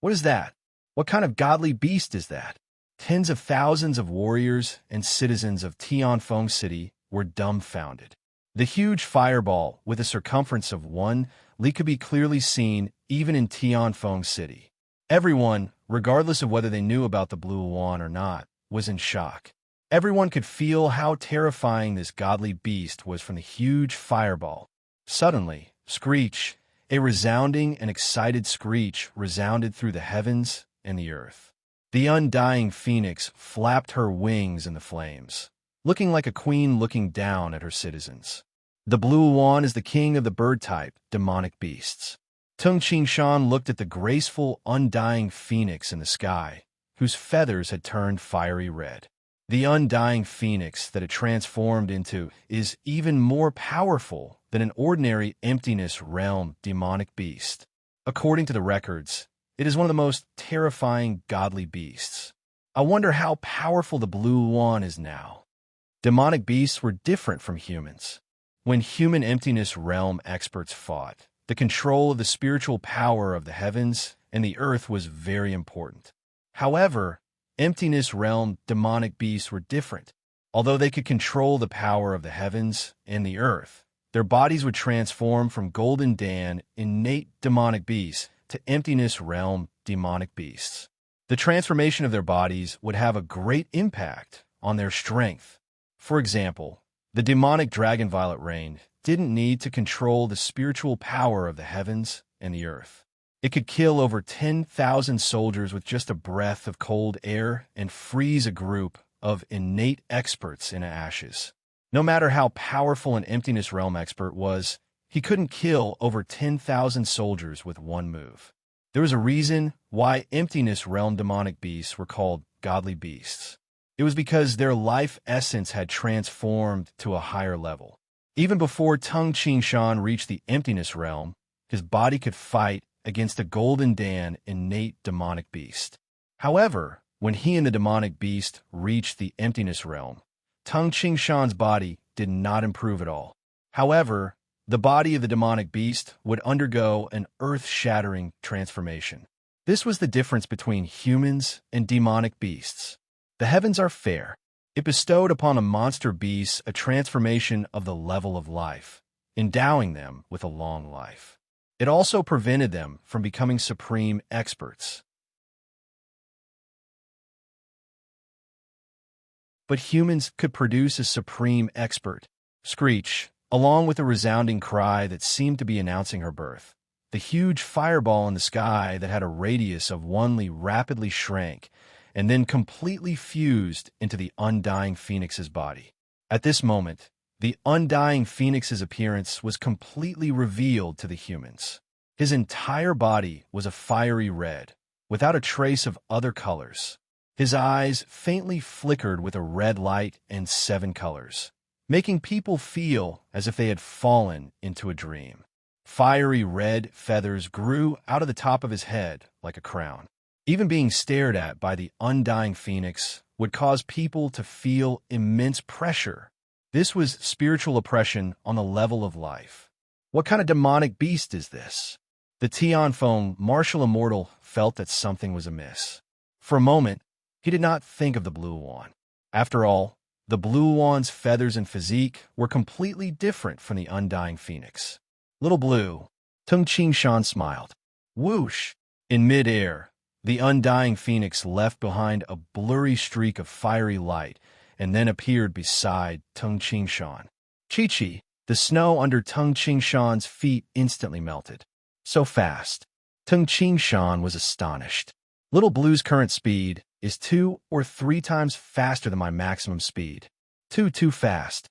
What is that? What kind of godly beast is that? Tens of thousands of warriors and citizens of Tianfeng City were dumbfounded. The huge fireball, with a circumference of 1 li, could be clearly seen even in Tianfeng City. Everyone, regardless of whether they knew about the Blue Wand or not, was in shock. Everyone could feel how terrifying this godly beast was from the huge fireball. Suddenly, screech, a resounding and excited screech, resounded through the heavens and the earth. The undying phoenix flapped her wings in the flames, looking like a queen looking down at her citizens. The Blue Wand is the king of the bird-type demonic beasts. Tung Qing Shan looked at the graceful, undying phoenix in the sky, whose feathers had turned fiery red. The undying phoenix that it transformed into is even more powerful than an ordinary emptiness realm demonic beast. According to the records, it is one of the most terrifying godly beasts. I wonder how powerful the Blue Wand is now. Demonic beasts were different from humans. When human emptiness realm experts fought, the control of the spiritual power of the heavens and the earth was very important. However, emptiness realm demonic beasts were different. Although they could control the power of the heavens and the earth, their bodies would transform from Golden Dan innate demonic beasts to emptiness realm demonic beasts. The transformation of their bodies would have a great impact on their strength. For example, the demonic dragon Violet Rain didn't need to control the spiritual power of the heavens and the earth. It could kill over 10,000 soldiers with just a breath of cold air and freeze a group of innate experts into ashes. No matter how powerful an emptiness realm expert was, he couldn't kill over 10,000 soldiers with one move. There was a reason why emptiness realm demonic beasts were called godly beasts. It was because their life essence had transformed to a higher level. Even before Tung Qing Shan reached the emptiness realm, his body could fight against a Golden Dan innate demonic beast. However, when he and the demonic beast reached the emptiness realm, Tung Qing Shan's body did not improve at all. However, the body of the demonic beast would undergo an earth-shattering transformation. This was the difference between humans and demonic beasts. The heavens are fair. It bestowed upon the monster beasts a transformation of the level of life, endowing them with a long life. It also prevented them from becoming supreme experts. But humans could produce a supreme expert. Screech, along with a resounding cry that seemed to be announcing her birth. The huge fireball in the sky that had a radius of 1 li rapidly shrank and then completely fused into the undying phoenix's body. At this moment, the undying phoenix's appearance was completely revealed to the humans. His entire body was a fiery red, without a trace of other colors. His eyes faintly flickered with a red light and 7 colors, making people feel as if they had fallen into a dream. Fiery red feathers grew out of the top of his head like a crown. Even being stared at by the undying phoenix would cause people to feel immense pressure. This was spiritual oppression on the level of life. What kind of demonic beast is this? The Tianfeng martial immortal felt that something was amiss. For a moment, he did not think of the blue wand. After all, the blue wand's feathers and physique were completely different from the undying phoenix. Little Blue, Tung Qingshan smiled. Whoosh! In mid-air, the undying phoenix left behind a blurry streak of fiery light and then appeared beside Tung Qingshan. Chi-Chi, the snow under Tung Qingshan's feet instantly melted. So fast. Tung Qingshan was astonished. Little Blue's current speed is 2 or 3 times faster than my maximum speed. Too fast.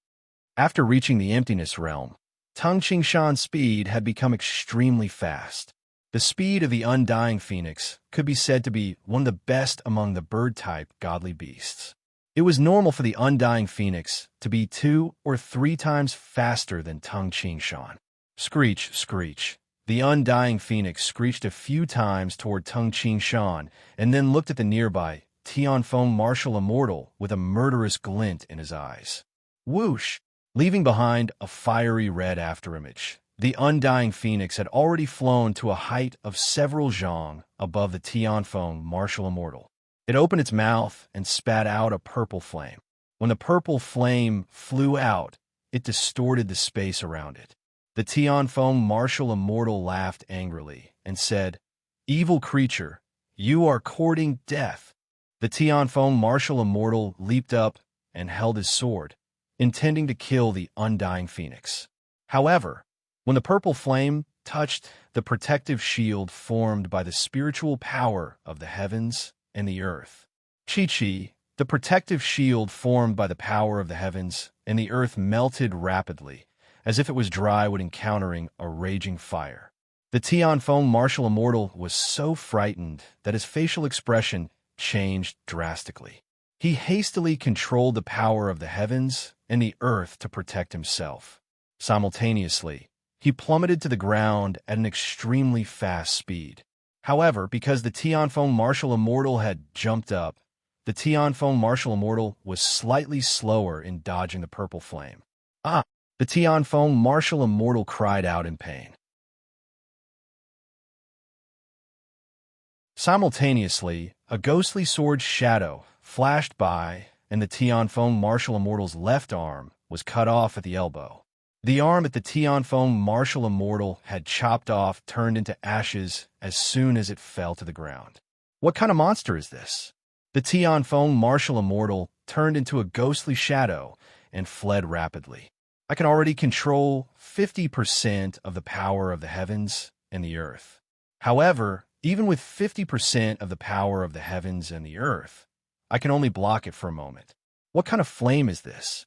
After reaching the emptiness realm, Tung Qingshan's speed had become extremely fast. The speed of the undying phoenix could be said to be one of the best among the bird-type godly beasts. It was normal for the undying phoenix to be 2 or 3 times faster than Tung Qingshan. Screech, screech. The undying phoenix screeched a few times toward Tung Qingshan and then looked at the nearby Tianfeng martial immortal with a murderous glint in his eyes. Whoosh! Leaving behind a fiery red afterimage, the undying phoenix had already flown to a height of several zhang above the Tianfeng martial immortal. It opened its mouth and spat out a purple flame. When the purple flame flew out, it distorted the space around it. The Tianfeng martial immortal laughed angrily and said, "Evil creature, you are courting death." The Tianfeng martial immortal leaped up and held his sword, intending to kill the undying phoenix. However, when the purple flame touched the protective shield formed by the spiritual power of the heavens and the earth, Chi-Chi, the protective shield formed by the power of the heavens and the earth melted rapidly, as if it was dry when encountering a raging fire. The Tianfeng martial immortal was so frightened that his facial expression changed drastically. He hastily controlled the power of the heavens and the earth to protect himself. Simultaneously, he plummeted to the ground at an extremely fast speed. However, because the Tianfeng martial immortal had jumped up, the Tianfeng martial immortal was slightly slower in dodging the purple flame. Ah! The Tianfeng martial immortal cried out in pain. Simultaneously, a ghostly sword shadow flashed by, and the Tianfeng martial immortal's left arm was cut off at the elbow. The arm that the Tianfeng martial immortal had chopped off turned into ashes as soon as it fell to the ground. What kind of monster is this? The Tianfeng martial immortal turned into a ghostly shadow and fled rapidly. I can already control 50% of the power of the heavens and the earth. However, even with 50% of the power of the heavens and the earth, I can only block it for a moment. What kind of flame is this?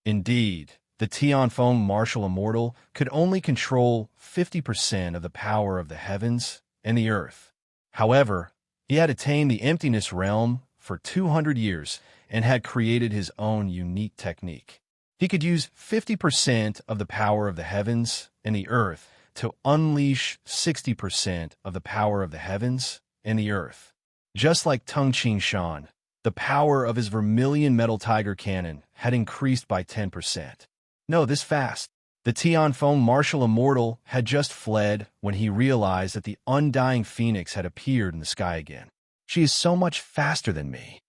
Indeed, the Tianfeng martial immortal could only control 50% of the power of the heavens and the earth. However, he had attained the emptiness realm for 200 years and had created his own unique technique. He could use 50% of the power of the heavens and the earth to unleash 60% of the power of the heavens and the earth. Just like Tung Qingshan, the power of his vermilion metal tiger cannon had increased by 10%. No, this fast. The Tianfeng martial immortal had just fled when he realized that the undying phoenix had appeared in the sky again. She is so much faster than me.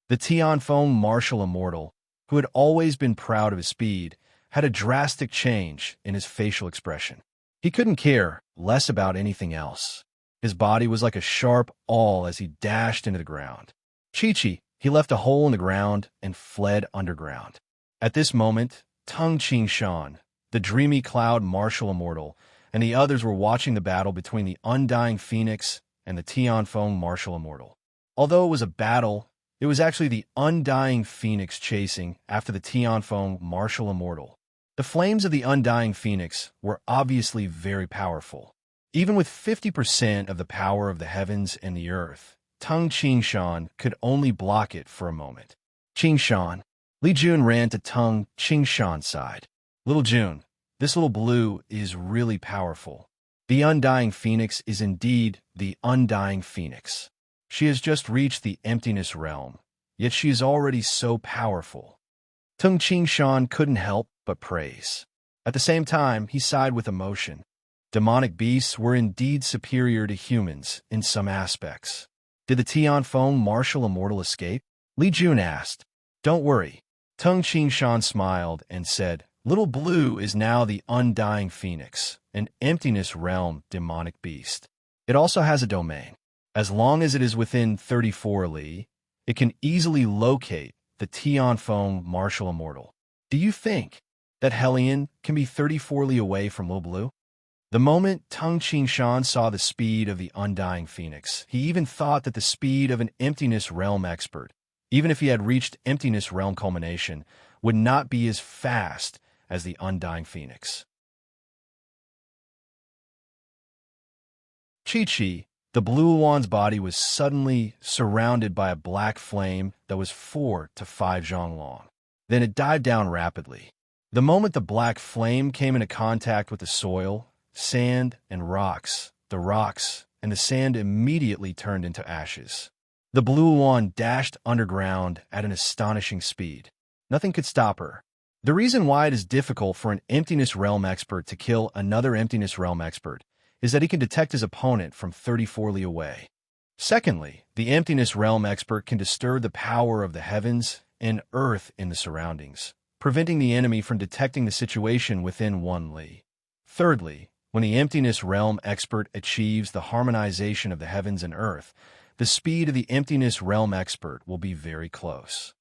The Tianfeng martial immortal, who had always been proud of his speed, had a drastic change in his facial expression. He couldn't care less about anything else. His body was like a sharp awl as he dashed into the ground. Chi-Chi, he left a hole in the ground and fled underground. At this moment, Tung Qing-shan, the dreamy cloud martial immortal, and the others were watching the battle between the Undying Phoenix and the Tianfeng martial immortal. Although it was a battle, it was actually the Undying Phoenix chasing after the Tianfeng martial immortal. The flames of the Undying Phoenix were obviously very powerful. Even with 50% of the power of the heavens and the earth, Tung Qingshan could only block it for a moment. Qingshan. Li Jun ran to Tung Qingshan's side. Little Jun, this little blue is really powerful. The Undying Phoenix is indeed the Undying Phoenix. She has just reached the emptiness realm, yet she is already so powerful. Tung Qingshan couldn't help but praise. At the same time, he sighed with emotion. Demonic beasts were indeed superior to humans in some aspects. Did the Tianfeng martial immortal escape? Li Jun asked. Don't worry. Tung Qingshan smiled and said, Little Blue is now the Undying Phoenix, an emptiness realm demonic beast. It also has a domain. As long as it is within 34 li, it can easily locate the Tianfeng martial immortal. Do you think that Hellion can be 34 li away from Little Blue? The moment Tung Qingshan saw the speed of the Undying Phoenix, he even thought that the speed of an emptiness realm expert, even if he had reached emptiness realm culmination, would not be as fast as the Undying Phoenix. Chi-Chi, the blue one's body was suddenly surrounded by a black flame that was 4 to 5 zhang long. Then it died down rapidly. The moment the black flame came into contact with the soil, sand, and rocks, the rocks and the sand immediately turned into ashes. The blue one dashed underground at an astonishing speed. Nothing could stop her. The reason why it is difficult for an emptiness realm expert to kill another emptiness realm expert is that he can detect his opponent from 34 li away. Secondly, the emptiness realm expert can disturb the power of the heavens and earth in the surroundings, preventing the enemy from detecting the situation within 1 li. Thirdly, when the emptiness realm expert achieves the harmonization of the heavens and earth, the speed of the emptiness realm expert will be very close.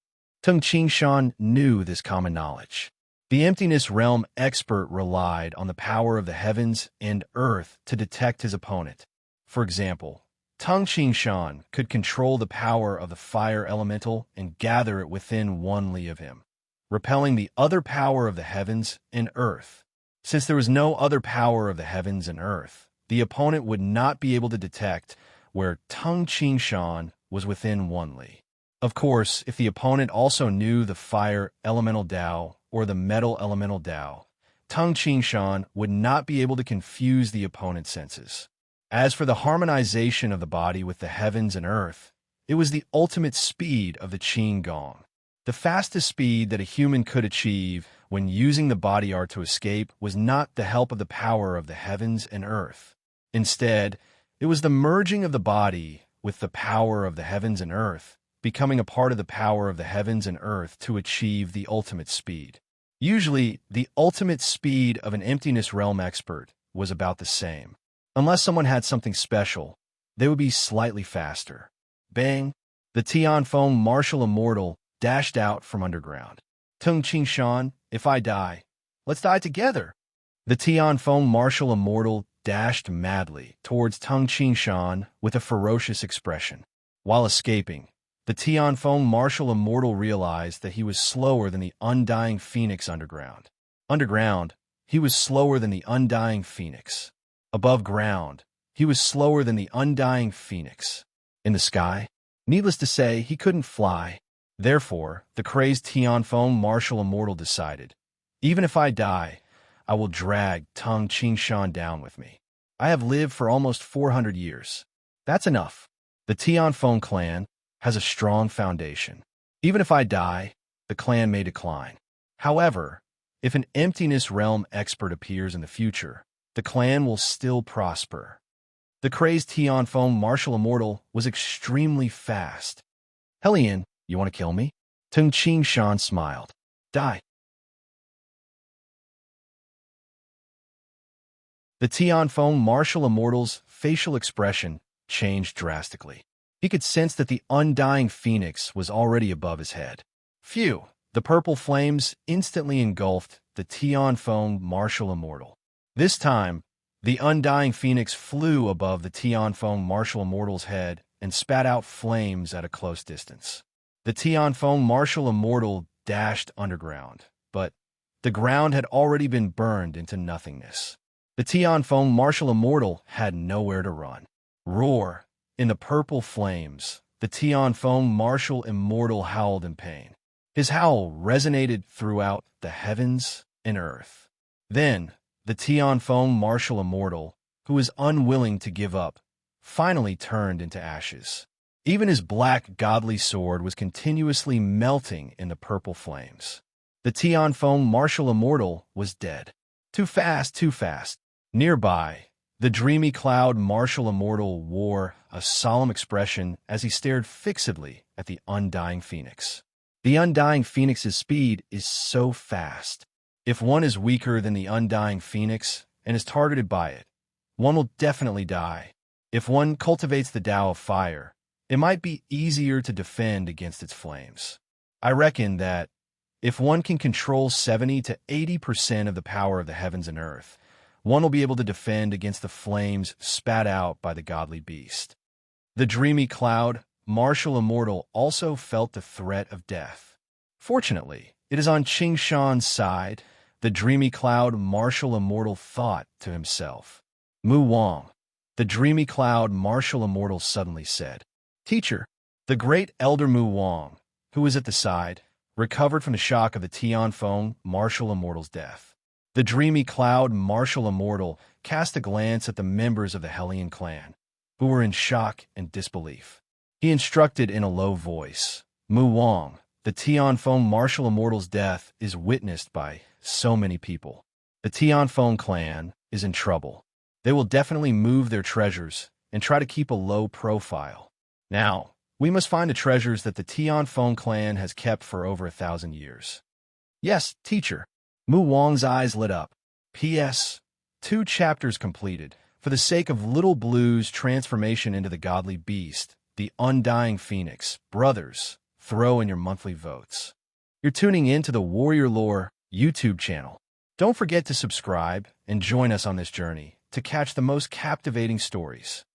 Tung Qingshan knew this common knowledge. The emptiness realm expert relied on the power of the heavens and earth to detect his opponent. For example, Tung Qingshan could control the power of the fire elemental and gather it within 1 li of him, repelling the other power of the heavens and earth. Since there was no other power of the heavens and earth, the opponent would not be able to detect where Tung Qingshan was within 1 li. Of course, if the opponent also knew the fire elemental Dao or the metal elemental Dao, Tung Qingshan would not be able to confuse the opponent's senses. As for the harmonization of the body with the heavens and earth, it was the ultimate speed of the Qing Gong. The fastest speed that a human could achieve when using the body art to escape was not the help of the power of the heavens and earth. Instead, it was the merging of the body with the power of the heavens and earth, becoming a part of the power of the heavens and earth to achieve the ultimate speed. Usually, the ultimate speed of an emptiness realm expert was about the same. Unless someone had something special, they would be slightly faster. Bang! The Tianfeng martial immortal dashed out from underground. Tung Qingshan, if I die, let's die together. The Tianfeng martial immortal dashed madly towards Tung Qingshan with a ferocious expression. While escaping, the Tianfeng martial immortal realized that he was slower than the Undying Phoenix underground. Underground, he was slower than the Undying Phoenix. Above ground, he was slower than the Undying Phoenix. In the sky, needless to say, he couldn't fly. Therefore, the crazed Tianfeng martial immortal decided, even if I die, I will drag Tung Qingshan down with me. I have lived for almost 400 years. That's enough. The Tianfeng clan has a strong foundation. Even if I die, the clan may decline. However, if an emptiness realm expert appears in the future, the clan will still prosper. The crazed Tianfeng martial immortal was extremely fast. Hellion, you want to kill me? Tung Qingshan smiled. Die. The Tianfeng martial immortal's facial expression changed drastically. He could sense that the undying phoenix was already above his head. Phew! The purple flames instantly engulfed the Tianfeng martial immortal. This time, the undying phoenix flew above the Tianfeng martial immortal's head and spat out flames at a close distance. The Tianfeng martial immortal dashed underground, but the ground had already been burned into nothingness. The Tianfeng martial immortal had nowhere to run. Roar! In the purple flames, the Tianfeng martial immortal howled in pain. His howl resonated throughout the heavens and earth. Then, the Tianfeng martial immortal, who was unwilling to give up, finally turned into ashes. Even his black godly sword was continuously melting in the purple flames. The Tianfeng martial immortal was dead. Too fast, too fast. Nearby, the dreamy cloud martial immortal wore a solemn expression as he stared fixedly at the undying phoenix. The undying phoenix's speed is so fast. If one is weaker than the undying phoenix and is targeted by it, one will definitely die. If one cultivates the Tao of fire, it might be easier to defend against its flames. I reckon that if one can control 70 to 80% of the power of the heavens and earth, one will be able to defend against the flames spat out by the godly beast. The dreamy cloud, martial immortal, also felt the threat of death. Fortunately, it is on Qingshan's side. The dreamy cloud, martial immortal, thought to himself. Mu Wang. The dreamy cloud, martial immortal, suddenly said, "Teacher." The great elder Mu Wang, who was at the side, recovered from the shock of the Tianfeng martial immortal's death. The dreamy cloud, martial immortal, cast a glance at the members of the Hellion clan, who were in shock and disbelief. He instructed in a low voice, "Mu Wang, the Tianfeng martial immortal's death is witnessed by so many people. The Tianfeng clan is in trouble. They will definitely move their treasures and try to keep a low profile. Now, we must find the treasures that the Tianfeng clan has kept for over 1,000 years." "Yes, teacher." Mu Wang's eyes lit up. P.S. 2 chapters completed. For the sake of Little Blue's transformation into the godly beast, the undying phoenix, brothers, throw in your monthly votes. You're tuning in to the Warrior Lore YouTube channel. Don't forget to subscribe and join us on this journey to catch the most captivating stories.